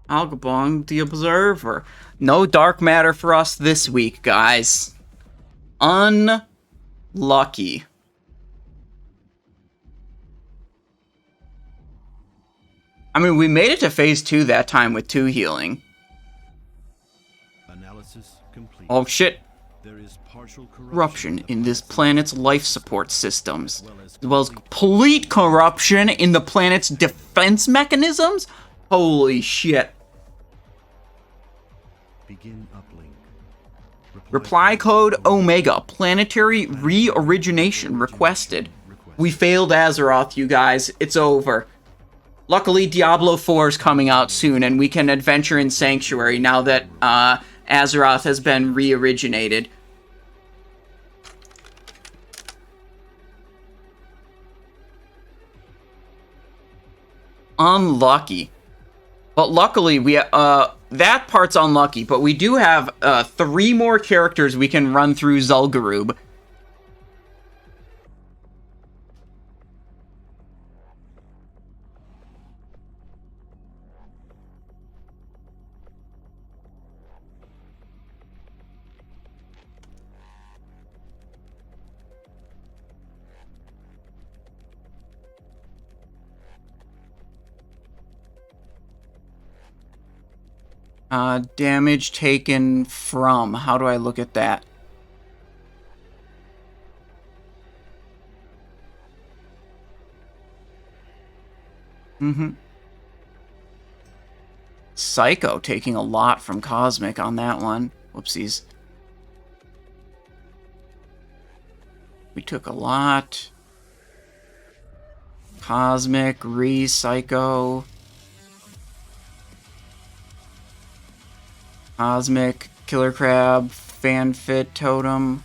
Algalon, the Observer. No dark matter for us this week, guys. Unlucky. I mean, we made it to phase 2 that time with 2 healing. Analysis complete. Oh shit. There is partial Corruption in this planet's life support systems, as well as complete corruption in the planet's defense mechanisms? Holy shit. Begin uplink. Reply code Omega, planetary re-origination requested. We failed Azeroth, you guys. It's over. Luckily, Diablo 4 is coming out soon, and we can adventure in Sanctuary now that Azeroth has been re-originated. Unlucky. But luckily, we that part's unlucky, but we do have 3 more characters we can run through Zul'Gurub. Damage taken from. How do I look at that? Psycho taking a lot from Cosmic on that one. Whoopsies. We took a lot. Cosmic, Psycho. Cosmic, Killer Crab, Fanfit Totem.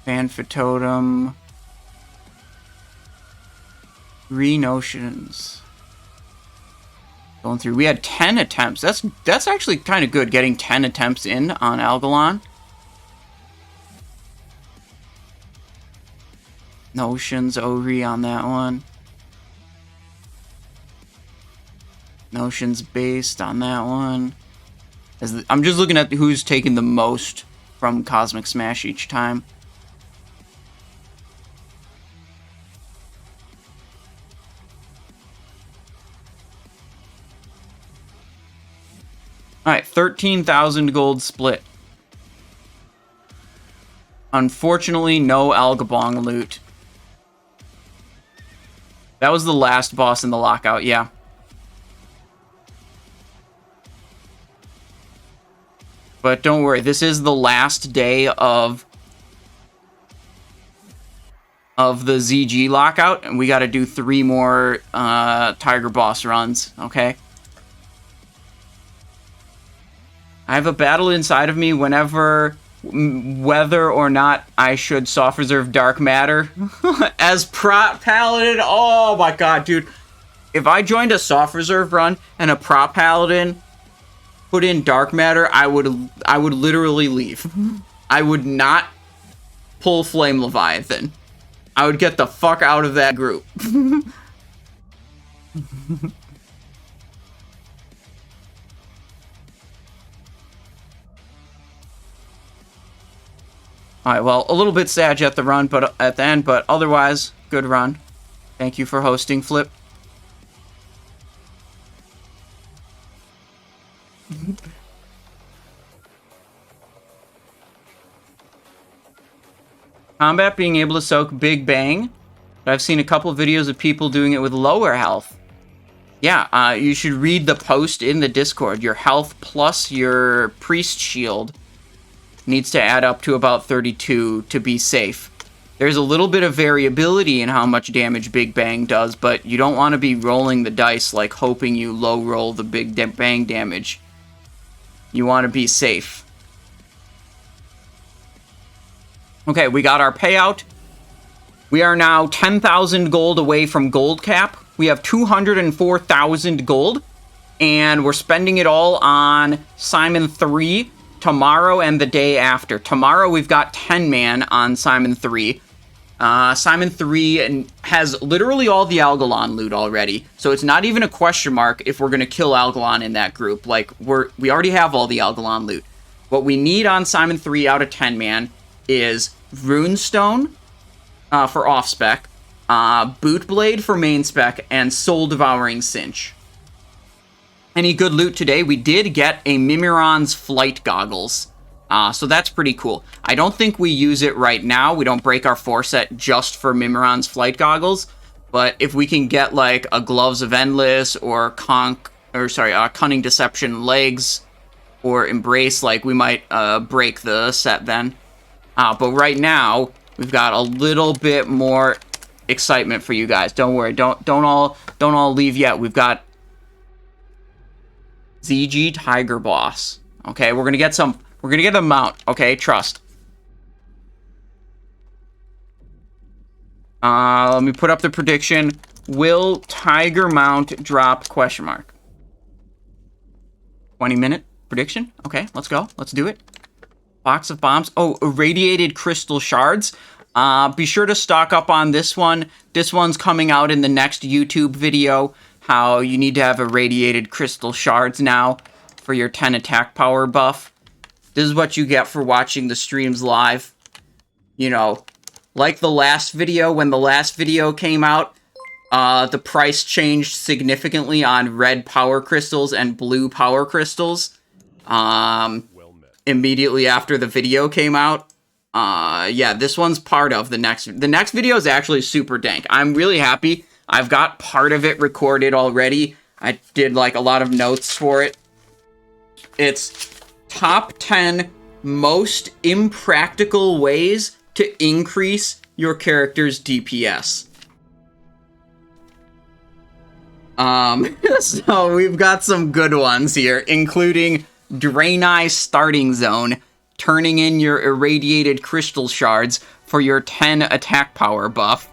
Fanfit Totem. Notions. Going through. We had 10 attempts. That's actually kind of good, getting 10 attempts in on Algalon. Notions, Ori on that one. Notions based on that one. I'm just looking at who's taking the most from Cosmic Smash each time. Alright, 13,000 gold split. Unfortunately, no Algabong loot. That was the last boss in the lockout, yeah. But don't worry, this is the last day of the ZG lockout, and we gotta do 3 more Tiger boss runs, okay? I have a battle inside of me whenever, whether or not I should soft reserve Dark Matter as prop paladin. Oh my god, dude. If I joined a soft reserve run and a prop paladin put in Dark Matter, I would literally leave. I would not pull Flame Leviathan. I would get the fuck out of that group. Alright, well, a little bit sad at the run, but at the end, but otherwise, good run. Thank you for hosting, Flip. Combat being able to soak Big Bang, but I've seen a couple of videos of people doing it with lower health. Yeah, you should read the post in the Discord. Your health plus your priest shield needs to add up to about 32 to be safe. There's a little bit of variability in how much damage Big Bang does, but you don't want to be rolling the dice like hoping you low roll the Big Bang damage. You want to be safe. Okay, we got our payout. We are now 10,000 gold away from gold cap. We have 204,000 gold, and we're spending it all on Simon 3 tomorrow and the day after. Tomorrow we've got 10 man on Simon 3. Simon 3 has literally all the Algalon loot already, so it's not even a question mark if we're going to kill Algalon in that group. Like, we already have all the Algalon loot. What we need on Simon 3 out of 10 man is Runestone for off-spec, Boot Blade for main spec, and Soul Devouring Cinch. Any good loot today? We did get a Mimiron's Flight Goggles. So that's pretty cool. I don't think we use it right now. We don't break our 4-set just for Mimiron's Flight Goggles. But if we can get, like, a Gloves of Endless or Cunning Deception Legs or Embrace, like, we might break the set then. But right now, we've got a little bit more excitement for you guys. Don't worry. Don't all leave yet. We've got ZG Tiger Boss. Okay, we're gonna get a mount. Okay, trust. Let me put up the prediction. Will Tiger mount drop? Question mark. 20-minute prediction. Okay, let's go. Let's do it. Box of bombs. Oh, irradiated crystal shards. Be sure to stock up on this one. This one's coming out in the next YouTube video. How you need to have irradiated crystal shards now for your 10 attack power buff. This is what you get for watching the streams live. You know, like the last video, when the last video came out, the price changed significantly on red power crystals and blue power crystals. Immediately after the video came out. Yeah, this one's part of the next video is actually super dank. I'm really happy. I've got part of it recorded already. I did like a lot of notes for it. It's top 10 most impractical ways to increase your character's DPS. So we've got some good ones here, including Draenei Starting Zone, turning in your irradiated crystal shards for your 10 attack power buff.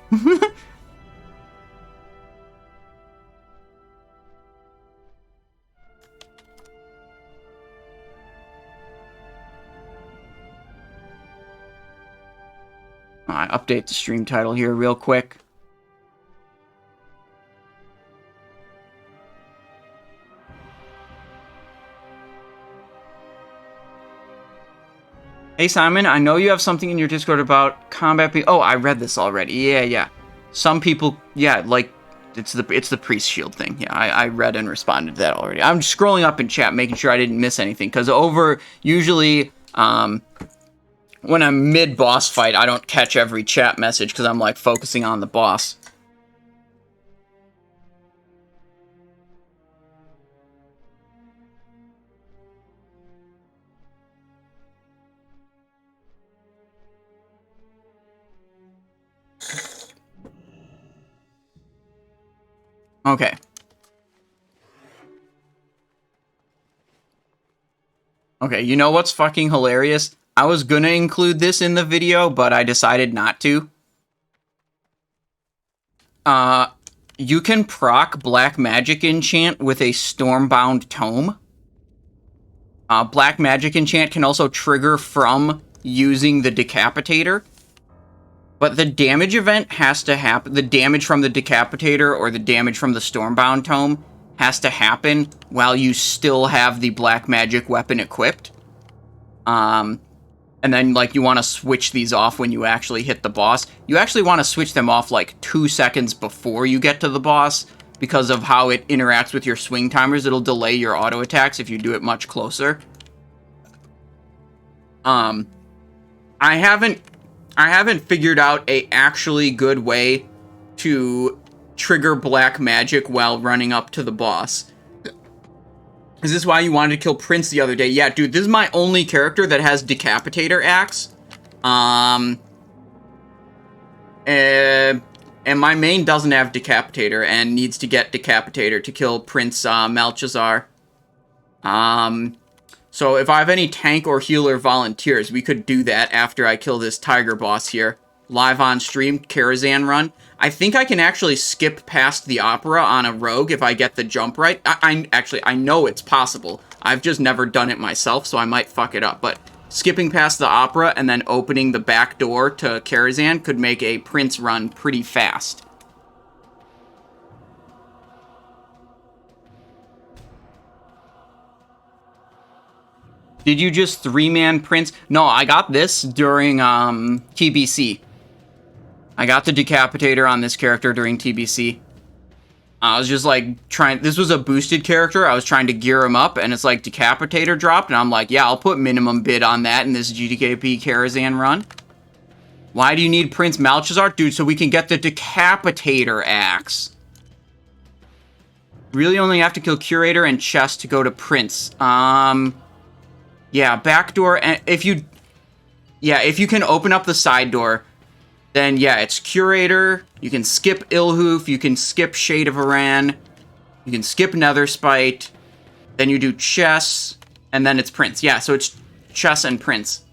I update the stream title here real quick. Hey Simon, I know you have something in your Discord about combat. Oh, I read this already. Yeah. Some people, yeah, like it's the priest shield thing. Yeah, I read and responded to that already. I'm just scrolling up in chat, making sure I didn't miss anything, because usually when I'm mid-boss fight, I don't catch every chat message because I'm, like, focusing on the boss. Okay. Okay, you know what's fucking hilarious? I was gonna include this in the video, but I decided not to. You can proc Black Magic Enchant with a Stormbound Tome. Black Magic Enchant can also trigger from using the Decapitator. But the damage event has to happen. The damage from the Decapitator or the damage from the Stormbound Tome has to happen while you still have the Black Magic weapon equipped. And then, like, you want to switch these off when you actually hit the boss. You actually want to switch them off, like, 2 seconds before you get to the boss, because of how it interacts with your swing timers. It'll delay your auto attacks if you do it much closer. I haven't figured out a actually good way to trigger black magic while running up to the boss. Is this why you wanted to kill Prince the other day? Yeah, dude, this is my only character that has Decapitator Axe. And my main doesn't have Decapitator and needs to get Decapitator to kill Prince Malchazar. So if I have any tank or healer volunteers, we could do that after I kill this tiger boss here. Live on stream, Karazhan run. I think I can actually skip past the opera on a rogue if I get the jump right. I know it's possible. I've just never done it myself, so I might fuck it up. But skipping past the opera and then opening the back door to Karazhan could make a Prince run pretty fast. Did you just 3-man Prince? No, I got this during TBC. I got the Decapitator on this character during TBC. I was just like this was a boosted character. I was trying to gear him up, and it's like Decapitator dropped, and I'm like, yeah, I'll put minimum bid on that in this GDKP Karazhan run. Why do you need Prince Malygos? Dude, so we can get the Decapitator axe. Really only have to kill Curator and Chest to go to Prince. Yeah, backdoor, and if you can open up the side door, then yeah, it's Curator. You can skip Illhoof. You can skip Shade of Aran. You can skip Netherspite. Then you do Chess, and then it's Prince. Yeah, so it's Chess and Prince.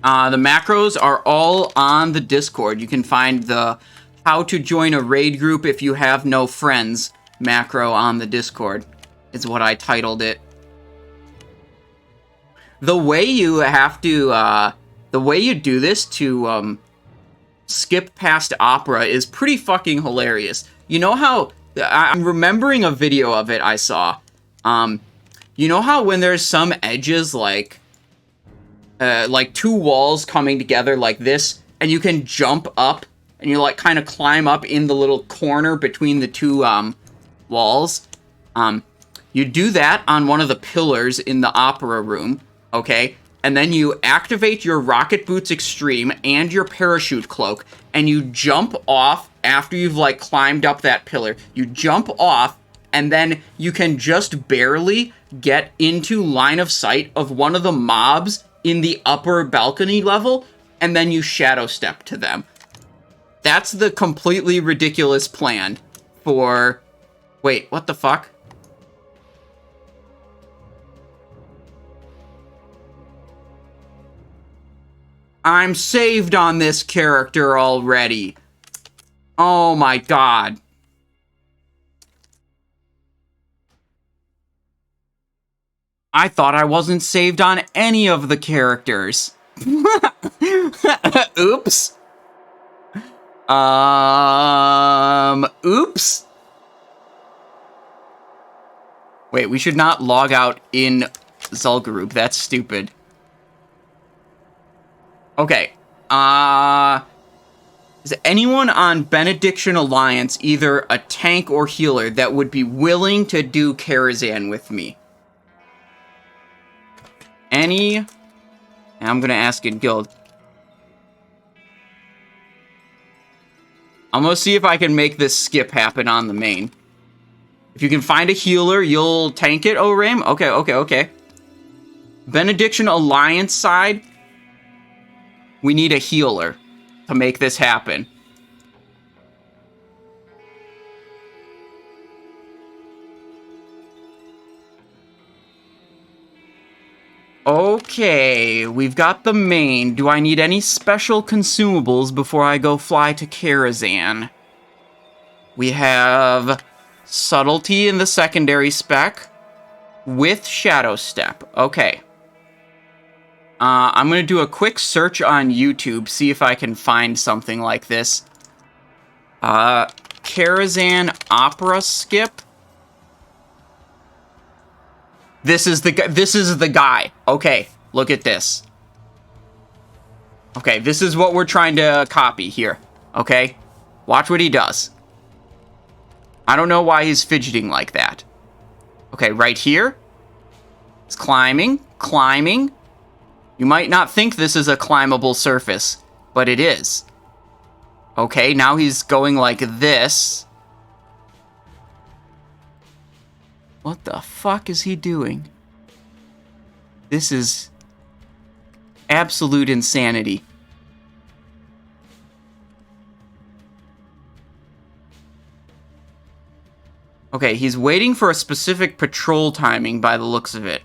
The macros are all on the Discord. You can find the how to join a raid group if you have no friends macro on the Discord. Is what I titled it. The way you have to, the way you do this to, skip past Opera is pretty fucking hilarious. You know how, I'm remembering a video of it I saw. You know how when there's some edges, like two walls coming together like this, and you can jump up, and you, like, kind of climb up in the little corner between the two, walls? You do that on one of the pillars in the Opera room, okay? And then you activate your Rocket Boots Extreme and your Parachute Cloak, and you jump off after you've, like, climbed up that pillar. You jump off, and then you can just barely get into line of sight of one of the mobs in the upper balcony level, and then you shadow step to them. That's the completely ridiculous plan for... Wait, what the fuck? I'm saved on this character already. Oh my god. I thought I wasn't saved on any of the characters. Oops. Oops. Wait, we should not log out in Zul'Gurub. That's stupid. Okay. Is anyone on Benediction Alliance either a tank or healer that would be willing to do Karazhan with me? Any? I'm gonna ask in guild. I'm gonna see if I can make this skip happen on the main. If you can find a healer, you'll tank it, O'Rame? Okay. Benediction Alliance side, we need a healer to make this happen. Okay, we've got the main. Do I need any special consumables before I go fly to Karazhan? We have Subtlety in the secondary spec with Shadow Step. Okay. I'm going to do a quick search on YouTube, see if I can find something like this. Karazhan Opera skip. This is the guy. Okay, look at this. Okay, this is what we're trying to copy here. Okay? Watch what he does. I don't know why he's fidgeting like that. Okay, right here. He's climbing. You might not think this is a climbable surface, but it is. Okay, now he's going like this. What the fuck is he doing? This is absolute insanity. Okay, he's waiting for a specific patrol timing by the looks of it.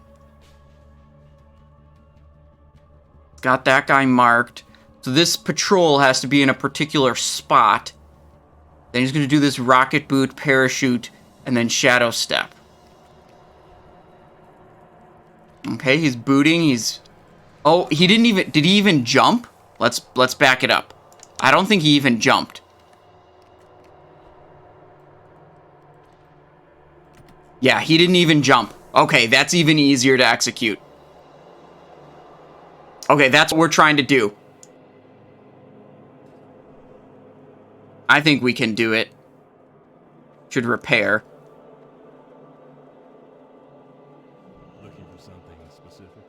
Got that guy marked. So this patrol has to be in a particular spot. Then he's going to do this rocket boot, parachute, and then shadow step. Okay, he's booting. Oh, he didn't even... Did he even jump? Let's back it up. I don't think he even jumped. Yeah, he didn't even jump. Okay, that's even easier to execute. Okay, that's what we're trying to do. I think we can do it. Should repair. Looking for something specific?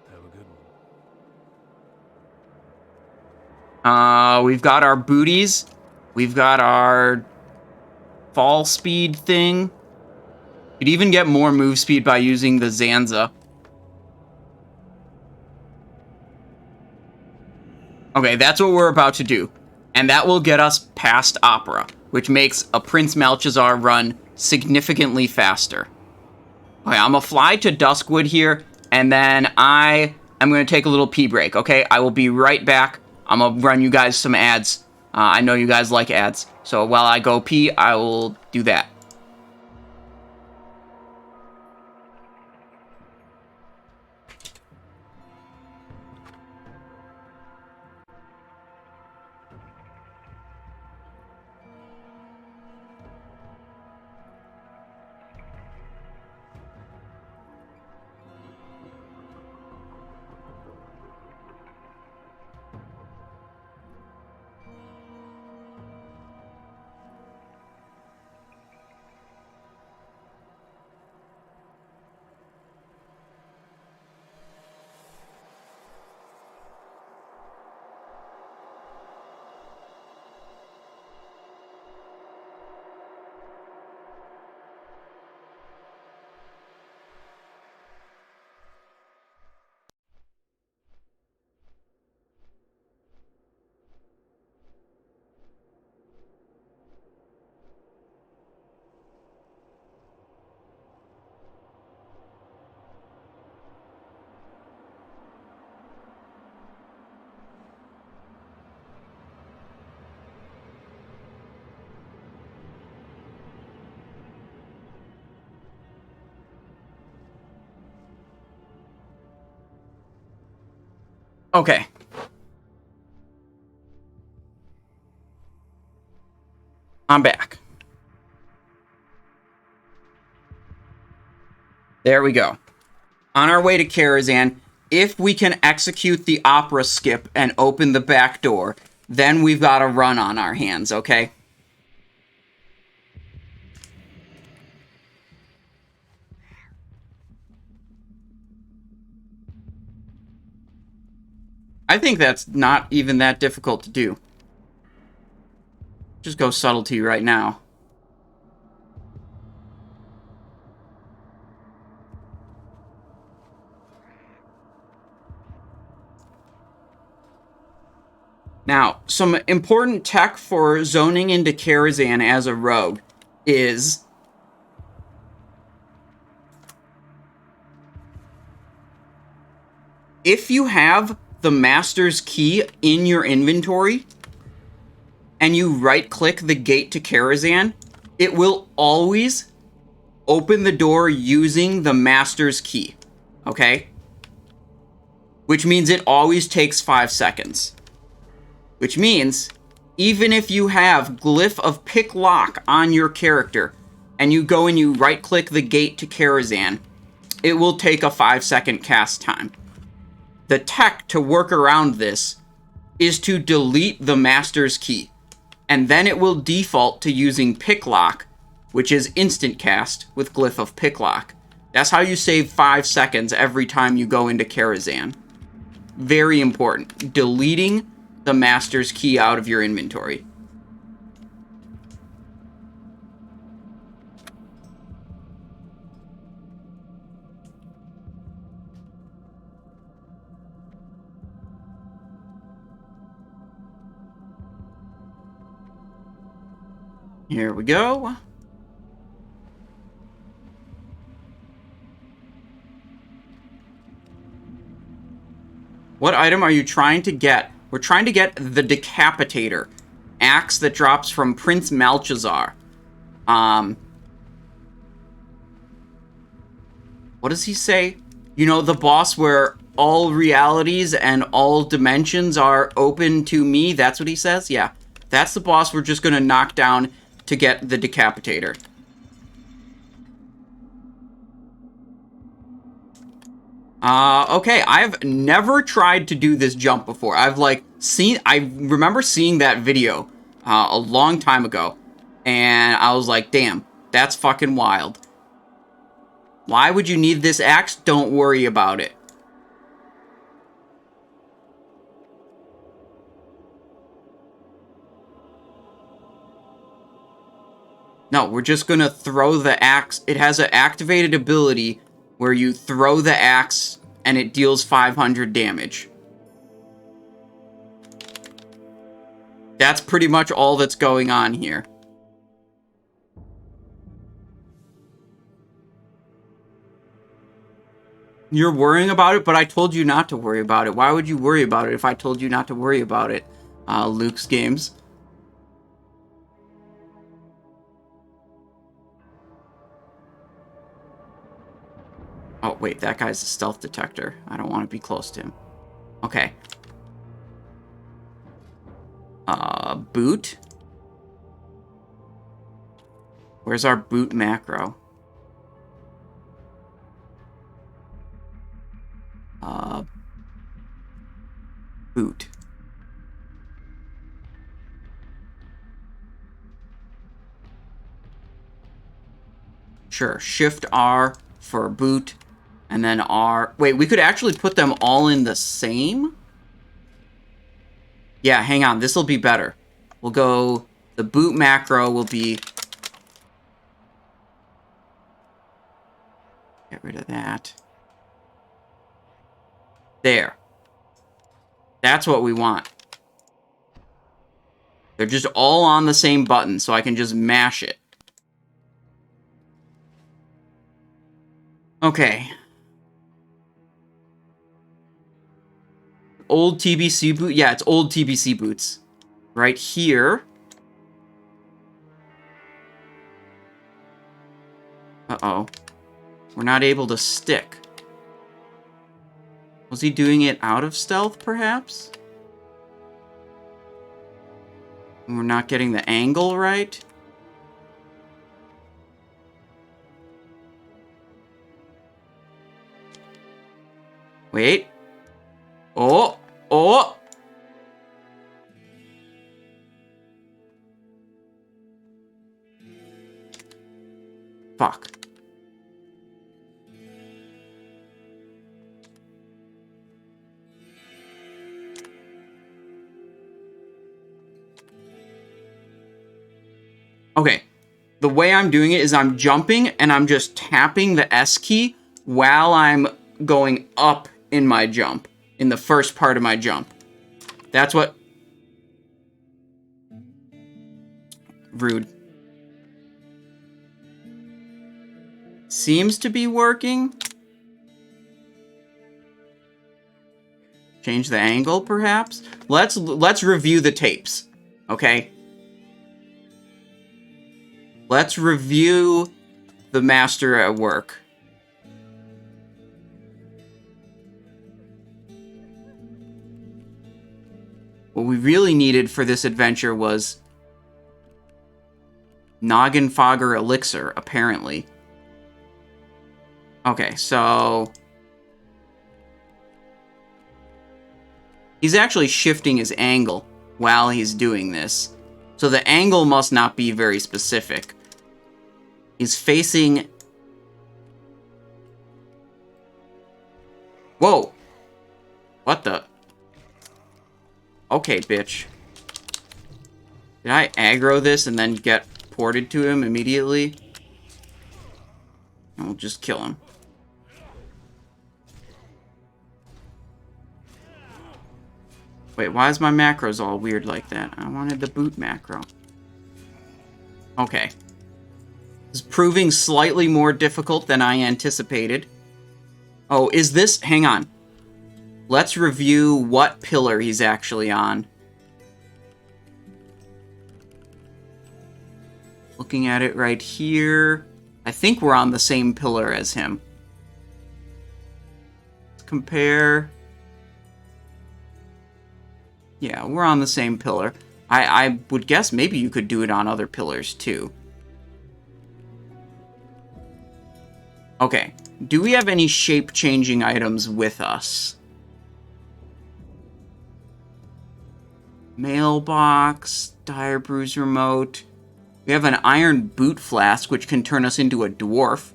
Have a good one. We've got our booties. We've got our fall speed thing. You'd even get more move speed by using the Zanza. Okay, that's what we're about to do. And that will get us past Opera, which makes a Prince Malchazar run significantly faster. Okay, I'm gonna fly to Duskwood here, and then I am gonna take a little pee break, okay? I will be right back. I'm gonna run you guys some ads. I know you guys like ads. So while I go pee, I will do that. Okay. I'm back. There we go. On our way to Karazhan, if we can execute the opera skip and open the back door, then we've got a run on our hands, okay? I think that's not even that difficult to do. Just go subtlety right now. Now, some important tech for zoning into Karazhan as a rogue is if you have the Master's Key in your inventory and you right-click the gate to Karazhan, it will always open the door using the Master's Key, okay? Which means it always takes 5 seconds. Which means, even if you have Glyph of Pick Lock on your character, and you go and you right-click the gate to Karazhan, it will take a 5-second cast time. The tech to work around this is to delete the Master's Key, and then it will default to using Pick Lock, which is instant cast with Glyph of Pick Lock. That's how you save 5 seconds every time you go into Karazhan. Very important. Deleting the Master's Key out of your inventory. Here we go. What item are you trying to get? We're trying to get the Decapitator. Axe that drops from Prince Malchazar. What does he say? You know, the boss where all realities and all dimensions are open to me? That's what he says? Yeah. That's the boss we're just going to knock down to get the Decapitator. Okay, I've never tried to do this jump before. I remember seeing that video a long time ago. And I was like, damn, that's fucking wild. Why would you need this axe? Don't worry about it. No, we're just gonna throw the axe. It has an activated ability where you throw the axe and it deals 500 damage. That's pretty much all that's going on here. You're worrying about it, but I told you not to worry about it. Why would you worry about it if I told you not to worry about it? Luke's games. Oh, wait, that guy's a stealth detector. I don't want to be close to him. Okay. Boot? Where's our boot macro? Boot. Sure, Shift R for boot. And then R... Wait, we could actually put them all in the same? Yeah, hang on. This will be better. We'll go... The boot macro will be... Get rid of that. There. That's what we want. They're just all on the same button, so I can just mash it. Okay. Old TBC boot? Yeah, it's old TBC boots. Right here. Uh-oh. We're not able to stick. Was he doing it out of stealth, perhaps? And we're not getting the angle right? Wait. Oh! Oh! Fuck. Okay. The way I'm doing it is I'm jumping and I'm just tapping the S key while I'm going up in my jump. In the first part of my jump. That's what... Rude. Seems to be working. Change the angle, perhaps? Let's review the tapes. Okay? Let's review the master at work. What we really needed for this adventure was Noggenfogger Elixir, apparently. Okay, so... He's actually shifting his angle while he's doing this. So the angle must not be very specific. He's facing... Whoa! What the... Okay, bitch. Did I aggro this and then get ported to him immediately? I'll just kill him. Wait, why is my macros all weird like that? I wanted the boot macro. Okay. This is proving slightly more difficult than I anticipated. Oh, is this... Hang on. Let's review what pillar he's actually on. Looking at it right here. I think we're on the same pillar as him. Let's compare. Yeah, we're on the same pillar. I would guess maybe you could do it on other pillars too. Okay. Do we have any shape-changing items with us? Mailbox, Dire Brews remote. We have an iron boot flask, which can turn us into a dwarf.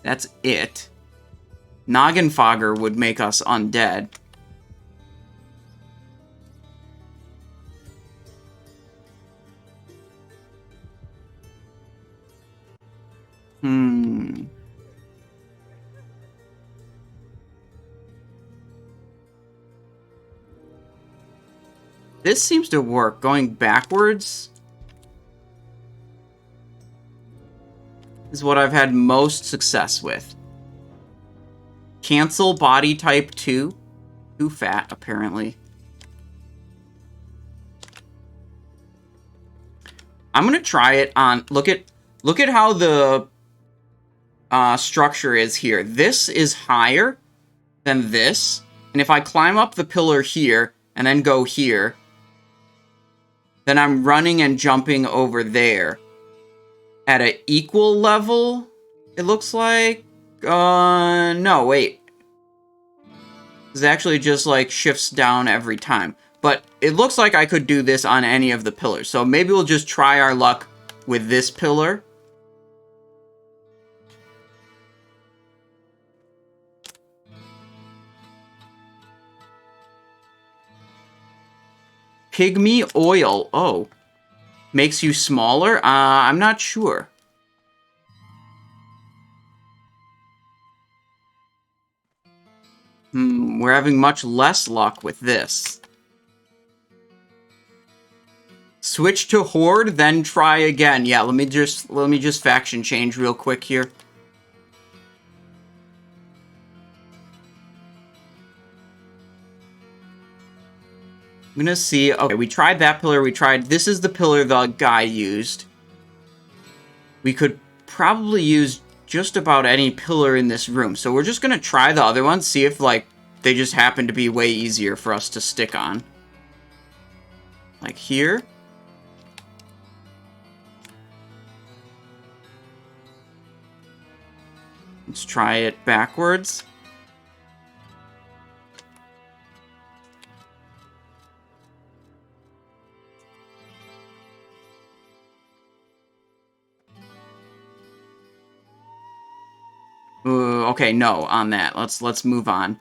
That's it. Noggin Fogger would make us undead. This seems to work. Going backwards is what I've had most success with. Cancel body type 2. Too fat, apparently. I'm gonna try it on... Look at how the structure is here. This is higher than this. And if I climb up the pillar here and then go here, then I'm running and jumping over there at an equal level, it looks like. No, wait. This actually just, like, shifts down every time. But it looks like I could do this on any of the pillars. So maybe we'll just try our luck with this pillar. Pygmy oil. Oh. Makes you smaller? I'm not sure. We're having much less luck with this. Switch to Horde, then try again. Yeah, let me just faction change real quick here. I'm gonna see. Okay, we tried that pillar. This is the pillar the guy used. We could probably use just about any pillar in this room. So we're just gonna try the other ones, see if, like, they just happen to be way easier for us to stick on. Like here. Let's try it backwards. Okay, no, on that. Let's move on.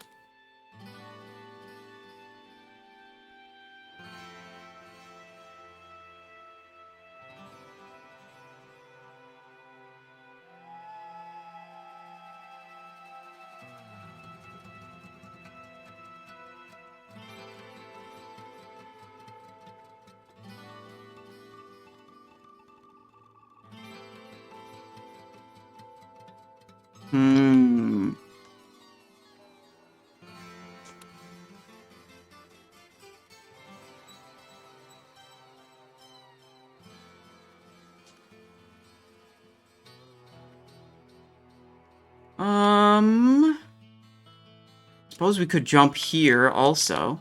Suppose we could jump here also.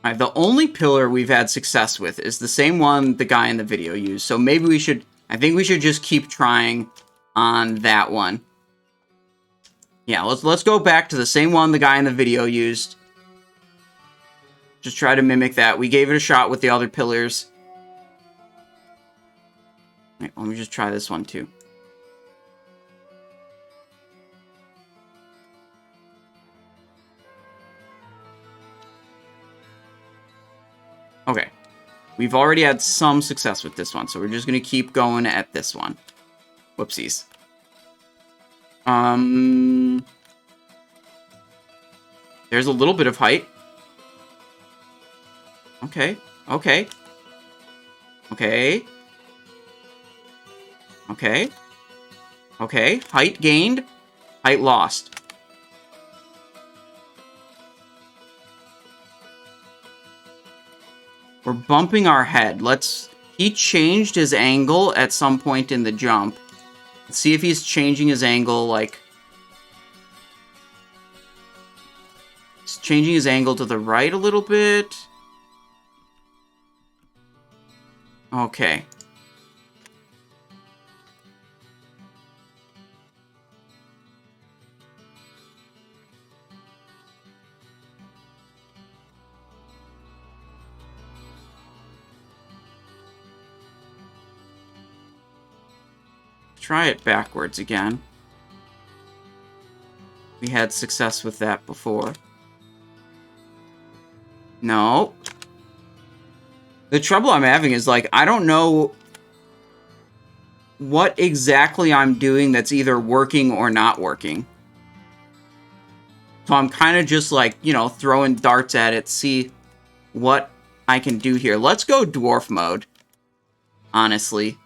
Alright, the only pillar we've had success with is the same one the guy in the video used. So maybe we should... I think we should just keep trying on that one. Yeah, let's go back to the same one the guy in the video used. Just try to mimic that. We gave it a shot with the other pillars. Alright, let me just try this one too. Okay. We've already had some success with this one, so we're just going to keep going at this one. Whoopsies. There's a little bit of height. Okay. Okay. Okay. Okay. Okay. Height gained. Height lost. We're bumping our head. He changed his angle at some point in the jump. Let's see if he's changing his angle, like... He's changing his angle to the right a little bit. Okay. try it backwards again. We had success with that before. No. The trouble I'm having is, like, I don't know what exactly I'm doing that's either working or not working. So I'm kind of just, like, you know, throwing darts at it, see what I can do here. Let's go dwarf mode, honestly.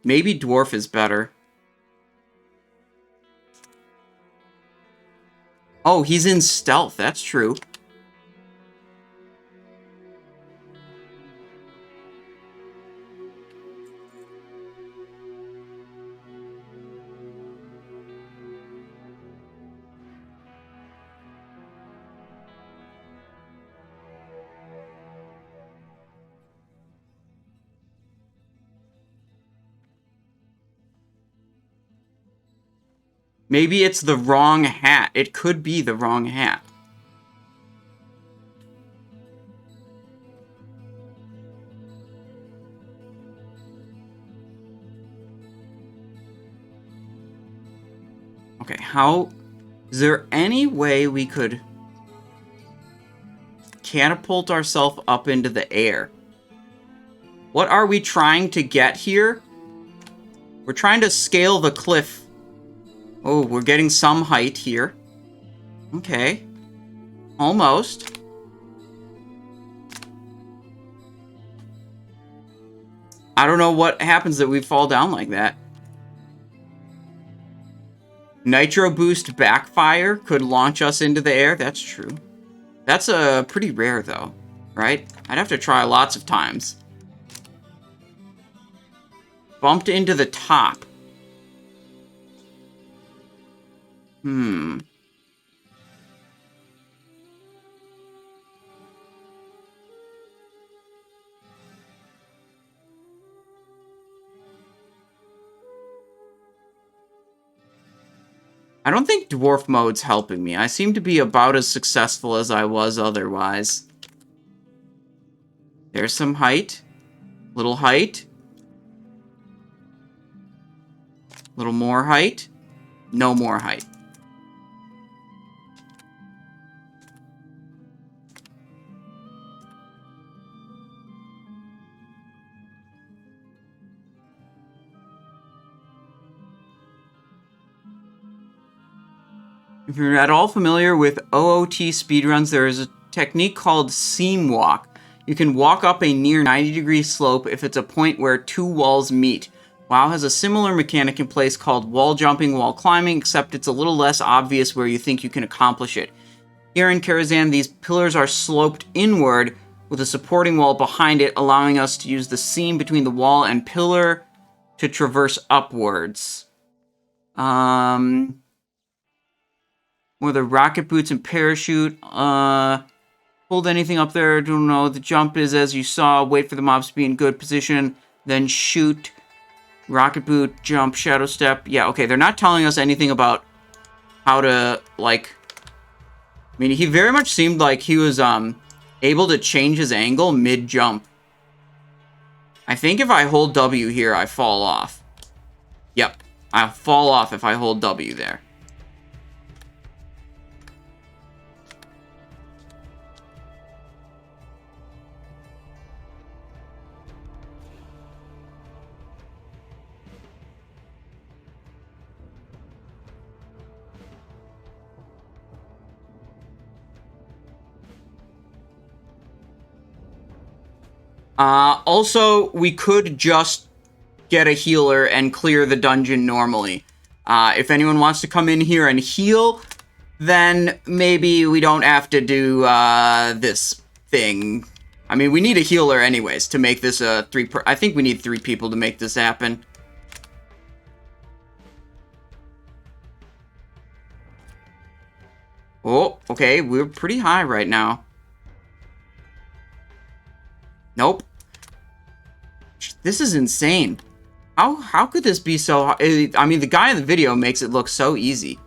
Maybe dwarf is better. Oh, he's in stealth. That's true. Maybe it's the wrong hat. It could be the wrong hat. Okay, how... Is there any way we could catapult ourselves up into the air? What are we trying to get here? We're trying to scale the cliff. Oh, we're getting some height here. Okay. Almost. I don't know what happens that we fall down like that. Nitro boost backfire could launch us into the air. That's true. That's pretty rare, though. Right? I'd have to try lots of times. Bumped into the top. I don't think dwarf mode's helping me. I seem to be about as successful as I was otherwise. There's some height. Little height. Little more height. No more height. If you're at all familiar with OOT speedruns, there is a technique called seam walk. You can walk up a near 90-degree slope if it's a point where two walls meet. WoW has a similar mechanic in place called wall jumping while climbing, except it's a little less obvious where you think you can accomplish it. Here in Karazhan, these pillars are sloped inward with a supporting wall behind it, allowing us to use the seam between the wall and pillar to traverse upwards. Or the rocket boots and parachute. Hold anything up there, don't know. The jump is as you saw. Wait for the mobs to be in good position. Then shoot. Rocket boot, jump, shadow step. Yeah, okay, they're not telling us anything about how to, like... I mean, he very much seemed like he was, able to change his angle mid-jump. I think if I hold W here, I fall off. Yep, I fall off if I hold W there. Also, we could just get a healer and clear the dungeon normally. If anyone wants to come in here and heal, then maybe we don't have to do this thing. I mean, we need a healer anyways to make this a I think we need 3 people to make this happen. Oh, okay, we're pretty high right now. Nope. This is insane. How could this be so hard? I mean, the guy in the video makes it look so easy.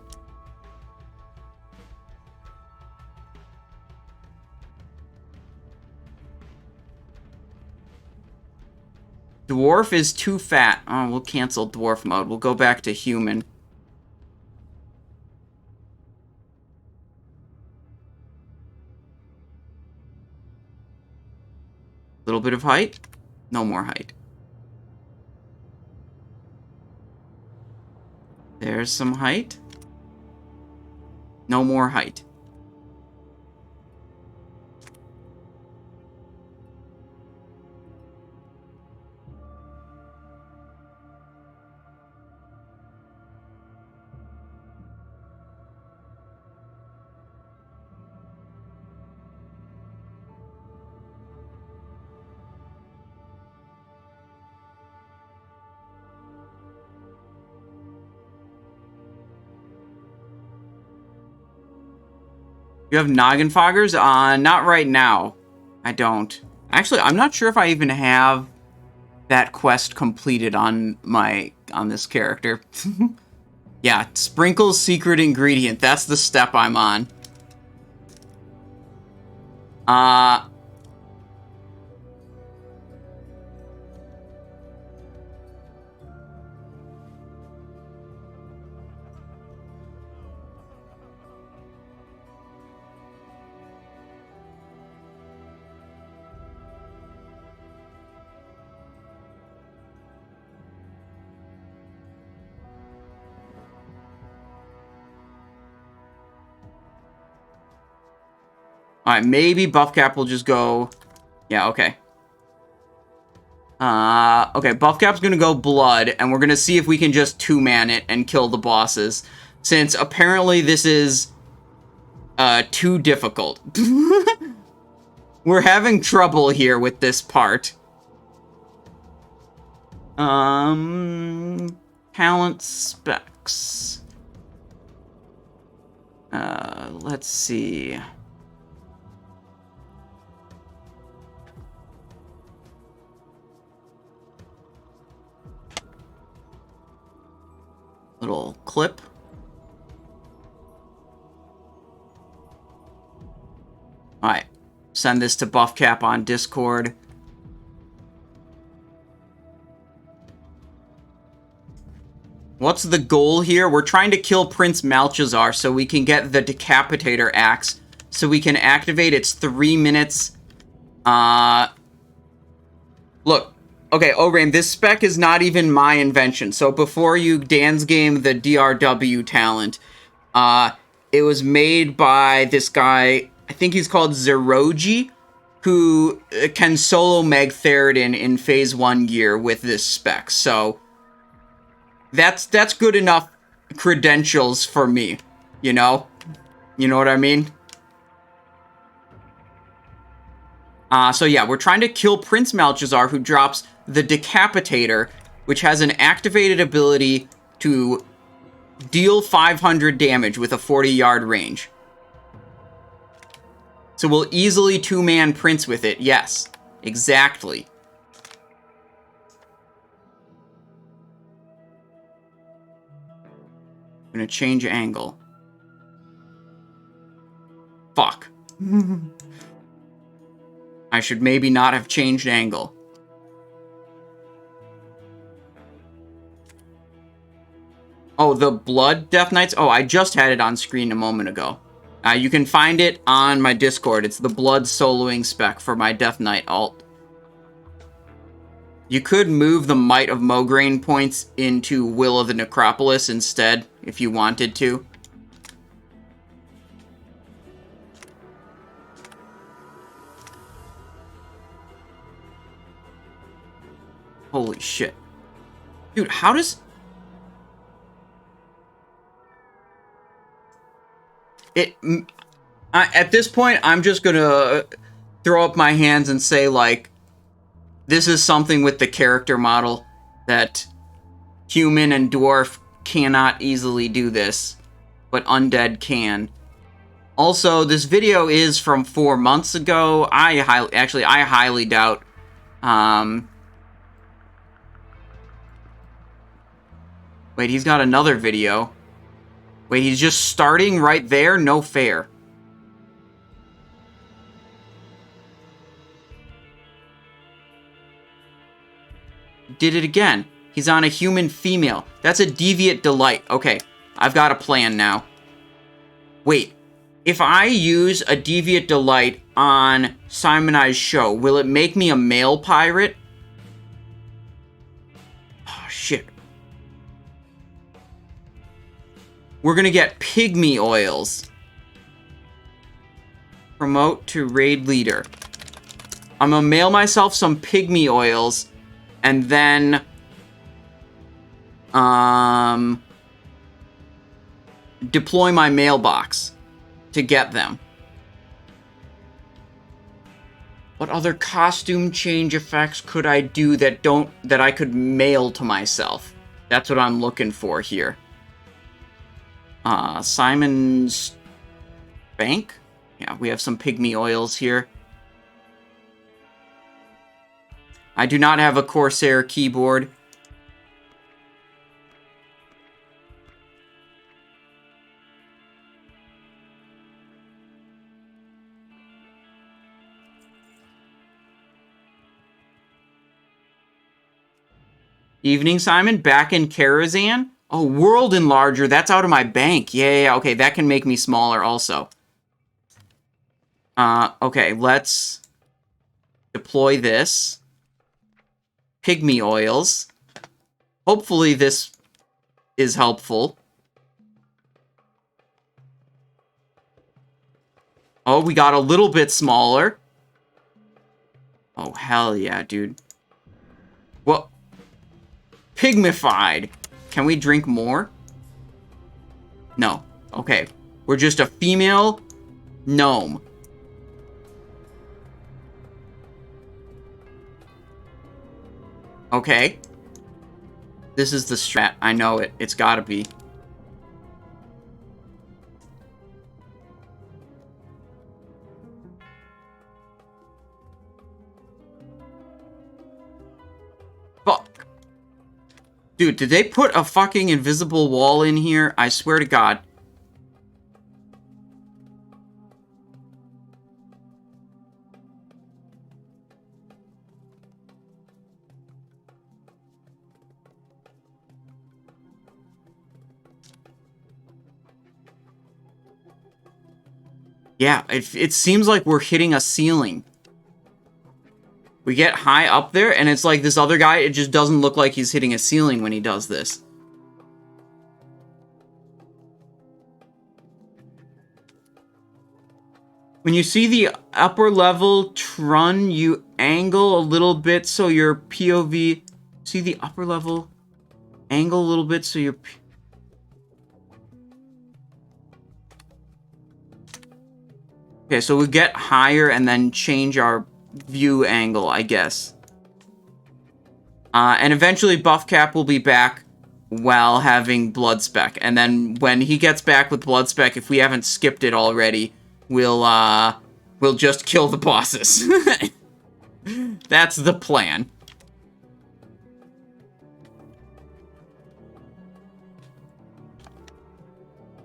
Dwarf is too fat. Oh, we'll cancel dwarf mode. We'll go back to human. Little bit of height. No more height. There's some height. No more height. You have noggin foggers? Not right now. I don't. Actually, I'm not sure if I even have that quest completed on this character. Yeah, Sprinkle's secret ingredient. That's the step I'm on. Alright, maybe buff cap will just go... Yeah, okay. Okay, buff cap's gonna go blood, and we're gonna see if we can just two-man it and kill the bosses. Since apparently this is... too difficult. We're having trouble here with this part. Talent specs. Let's see... Little clip. Alright. Send this to Buffcap on Discord. What's the goal here? We're trying to kill Prince Malchazar so we can get the Decapitator Axe. So we can activate its 3 minutes. Look. Okay, Oraim, this spec is not even my invention. So before you dance game the DRW talent, it was made by this guy, I think he's called Zeroji, who can solo Meg Theridin in Phase 1 gear with this spec. So that's good enough credentials for me, you know? You know what I mean? So yeah, we're trying to kill Prince Malchazar, who drops the Decapitator, which has an activated ability to deal 500 damage with a 40-yard range. So we'll easily two-man Prince with it. Yes, exactly. I'm gonna change angle. Fuck. I should maybe not have changed angle. Oh, the Blood Death Knights? Oh, I just had it on screen a moment ago. You can find it on my Discord. It's the Blood soloing spec for my Death Knight alt. You could move the Might of Mograine points into Will of the Necropolis instead, if you wanted to. Holy shit. Dude, how does... At this point, I'm just gonna throw up my hands and say, like, this is something with the character model that human and dwarf cannot easily do this, but undead can. Also, this video is from 4 months ago. I highly doubt. Wait, he's got another video. Wait, he's just starting right there? No fair. did it again. He's on a human female. That's a deviant delight. Okay, I've got a plan now. Wait, if I use a deviant delight on Simonized Show, will it make me a male pirate? Oh, shit. We're gonna get pygmy oils. Promote to raid leader. I'm gonna mail myself some pygmy oils, and then deploy my mailbox to get them. What other costume change effects could I do that I could mail to myself? That's what I'm looking for here. Simon's Bank? Yeah, we have some pygmy oils here. I do not have a Corsair keyboard. Evening, Simon. Back in Karazhan? Oh, World Enlarger. That's out of my bank. Yeah, okay, that can make me smaller also. Okay, let's deploy this. Pygmy oils. Hopefully this is helpful. Oh, we got a little bit smaller. Oh, hell yeah, dude. Well, pygmified. Can we drink more? No. Okay. We're just a female gnome. Okay. This is the strat. I know it. It's gotta be. Fuck. Dude, did they put a fucking invisible wall in here? I swear to God. Yeah, it seems like we're hitting a ceiling. We get high up there, and it's like this other guy, it just doesn't look like he's hitting a ceiling when he does this. When you see the upper level Trun, you angle a little bit so your POV... See the upper level? Angle a little bit so your... Okay, so we get higher and then change our view angle, I guess. And eventually Buff Cap will be back while having Blood Spec. And then when he gets back with Blood Spec, if we haven't skipped it already, we'll just kill the bosses. That's the plan.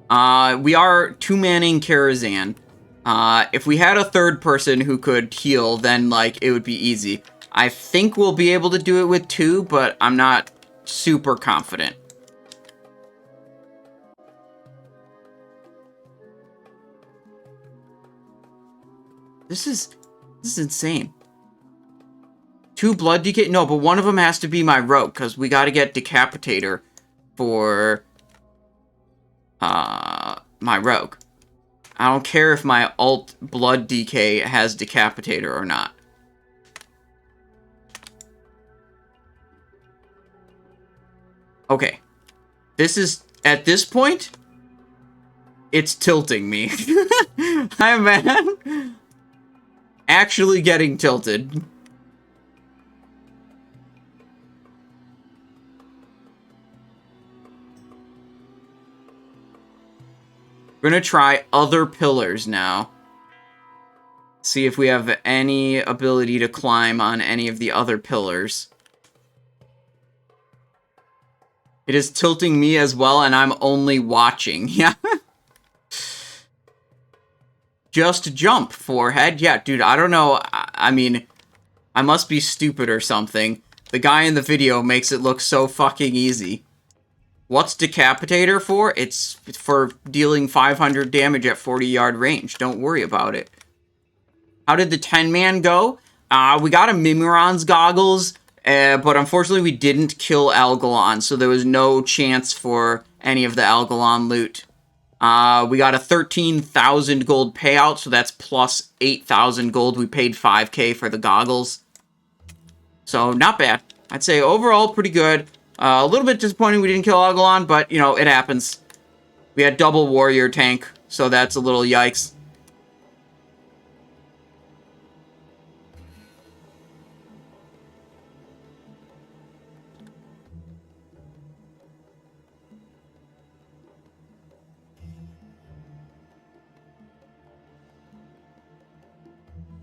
We are two-manning Karazhan. If we had a third person who could heal, then, like, it would be easy. I think we'll be able to do it with two, but I'm not super confident. This is insane. 2 blood DK? No, but one of them has to be my rogue, because we gotta get Decapitator for, my rogue. I don't care if my alt blood DK has Decapitator or not. Okay. This is, at this point, it's tilting me. I'm actually getting tilted. We're gonna try other pillars now. See if we have any ability to climb on any of the other pillars. It is tilting me as well, and I'm only watching. Yeah. Just jump, forehead. Yeah, dude, I don't know. I mean, I must be stupid or something. The guy in the video makes it look so fucking easy. What's Decapitator for? It's for dealing 500 damage at 40-yard range. Don't worry about it. How did the 10-man go? We got a Mimiron's goggles, but unfortunately we didn't kill Algalon, so there was no chance for any of the Algalon loot. We got a 13,000 gold payout, so that's plus 8,000 gold. We paid 5k for the goggles. So, not bad. I'd say overall pretty good. A little bit disappointing we didn't kill Algalon, but, you know, it happens. We had double warrior tank, so that's a little yikes.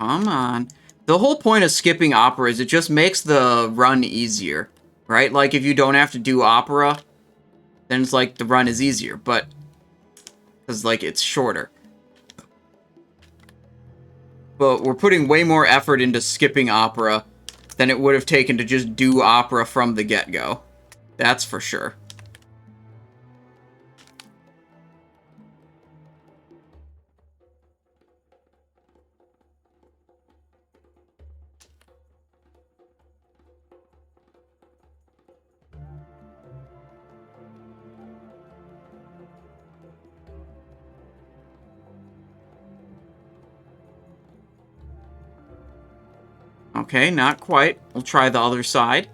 Come on. The whole point of skipping opera is it just makes the run easier, right? Like, if you don't have to do opera, then it's like the run is easier, but because, like, it's shorter. But we're putting way more effort into skipping opera than it would have taken to just do opera from the get-go. That's for sure. Okay, not quite. We'll try the other side.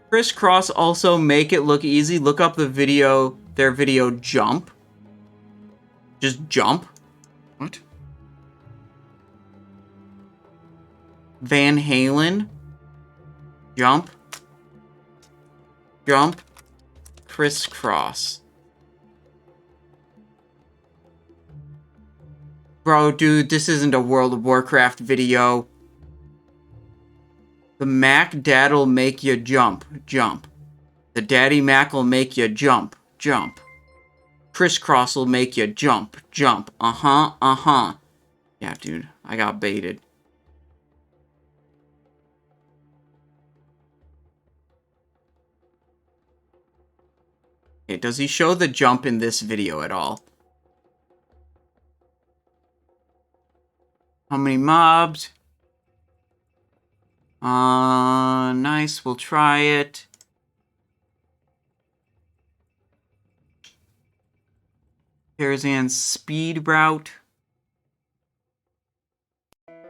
Crisscross also make it look easy. Look up the video, their video jump. Just jump. What? Van Halen. Jump. Jump. Crisscross. Bro, dude, this isn't a World of Warcraft video. The Mac Dad'll make you jump, jump. The Daddy Mac'll make you jump, jump. Crisscross'll make you jump, jump. Uh-huh, uh-huh. Yeah, dude, I got baited. Okay, does he show the jump in this video at all? How many mobs? Nice, we'll try it. Karazhan's speed route.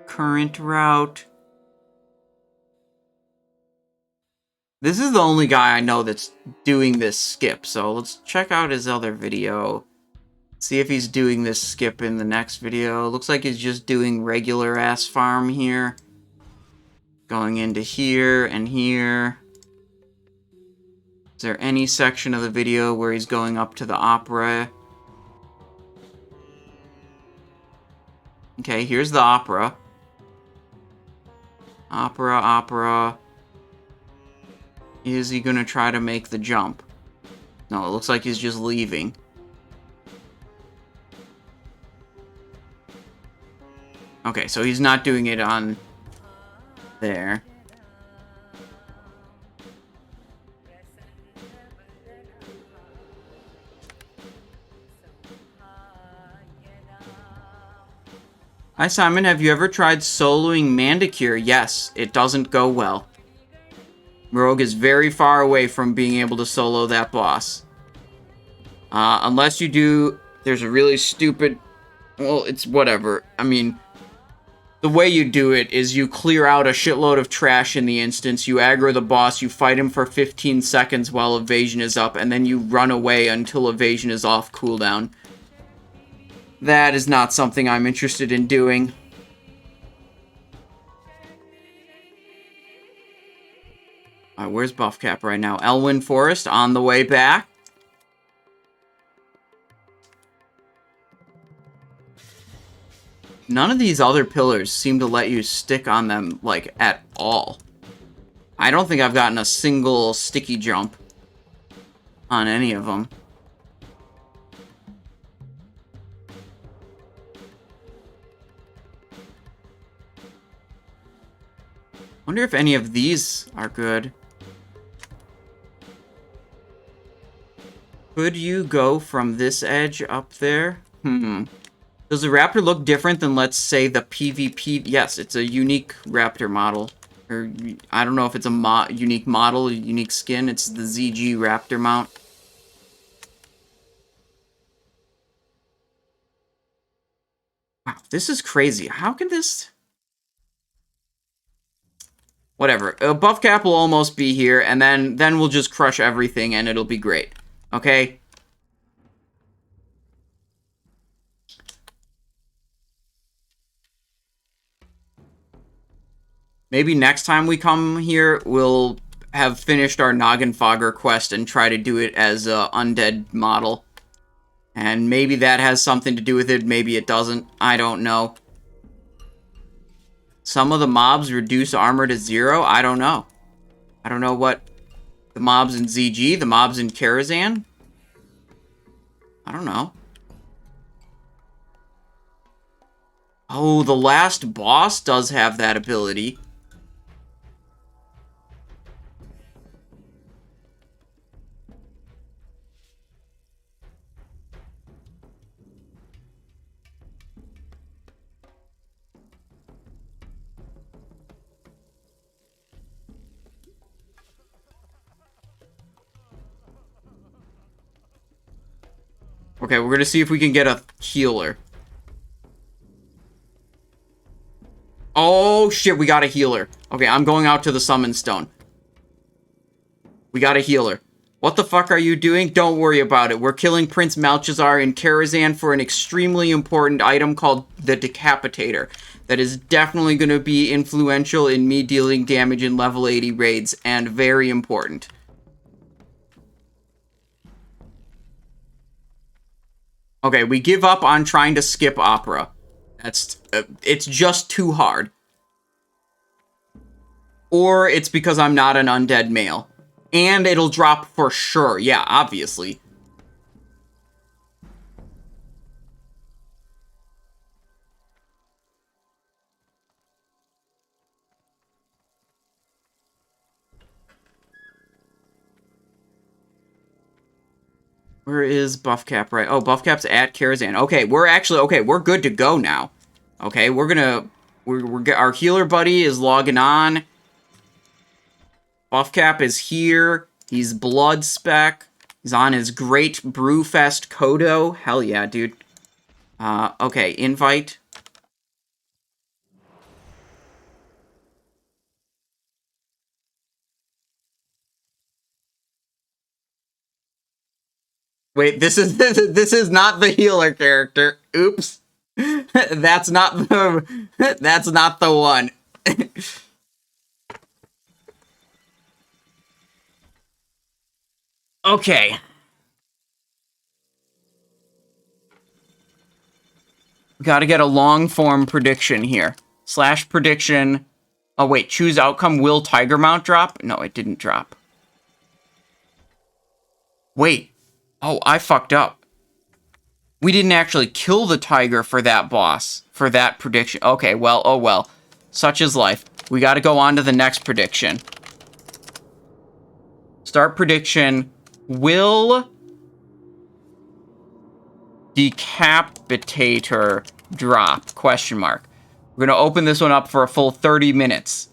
Current route. This is the only guy I know that's doing this skip, so let's check out his other video. See if he's doing this skip in the next video. Looks like he's just doing regular ass farm here. Going into here and here. Is there any section of the video where he's going up to the opera? Okay, here's the opera. Opera, opera. Is he gonna try to make the jump? No, it looks like he's just leaving. Okay, so he's not doing it on there. Hi Simon, have you ever tried soloing Mandicure? Yes, it doesn't go well. Rogue is very far away from being able to solo that boss. Unless you do, there's a really stupid, well, it's whatever. I mean, the way you do it is you clear out a shitload of trash in the instance, you aggro the boss, you fight him for 15 seconds while evasion is up, and then you run away until evasion is off cooldown. That is not something I'm interested in doing. Alright, where's Buffcap right now? Elwyn Forest on the way back. None of these other pillars seem to let you stick on them, like, at all. I don't think I've gotten a single sticky jump on any of them. Wonder if any of these are good. Could you go from this edge up there? Does the raptor look different than, let's say, the PvP? Yes, it's a unique raptor model. Or, I don't know if it's a unique model, a unique skin. It's the ZG raptor mount. Wow, this is crazy. How can this... Whatever. Buff cap will almost be here, and then we'll just crush everything, and it'll be great. Okay? Maybe next time we come here, we'll have finished our Noggenfogger quest and try to do it as a undead model. And maybe that has something to do with it, maybe it doesn't. I don't know. Some of the mobs reduce armor to 0? I don't know. I don't know what... The mobs in ZG, the mobs in Karazhan? I don't know. Oh, the last boss does have that ability. Okay, we're gonna see if we can get a healer. Oh, shit, we got a healer. Okay, I'm going out to the summon stone. We got a healer. What the fuck are you doing? Don't worry about it. We're killing Prince Malchezaar in Karazhan for an extremely important item called the Decapitator. That is definitely going to be influential in me dealing damage in level 80 raids, and very important. Okay, we give up on trying to skip Opera. That's... it's just too hard. Or it's because I'm not an undead male. And it'll drop for sure. Yeah, obviously. Where is Buff Cap, right? Oh, Buff Cap's at Karazhan. Okay, we're actually... Okay, we're good to go now. Okay, we're gonna... our healer buddy is logging on. Buff Cap is here. He's blood spec. He's on his great Brewfest Kodo. Hell yeah, dude. Okay, invite. Wait, this is not the healer character. Oops. That's not the one. Okay. We gotta get a long form prediction here. / prediction. Oh wait, choose outcome. Will Tiger Mount drop? No, it didn't drop. Wait. Oh, I fucked up. We didn't actually kill the tiger for that boss, for that prediction. Okay, well, oh well. Such is life. We gotta go on to the next prediction. Start prediction. Will Decapitator drop? Question mark. We're gonna open this one up for a full 30 minutes.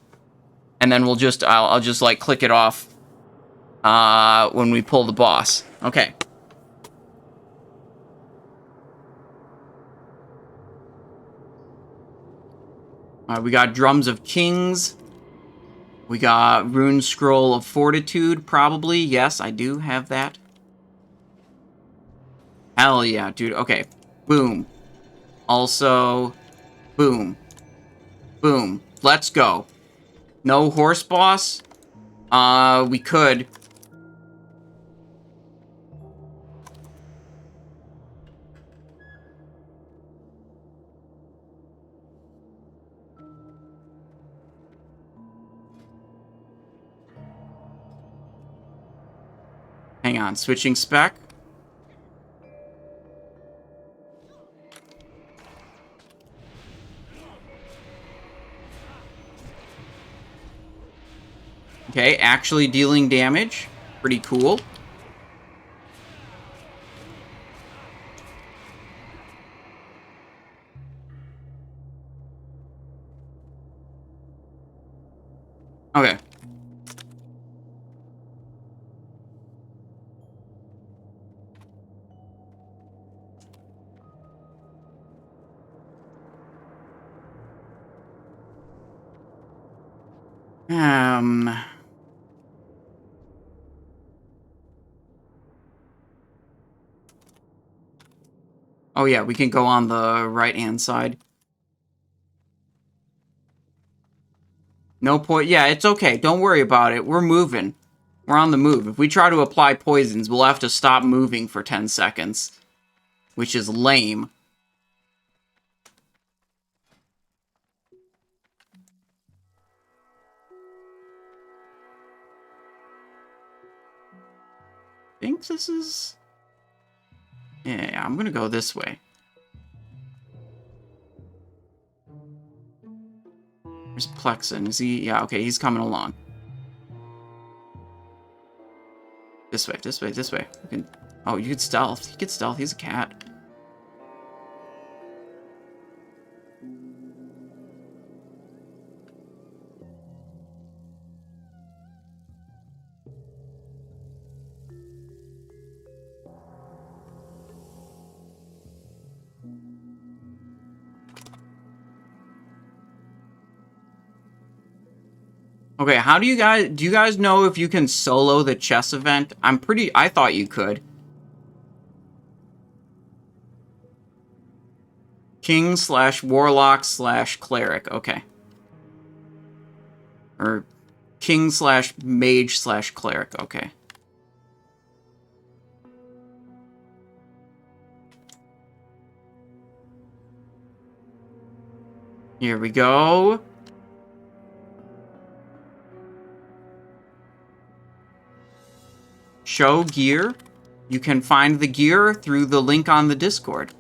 And then we'll just, I'll just like click it off when we pull the boss. Okay. We got Drums of Kings. We got Rune Scroll of Fortitude, probably. Yes, I do have that. Hell yeah, dude. Okay. Boom. Also, boom. Boom. Let's go. No horse boss? We could. Hang on, switching spec. Okay, actually dealing damage. Pretty cool. Okay. Oh yeah, we can go on the right-hand side. No point. Yeah, it's okay. Don't worry about it. We're moving. We're on the move. If we try to apply poisons, we'll have to stop moving for 10 seconds. Which is lame. I think this is... Yeah, I'm gonna go this way. Where's Plexen? Is he... Yeah, okay, he's coming along. This way, this way, this way. You can... Oh, you can stealth. He can stealth. He's a cat. Okay, how do you guys know if you can solo the chess event? I thought you could. King/warlock/cleric, okay. Or king/mage/cleric, okay. Here we go. Show gear. You can find the gear through the link on the Discord.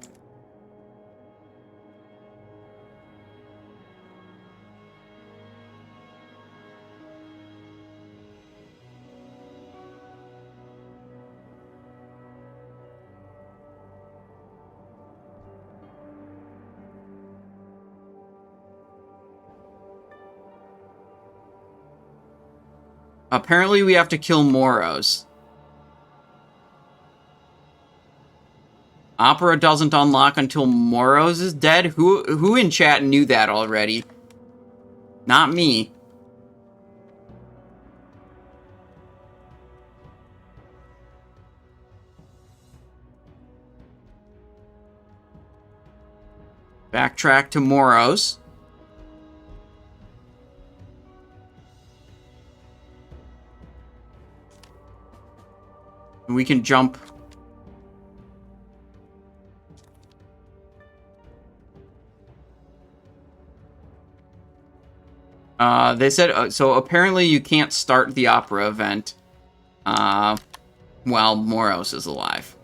Apparently we have to kill Moros. Opera doesn't unlock until Moros is dead? Who in chat knew that already? Not me. Backtrack to Moros. We can jump. They said, so apparently you can't start the opera event, while Moros is alive.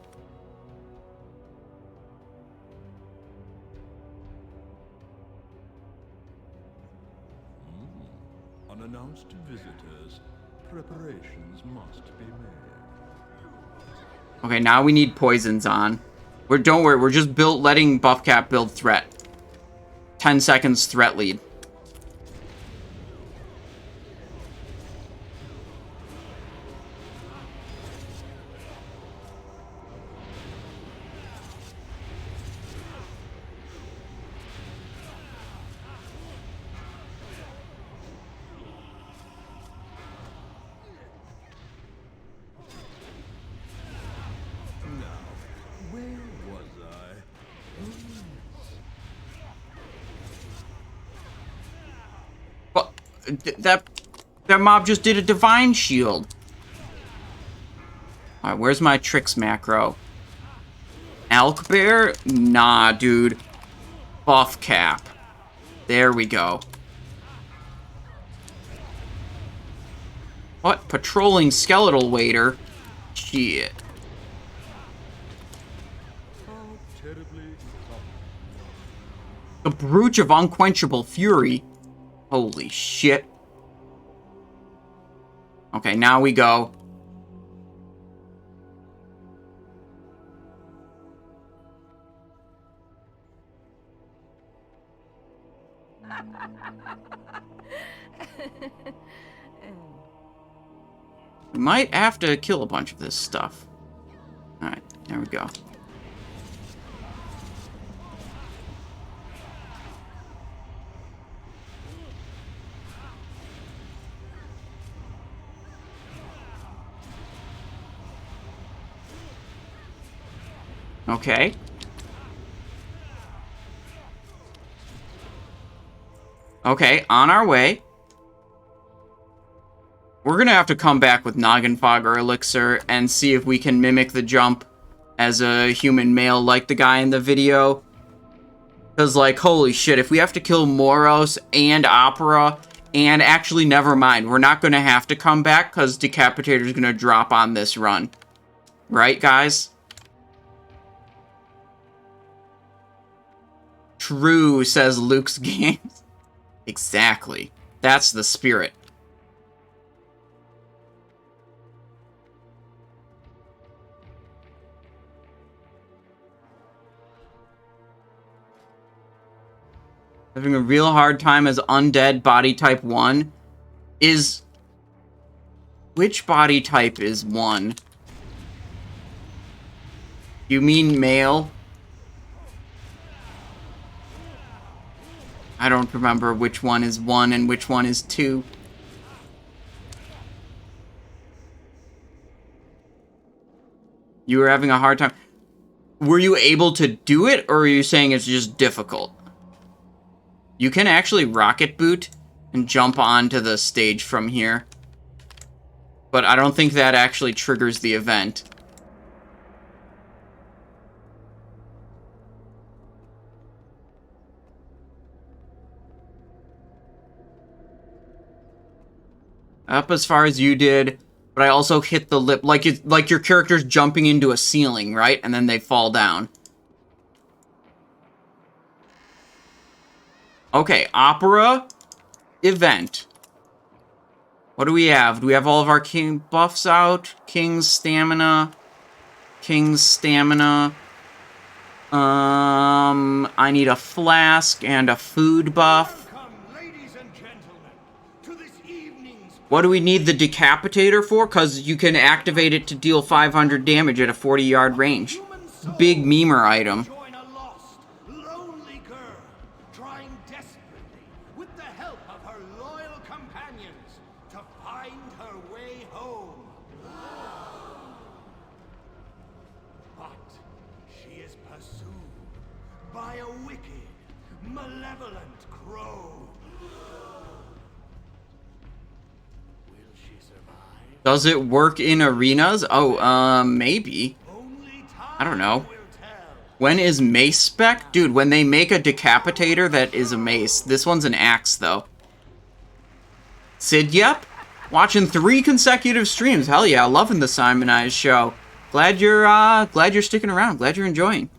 Unannounced visitors, preparations must be made. Okay, now we need poisons on. Don't worry, we're just letting Buffcap build threat. 10 seconds threat lead. That mob just did a divine shield. Alright, where's my tricks macro? Elk bear? Nah, dude. Buff cap. There we go. What? Patrolling skeletal waiter? Shit. The brooch of unquenchable fury. Holy shit. Okay, now we go. We might have to kill a bunch of this stuff. Alright, there we go. Okay. Okay, on our way. We're gonna have to come back with Noggin Fog or Elixir and see if we can mimic the jump as a human male like the guy in the video. Because, like, holy shit, if we have to kill Moros and Opera, and actually, never mind, we're not gonna have to come back because Decapitator's gonna drop on this run. Right, guys? True, says Luke's Games. Exactly. That's the spirit. Having a real hard time as undead body type 1 is... Which body type is 1? You mean male? I don't remember which one is 1 and which one is 2. You were having a hard time. Were you able to do it, or are you saying it's just difficult? You can actually rocket boot and jump onto the stage from here. But I don't think that actually triggers the event. Up as far as you did, but I also hit the lip, like your character's jumping into a ceiling, right? And then they fall down. Okay, Opera event. What do we have? Do we have all of our king buffs out? King's stamina. King's stamina. I need a flask and a food buff. What do we need the Decapitator for? Because you can activate it to deal 500 damage at a 40-yard range. Big memer item. Does it work in arenas? Oh, maybe. I don't know. When is mace spec? Dude, when they make a Decapitator that is a mace. This one's an axe, though. Sid, yep. Watching 3 consecutive streams. Hell yeah, loving the Simonized show. Glad you're sticking around. Glad you're enjoying.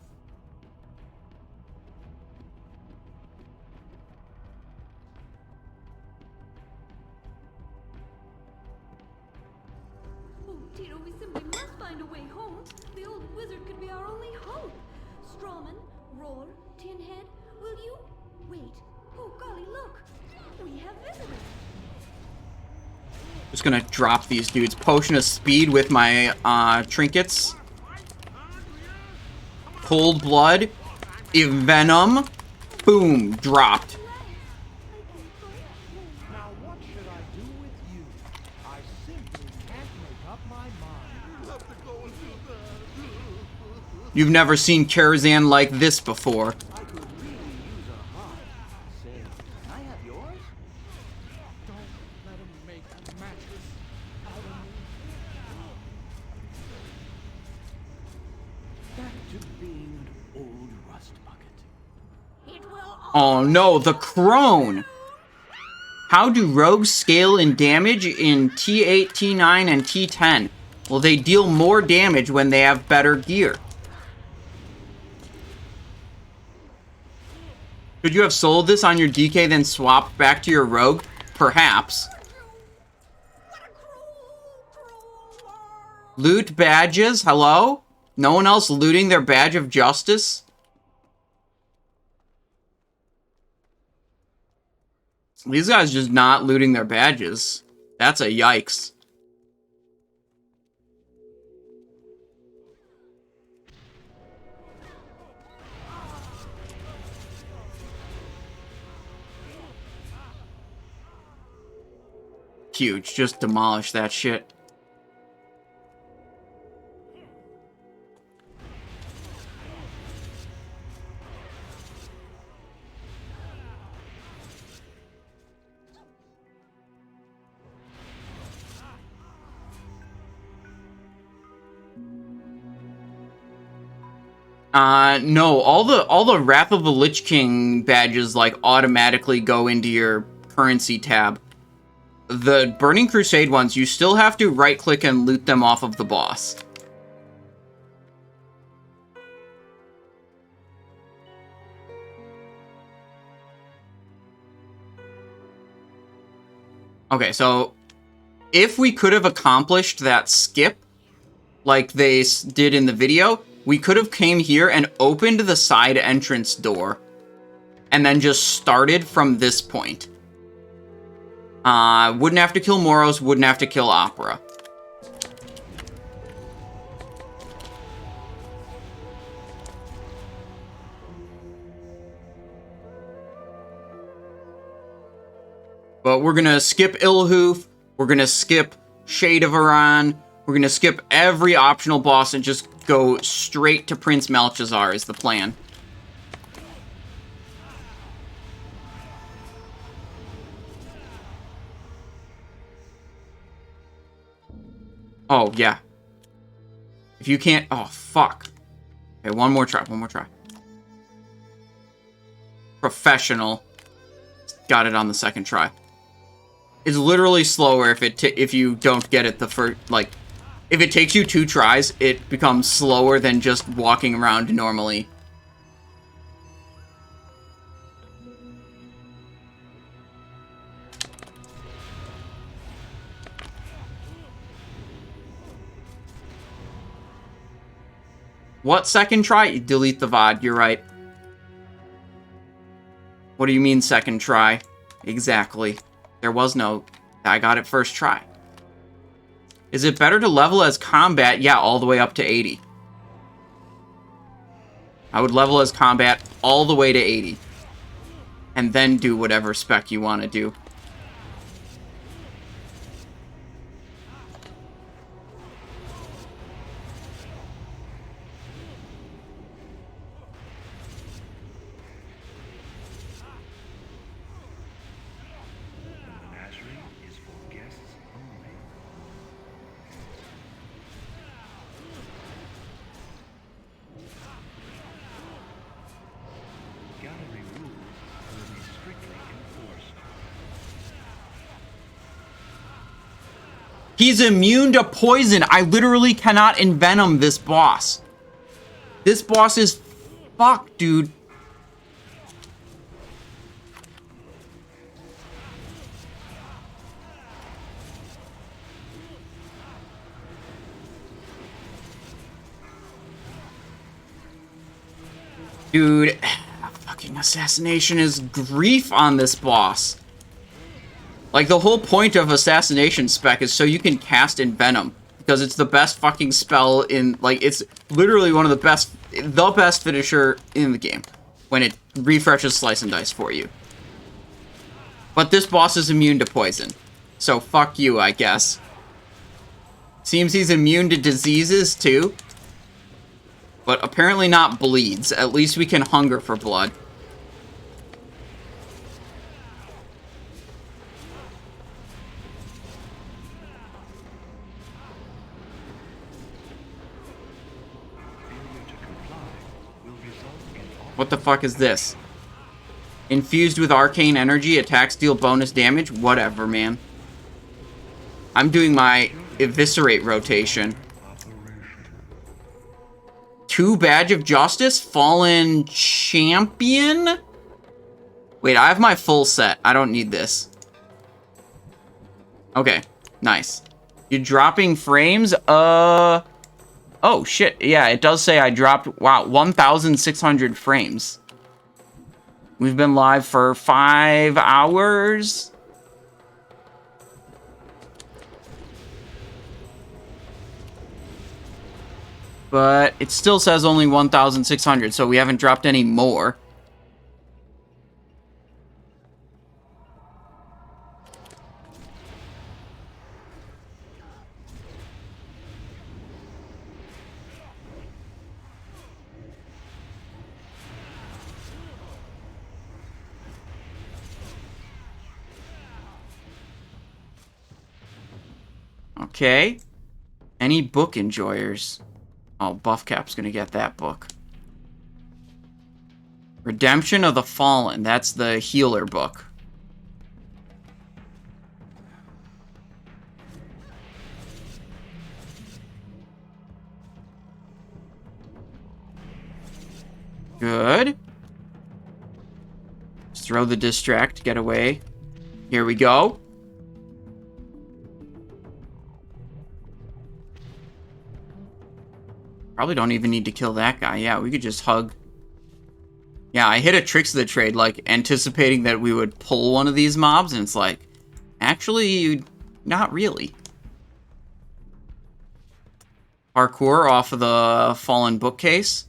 Just gonna drop these dudes. Potion of speed with my trinkets. Cold blood. Venom. Boom. Dropped. Now what should I do with you? I simply can't make up my mind. You've never seen Karazhan like this before. Oh no, the crone! How do rogues scale in damage in T8, T9, and T10? Well, they deal more damage when they have better gear. Could you have sold this on your DK, then swapped back to your rogue? Perhaps. What a cruel Loot badges, hello? No one else looting their badge of justice? These guys just not looting their badges. That's a yikes. Huge, just demolish that shit. No, all the Wrath of the Lich King badges like automatically go into your currency tab. The Burning Crusade ones, you still have to right-click and loot them off of the boss. Okay, so if we could have accomplished that skip like they did in the video, we could have came here and opened the side entrance door and then just started from this point. Wouldn't have to kill Moros, wouldn't have to kill Opera. But we're gonna skip Ilhoof, we're gonna skip Shade of Iran, we're gonna skip every optional boss and just go straight to Prince Malchezaar is the plan. Oh, yeah. If you can't... Oh, fuck. Okay, one more try, one more try. Professional. Got it on the second try. It's literally slower if you don't get it the first... Like, if it takes you 2 tries, it becomes slower than just walking around normally. What second try? You delete the VOD, you're right. What do you mean second try? Exactly. There was no... I got it first try. Is it better to level as combat? Yeah, all the way up to 80. I would level as combat all the way to 80. And then do whatever spec you want to do. He's immune to poison. I literally cannot envenom this boss. This boss is fucked, dude. Dude, fucking Assassination is grief on this boss. Like, the whole point of Assassination spec is so you can cast Envenom. Because it's the best fucking spell in, like, it's literally one of the best finisher in the game. When it refreshes Slice and Dice for you. But this boss is immune to poison. So fuck you, I guess. Seems he's immune to diseases, too. But apparently not bleeds. At least we can hunger for blood. What the fuck is this? Infused with arcane energy, attacks deal bonus damage? Whatever, man. I'm doing my eviscerate rotation. 2 Badge of Justice? Fallen Champion? Wait, I have my full set. I don't need this. Okay, nice. You're dropping frames? Oh, shit. Yeah, it does say I dropped, wow, 1,600 frames. We've been live for 5 hours. But it still says only 1,600, so we haven't dropped any more. Okay. Any book enjoyers? Oh, Buffcap's gonna get that book. Redemption of the Fallen. That's the healer book. Good. Just throw the distract, get away. Here we go. Probably don't even need to kill that guy. Yeah, we could just hug. Yeah, I hit a Tricks of the Trade, like, anticipating that we would pull one of these mobs, and it's like, actually, not really. Parkour off of the fallen bookcase.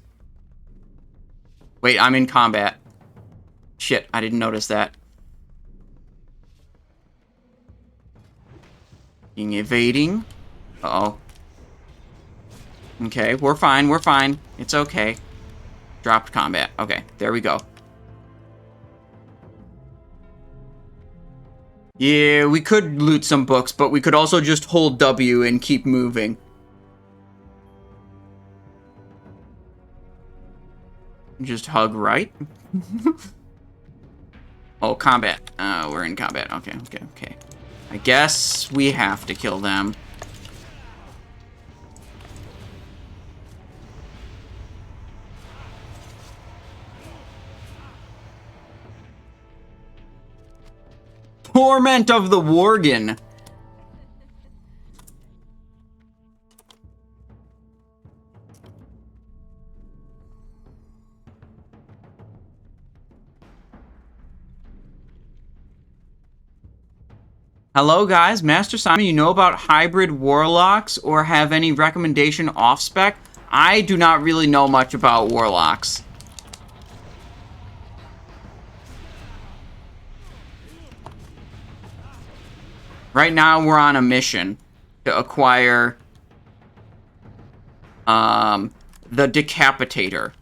Wait, I'm in combat. Shit, I didn't notice that. Being evading. Uh-oh. Okay, we're fine, we're fine. It's okay. Dropped combat. Okay, there we go. Yeah, we could loot some books, but we could also just hold W and keep moving. Just hug right. Oh, combat. We're in combat. Okay, okay, okay. I guess we have to kill them. Torment of the Worgen. Hello guys, Master Simon, you know about hybrid warlocks or have any recommendation off spec? I do not really know much about warlocks. Right now, we're on a mission to acquire the Decapitator.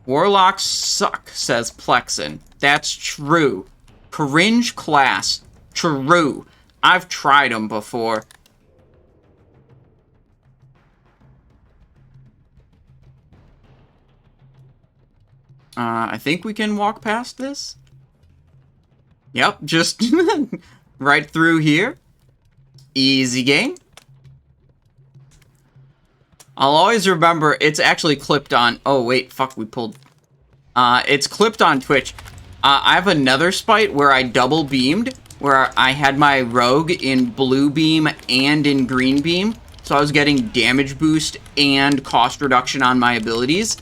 Warlocks suck, says Plexen. That's true. Cringe class. True. I've tried them before. I think we can walk past this. Yep, just right through here. Easy game. I'll always remember it's actually clipped on... Oh, wait, fuck, we pulled... it's clipped on Twitch. I have another spite where I double beamed, where I had my rogue in blue beam and in green beam. So I was getting damage boost and cost reduction on my abilities.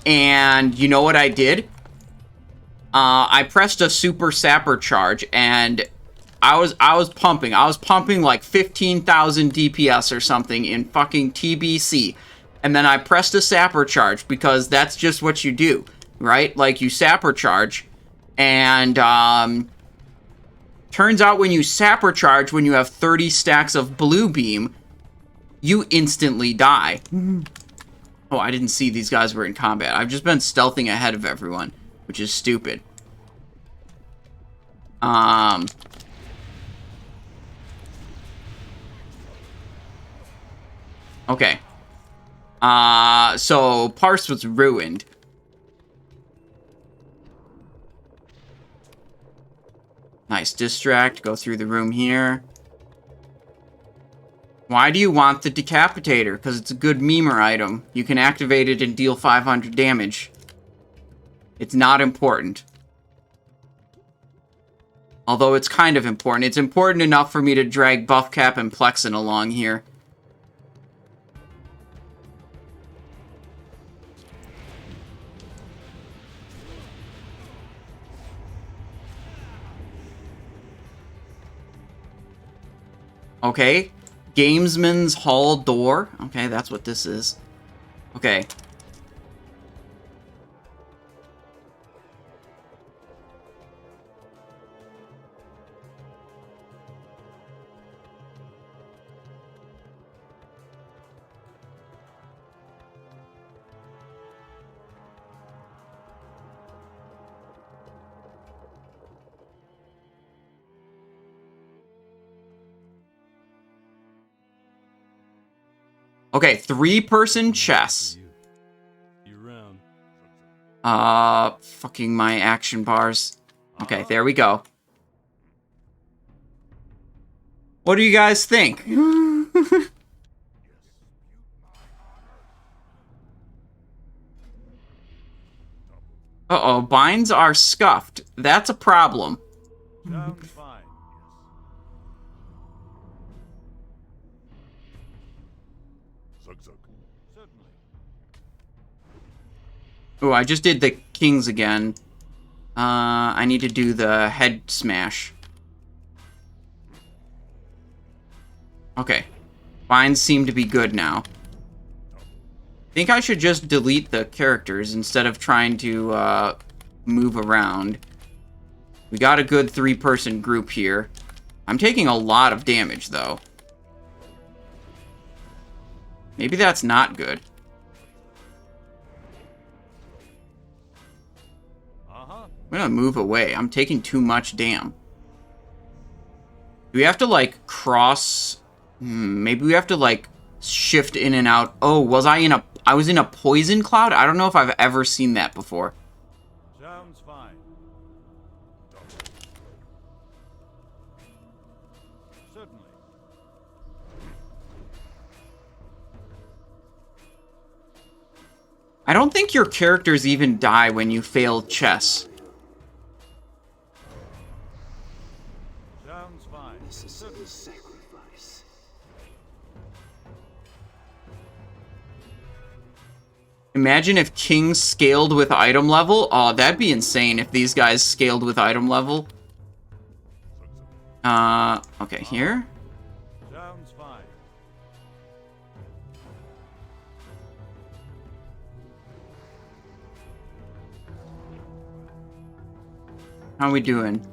And you know what I did? I pressed a super sapper charge and I was pumping. I was pumping like 15,000 DPS or something in fucking TBC. And then I pressed a sapper charge because that's just what you do, right? Like you sapper charge and turns out when you sapper charge, when you have 30 stacks of blue beam, you instantly die. Oh, I didn't see these guys were in combat. I've just been stealthing ahead of everyone, which is stupid. Okay. So Parse was ruined. Nice distract. Go through the room here. Why do you want the Decapitator? Because it's a good memer item. You can activate it and deal 500 damage. It's not important. Although it's kind of important. It's important enough for me to drag Buffcap and Plexen along here. Okay. Gamesman's Hall door. Okay, that's what this is. Okay. Okay, 3-person chess. You round. Fucking my action bars. Okay, there we go. What do you guys think? Uh-oh, binds are scuffed. That's a problem. Sounds fine. Certainly. Oh, I just did the kings again. I need to do the head smash. Okay. Binds seem to be good now. I think I should just delete the characters instead of trying to move around. We got a good 3-person group here. I'm taking a lot of damage, though. Maybe that's not good. I'm gonna move away. I'm taking too much damn. Do we have to, like, cross... maybe we have to, like, shift in and out. Oh, I was in a poison cloud? I don't know if I've ever seen that before. Sounds fine. Certainly. I don't think your characters even die when you fail chess. Sounds fine. This is a sacrifice. Imagine if kings scaled with item level. Oh, that'd be insane if these guys scaled with item level. Okay, here. Sounds fine. How we doing?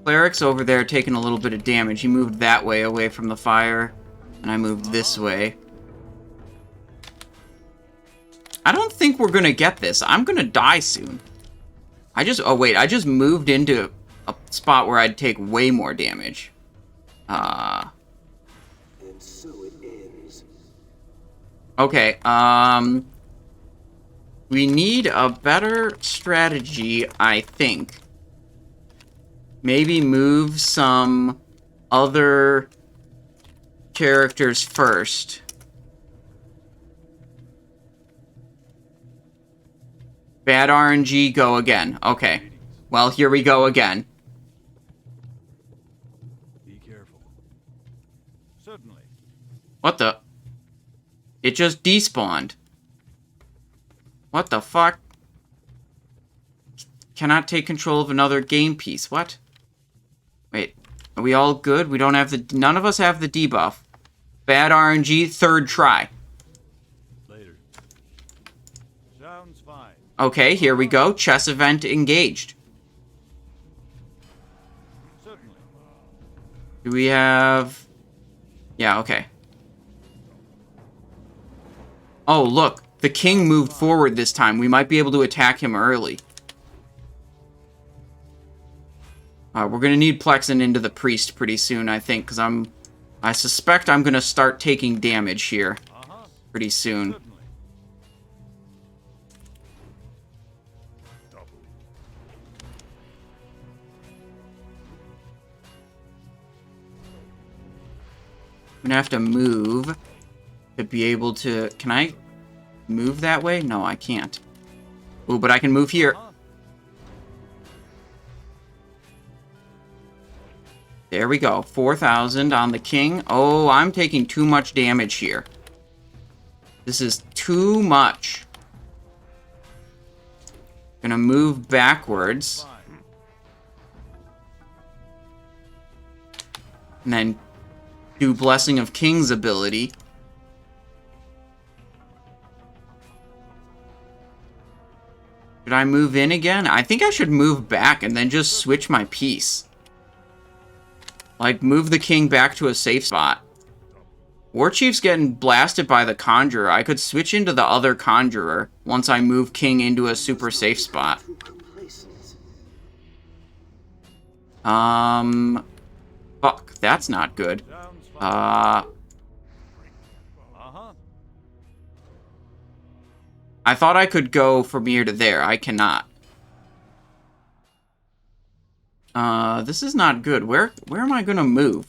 Cleric's over there taking a little bit of damage. He moved that way away from the fire, and I moved this way. I don't think we're gonna get this. I'm gonna die soon. I just moved into a spot where I'd take way more damage. And so it ends. Okay, we need a better strategy, I think. Maybe move some other characters first. Bad RNG, go again. Okay. Well, here we go again. Be careful. Certainly. What the? It just despawned. What the fuck? Cannot take control of another game piece. What? Wait. Are we all good? We don't have the... None of us have the debuff. Bad RNG, 3rd try. Later. Sounds fine. Okay, here we go. Chess event engaged. Certainly. Do we have... Yeah, okay. Oh, look. The king moved forward this time. We might be able to attack him early. We're gonna need Plexen into the priest pretty soon, I think, because I suspect I'm gonna start taking damage here pretty soon. Certainly. I'm gonna have to move to be able to... Can I move that way? No, I can't. Ooh, but I can move here. There we go. 4,000 on the king. Oh, I'm taking too much damage here. This is too much. Gonna move backwards. And then do Blessing of King's ability. Should I move in again? I think I should move back and then just switch my piece. Like, move the king back to a safe spot. Warchief's getting blasted by the Conjurer. I could switch into the other Conjurer once I move king into a super safe spot. Fuck, that's not good. I thought I could go from here to there. I cannot. This is not good. Where am I gonna move?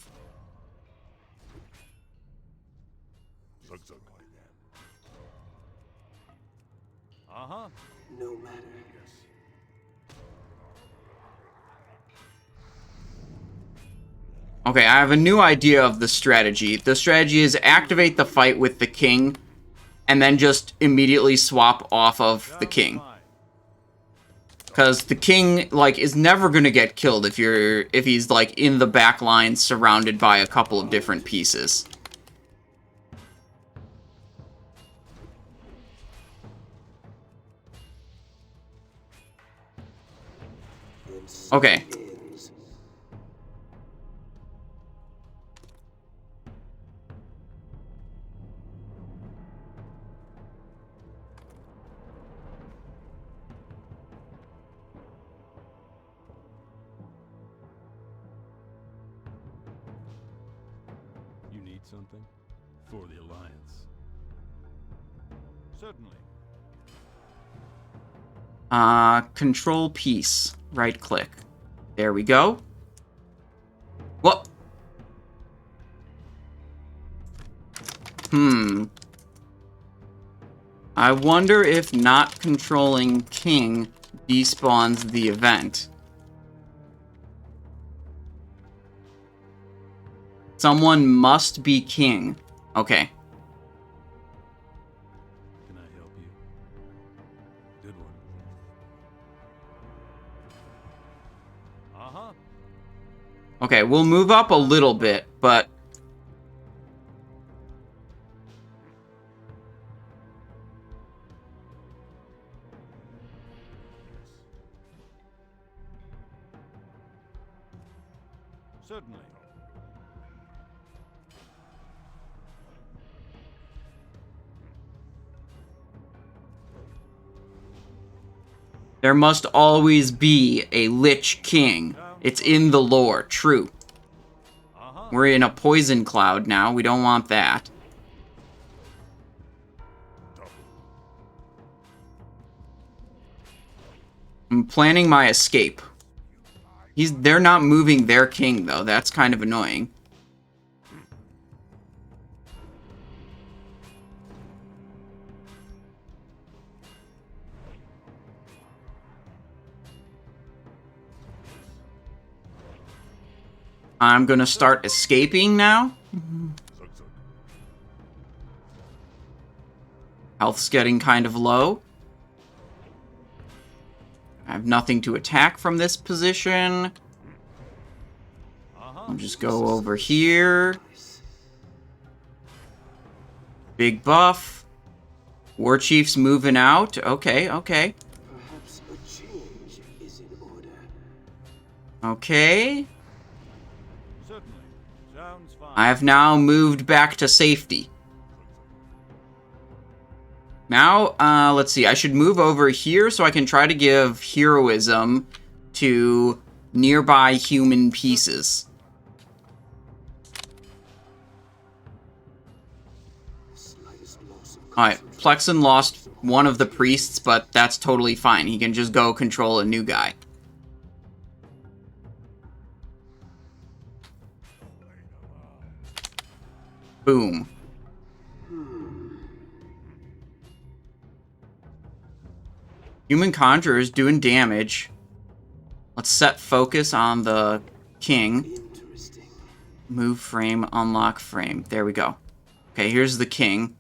No matter. Okay, I have a new idea of the strategy. The strategy is activate the fight with the king, and then just immediately swap off of the king. Because the king, like, is never gonna get killed if he's, like, in the back line surrounded by a couple of different pieces. Okay. You need something? For the Alliance. Certainly. Control piece. Right click. There we go. What? I wonder if not controlling king despawns the event. Someone must be king. Okay. Can I help you? Good one. Okay, we'll move up a little bit, but... Certainly. There must always be a Lich King. It's in the lore. True. We're in a poison cloud now. We don't want that. I'm planning my escape. They're not moving their king, though. That's kind of annoying. I'm gonna start escaping now. Health's getting kind of low. I have nothing to attack from this position. I'll just go over here. Big buff. Warchief's moving out. Okay, okay. Perhaps a change is in order. Okay. Certainly. Sounds fine. I have now moved back to safety. Now, let's see. I should move over here so I can try to give heroism to nearby human pieces. Alright, Plexen lost one of the priests, but that's totally fine. He can just go control a new guy. Boom. Human Conjurer's doing damage. Let's set focus on the king. Interesting. Move frame, unlock frame. There we go. Okay, here's the king.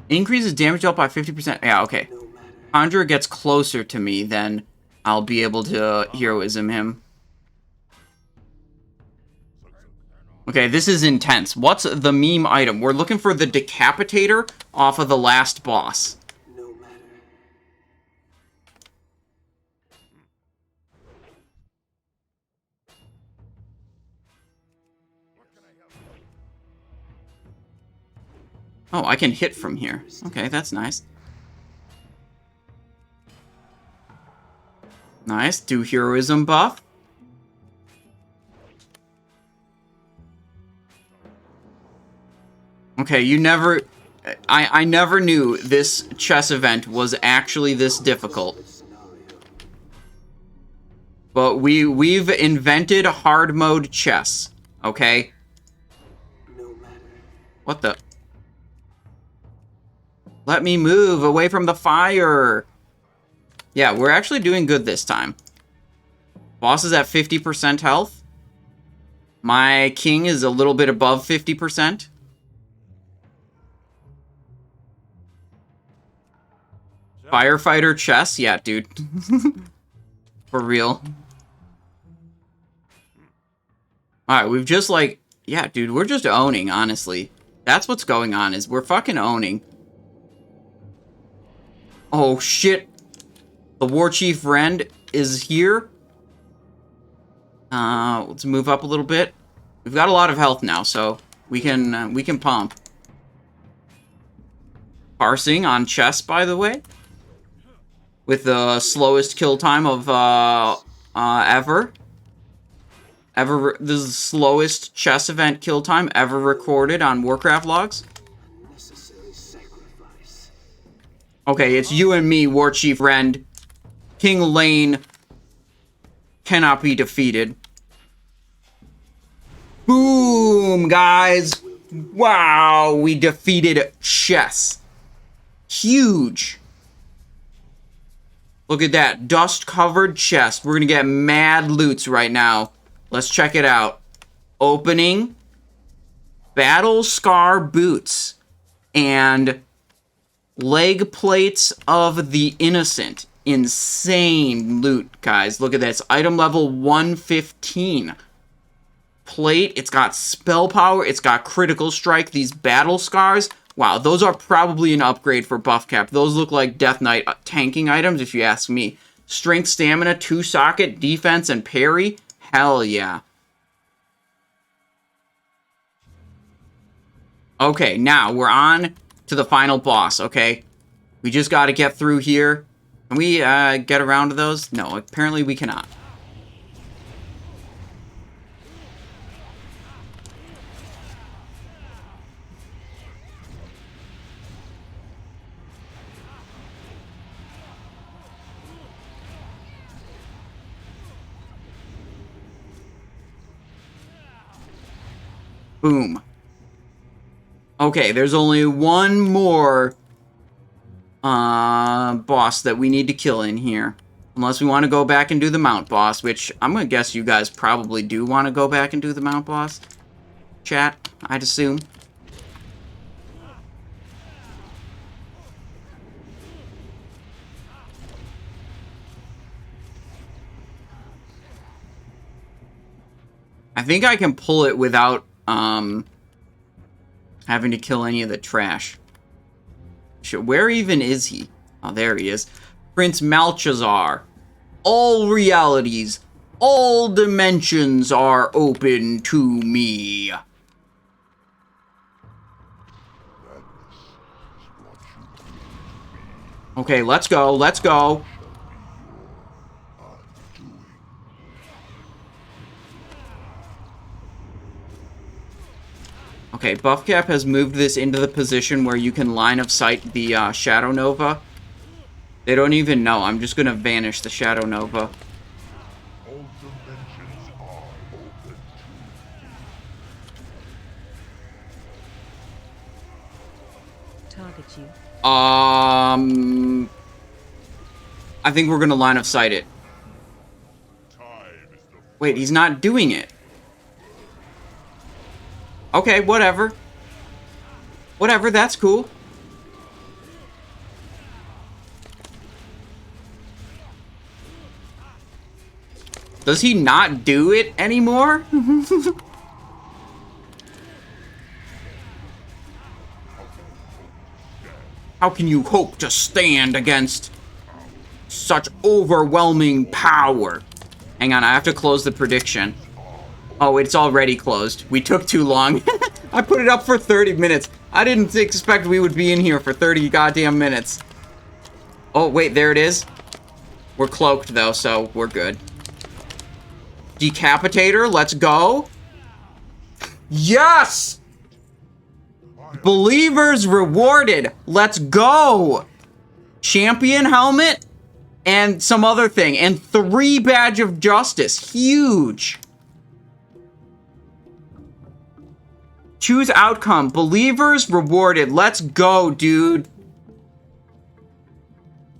Increases damage dealt by 50%. Yeah, okay. Conjurer gets closer to me, then I'll be able to heroism him. Okay, this is intense. What's the meme item? We're looking for the Decapitator off of the last boss. Oh, I can hit from here. Okay, that's nice. Nice. Do heroism buff. Okay, you never... I never knew this chess event was actually this difficult. But we've invented hard mode chess. Okay? What the... Let me move away from the fire. Yeah, we're actually doing good this time. Boss is at 50% health. My king is a little bit above 50%. Firefighter chess? Yeah, dude. For real. Alright, we've just like... Yeah, dude, we're just owning, honestly. That's what's going on, is we're fucking owning. Oh, shit. The War Chief Rend is here. Let's move up a little bit. We've got a lot of health now, so we can pump. Parsing on chess, by the way. With the slowest kill time of ever. This is the slowest chess event kill time ever recorded on Warcraft logs. Okay, it's you and me, War Chief Rend. King Lane cannot be defeated. Boom, guys. Wow, we defeated chess. Huge. Look at that. Dust-covered chest. We're gonna get mad loots right now. Let's check it out. Opening. Battle Scar boots. And leg plates of the Innocent. Insane loot, guys. Look at this. Item level 115. Plate. It's got spell power. It's got critical strike. These battle scars. Wow, those are probably an upgrade for buff cap. Those look like Death Knight tanking items, if you ask me. Strength, stamina, 2-socket, defense, and parry. Hell yeah. Okay, now we're on to the final boss, okay? We just got to get through here. Can we get around to those? No, apparently we cannot. Boom. Okay, there's only one more boss that we need to kill in here. Unless we want to go back and do the mount boss, which I'm going to guess you guys probably do want to go back and do the mount boss. Chat, I'd assume. I think I can pull it without having to kill any of the trash. Where even is he? Oh, there he is. Prince Malchazar. All realities, all dimensions are open to me. Okay, let's go, let's go. Okay, buff cap has moved this into the position where you can line of sight the Shadow Nova. They don't even know. I'm just going to vanish the Shadow Nova. Target you. I think we're going to line of sight it. Wait, he's not doing it. Okay, whatever. Whatever, that's cool. Does he not do it anymore? How can you hope to stand against such overwhelming power? Hang on, I have to close the prediction. Oh, it's already closed. We took too long. I put it up for 30 minutes. I didn't expect we would be in here for 30 goddamn minutes. Oh, wait, there it is. We're cloaked, though, so we're good. Decapitator, let's go. Yes! Believers rewarded. Let's go. Champion helmet and some other thing. And 3 badge of justice. Huge. Choose outcome. Believers rewarded. Let's go, dude.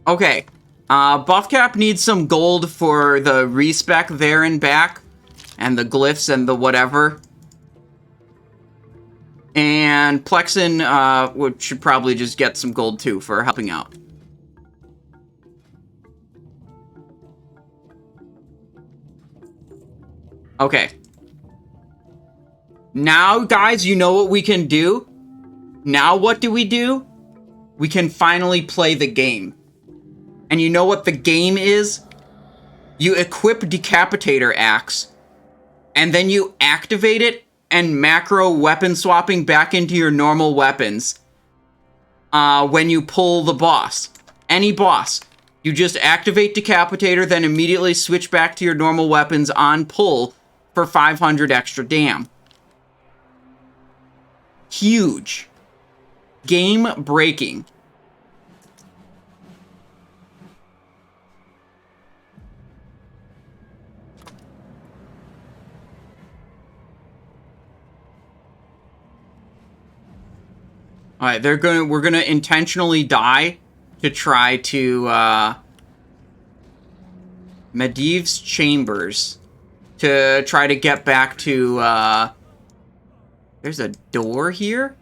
Okay. Buff cap needs some gold for the respec there and back. And the glyphs and the whatever. And Plexen should probably just get some gold too for helping out. Okay. Now, guys, you know what we can do? Now what do? We can finally play the game. And you know what the game is? You equip Decapitator Axe, and then you activate it and macro weapon swapping back into your normal weapons when you pull the boss. Any boss. You just activate Decapitator, then immediately switch back to your normal weapons on pull for 500 extra dam. Huge. Game breaking. Alright, we're gonna intentionally die to try to, Medivh's Chambers. To try to get back to, there's a door here?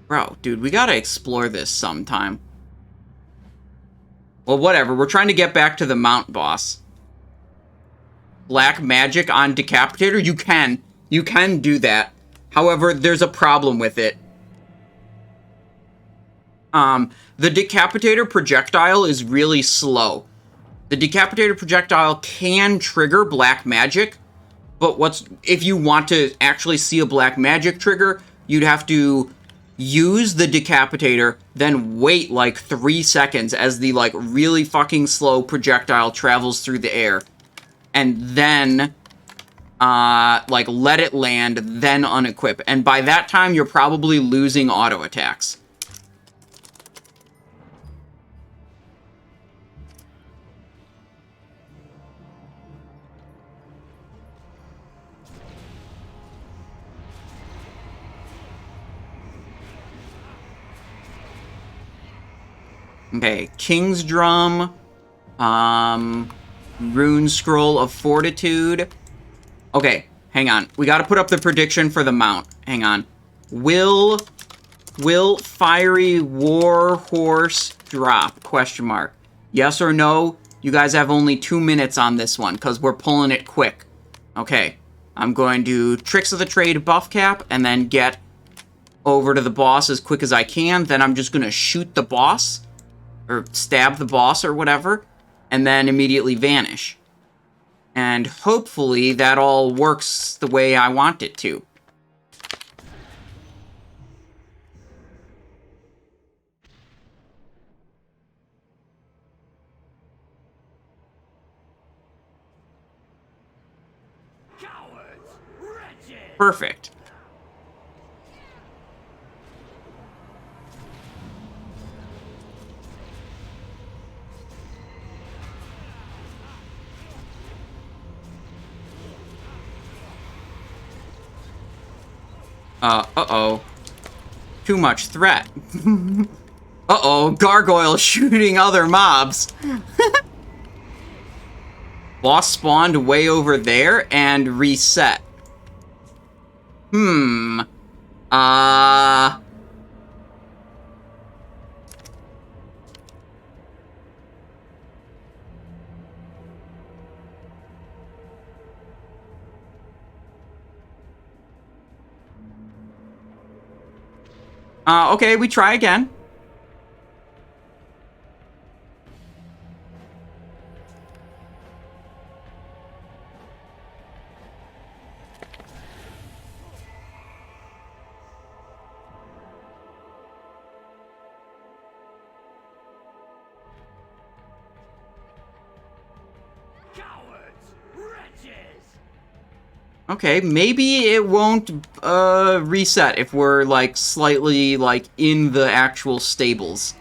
Bro, dude, we gotta explore this sometime. Well, whatever, we're trying to get back to the Mount boss. Black magic on Decapitator? You can do that. However, there's a problem with it. The Decapitator projectile is really slow. The Decapitator projectile can trigger black magic, but if you want to actually see a black magic trigger, you'd have to use the Decapitator, then wait like 3 seconds as the like really fucking slow projectile travels through the air. And then like let it land, then unequip. And by that time, you're probably losing auto attacks. Okay, King's Drum, Rune Scroll of Fortitude. Okay, hang on. We gotta put up the prediction for the mount. Hang on. Will Fiery War Horse drop? Question mark. Yes or no? You guys have only 2 minutes on this one, because we're pulling it quick. Okay. I'm going to Tricks of the Trade buff cap, and then get over to the boss as quick as I can. Then I'm just gonna shoot the boss, or stab the boss or whatever, and then immediately vanish. And hopefully that all works the way I want it to. Cowards! Wretched! Perfect. Uh-oh. Too much threat. Uh-oh, gargoyle shooting other mobs. Boss spawned way over there and reset. Okay, we try again. Okay, maybe it won't reset if we're like slightly like in the actual stables.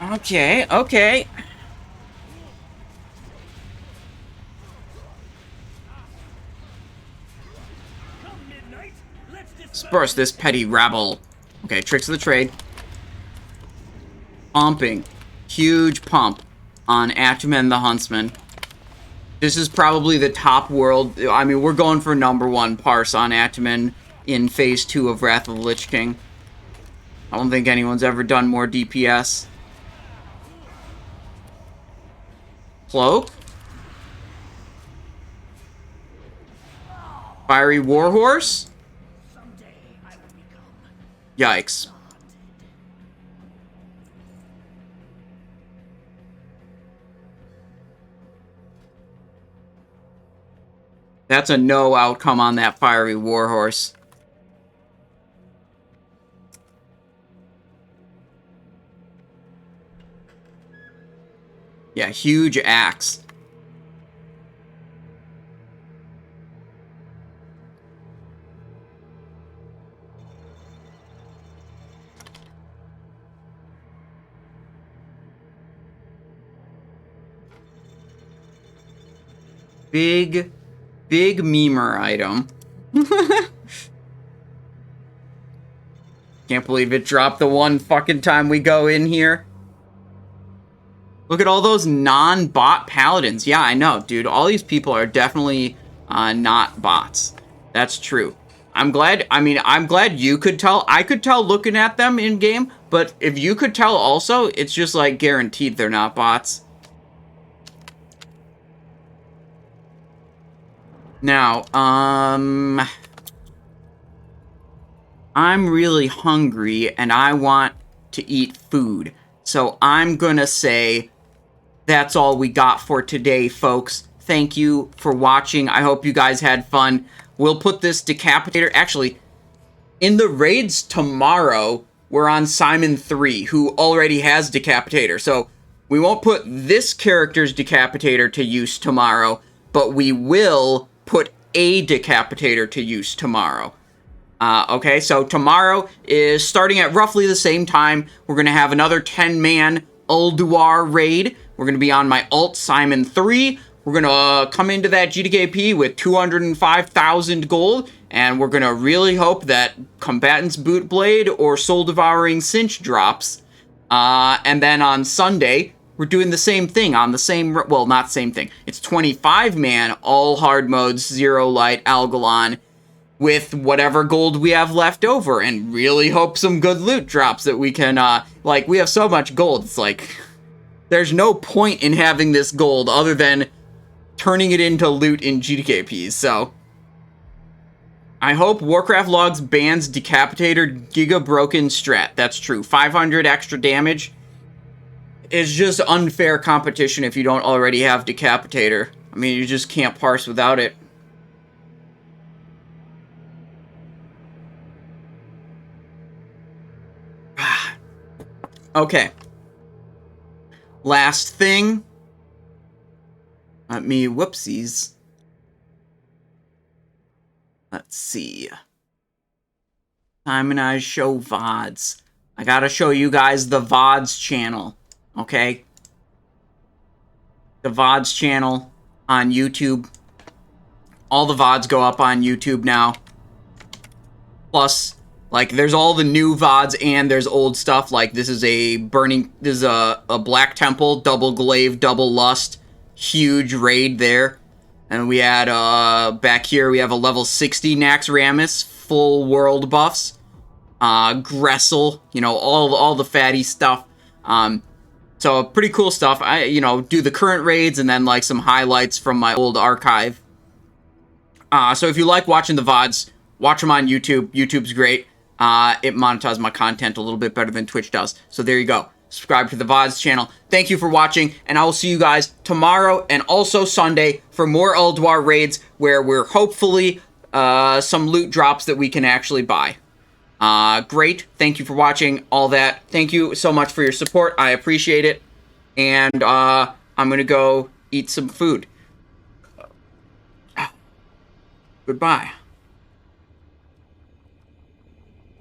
Okay, okay. Disperse this petty rabble. Okay, tricks of the trade. Pumping. Huge pump on Attumen the Huntsman. This is probably the top world. I mean, we're going for #1 parse on Attumen in Phase 2 of Wrath of the Lich King. I don't think anyone's ever done more DPS. Cloak. Fiery Warhorse. Yikes. That's a no outcome on that Fiery Warhorse. Yeah, huge axe. Big memer item. Can't believe it dropped the one fucking time we go in here. Look at all those non-bot paladins. Yeah, I know, dude. All these people are definitely not bots. That's true. I'm glad you could tell. I could tell looking at them in-game, but if you could tell also, it's just like guaranteed they're not bots. Now, I'm really hungry and I want to eat food. So I'm gonna say that's all we got for today, folks. Thank you for watching. I hope you guys had fun. We'll put this Decapitator... Actually, in the raids tomorrow, we're on Simon 3, who already has Decapitator. So we won't put this character's Decapitator to use tomorrow, but we will put a Decapitator to use tomorrow. Okay, so tomorrow is starting at roughly the same time. We're going to have another 10-man Ulduar raid. We're going to be on my alt Simon 3. We're going to come into that GDKP with 205,000 gold. And we're going to really hope that Combatant's Bootblade or Soul Devouring Cinch drops. And then on Sunday, we're doing the same thing on the same... Well, not same thing. It's 25-man, all hard modes, zero light, Algalon, with whatever gold we have left over, and really hope some good loot drops that we can, like, we have so much gold, it's like, there's no point in having this gold other than turning it into loot in GDKPs, so... I hope Warcraft Logs bans Decapitator Giga Broken strat. That's true. 500 extra damage is just unfair competition if you don't already have Decapitator. I mean, you just can't parse without it. Okay. Last thing. Whoopsies. Let's see. Time and I show VODs. I gotta show you guys the VODs channel. Okay? The VODs channel on YouTube. all the VODs go up on YouTube now. Plus, like, there's all the new VODs and there's old stuff. Like, this is a Black Temple, double glaive, double lust, huge raid there. And we had, back here, we have a level 60 Naxxramas, full world buffs. Gressel, you know, all the fatty stuff. So pretty cool stuff. I, you know, do the current raids and then like some highlights from my old archive. So if you like watching the VODs, watch them on YouTube. YouTube's great. It monetizes my content a little bit better than Twitch does. So there you go. Subscribe to the VODs channel. Thank you for watching, and I will see you guys tomorrow and also Sunday for more Ulduar raids where we're hopefully some loot drops that we can actually buy. Great. Thank you for watching all that. Thank you so much for your support. I appreciate it. And, I'm gonna go eat some food. Goodbye.